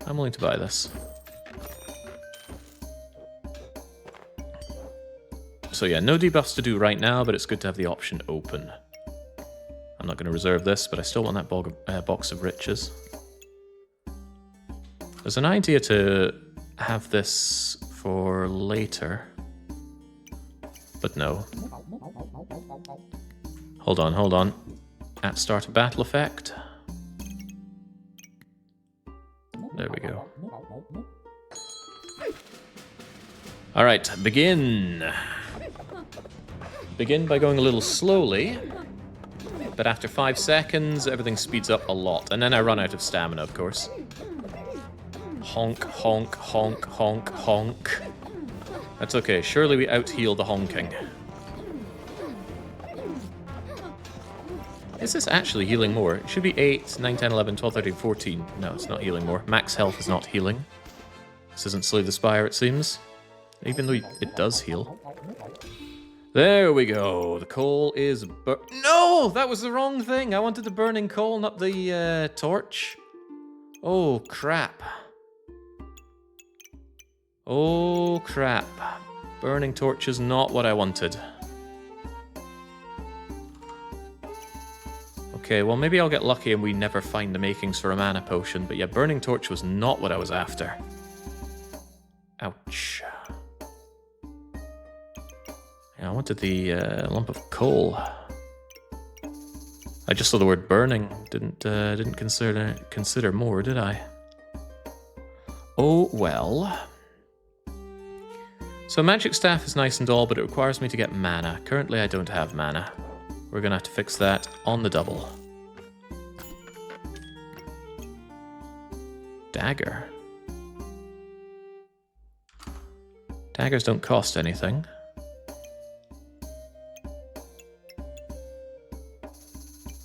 I'm willing to buy this. So yeah, no debuffs to do right now, but it's good to have the option open. I'm not going to reserve this, but I still want that box of riches. There's an idea to have this for later. But no. Hold on. at start of battle effect. There we go. Alright, begin. Begin by going a little slowly, but after 5 seconds, everything speeds up a lot. And then I run out of stamina, of course. Honk, honk, honk, honk, honk. That's okay, surely we out-heal the honking. Is this actually healing more? It should be 8, 9, 10, 11, 12, 13, 14. No, it's not healing more. Max health is not healing. This isn't Slay the Spire, it seems. Even though it does heal. There we go. The coal is No! That was the wrong thing! I wanted the burning coal, not the torch. Oh, crap. Oh, crap. Burning torch is not what I wanted. Okay, well maybe I'll get lucky and we never find the makings for a mana potion, but yeah, burning torch was not what I was after. Ouch. Yeah, I wanted the lump of coal. I just saw the word burning. Didn't consider more, did I? Oh well. So magic staff is nice and all, but it requires me to get mana. Currently I don't have mana. We're gonna have to fix that on the double. Dagger. Daggers don't cost anything.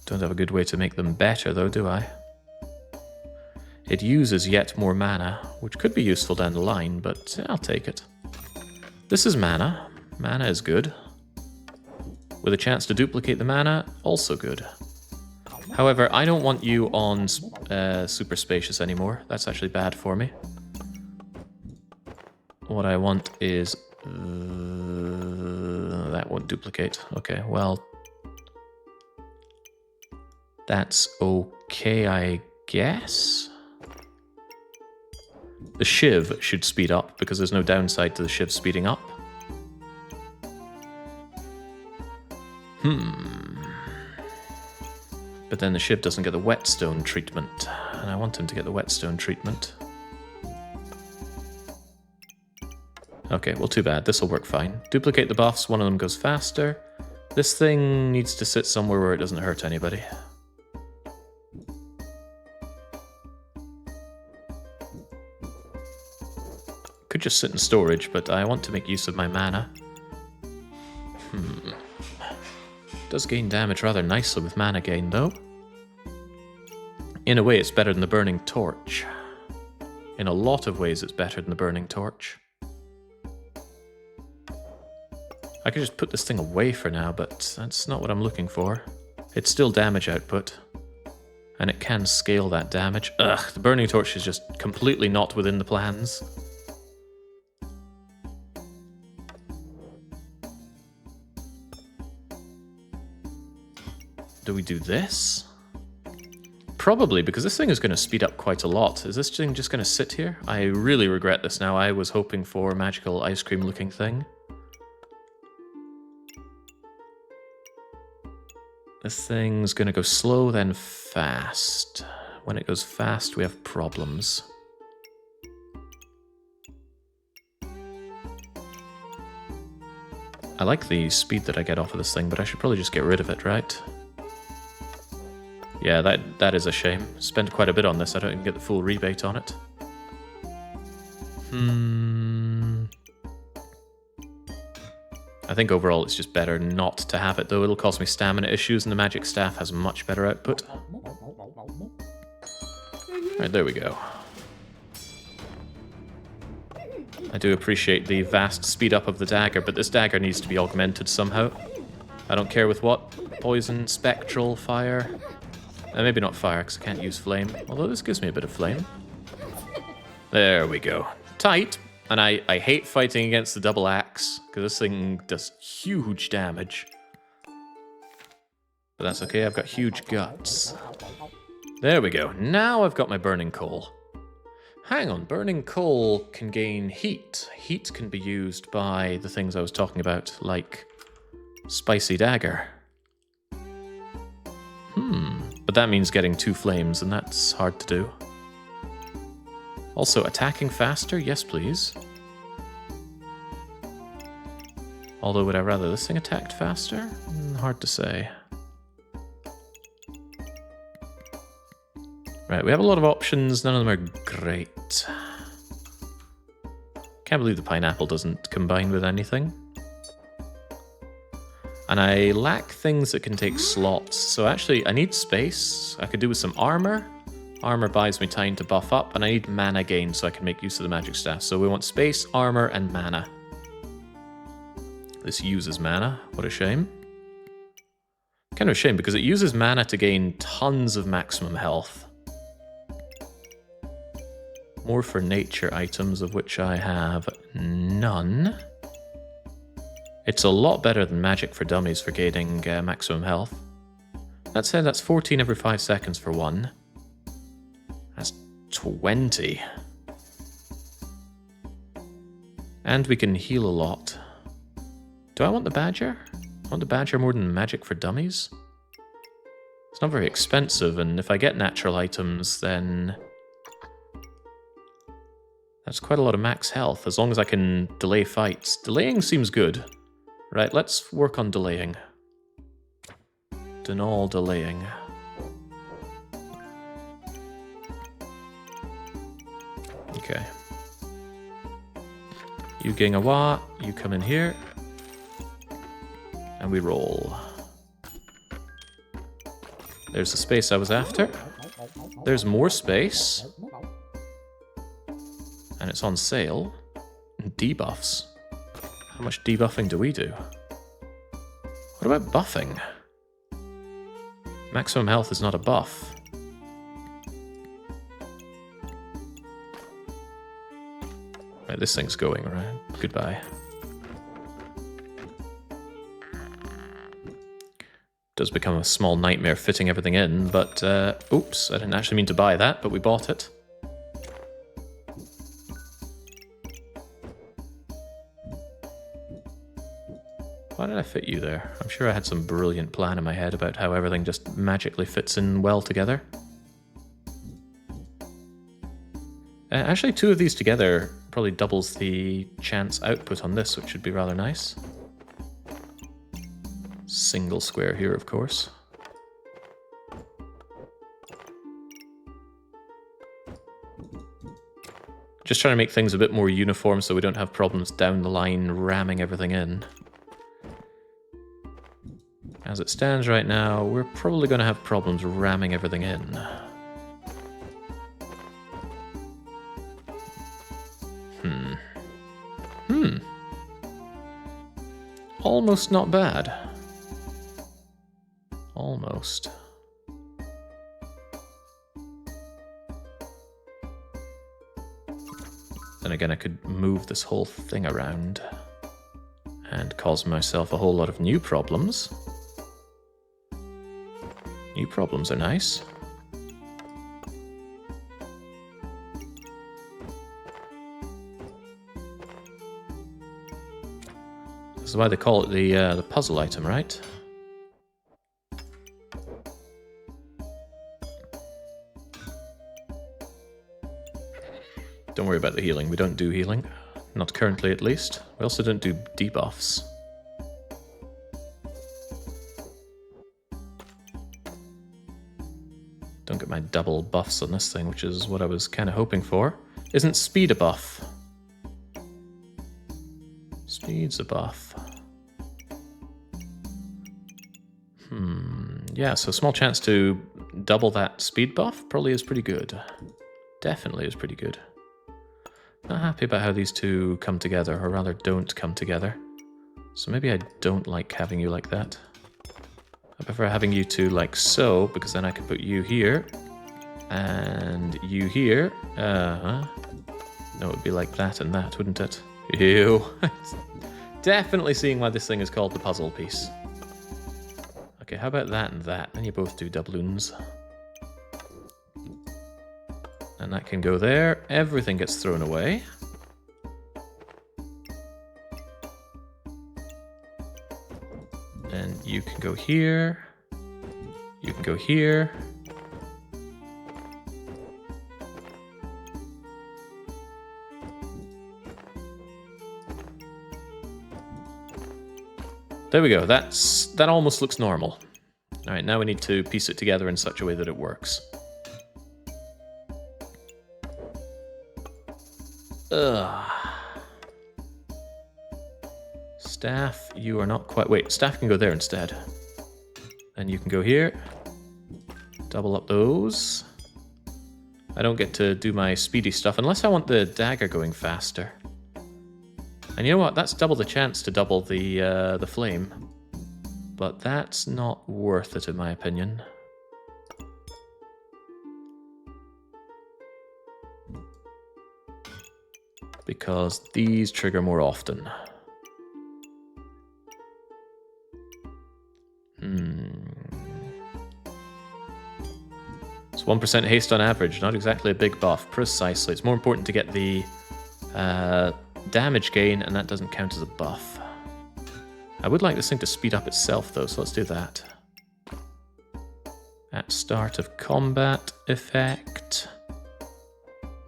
Don't have a good way to make them better though, do I? It uses yet more mana, which could be useful down the line, but I'll take it. This is mana. Mana is good. With a chance to duplicate the mana, also good. However, I don't want you on super spacious anymore. That's actually bad for me. What I want is... that won't duplicate. Okay, well... that's okay, I guess? The Shiv should speed up, because there's no downside to the Shiv speeding up. But then the Shiv doesn't get the whetstone treatment, and I want him to get the whetstone treatment. Okay, well too bad, this'll work fine. Duplicate the buffs, one of them goes faster. This thing needs to sit somewhere where it doesn't hurt anybody. Could just sit in storage, but I want to make use of my mana. Does gain damage rather nicely with mana gain, though. In a way, it's better than the Burning Torch. In a lot of ways, it's better than the Burning Torch. I could just put this thing away for now, but that's not what I'm looking for. It's still damage output, and it can scale that damage. Ugh, the Burning Torch is just completely not within the plans. Do we do this? Probably, because this thing is going to speed up quite a lot. Is this thing just going to sit here? I really regret this now. I was hoping for a magical ice cream looking thing. This thing's going to go slow, then fast. When it goes fast, we have problems. I like the speed that I get off of this thing, but I should probably just get rid of it, right? Yeah, that is a shame. Spent quite a bit on this, I don't even get the full rebate on it. I think overall it's just better not to have it, though. It'll cause me stamina issues, and the magic staff has much better output. Alright, there we go. I do appreciate the vast speed up of the dagger, but this dagger needs to be augmented somehow. I don't care with what. Poison, spectral, fire... maybe not fire, because I can't use flame. Although this gives me a bit of flame. There we go. Tight. And I hate fighting against the double axe, because this thing does huge damage. But that's okay, I've got huge guts. There we go. Now I've got my burning coal. Hang on, burning coal can gain heat. Heat can be used by the things I was talking about, like spicy dagger. But that means getting 2 flames, and that's hard to do. Also, attacking faster? Yes, please. Although, would I rather this thing attacked faster? Hard to say. Right, we have a lot of options. None of them are great. Can't believe the pineapple doesn't combine with anything. And I lack things that can take slots. So actually, I need space. I could do with some armor. Armor buys me time to buff up. And I need mana gain so I can make use of the magic staff. So we want space, armor, and mana. This uses mana. What a shame. Kind of a shame because it uses mana to gain tons of maximum health. More for nature items, of which I have none. It's a lot better than magic for dummies for gaining maximum health. That said, that's 14 every 5 seconds for one. That's 20. And we can heal a lot. Do I want the badger? I want the badger more than magic for dummies? It's not very expensive, and if I get natural items, then that's quite a lot of max health, as long as I can delay fights. Delaying seems good. Right, let's work on delaying. Denal delaying. Okay. You Gingawa, you come in here. And we roll. There's the space I was after. There's more space. And it's on sale. Debuffs. How much debuffing do we do? What about buffing? Maximum health is not a buff. Right, this thing's going, right? Goodbye. Does become a small nightmare fitting everything in, but oops, I didn't actually mean to buy that, but we bought it. Why did I fit you there? I'm sure I had some brilliant plan in my head about how everything just magically fits in well together. Actually, 2 of these together probably doubles the chance output on this, which would be rather nice. Single square here, of course. Just trying to make things a bit more uniform so we don't have problems down the line ramming everything in. As it stands right now, we're probably going to have problems ramming everything in. Almost not bad. Almost. Then again, I could move this whole thing around and cause myself a whole lot of new problems. New problems are nice. This is why they call it the puzzle item, right? Don't worry about the healing. We don't do healing. Not currently, at least. We also don't do debuffs. Don't get my double buffs on this thing, which is what I was kind of hoping for. Isn't speed a buff? Speed's a buff. Yeah, so small chance to double that speed buff probably is pretty good. Definitely is pretty good. Not happy about how these two come together, or rather don't come together. So maybe I don't like having you like that. I prefer having you two like so, because then I could put you here, and you here. No, it would be like that and that, wouldn't it? Ew. Definitely seeing why this thing is called the puzzle piece. Okay, how about that and that? Then you both do doubloons. And that can go there. Everything gets thrown away. And you can go here. You can go here. There we go. That almost looks normal. All right, now we need to piece it together in such a way that it works. Ugh. Staff, you are not quite... Wait, staff can go there instead. And you can go here. Double up those. I don't get to do my speedy stuff unless I want the dagger going faster. And you know what? That's double the chance to double the flame. But that's not worth it in my opinion. Because these trigger more often. It's 1% haste on average, not exactly a big buff. Precisely. It's more important to get the damage gain, and that doesn't count as a buff. I would like this thing to speed up itself, though, so let's do that. At start of combat effect.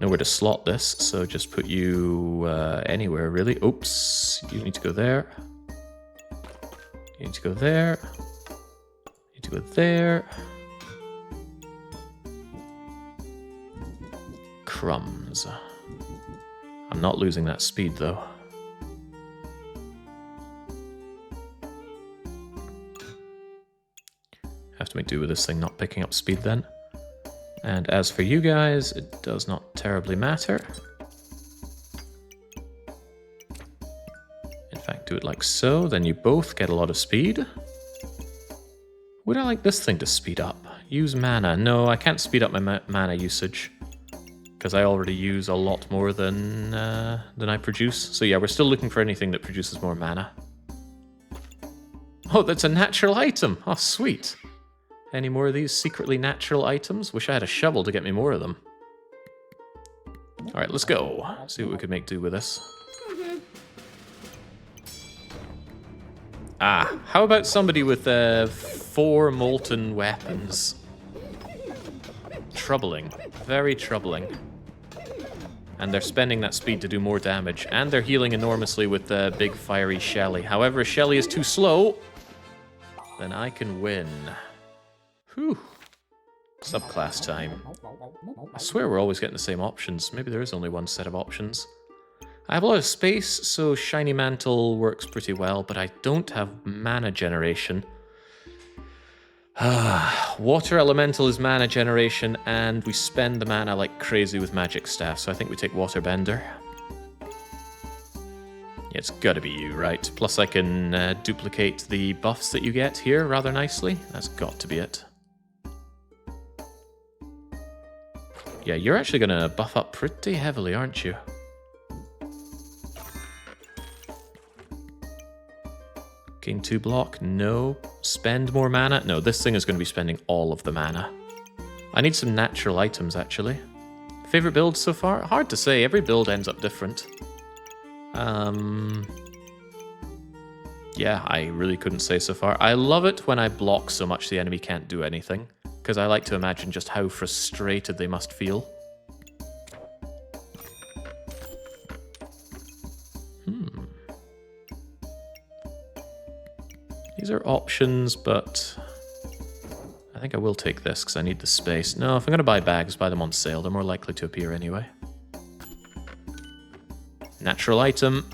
Nowhere to slot this, so just put you anywhere, really. Oops, you need to go there. You need to go there. You need to go there. Crumbs. I'm not losing that speed, though. Have to make do with this thing not picking up speed then. And as for you guys, it does not terribly matter. In fact, do it like so, then you both get a lot of speed. Would I like this thing to speed up? Use mana. No, I can't speed up my mana usage. Because I already use a lot more than I produce. So yeah, we're still looking for anything that produces more mana. Oh, that's a natural item! Oh, sweet. Any more of these secretly natural items? Wish I had a shovel to get me more of them. Alright, let's go. See what we could make do with this. Ah, how about somebody with 4 molten weapons? Troubling. Very troubling. And they're spending that speed to do more damage. And they're healing enormously with the big fiery Shelly. However, if Shelly is too slow, then I can win. Whew. Subclass time. I swear we're always getting the same options. Maybe there is only one set of options. I have a lot of space, so Shiny Mantle works pretty well, but I don't have mana generation. Water Elemental is mana generation, and we spend the mana like crazy with Magic Staff, so I think we take Water Bender. Yeah, it's gotta be you, right? Plus I can duplicate the buffs that you get here rather nicely. That's got to be it. Yeah, you're actually gonna buff up pretty heavily, aren't you? Gain 2 block? No. Spend more mana? No, this thing is going to be spending all of the mana. I need some natural items, actually. Favorite build so far? Hard to say. Every build ends up different. Yeah, I really couldn't say so far. I love it when I block so much the enemy can't do anything, because I like to imagine just how frustrated they must feel. These are options, but I think I will take this because I need the space. No, if I'm going to buy bags, buy them on sale. They're more likely to appear anyway. Natural item.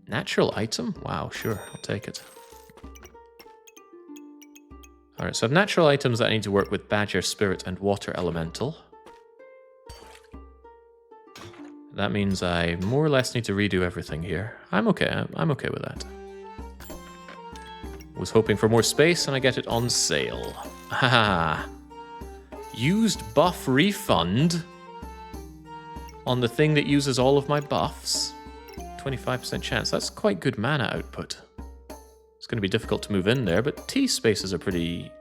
Natural item? Wow, sure, I'll take it. Alright, so I have natural items that I need to work with Badger, Spirit, and Water Elemental. That means I more or less need to redo everything here. I'm okay. I'm okay with that. Was hoping for more space and I get it on sale. Haha. Used buff refund on the thing that uses all of my buffs. 25% chance. That's quite good mana output. It's going to be difficult to move in there, but T spaces are pretty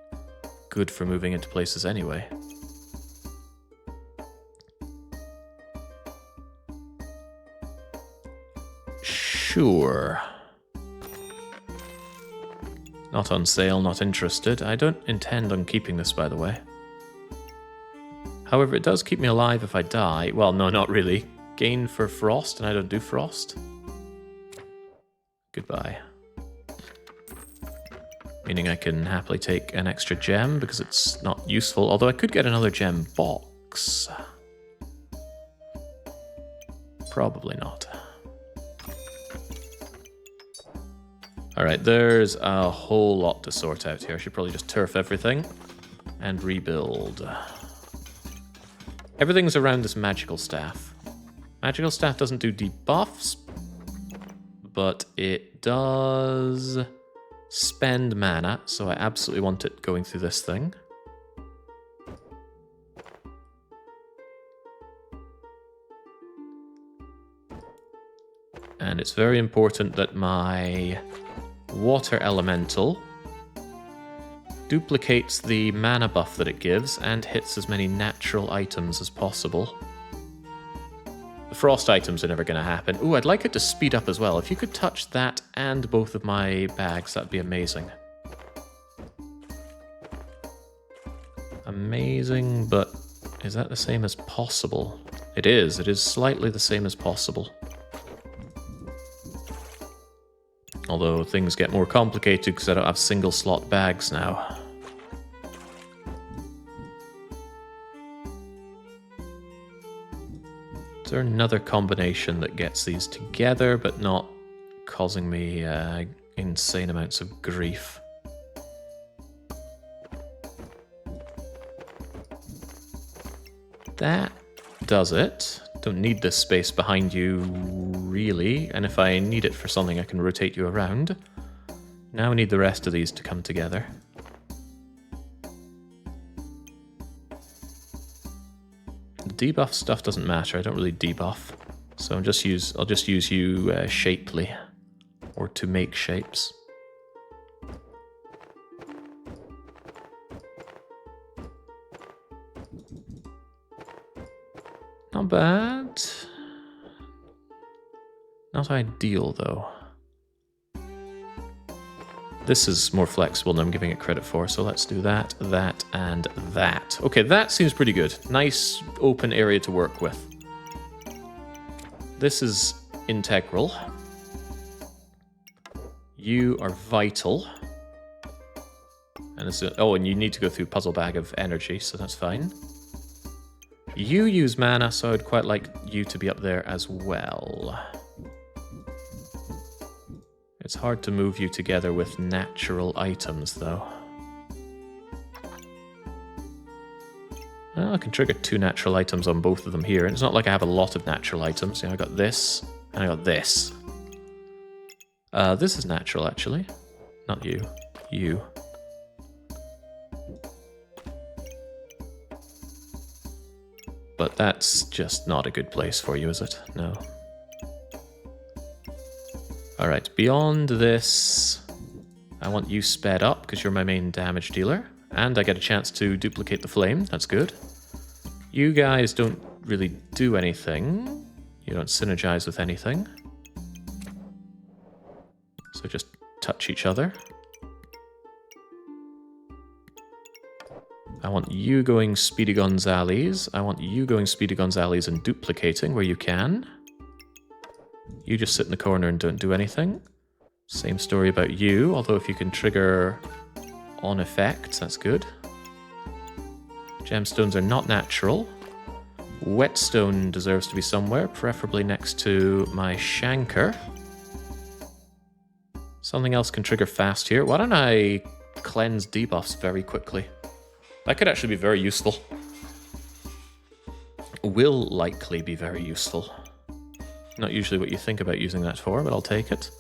good for moving into places anyway. Sure. Not on sale, not interested. I don't intend on keeping this, by the way. However, it does keep me alive if I die. Well, no, not really. Gain for frost, and I don't do frost. Goodbye. Meaning I can happily take an extra gem because it's not useful. Although I could get another gem box. Probably not. Alright, there's a whole lot to sort out here. I should probably just turf everything and rebuild. Everything's around this magical staff. Magical staff doesn't do debuffs, but it does spend mana, so I absolutely want it going through this thing. And it's very important that my water elemental duplicates the mana buff that it gives and hits as many natural items as possible. The frost items are never going to happen. Ooh, I'd like it to speed up as well. If you could touch that and both of my bags, that'd be amazing. Amazing, but is that the same as possible? It is slightly the same as possible. Although things get more complicated because I don't have single slot bags now. Is there another combination that gets these together but not causing me insane amounts of grief? That does it. Don't need this space behind you, really. And if I need it for something, I can rotate you around. Now we need the rest of these to come together. The debuff stuff doesn't matter. I don't really debuff. So I'll just use you shapely, or to make shapes. Not bad. Not ideal, though. This is more flexible than I'm giving it credit for, so let's do that, that, and that. Okay, that seems pretty good. Nice open area to work with. This is integral. You are vital. And it's and you need to go through Puzzle Bag of Energy, so that's fine. You use mana, so I'd quite like you to be up there as well. It's hard to move you together with natural items, though. Well, I can trigger 2 natural items on both of them here. And it's not like I have a lot of natural items. You know, I got this, and I got this. This is natural, actually. Not you. You. But that's just not a good place for you, is it? No. Alright, beyond this, I want you sped up because you're my main damage dealer. And I get a chance to duplicate the flame, that's good. You guys don't really do anything. You don't synergize with anything. So just touch each other. I want you going Speedy Gonzales. I want you going Speedy Gonzales and duplicating where you can. You just sit in the corner and don't do anything. Same story about you, although if you can trigger on effects, that's good. Gemstones are not natural. Whetstone deserves to be somewhere, preferably next to my Shanker. Something else can trigger fast here. Why don't I cleanse debuffs very quickly? That could actually be very useful. Will likely be very useful. Not usually what you think about using that for, but I'll take it.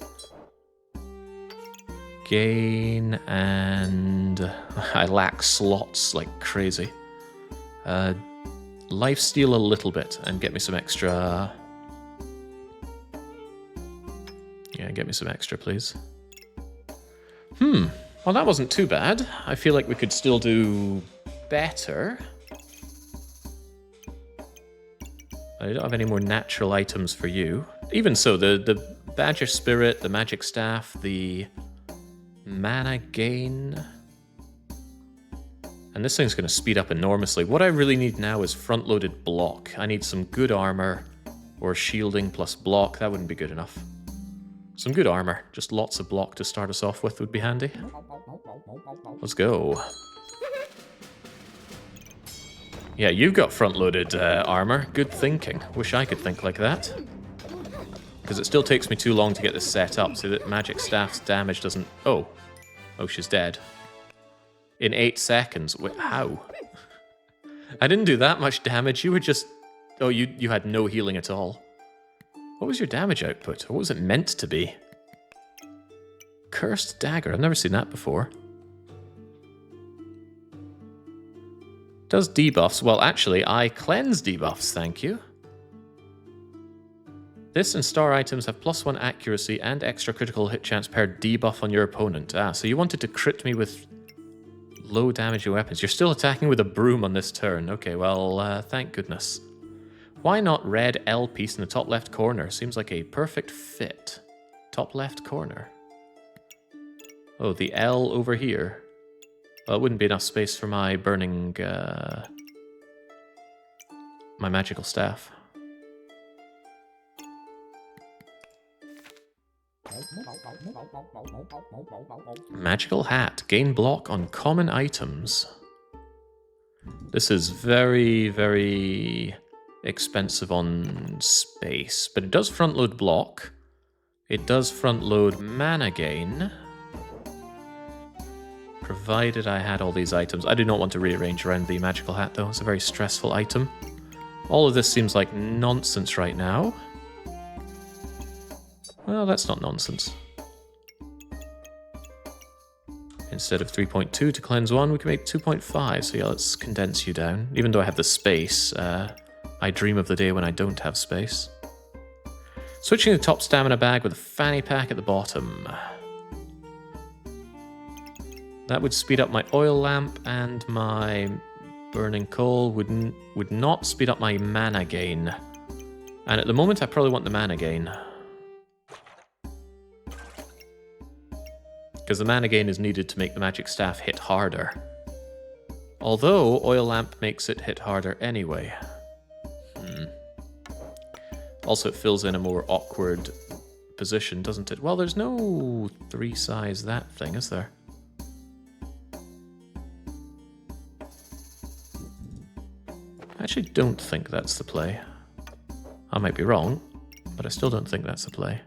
Gain, and I lack slots like crazy. Lifesteal a little bit and get me some extra. Yeah, get me some extra, please. Well, that wasn't too bad. I feel like we could still do better. I don't have any more natural items for you. Even so, the Badger Spirit, the Magic Staff, the mana gain. And this thing's going to speed up enormously. What I really need now is front-loaded block. I need some good armor or shielding plus block. That wouldn't be good enough. Some good armor. Just lots of block to start us off with would be handy. Let's go. Yeah, you've got front-loaded armor. Good thinking. Wish I could think like that. Because it still takes me too long to get this set up so that Magic Staff's damage doesn't... Oh. Oh, she's dead. In 8 seconds. Wait, how? I didn't do that much damage. You were just... Oh, you had no healing at all. What was your damage output? What was it meant to be? Cursed Dagger. I've never seen that before. Does debuffs. Well, actually, I cleanse debuffs, thank you. This and star items have +1 accuracy and extra critical hit chance per debuff on your opponent. Ah, so you wanted to crit me with low damage weapons. You're still attacking with a broom on this turn. Okay, well, thank goodness. Why not red L piece in the top left corner? Seems like a perfect fit. Top left corner. Oh, the L over here. Well, it wouldn't be enough space for my burning... my magical staff. Magical hat. Gain block on common items. This is very, very expensive on space, but it does front load block. It does front load mana gain. Provided I had all these items. I do not want to rearrange around the magical hat though. It's a very stressful item. All of this seems like nonsense right now. Well, that's not nonsense. Instead of 3.2 to cleanse 1, we can make 2.5. So yeah, let's condense you down. Even though I have the space, I dream of the day when I don't have space. Switching the top stamina bag with a fanny pack at the bottom. That would speed up my oil lamp, and my burning coal would not speed up my mana gain. And at the moment, I probably want the mana gain. Because the mana gain is needed to make the magic staff hit harder. Although, oil lamp makes it hit harder anyway. Also, it fills in a more awkward position, doesn't it? Well, there's no 3-size that thing, is there? I actually don't think that's the play. I might be wrong, but I still don't think that's the play.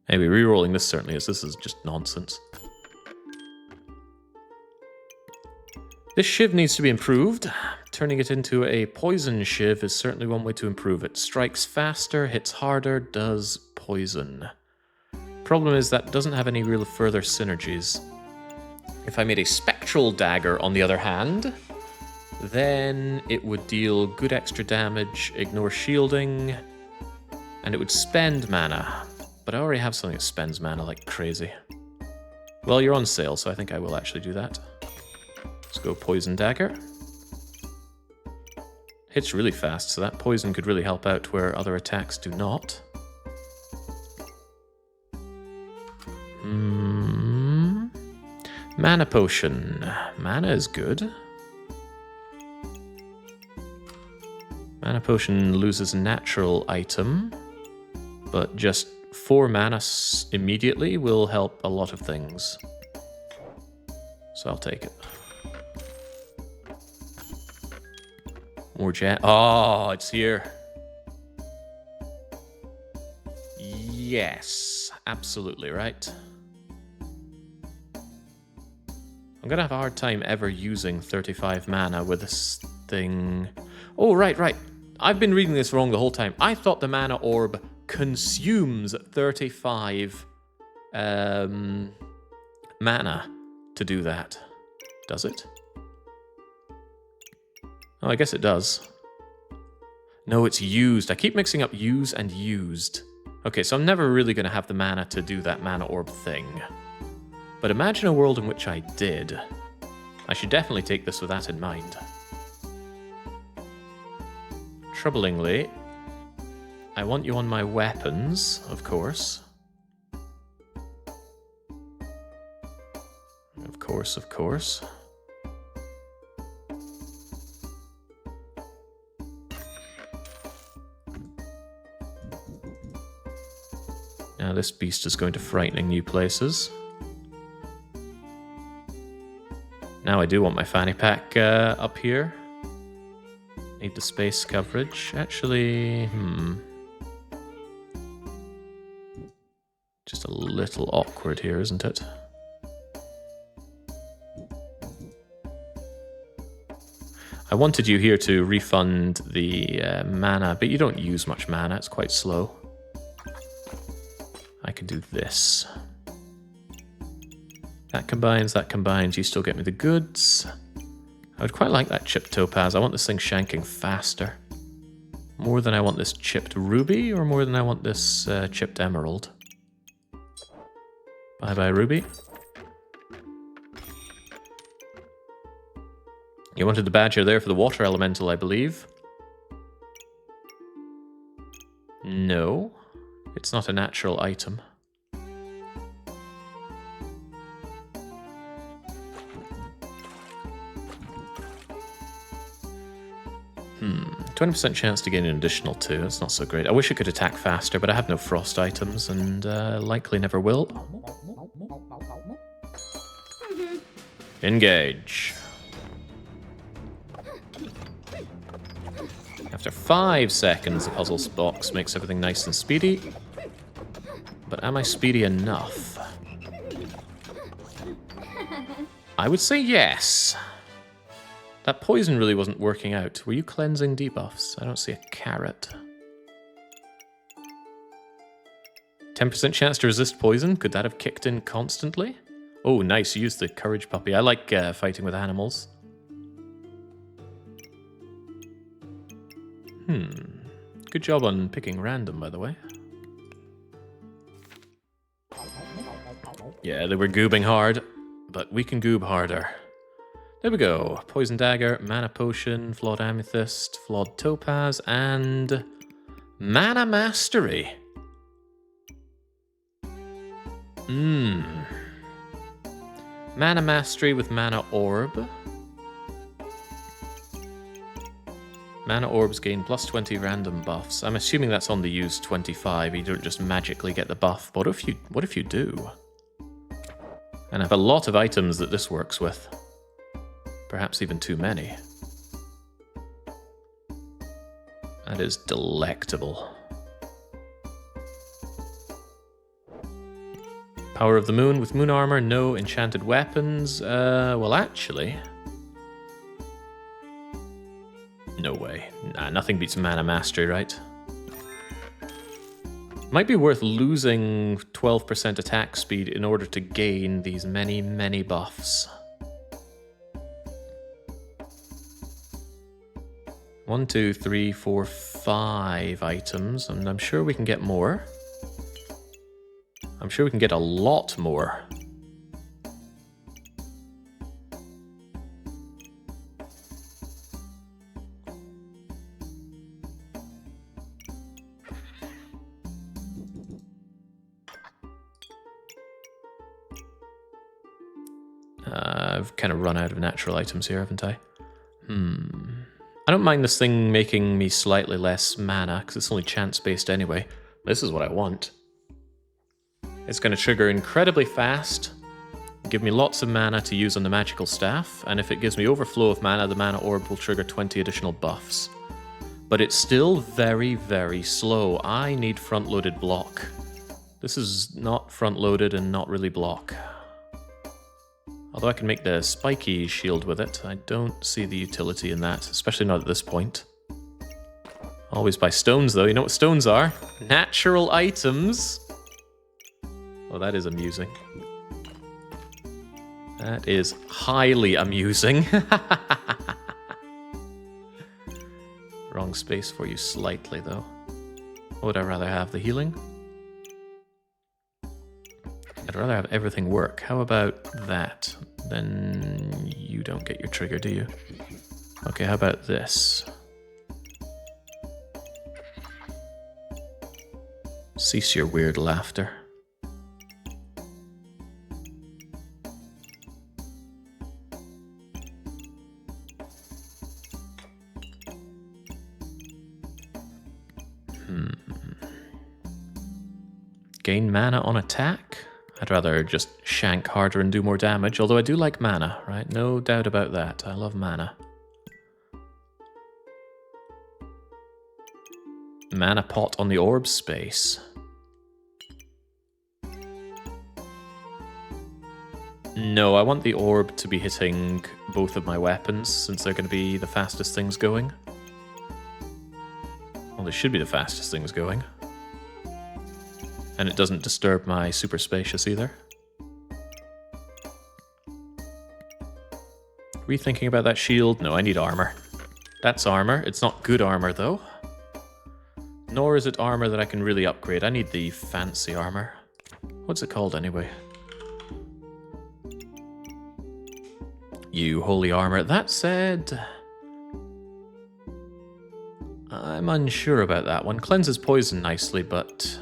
Anyway, rerolling this certainly is. This is just nonsense. This shiv needs to be improved. Turning it into a poison shiv is certainly one way to improve it. Strikes faster, hits harder, does poison. Problem is that doesn't have any real further synergies. If I made a spectral dagger, on the other hand, then it would deal good extra damage, ignore shielding, and it would spend mana. But I already have something that spends mana like crazy. Well, you're on sale, so I think I will actually do that. Let's go Poison Dagger. Hits really fast, so that poison could really help out where other attacks do not. Mana Potion. Mana is good. Mana Potion loses natural item, but just 4 mana immediately will help a lot of things. So I'll take it. More jet. Oh, it's here. Yes, absolutely right. I'm gonna have a hard time ever using 35 mana with this thing. Oh, right. I've been reading this wrong the whole time. I thought the mana orb consumes 35 mana to do that. Does it? Oh, I guess it does. No, it's used. I keep mixing up use and used. Okay, so I'm never really going to have the mana to do that mana orb thing. But imagine a world in which I did. I should definitely take this with that in mind. Troublingly, I want you on my weapons, of course. Of course, of course. Now this beast is going to frightening new places. Now I do want my fanny pack up here. Need the space coverage. Actually, just a little awkward here, isn't it? I wanted you here to refund the mana, but you don't use much mana, it's quite slow. I can do this. That combines, you still get me the goods. I would quite like that chipped topaz. I want this thing shanking faster. More than I want this chipped ruby, or more than I want this chipped emerald. Bye-bye, ruby. You wanted the badger there for the water elemental, I believe. No, it's not a natural item. 20% chance to gain an additional 2. That's not so great. I wish I could attack faster, but I have no frost items and likely never will. Engage. After 5 seconds, the puzzle box makes everything nice and speedy. But am I speedy enough? I would say yes. That poison really wasn't working out. Were you cleansing debuffs? I don't see a carrot. 10% chance to resist poison. Could that have kicked in constantly? Oh, nice. You used the courage puppy. I like fighting with animals. Good job on picking random, by the way. Yeah, they were goobing hard, but we can goob harder. There we go. Poison dagger, mana potion, flawed amethyst, flawed topaz, and mana mastery. Mana mastery with mana orb. Mana orbs gain plus 20 random buffs. I'm assuming that's on the use 25. You don't just magically get the buff. But what if you do? And I have a lot of items that this works with. Perhaps even too many. That is delectable. Power of the Moon with moon armor, no enchanted weapons. Well, actually... No way. Nah, nothing beats mana mastery, right? Might be worth losing 12% attack speed in order to gain these many, many buffs. 1, 2, 3, 4, 5 items, and I'm sure we can get more. I'm sure we can get a lot more. I've kind of run out of natural items here, haven't I? I don't mind this thing making me slightly less mana, because it's only chance-based anyway. This is what I want. It's going to trigger incredibly fast, give me lots of mana to use on the magical staff, and if it gives me overflow of mana, the mana orb will trigger 20 additional buffs. But it's still very, very slow. I need front-loaded block. This is not front-loaded and not really block. Although I can make the spiky shield with it, I don't see the utility in that, especially not at this point. Always buy stones, though. You know what stones are? Natural items. Oh, that is amusing. That is highly amusing. Wrong space for you slightly, though. What would I rather have? The healing? I'd rather have everything work. How about that? Then you don't get your trigger, do you? Okay, how about this? Cease your weird laughter. Gain mana on attack? I'd rather just shank harder and do more damage, although I do like mana, right? No doubt about that. I love mana. Mana pot on the orb space. No, I want the orb to be hitting both of my weapons, since they're going to be the fastest things going. Well, they should be the fastest things going. And it doesn't disturb my super spacious either. Rethinking about that shield? No, I need armor. That's armor. It's not good armor, though. Nor is it armor that I can really upgrade. I need the fancy armor. What's it called, anyway? You holy armor. That said, I'm unsure about that one. Cleanses poison nicely, but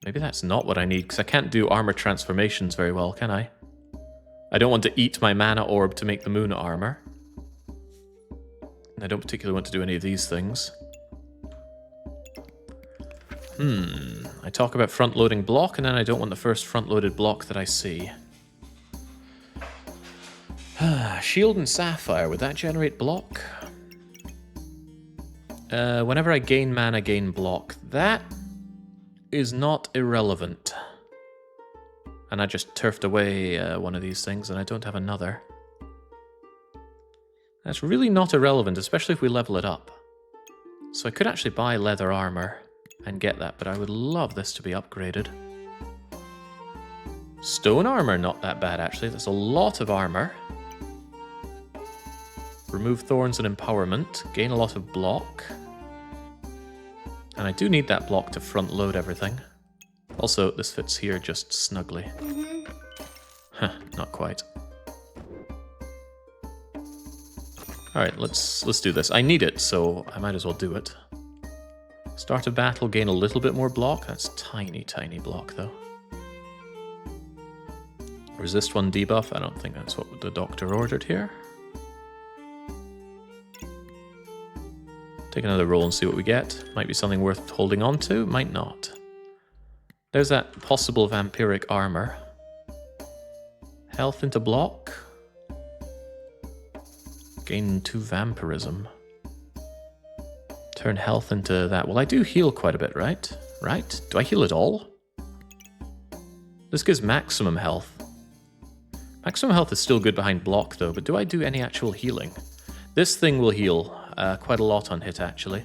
maybe that's not what I need, because I can't do armor transformations very well, can I? I don't want to eat my mana orb to make the moon armor. And I don't particularly want to do any of these things. I talk about front-loading block, and then I don't want the first front-loaded block that I see. Shield and Sapphire, would that generate block? Whenever I gain mana, gain block. That is not irrelevant. And I just turfed away one of these things, and I don't have another. That's really not irrelevant, especially if we level it up. So I could actually buy leather armor and get that, but I would love this to be upgraded. Stone armor, not that bad actually. That's a lot of armor. Remove thorns and empowerment. Gain a lot of block. And I do need that block to front load everything. Also, this fits here just snugly. Huh, not quite. Alright, let's do this. I need it, so I might as well do it. Start a battle, gain a little bit more block. That's tiny, tiny block, though. Resist 1 debuff. I don't think that's what the doctor ordered here. Take another roll and see what we get. Might be something worth holding on to, might not. There's that possible vampiric armor. Health into block. Gain 2 vampirism. Turn health into that. Well, I do heal quite a bit, right? Right? Do I heal at all? This gives maximum health. Maximum health is still good behind block, though, but do I do any actual healing? This thing will heal quite a lot on hit, actually.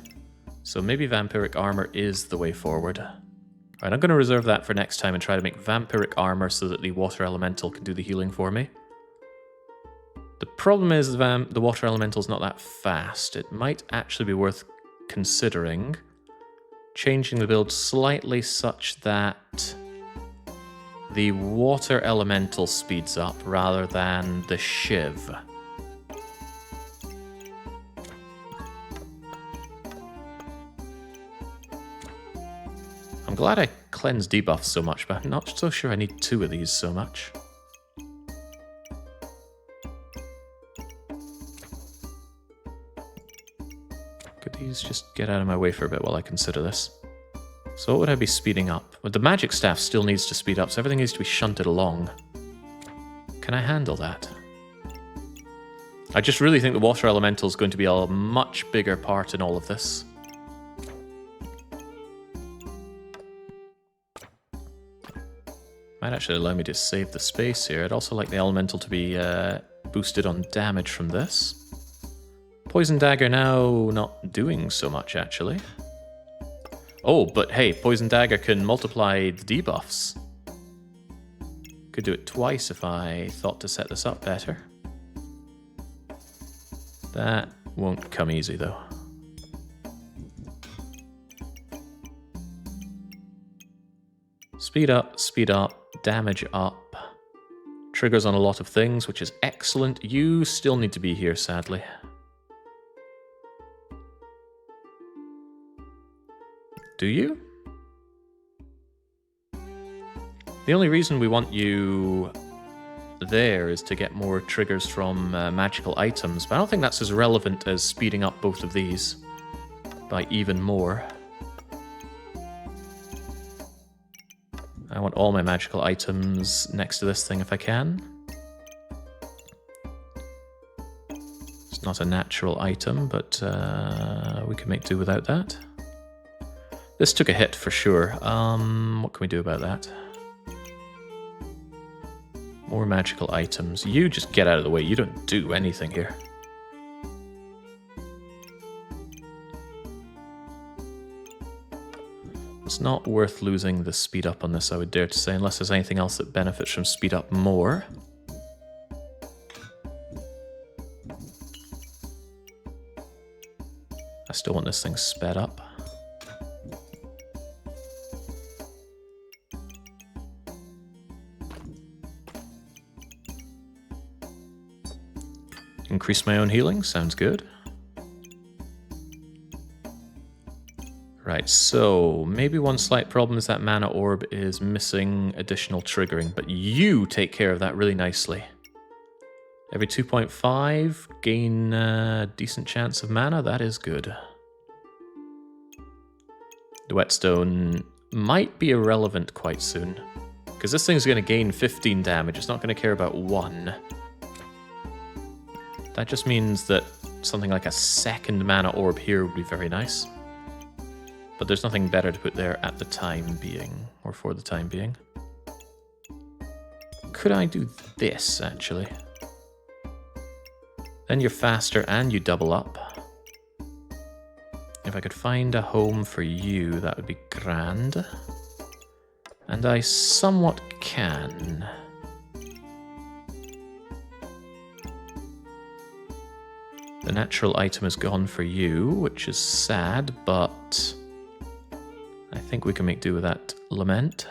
So maybe vampiric armor is the way forward. Alright, I'm going to reserve that for next time and try to make vampiric armor so that the water elemental can do the healing for me. The problem is the water elemental's not that fast. It might actually be worth considering changing the build slightly such that the water elemental speeds up rather than the shiv. I'm glad I cleanse debuffs so much, but I'm not so sure I need 2 of these so much. Could these just get out of my way for a bit while I consider this? So what would I be speeding up? Well, the magic staff still needs to speed up, so everything needs to be shunted along. Can I handle that? I just really think the water elemental is going to be a much bigger part in all of this. Might actually allow me to save the space here. I'd also like the elemental to be boosted on damage from this. Poison dagger now not doing so much, actually. Oh, but hey, poison dagger can multiply the debuffs. Could do it twice if I thought to set this up better. That won't come easy, though. Speed up, damage up. Triggers on a lot of things, which is excellent. You still need to be here, sadly. Do you? The only reason we want you there is to get more triggers from magical items, but I don't think that's as relevant as speeding up both of these by even more. I want all my magical items next to this thing if I can. It's not a natural item, but we can make do without that. This took a hit for sure. What can we do about that? More magical items. You just get out of the way. You don't do anything here. It's not worth losing the speed up on this, I would dare to say, unless there's anything else that benefits from speed up more. I still want this thing sped up. Increase my own healing, sounds good. Right, so maybe one slight problem is that mana orb is missing additional triggering, but you take care of that really nicely. Every 2.5, gain a decent chance of mana, that is good. The whetstone might be irrelevant quite soon, because this thing's going to gain 15 damage, it's not going to care about 1. That just means that something like a second mana orb here would be very nice. But there's nothing better to put there at the time being, or for the time being. Could I do this, actually? Then you're faster and you double up. If I could find a home for you, that would be grand. And I somewhat can. The natural item is gone for you, which is sad, but I think we can make do with that lament.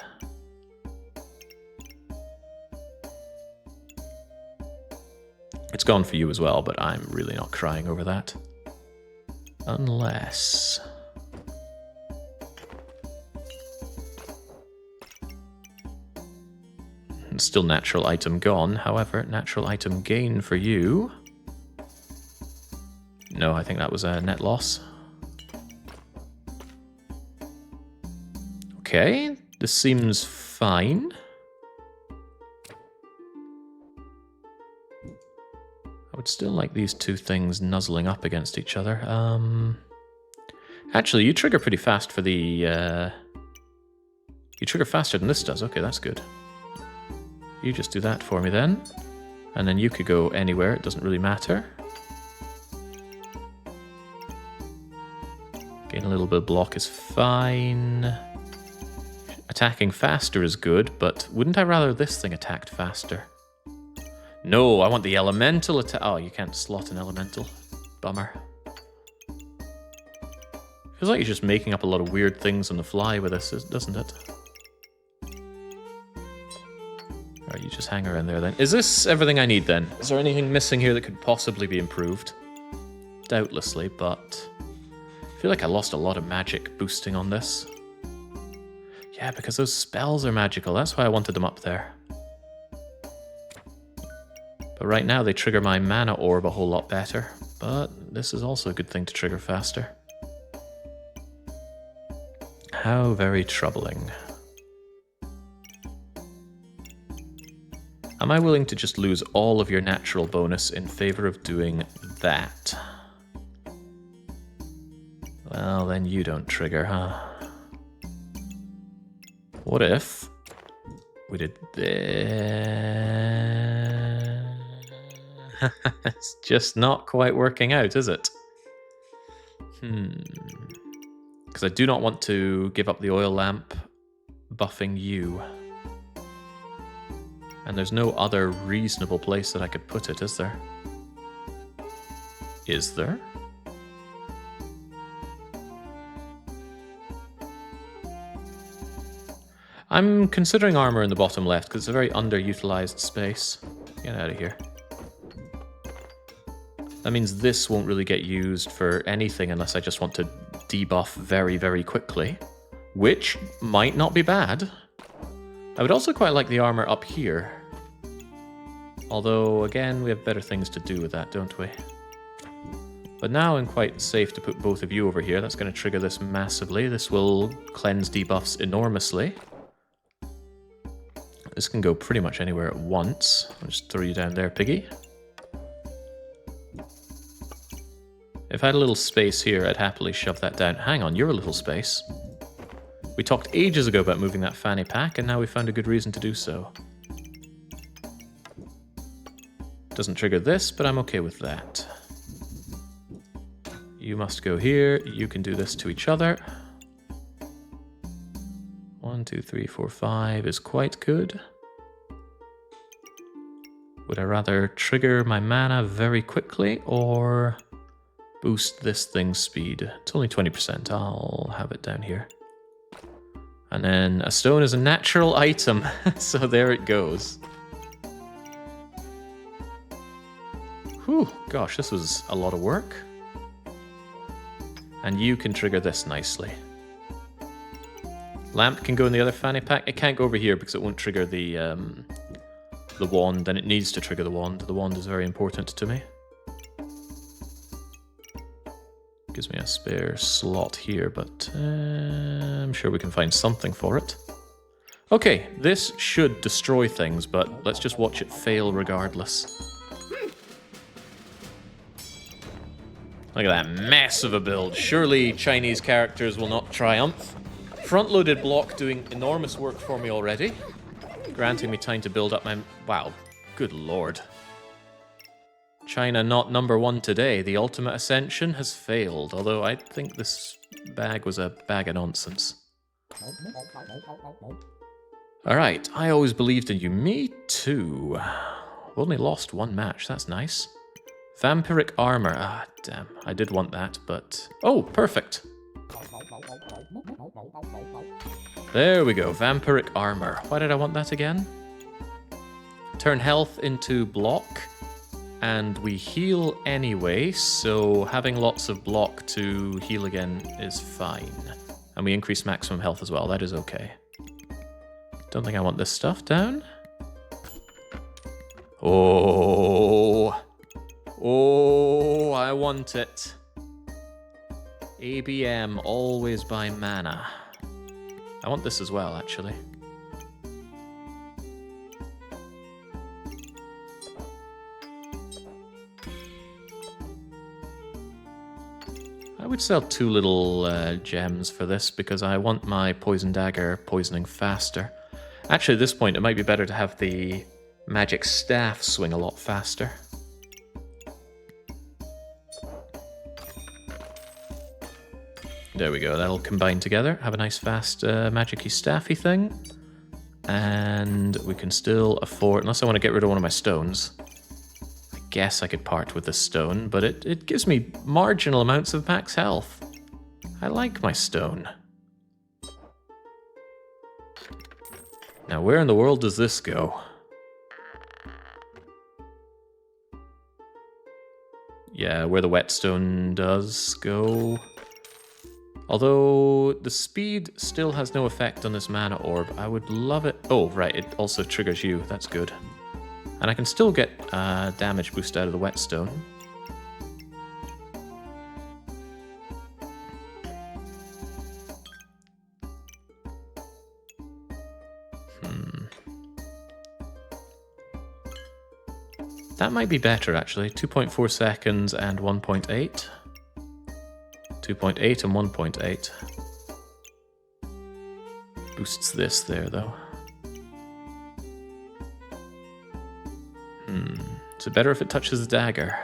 It's gone for you as well, but I'm really not crying over that. Unless... Still natural item gone, however, natural item gain for you. No, I think that was a net loss. Okay, this seems fine. I would still like these two things nuzzling up against each other. Actually, you trigger pretty fast for the... You trigger faster than this does. Okay, that's good. You just do that for me then. And then you could go anywhere, it doesn't really matter. Gain a little bit of block is fine. Attacking faster is good, but wouldn't I rather this thing attacked faster? No, I want the elemental attack. Oh, you can't slot an elemental. Bummer. Feels like you're just making up a lot of weird things on the fly with this, doesn't it? Alright, you just hang around there then. Is this everything I need then? Is there anything missing here that could possibly be improved? Doubtlessly, but... I feel like I lost a lot of magic boosting on this. Yeah, because those spells are magical. That's why I wanted them up there. But right now they trigger my mana orb a whole lot better. But this is also a good thing to trigger faster. How very troubling. Am I willing to just lose all of your natural bonus in favor of doing that? Well, then you don't trigger, huh? What if we did this? It's just not quite working out, is it? Because I do not want to give up the oil lamp buffing you. And there's no other reasonable place that I could put it, is there? Is there? I'm considering armor in the bottom left because it's a very underutilized space. Get out of here. That means this won't really get used for anything unless I just want to debuff very, very quickly, which might not be bad. I would also quite like the armor up here. Although, again, we have better things to do with that, don't we? But now I'm quite safe to put both of you over here. That's going to trigger this massively. This will cleanse debuffs enormously. This can go pretty much anywhere at once. I'll just throw you down there, piggy. If I had a little space here, I'd happily shove that down. Hang on, you're a little space. We talked ages ago about moving that fanny pack, and now we found a good reason to do so. Doesn't trigger this, but I'm okay with that. You must go here. You can do this to each other. 1, 2, 3, 4, 5 is quite good. Would I rather trigger my mana very quickly or boost this thing's speed? It's only 20%. I'll have it down here. And then a stone is a natural item, so there it goes. Whew, gosh, this was a lot of work. And you can trigger this nicely. Lamp can go in the other fanny pack. It can't go over here because it won't trigger the wand, and it needs to trigger the wand. The wand is very important to me. Gives me a spare slot here, but I'm sure we can find something for it. Okay, this should destroy things, but let's just watch it fail regardless. Look at that mess of a build. Surely Chinese characters will not triumph. Front-loaded block doing enormous work for me already, granting me time to build up my... Wow, good lord. China not #1 today. The ultimate ascension has failed, although I think this bag was a bag of nonsense. Alright, I always believed in you. Me too. Only lost 1 match, that's nice. Vampiric armor. Ah, damn. I did want that, but... Oh, perfect. There we go, vampiric armor. Why did I want that again? Turn health into block, and we heal anyway, so having lots of block to heal again is fine. And we increase maximum health as well, that is okay. Don't think I want this stuff down. Oh, I want it. ABM, always buy mana. I want this as well, actually. I would sell 2 little gems for this because I want my poison dagger poisoning faster. Actually, at this point, it might be better to have the magic staff swing a lot faster. There we go, that'll combine together, have a nice fast magic-y staffy thing. And we can still afford, unless I want to get rid of one of my stones. I guess I could part with this stone, but it gives me marginal amounts of max health. I like my stone. Now where in the world does this go? Yeah, where the whetstone does go. Although the speed still has no effect on this mana orb, I would love it. Oh, right, it also triggers you. That's good. And I can still get damage boost out of the whetstone. That might be better, actually. 2.4 seconds and 1.8. 2.8 and 1.8. Boosts this there, though. Is it better if it touches the dagger?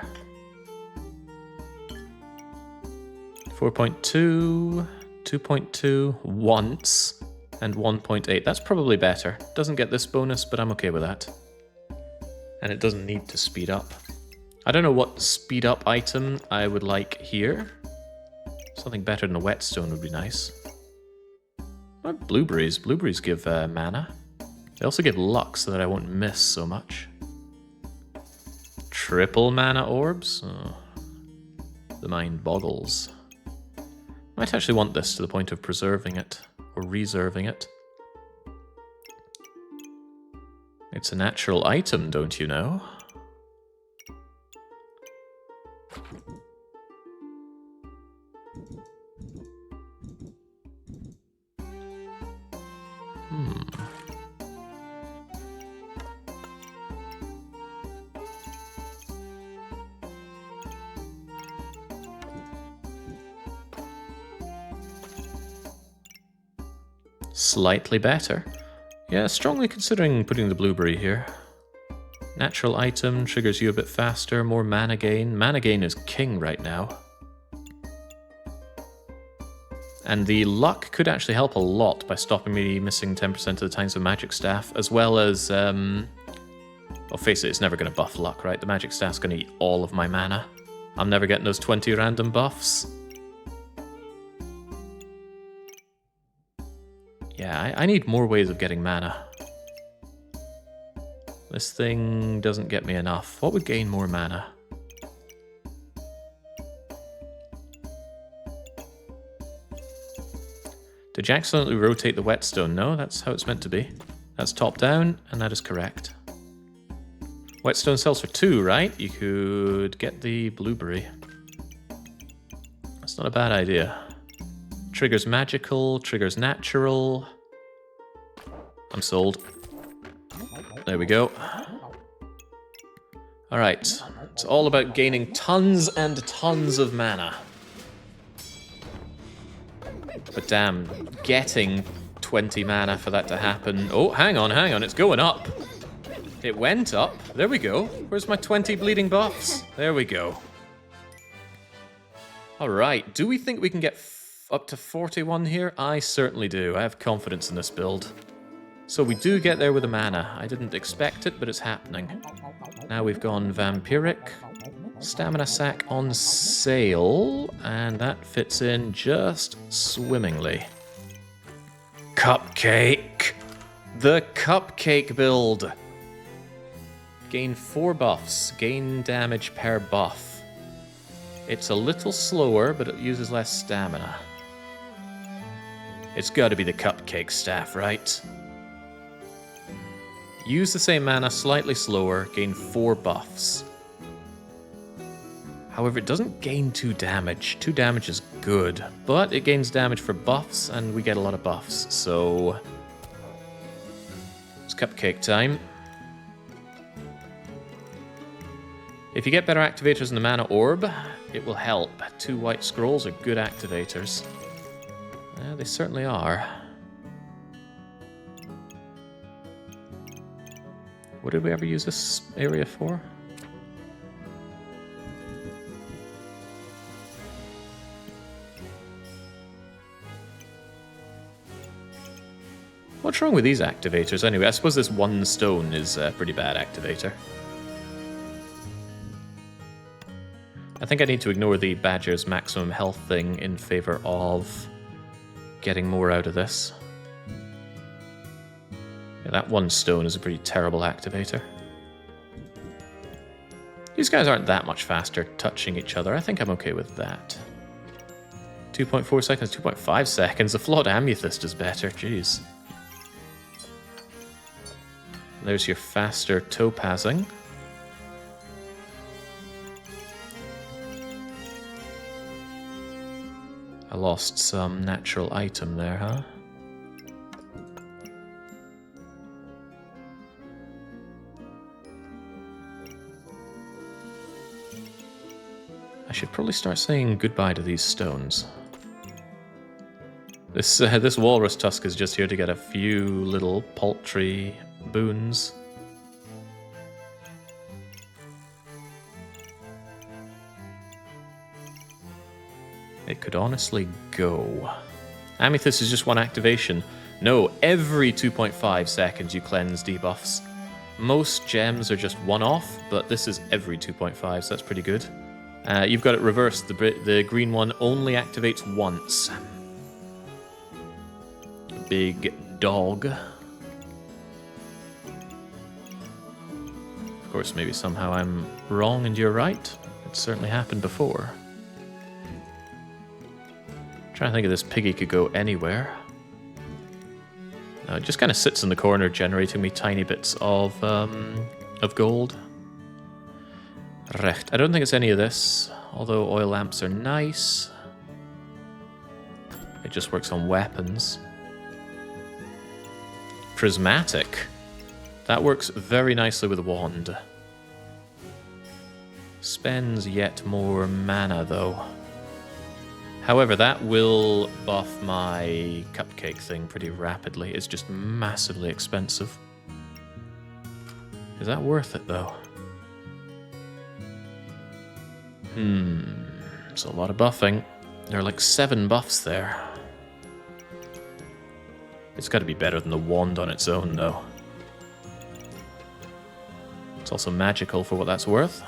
4.2, 2.2, once, and 1.8. That's probably better. Doesn't get this bonus, but I'm okay with that. And it doesn't need to speed up. I don't know what speed up item I would like here. Something better than a whetstone would be nice. Oh, blueberries. Blueberries give mana. They also give luck so that I won't miss so much. Triple mana orbs? Oh, the mind boggles. Might actually want this to the point of preserving it, or reserving it. It's a natural item, don't you know? Slightly better. Yeah, strongly considering putting the blueberry here. Natural item triggers you a bit faster, more mana gain. Mana gain is king right now. And the luck could actually help a lot by stopping me missing 10% of the times with Magic Staff, as well as, well, face it, it's never going to buff luck, right? The Magic Staff's going to eat all of my mana. I'm never getting those 20 random buffs. Yeah, I need more ways of getting mana. This thing doesn't get me enough. What would gain more mana? Did you accidentally rotate the whetstone? No, that's how it's meant to be. That's top down, and that is correct. Whetstone sells for 2, right? You could get the blueberry. That's not a bad idea. Triggers magical, triggers natural. I'm sold. There we go. Alright, it's all about gaining tons and tons of mana. But damn, getting 20 mana for that to happen... Oh, hang on, it's going up. It went up. There we go. Where's my 20 bleeding buffs? There we go. Alright, do we think we can get up to 41 here? I certainly do. I have confidence in this build. So we do get there with the mana. I didn't expect it, but it's happening. Now we've gone Vampiric. Stamina sack on sale, and that fits in just swimmingly. Cupcake! The Cupcake build! Gain 4 buffs. Gain damage per buff. It's a little slower, but it uses less stamina. It's gotta be the Cupcake staff, right? Use the same mana, slightly slower, gain 4 buffs. However, it doesn't gain 2 damage. 2 damage is good, but it gains damage for buffs, and we get a lot of buffs, so... It's Cupcake time. If you get better activators in the Mana Orb, it will help. 2 white scrolls are good activators. Yeah, they certainly are. What did we ever use this area for? What's wrong with these activators anyway? I suppose this 1 stone is a pretty bad activator. I think I need to ignore the Badger's maximum health thing in favor of getting more out of this. Yeah, that 1 stone is a pretty terrible activator. These guys aren't that much faster touching each other. I think I'm okay with that. 2.4 seconds, 2.5 seconds. The Flawed Amethyst is better, jeez. There's your faster topazing. I lost some natural item there, huh? I should probably start saying goodbye to these stones. This walrus tusk is just here to get a few little paltry boons. It could honestly go. Amethyst is just 1 activation. No, every 2.5 seconds you cleanse debuffs. Most gems are just 1 off, but this is every 2.5, so that's pretty good. You've got it reversed. The green one only activates once. Big dog. Of course, maybe somehow I'm wrong and you're right. It's certainly happened before. Trying to think if this piggy could go anywhere. No, it just kind of sits in the corner, generating me tiny bits of gold. Recht. I don't think it's any of this, although oil lamps are nice. It just works on weapons. Prismatic. That works very nicely with a wand. Spends yet more mana, though. However, that will buff my cupcake thing pretty rapidly. It's just massively expensive. Is that worth it, though? It's a lot of buffing. There are like 7 buffs there. It's got to be better than the wand on its own, though. It's also magical for what that's worth.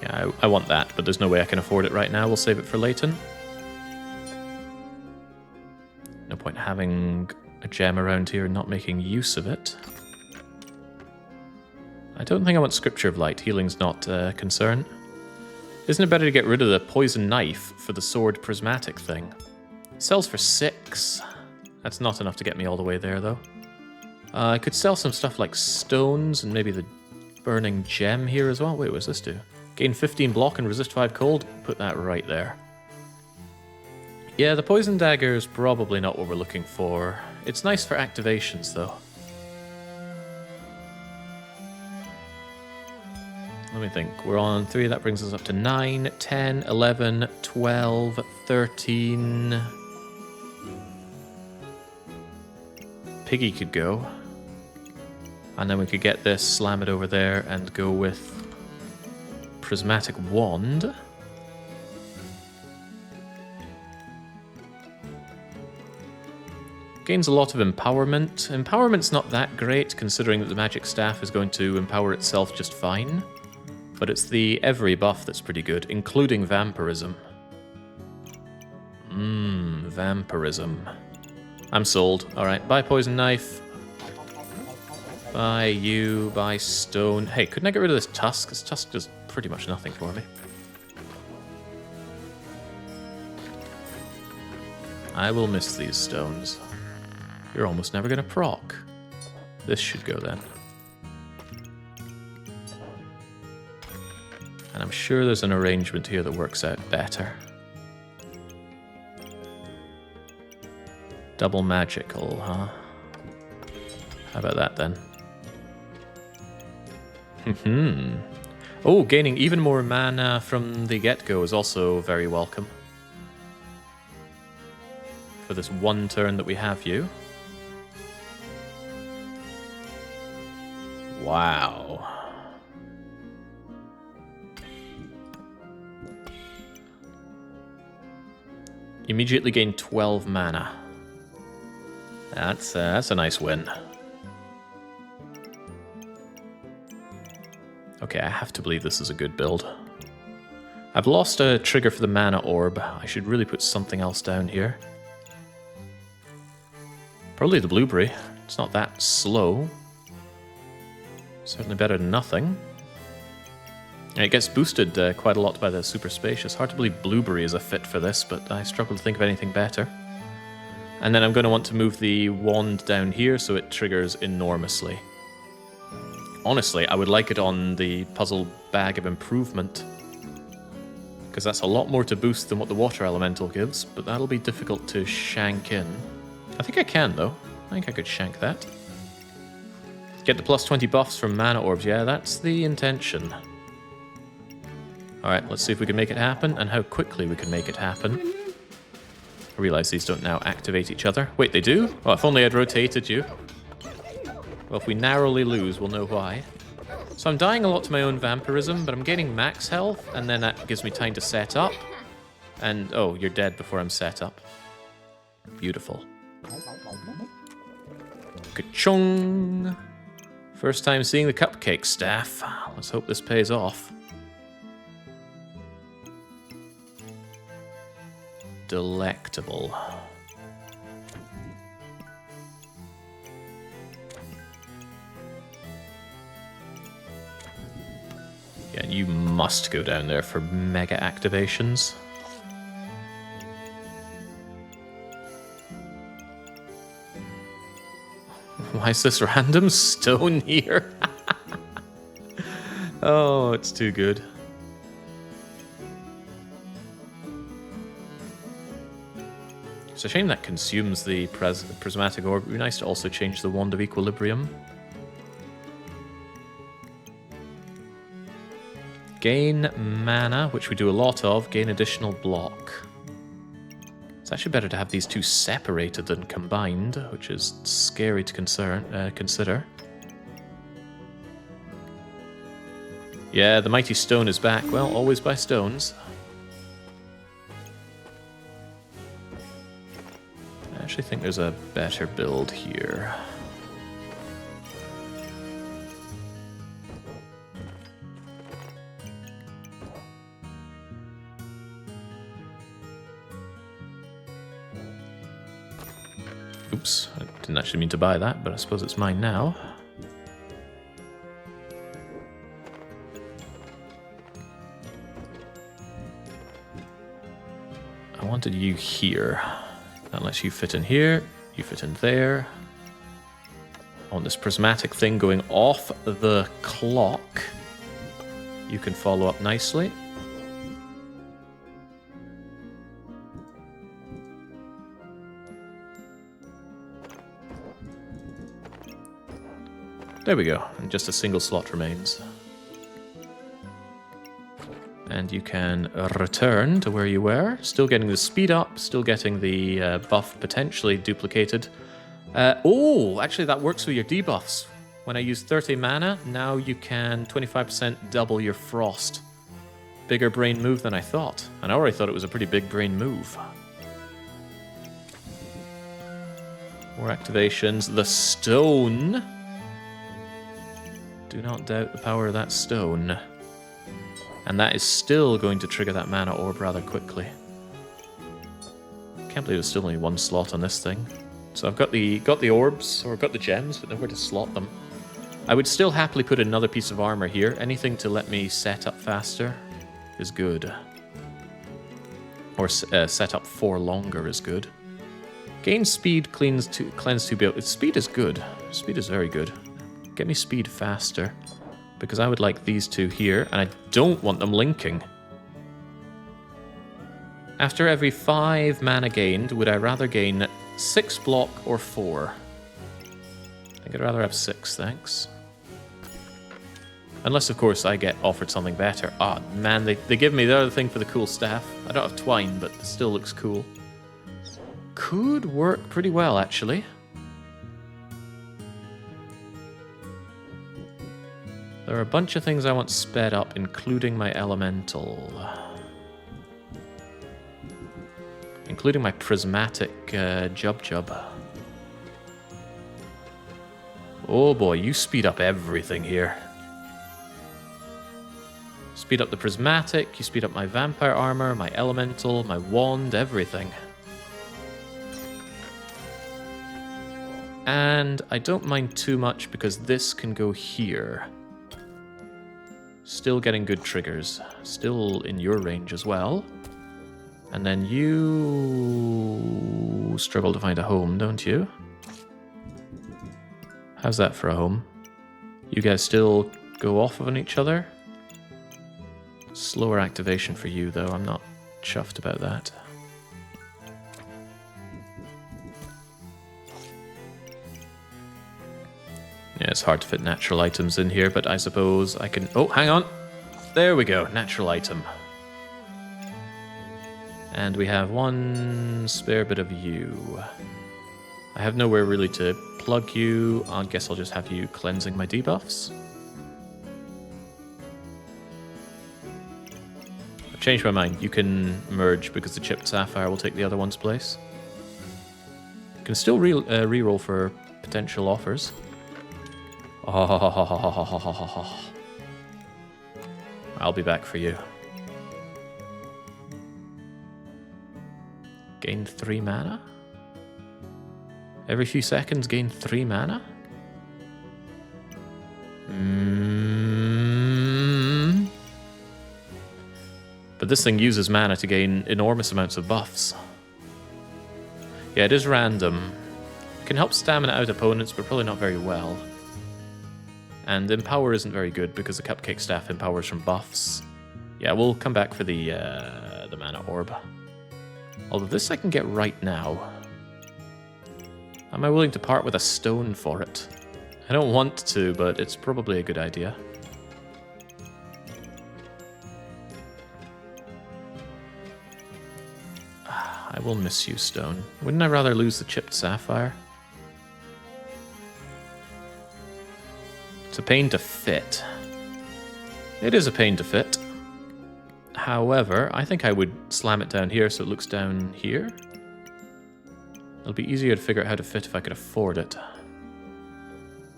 Yeah, I want that, but there's no way I can afford it right now. We'll save it for later. No point having a gem around here and not making use of it. I don't think I want Scripture of Light. Healing's not a concern. Isn't it better to get rid of the poison knife for the sword prismatic thing? It sells for 6. That's not enough to get me all the way there, though. I could sell some stuff like stones and maybe the burning gem here as well. Wait, what does this do? Gain 15 block and resist 5 cold. Put that right there. Yeah, the poison dagger is probably not what we're looking for. It's nice for activations, though. Let me think. We're on 3. That brings us up to 9, 10, 11, 12, 13. Piggy could go. And then we could get this, slam it over there, and go with Prismatic Wand. Gains a lot of empowerment. Empowerment's not that great, considering that the magic staff is going to empower itself just fine. But it's the every buff that's pretty good, including vampirism. Vampirism. I'm sold. Alright, buy poison knife. Buy you, buy stone. Hey, couldn't I get rid of this tusk? This tusk does pretty much nothing for me. I will miss these stones. You're almost never going to proc. This should go then. And I'm sure there's an arrangement here that works out better. Double magical, huh? How about that then? Oh, gaining even more mana from the get-go is also very welcome. For this one turn that we have you. Wow. Immediately gain 12 mana. That's a nice win. Okay, I have to believe this is a good build. I've lost a trigger for the mana orb. I should really put something else down here. Probably the blueberry. It's not that slow. Certainly better than nothing. And it gets boosted quite a lot by the super spacious. Hard to believe blueberry is a fit for this, but I struggle to think of anything better. And then I'm going to want to move the wand down here so it triggers enormously. Honestly, I would like it on the puzzle bag of improvement, because that's a lot more to boost than what the water elemental gives, but that'll be difficult to shank in. I think I can, though. I think I could shank that. Get the plus 20 buffs from mana orbs. Yeah, that's the intention. Alright, let's see if we can make it happen, and how quickly we can make it happen. I realize these don't now activate each other. Wait, they do? Oh, if only I'd rotated you. Well, if we narrowly lose, we'll know why. So I'm dying a lot to my own vampirism, but I'm gaining max health, and then that gives me time to set up. And, oh, you're dead before I'm set up. Beautiful. Ka-chung! First time seeing the cupcake staff. Let's hope this pays off. Delectable. Yeah, you must go down there for mega activations. Why is this random stone here? Oh, it's too good. It's a shame that consumes the prismatic orb. It would be nice to also change the Wand of Equilibrium. Gain mana, which we do a lot of. Gain additional block. It's actually better to have these two separated than combined, which is scary to consider. Yeah, the mighty stone is back. Well, always buy stones. I actually think there's a better build here. Oops, I didn't actually mean to buy that, but I suppose it's mine now. I wanted you here. That lets you fit in here, you fit in there. I want this prismatic thing going off the clock. You can follow up nicely. There we go, and just a single slot remains. And you can return to where you were. Still getting the speed up, still getting the buff potentially duplicated. Oh, actually that works with your debuffs. When I use 30 mana, now you can 25% double your frost. Bigger brain move than I thought. And I already thought it was a pretty big brain move. More activations. The stone. Do not doubt the power of that stone. And that is still going to trigger that mana orb rather quickly. Can't believe there's still only one slot on this thing. So I've got the orbs, or I've got the gems, but nowhere to slot them. I would still happily put another piece of armor here. Anything to let me set up faster is good. Or set up for longer is good. Gain speed, cleanse 2 build. Speed is good. Speed is very good. Get me speed faster. Because I would like these two here, and I don't want them linking. After every 5 mana gained, would I rather gain 6 block or 4? I think I'd rather have 6, thanks. Unless, of course, I get offered something better. Ah, man, they give me the other thing for the cool staff. I don't have twine, but it still looks cool. Could work pretty well, actually. There are a bunch of things I want sped up, including my elemental. Including my prismatic Jub. Oh boy, you speed up everything here. Speed up the prismatic, you speed up my vampire armor, my elemental, my wand, everything. And I don't mind too much because this can go here. Still getting good triggers. Still in your range as well. And then you struggle to find a home, don't you? How's that for a home? You guys still go off of each other? Slower activation for you, though. I'm not chuffed about that. Yeah, it's hard to fit natural items in here, but I suppose I can... Oh, hang on! There we go, natural item. And we have one spare bit of you. I have nowhere really to plug you. I guess I'll just have you cleansing my debuffs. I've changed my mind. You can merge because the chipped sapphire will take the other one's place. You can still reroll for potential offers. Oh, I'll be back for you. Gain 3 mana? Every few seconds gain 3 mana? But this thing uses mana to gain enormous amounts of buffs. Yeah, it is random. It can help stamina out opponents, but probably not very well. And Empower isn't very good because the Cupcake Staff empowers from buffs. Yeah, we'll come back for the mana orb. Although this I can get right now. Am I willing to part with a stone for it? I don't want to, but it's probably a good idea. will miss you, stone. Wouldn't I rather lose the chipped sapphire? It's a pain to fit. It is a pain to fit. However, I think I would slam it down here so it looks down here. It'll be easier to figure out how to fit if I could afford it.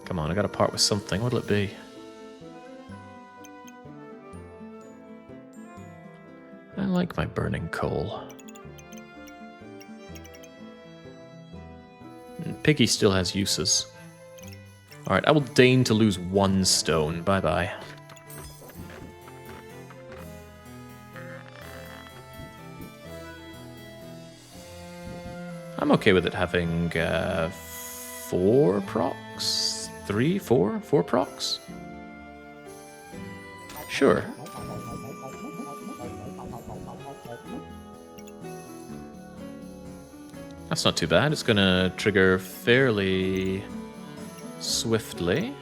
Come on, I gotta part with something. What'll it be? I like my burning coal. And Piggy still has uses. Alright, I will deign to lose 1 stone. Bye-bye. I'm okay with it having 4 procs? 3, 4? 4 procs? Sure. That's not too bad. It's going to trigger fairly swiftly.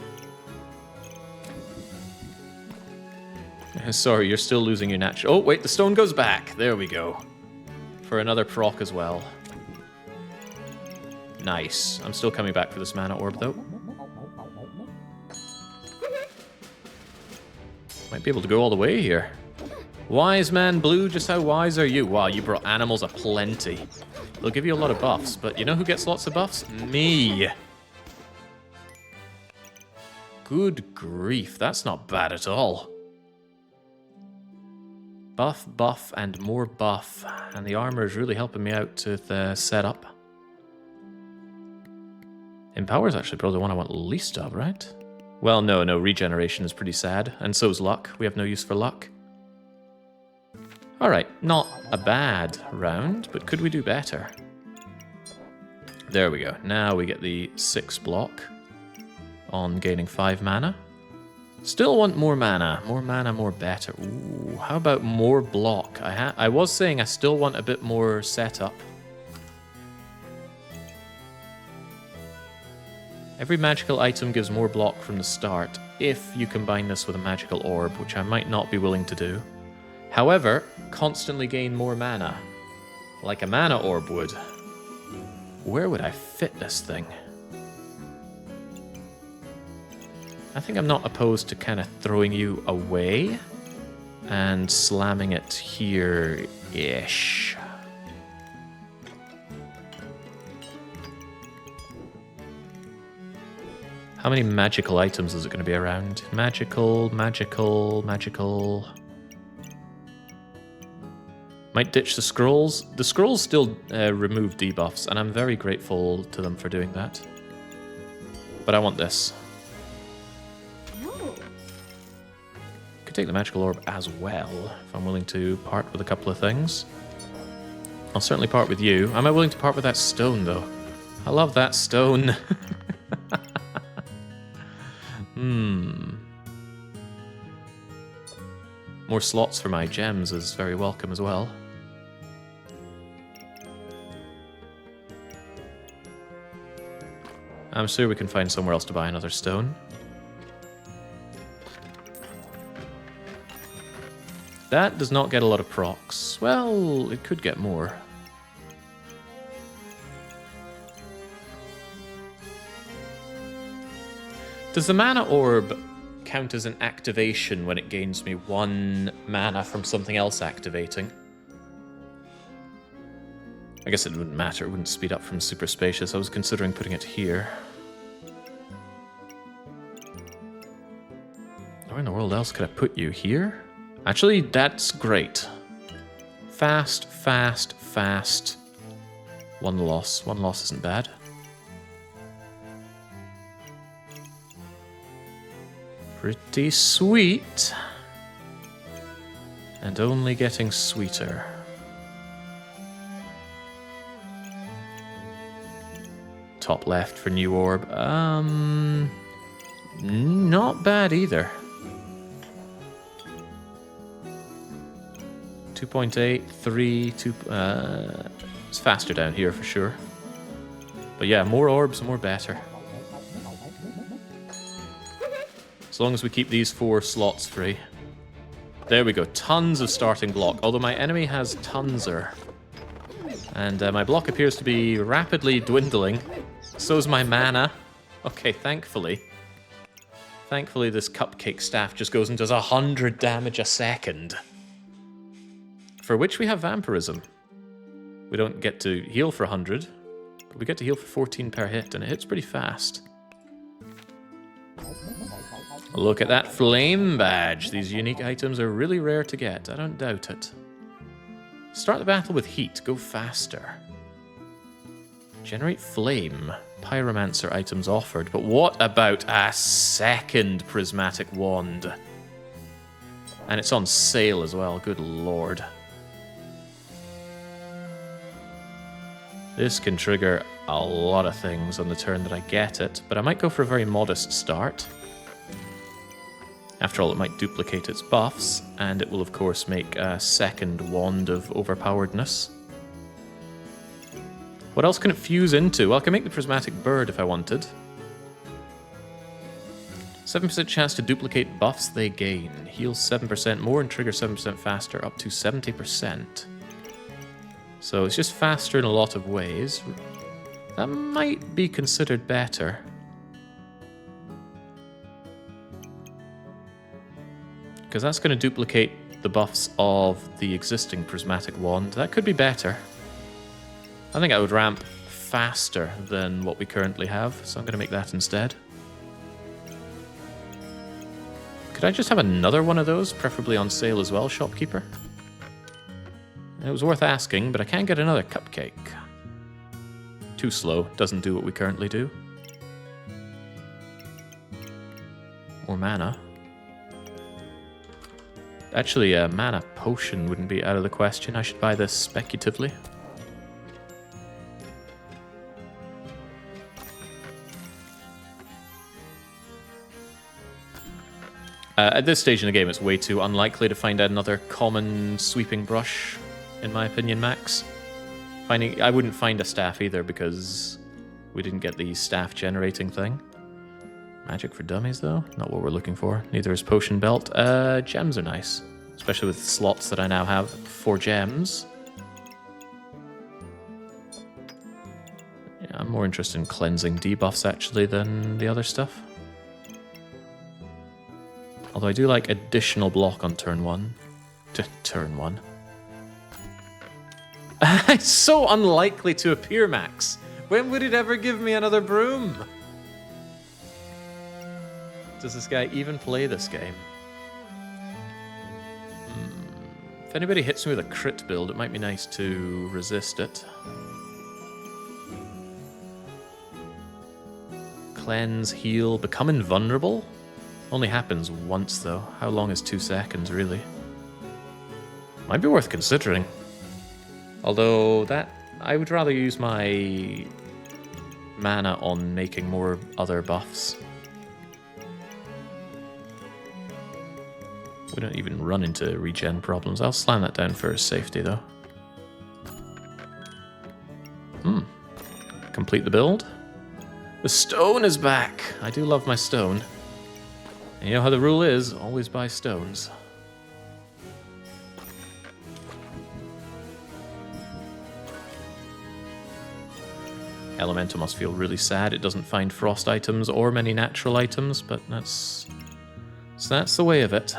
Sorry, you're still losing your natural... Oh, wait, the stone goes back. There we go. For another proc as well. Nice. I'm still coming back for this mana orb, though. Might be able to go all the way here. Wise man blue, just how wise are you? Wow, you brought animals aplenty. They'll give you a lot of buffs, but you know who gets lots of buffs? Me. Good grief, that's not bad at all. Buff, buff, and more buff. And the armor is really helping me out with the setup. Empower is actually probably the one I want least of, right? Well, no, regeneration is pretty sad. And so's luck. We have no use for luck. Alright, not a bad round, but could we do better? There we go. Now we get the 6 block on gaining 5 mana. Still want more mana. More mana, more better. Ooh, how about more block? I was saying I still want a bit more setup. Every magical item gives more block from the start, if you combine this with a magical orb, which I might not be willing to do. However, constantly gain more mana, like a mana orb would. Where would I fit this thing? I think I'm not opposed to kind of throwing you away and slamming it here-ish. How many magical items is it going to be around? Magical. Might ditch the scrolls. The scrolls still remove debuffs, and I'm very grateful to them for doing that. But I want this. Could take the magical orb as well, if I'm willing to part with a couple of things. I'll certainly part with you. Am I willing to part with that stone, though? I love that stone. More slots for my gems is very welcome as well. I'm sure we can find somewhere else to buy another stone. That does not get a lot of procs. Well, it could get more. Does the mana orb count as an activation when it gains me 1 mana from something else activating? I guess it wouldn't matter, it wouldn't speed up from super spacious. I was considering putting it here. Where in the world else could I put you? Here? Actually, that's great. Fast, fast, fast. 1 loss. 1 loss isn't bad. Pretty sweet. And only getting sweeter. Top left for new orb. Not bad either. 2.8, 3, 2... it's faster down here for sure. But yeah, more orbs, more better. As long as we keep these 4 slots free. There we go, tons of starting block. Although my enemy has Tunzer. And my block appears to be rapidly dwindling. So's my mana. Okay, thankfully. Thankfully, this cupcake staff just goes and does 100 damage a second. For which we have vampirism. We don't get to heal for 100, but we get to heal for 14 per hit, and it hits pretty fast. Look at that flame badge. These unique items are really rare to get. I don't doubt it. Start the battle with heat. Go faster. Generate flame. Pyromancer items offered. But what about a second prismatic wand? And it's on sale as well. Good lord. This can trigger a lot of things on the turn that I get it, but I might go for a very modest start. After all, it might duplicate its buffs, and it will of course make a second wand of overpoweredness. What else can it fuse into? Well, I can make the prismatic bird if I wanted. 7% chance to duplicate buffs they gain. Heals 7% more and trigger 7% faster, up to 70%. So it's just faster in a lot of ways. That might be considered better. Because that's going to duplicate the buffs of the existing prismatic wand. That could be better. I think I would ramp faster than what we currently have, so I'm going to make that instead. Could I just have another one of those, preferably on sale as well, shopkeeper? It was worth asking, but I can't get another cupcake. Too slow, doesn't do what we currently do. More mana. Actually, a mana potion wouldn't be out of the question. I should buy this speculatively. At this stage in the game, it's way too unlikely to find another common sweeping brush, in my opinion, Max. I wouldn't find a staff either because we didn't get the staff generating thing. Magic for dummies, though? Not what we're looking for. Neither is potion belt. Gems are nice, especially with slots that I now have for gems. Yeah, I'm more interested in cleansing debuffs, actually, than the other stuff. Although I do like additional block on turn 1. Turn 1. It's so unlikely to appear, Max. When would it ever give me another broom? Does this guy even play this game? If anybody hits me with a crit build, it might be nice to resist it. Cleanse, heal, become invulnerable? Only happens once, though. How long is 2 seconds, really? Might be worth considering. Although, I would rather use my mana on making more other buffs. We don't even run into regen problems. I'll slam that down for safety, though. Complete the build. The stone is back! I do love my stone. And you know how the rule is, always buy stones. Elemental must feel really sad it doesn't find frost items or many natural items, but that's the way of it.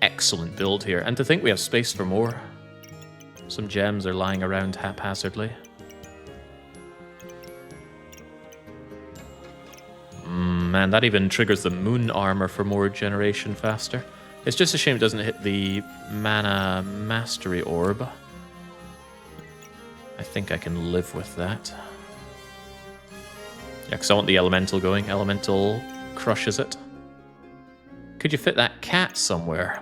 Excellent build here, and to think we have space for more. Some gems are lying around haphazardly. Man, that even triggers the moon armor for more generation faster. It's just a shame it doesn't hit the mana mastery orb. I think I can live with that. Yeah, because I want the elemental going. Elemental crushes it. Could you fit that cat somewhere?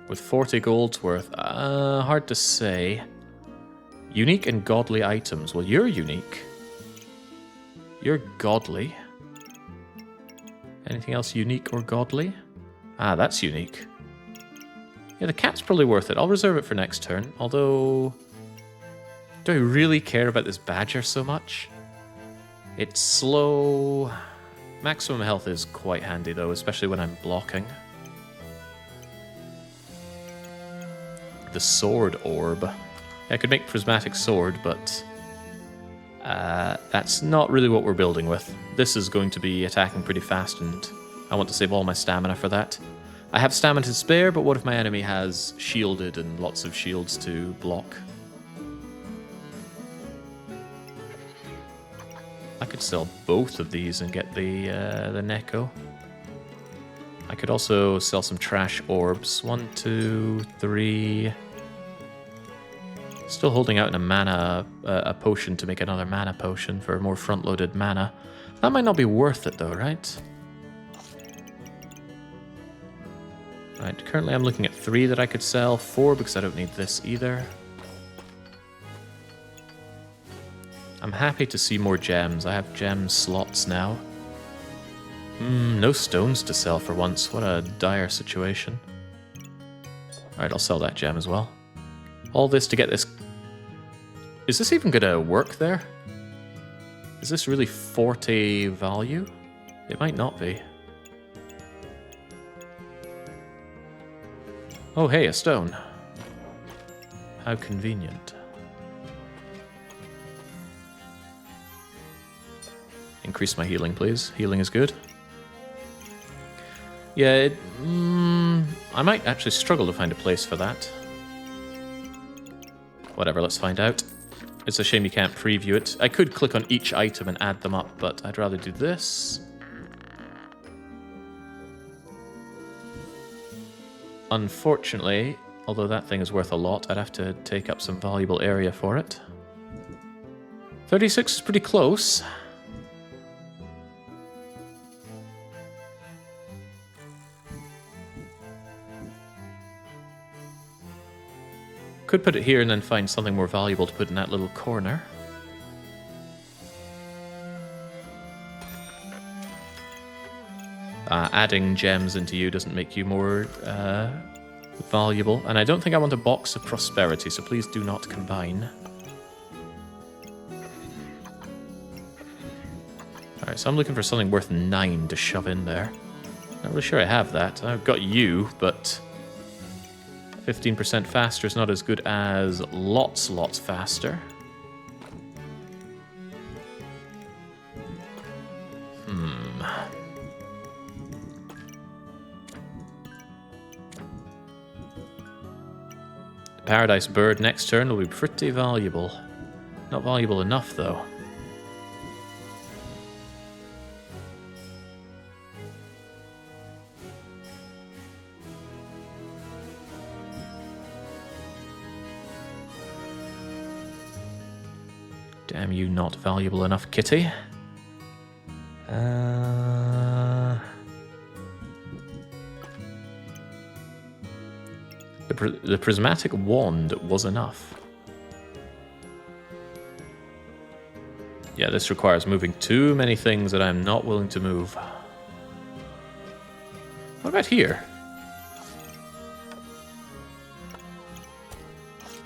With 40 gold's worth? Hard to say. Unique and godly items. Well, you're unique. You're godly. Anything else unique or godly? Ah, that's unique. Yeah, the cat's probably worth it. I'll reserve it for next turn. Although, do I really care about this badger so much? It's slow. Maximum health is quite handy though, especially when I'm blocking. The sword orb. I could make Prismatic Sword, but that's not really what we're building with. This is going to be attacking pretty fast, and I want to save all my stamina for that. I have stamina to spare, but what if my enemy has shielded and lots of shields to block? I could sell both of these and get the Neko. I could also sell some trash orbs. 1, 2, 3. Still holding out in a mana, a potion to make another mana potion for more front-loaded mana. That might not be worth it though, right? Right, currently I'm looking at 3 that I could sell. 4 because I don't need this either. I'm happy to see more gems. I have gem slots now. No stones to sell for once. What a dire situation. Alright, I'll sell that gem as well. All this to get this... Is this even gonna work there? Is this really 40 value? It might not be. Oh hey, a stone. How convenient. Increase my healing, please. Healing is good. Yeah, I might actually struggle to find a place for that. Whatever, let's find out. It's a shame you can't preview it. I could click on each item and add them up, but I'd rather do this. Unfortunately, although that thing is worth a lot, I'd have to take up some valuable area for it. 36 is pretty close. Could put it here and then find something more valuable to put in that little corner. Adding gems into you doesn't make you more valuable. And I don't think I want a box of prosperity, so please do not combine. Alright, so I'm looking for something worth 9 to shove in there. Not really sure I have that. I've got you, but 15% faster is not as good as lots faster. The Paradise Bird next turn will be pretty valuable. Not valuable enough, though. Damn you, not valuable enough, kitty. The prismatic wand was enough. Yeah, this requires moving too many things that I'm not willing to move. What about here?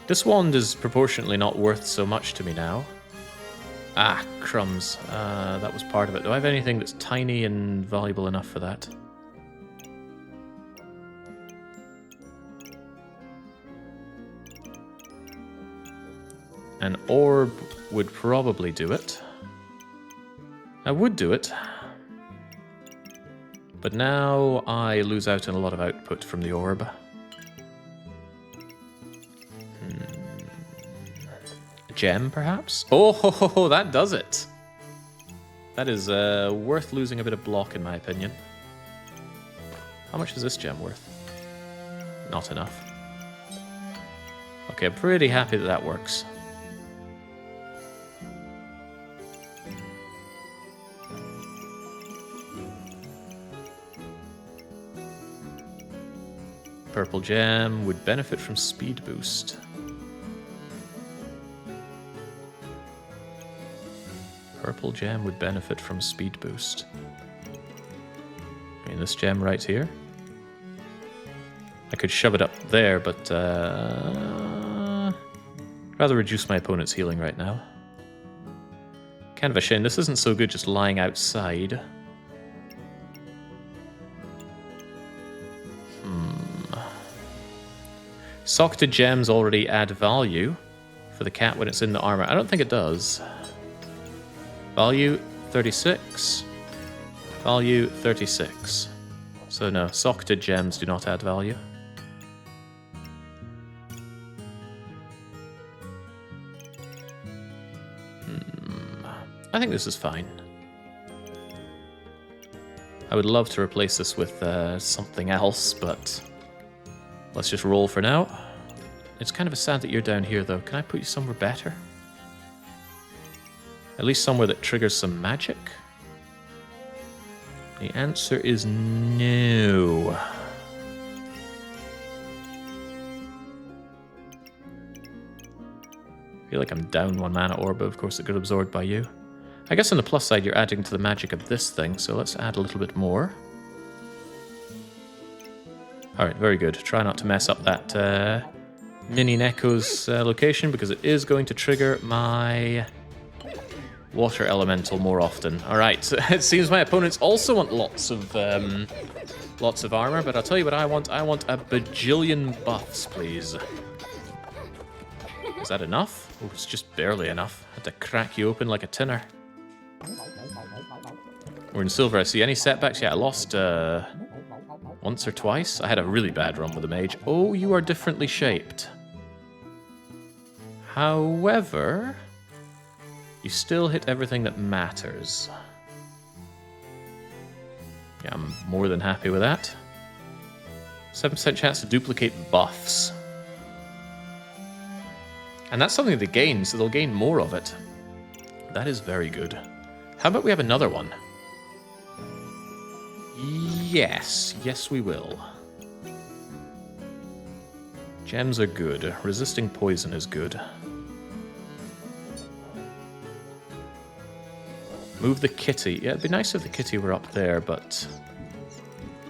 This wand is proportionately not worth so much to me now. Ah, crumbs. That was part of it. Do I have anything that's tiny and valuable enough for that? An orb would probably do it. I would do it. But now I lose out on a lot of output from the orb. A gem, perhaps? Oh, that does it! That is worth losing a bit of block, in my opinion. How much is this gem worth? Not enough. Okay, I'm pretty happy that that works. Purple gem would benefit from speed boost. Purple gem would benefit from speed boost. I mean, this gem right here. I could shove it up there, but rather reduce my opponent's healing right now. Kind of a shame. This isn't so good just lying outside. Socketed gems already add value. for the cat when it's in the armor? I don't think it does. Value 36. Value 36. So no, socketed gems do not add value. I think this is fine. I would love to replace this with something else, but let's just roll for now. It's kind of sad that you're down here, though. Can I put you somewhere better? At least somewhere that triggers some magic? The answer is no. I feel like I'm down 1 mana orb, but of course it got absorbed by you. I guess on the plus side, you're adding to the magic of this thing, so let's add a little bit more. Alright, very good. Try not to mess up that Mini Neko's location, because it is going to trigger my water elemental more often. Alright, it seems my opponents also want lots of armor, but I'll tell you what I want. I want a bajillion buffs, please. Is that enough? Oh, it's just barely enough. Had to crack you open like a tinner. We're in silver. I see any setbacks? Yeah, I lost once or twice. I had a really bad run with the mage. Oh, you are differently shaped. However, you still hit everything that matters. Yeah, I'm more than happy with that. 7% chance to duplicate buffs. And that's something they gain, so they'll gain more of it. That is very good. How about we have another one? Yes. Yes, we will. Gems are good. Resisting poison is good. Move the kitty. Yeah, it'd be nice if the kitty were up there, but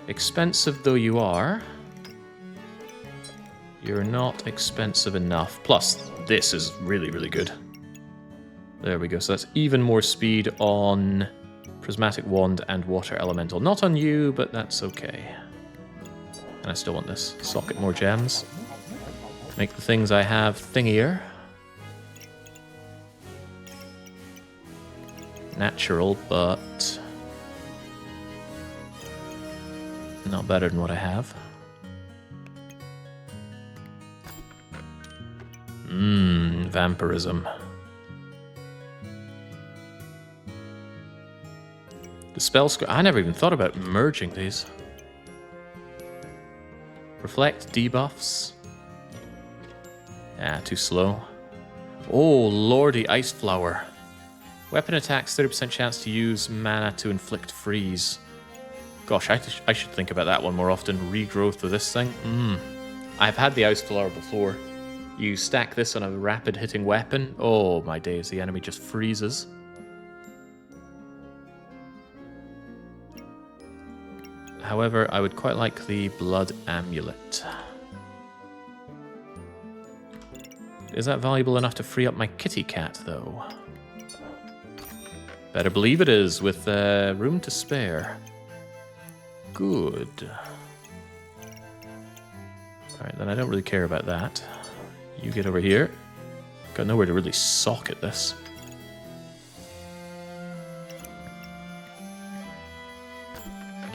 expensive though you are, you're not expensive enough. Plus, this is really, really good. There we go. So that's even more speed on Prismatic Wand and Water Elemental. Not on you, but that's okay. And I still want this. Socket more gems. Make the things I have thingier. Natural, but not better than what I have. Vampirism. The spell score. I never even thought about merging these. Reflect debuffs. Ah, too slow. Oh, lordy, Ice Flower. Weapon attacks, 30% chance to use mana to inflict freeze. Gosh, I should think about that one more often. Regrowth of this thing. I've had the Ice Flower before. You stack this on a rapid hitting weapon. Oh my days, the enemy just freezes. However, I would quite like the Blood Amulet. Is that valuable enough to free up my kitty cat, though? Better believe it is, with room to spare. Good. Alright, then I don't really care about that. You get over here. Got nowhere to really socket this.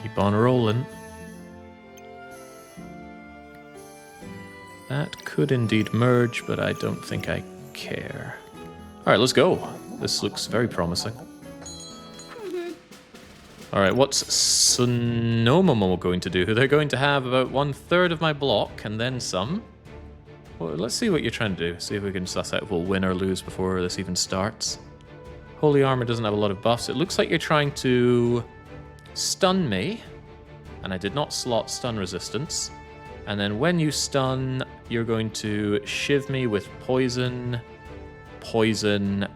Keep on rolling. That could indeed merge, but I don't think I care. Alright, let's go. This looks very promising. Alright, what's Sonomomo going to do? They're going to have about 1/3 of my block, and then some. Well, let's see what you're trying to do. See if we can suss out if we'll win or lose before this even starts. Holy Armor doesn't have a lot of buffs. It looks like you're trying to stun me, and I did not slot stun resistance. And then when you stun, you're going to shiv me with poison,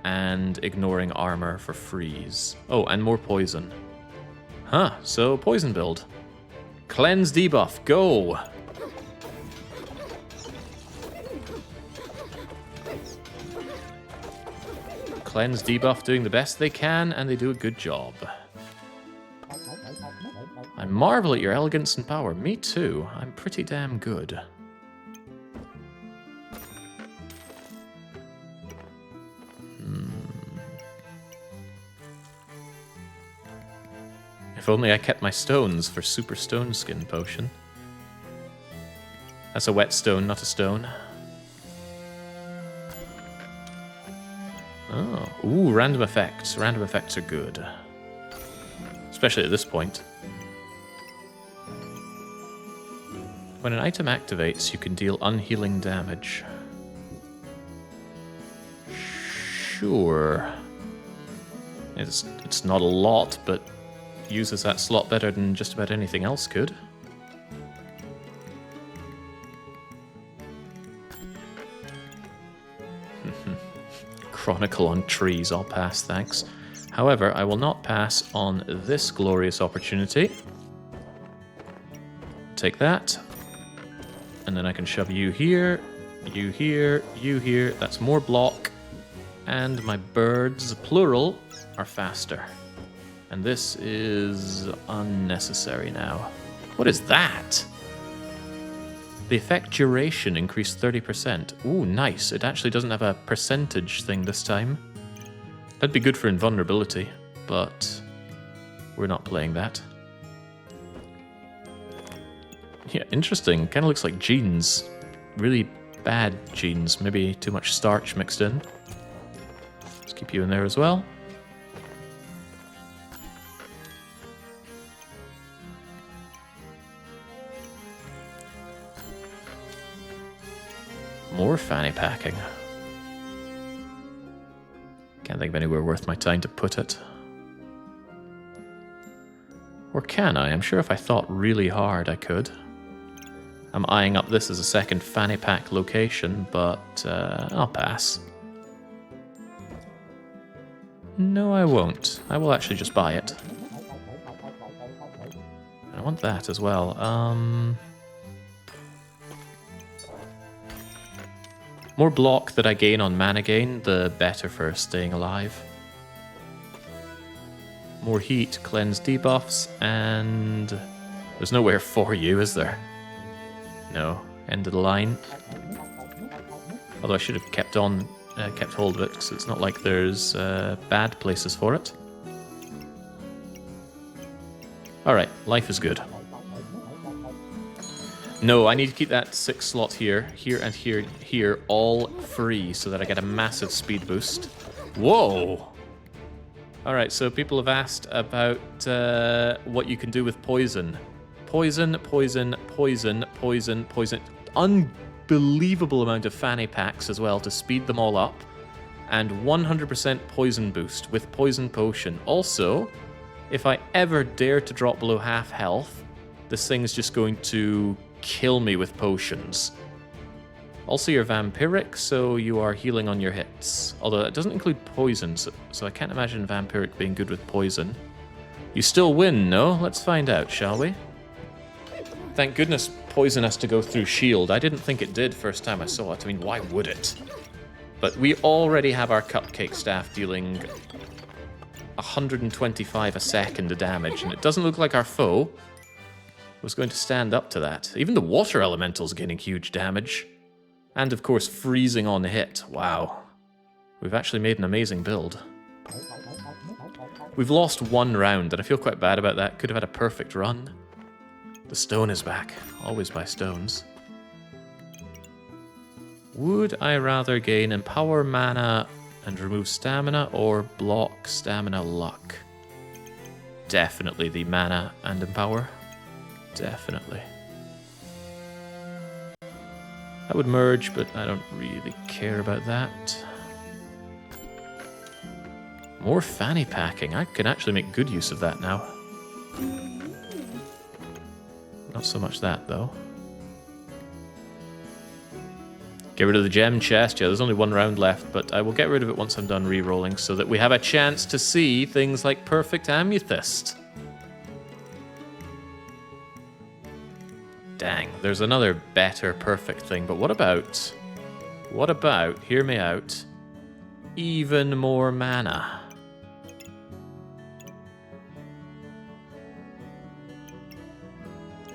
and ignoring armor for freeze. Oh, and more poison. Huh, so poison build. Cleanse debuff, go! Cleanse debuff doing the best they can, and they do a good job. I marvel at your elegance and power. Me too. I'm pretty damn good. If only I kept my stones for Super Stone Skin Potion. That's a whetstone, not a stone. Oh, ooh, random effects. Random effects are good. Especially at this point. When an item activates, you can deal unhealing damage. Sure. It's not a lot, but uses that slot better than just about anything else could. Chronicle on trees, I'll pass, thanks. However, I will not pass on this glorious opportunity. Take that. And then I can shove you here, you here, you here. That's more block. And my birds, plural, are faster. And this is unnecessary now. What is that? The effect duration increased 30%. Ooh, nice. It actually doesn't have a percentage thing this time. That'd be good for invulnerability, but we're not playing that. Yeah, interesting. Kind of looks like jeans. Really bad jeans. Maybe too much starch mixed in. Let's keep you in there as well. More fanny packing. Can't think of anywhere worth my time to put it. Or can I? I'm sure if I thought really hard I could. I'm eyeing up this as a second fanny pack location, but I'll pass. No, I won't. I will actually just buy it. I want that as well. More block that I gain on mana gain, the better for staying alive. More heat, cleanse debuffs, and there's nowhere for you, is there? No, end of the line. Although I should have kept hold of it, because it's not like there's bad places for it. Alright, life is good. No, I need to keep that 6 slot here, and here, all free, so that I get a massive speed boost. Whoa! Alright, so people have asked about what you can do with poison. Poison, poison, poison, poison, poison. Unbelievable amount of fanny packs as well to speed them all up. And 100% poison boost with poison potion. Also, if I ever dare to drop below half health, this thing is just going to kill me with potions. Also, you're vampiric, so you are healing on your hits. Although it doesn't include poison, so I can't imagine vampiric being good with poison. You still win, no? Let's find out, shall we? Thank goodness poison has to go through shield. I didn't think it did first time I saw it. I mean, why would it? But we already have our cupcake staff dealing 125 a second of damage, and it doesn't look like our foe was going to stand up to that. Even the water elemental's getting huge damage. And of course, freezing on hit. Wow. We've actually made an amazing build. We've lost 1 round, and I feel quite bad about that. Could have had a perfect run. The stone is back. Always buy stones. Would I rather gain Empower Mana and remove Stamina, or block Stamina Luck? Definitely the Mana and Empower. Definitely. That would merge, but I don't really care about that. More fanny packing. I can actually make good use of that now. Not so much that, though. Get rid of the gem chest. Yeah, there's only 1 round left, but I will get rid of it once I'm done re-rolling so that we have a chance to see things like Perfect Amethyst. Dang, there's another better perfect thing, but what about, hear me out, even more mana?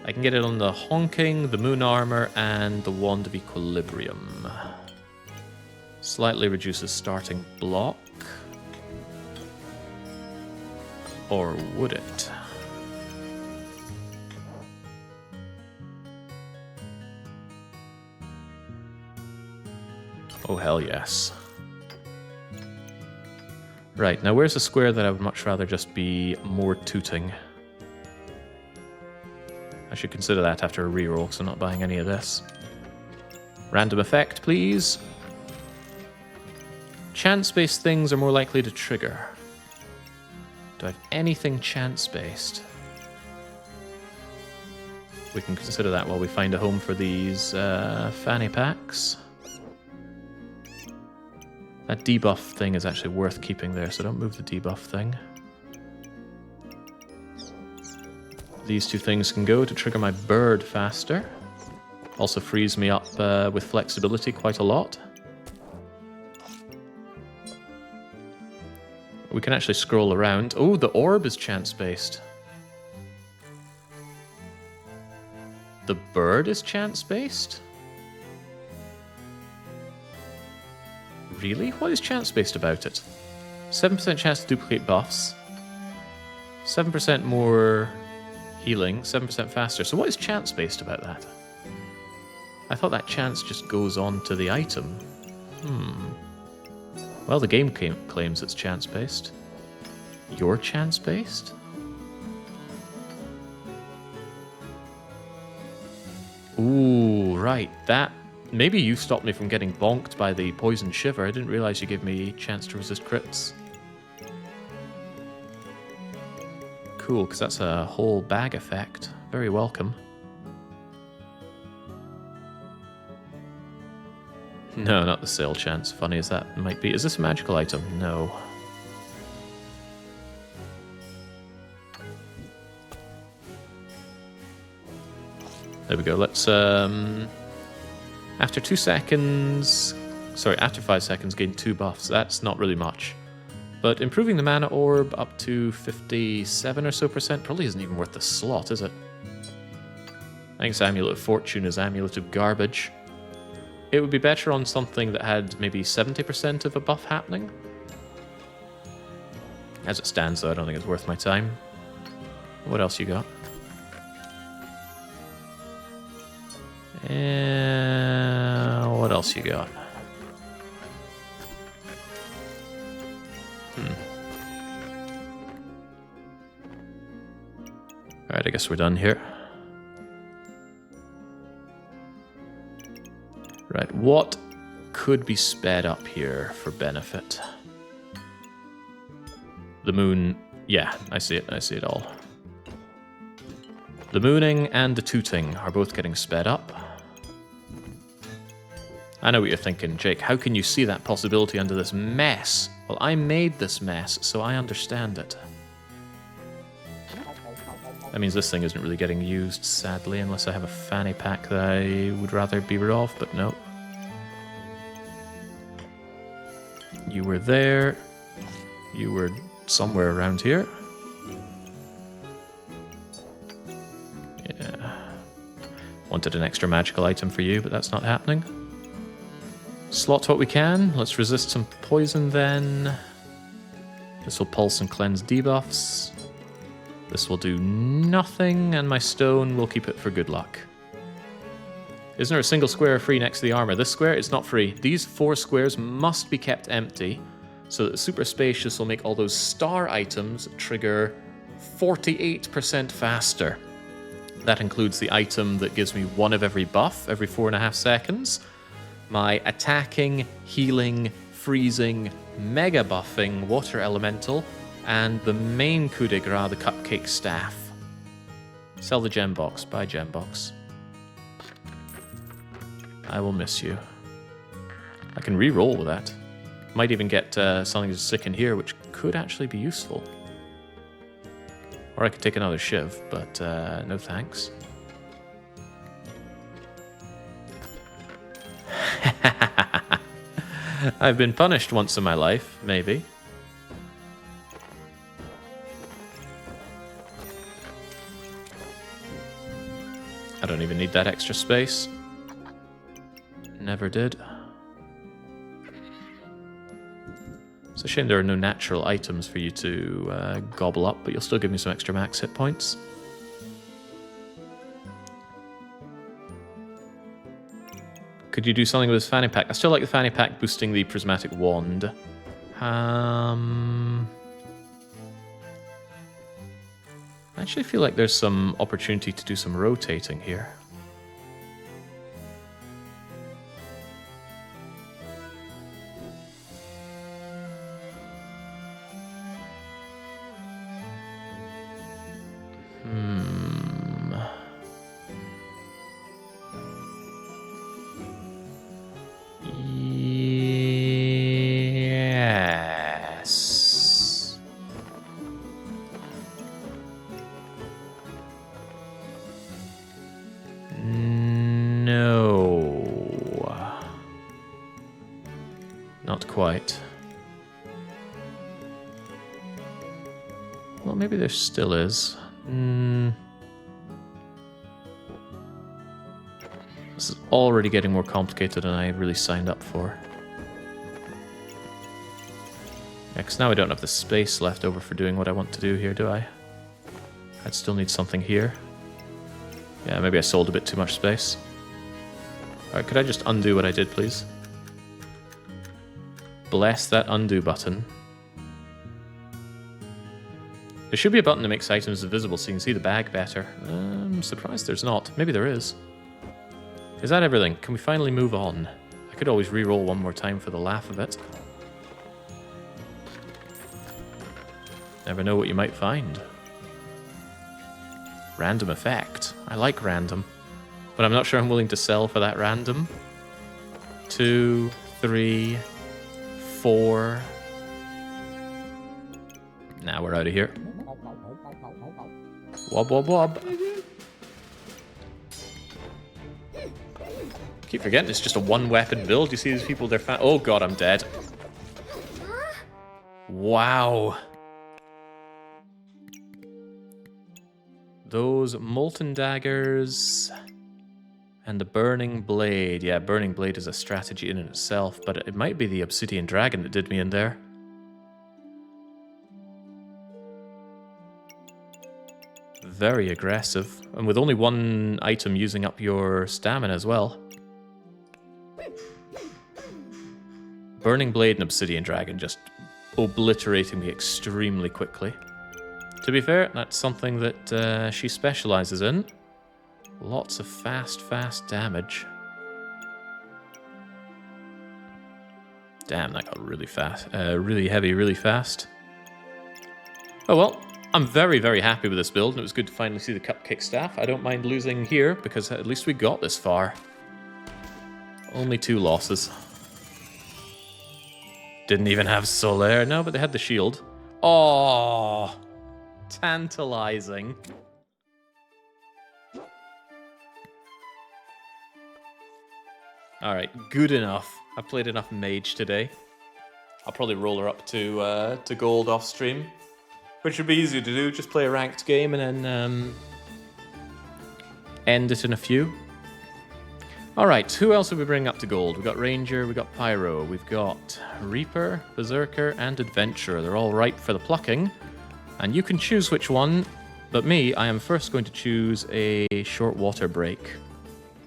I can get it on the Honking, the Moon Armor, and the Wand of Equilibrium. Slightly reduces starting block. Or would it? Oh, hell yes. Right, now where's the square that I would much rather just be more tooting? I should consider that after a reroll, because I'm not buying any of this. Random effect, please. Chance-based things are more likely to trigger. Do I have anything chance-based? We can consider that while we find a home for these fanny packs. That debuff thing is actually worth keeping there, so don't move the debuff thing. These two things can go to trigger my bird faster. Also frees me up with flexibility quite a lot. We can actually scroll around. Oh, the orb is chance-based. The bird is chance-based? Really? What is chance-based about it? 7% chance to duplicate buffs. 7% more healing. 7% faster. So what is chance-based about that? I thought that chance just goes on to the item. Well, the game claims it's chance-based. You're chance-based? Ooh, right. That... Maybe you stopped me from getting bonked by the poison shiver. I didn't realize you gave me a chance to resist crits. Cool, because that's a whole bag effect. Very welcome. No, not the sale chance. Funny as that might be. Is this a magical item? No. There we go. Let's, after 2 seconds... Sorry, after 5 seconds, gain 2 buffs. That's not really much. But improving the mana orb up to 57 or so % probably isn't even worth the slot, is it? I think it's Amulet of Fortune is Amulet of Garbage. It would be better on something that had maybe 70% of a buff happening. As it stands, though, I don't think it's worth my time. What else you got? What else you got? Alright, I guess we're done here. Right, what could be sped up here for benefit? The moon... Yeah, I see it all. The mooning and the tooting are both getting sped up. I know what you're thinking, Jake. How can you see that possibility under this mess? Well, I made this mess, so I understand it. That means this thing isn't really getting used, sadly, unless I have a fanny pack that I would rather be rid of, but no. You were there. You were somewhere around here. Yeah. Wanted an extra magical item for you, but that's not happening. Slot what we can. Let's resist some poison then. This will pulse and cleanse debuffs. This will do nothing, and my stone will keep it for good luck. Isn't there a single square free next to the armor? This square is not free. These 4 squares must be kept empty so that the super spacious will make all those star items trigger 48% faster. That includes the item that gives me 1 of every buff every 4.5 seconds. My attacking, healing, freezing, mega buffing water elemental, and the main coup de grace, the cupcake staff. Sell the gem box. Buy gem box. I will miss you. I can re-roll with that. Might even get something to stick in here, which could actually be useful. Or I could take another shiv, but no thanks. I've been punished once in my life, maybe. I don't even need that extra space. Never did. It's a shame there are no natural items for you to gobble up, but you'll still give me some extra max hit points. could you do something with this fanny pack? I still like the fanny pack boosting the prismatic wand. I actually feel like there's some opportunity to do some rotating here. Yes. No. Not quite. Well, maybe there still is. This is already getting more complicated than I really signed up for. Yeah, because now I don't have the space left over for doing what I want to do here, do I? I'd still need something here. Yeah, maybe I sold a bit too much space. Alright, could I just undo what I did, please? Bless that undo button. There should be a button that makes items visible so you can see the bag better. I'm surprised there's not. Maybe there is. Is that everything? Can we finally move on? I could always re-roll one more time for the laugh of it. Never know what you might find. Random effect. I like random. But I'm not sure I'm willing to sell for that random. 2, 3, 4. Now we're out of here. Wob wob wob. Keep forgetting it's just a one-weapon build. You see these people, they're oh god, I'm dead. Wow. Those molten daggers and the burning blade. Yeah, burning blade is a strategy in itself, but it might be the obsidian dragon that did me in there. Very aggressive, and with only one item using up your stamina as well. Burning Blade and Obsidian Dragon just obliterating me extremely quickly. To be fair, that's something that she specializes in. Lots of fast damage. Damn, that got really fast. Really heavy, really fast. Oh well, I'm very happy with this build, and it was good to finally see the Cupcake Staff. I don't mind losing here, because at least we got this far. Only 2 losses. Didn't even have Solaire. No, but they had the shield. Oh, tantalizing. Alright, good enough. I played enough Mage today. I'll probably roll her up to gold off stream, which would be easy to do. Just play a ranked game and then end it in a few. Alright, who else are we bringing up to gold? We've got Ranger, we've got Pyro, we've got Reaper, Berserker, and Adventurer. They're all ripe for the plucking. And you can choose which one, but me, I am first going to choose a short water break.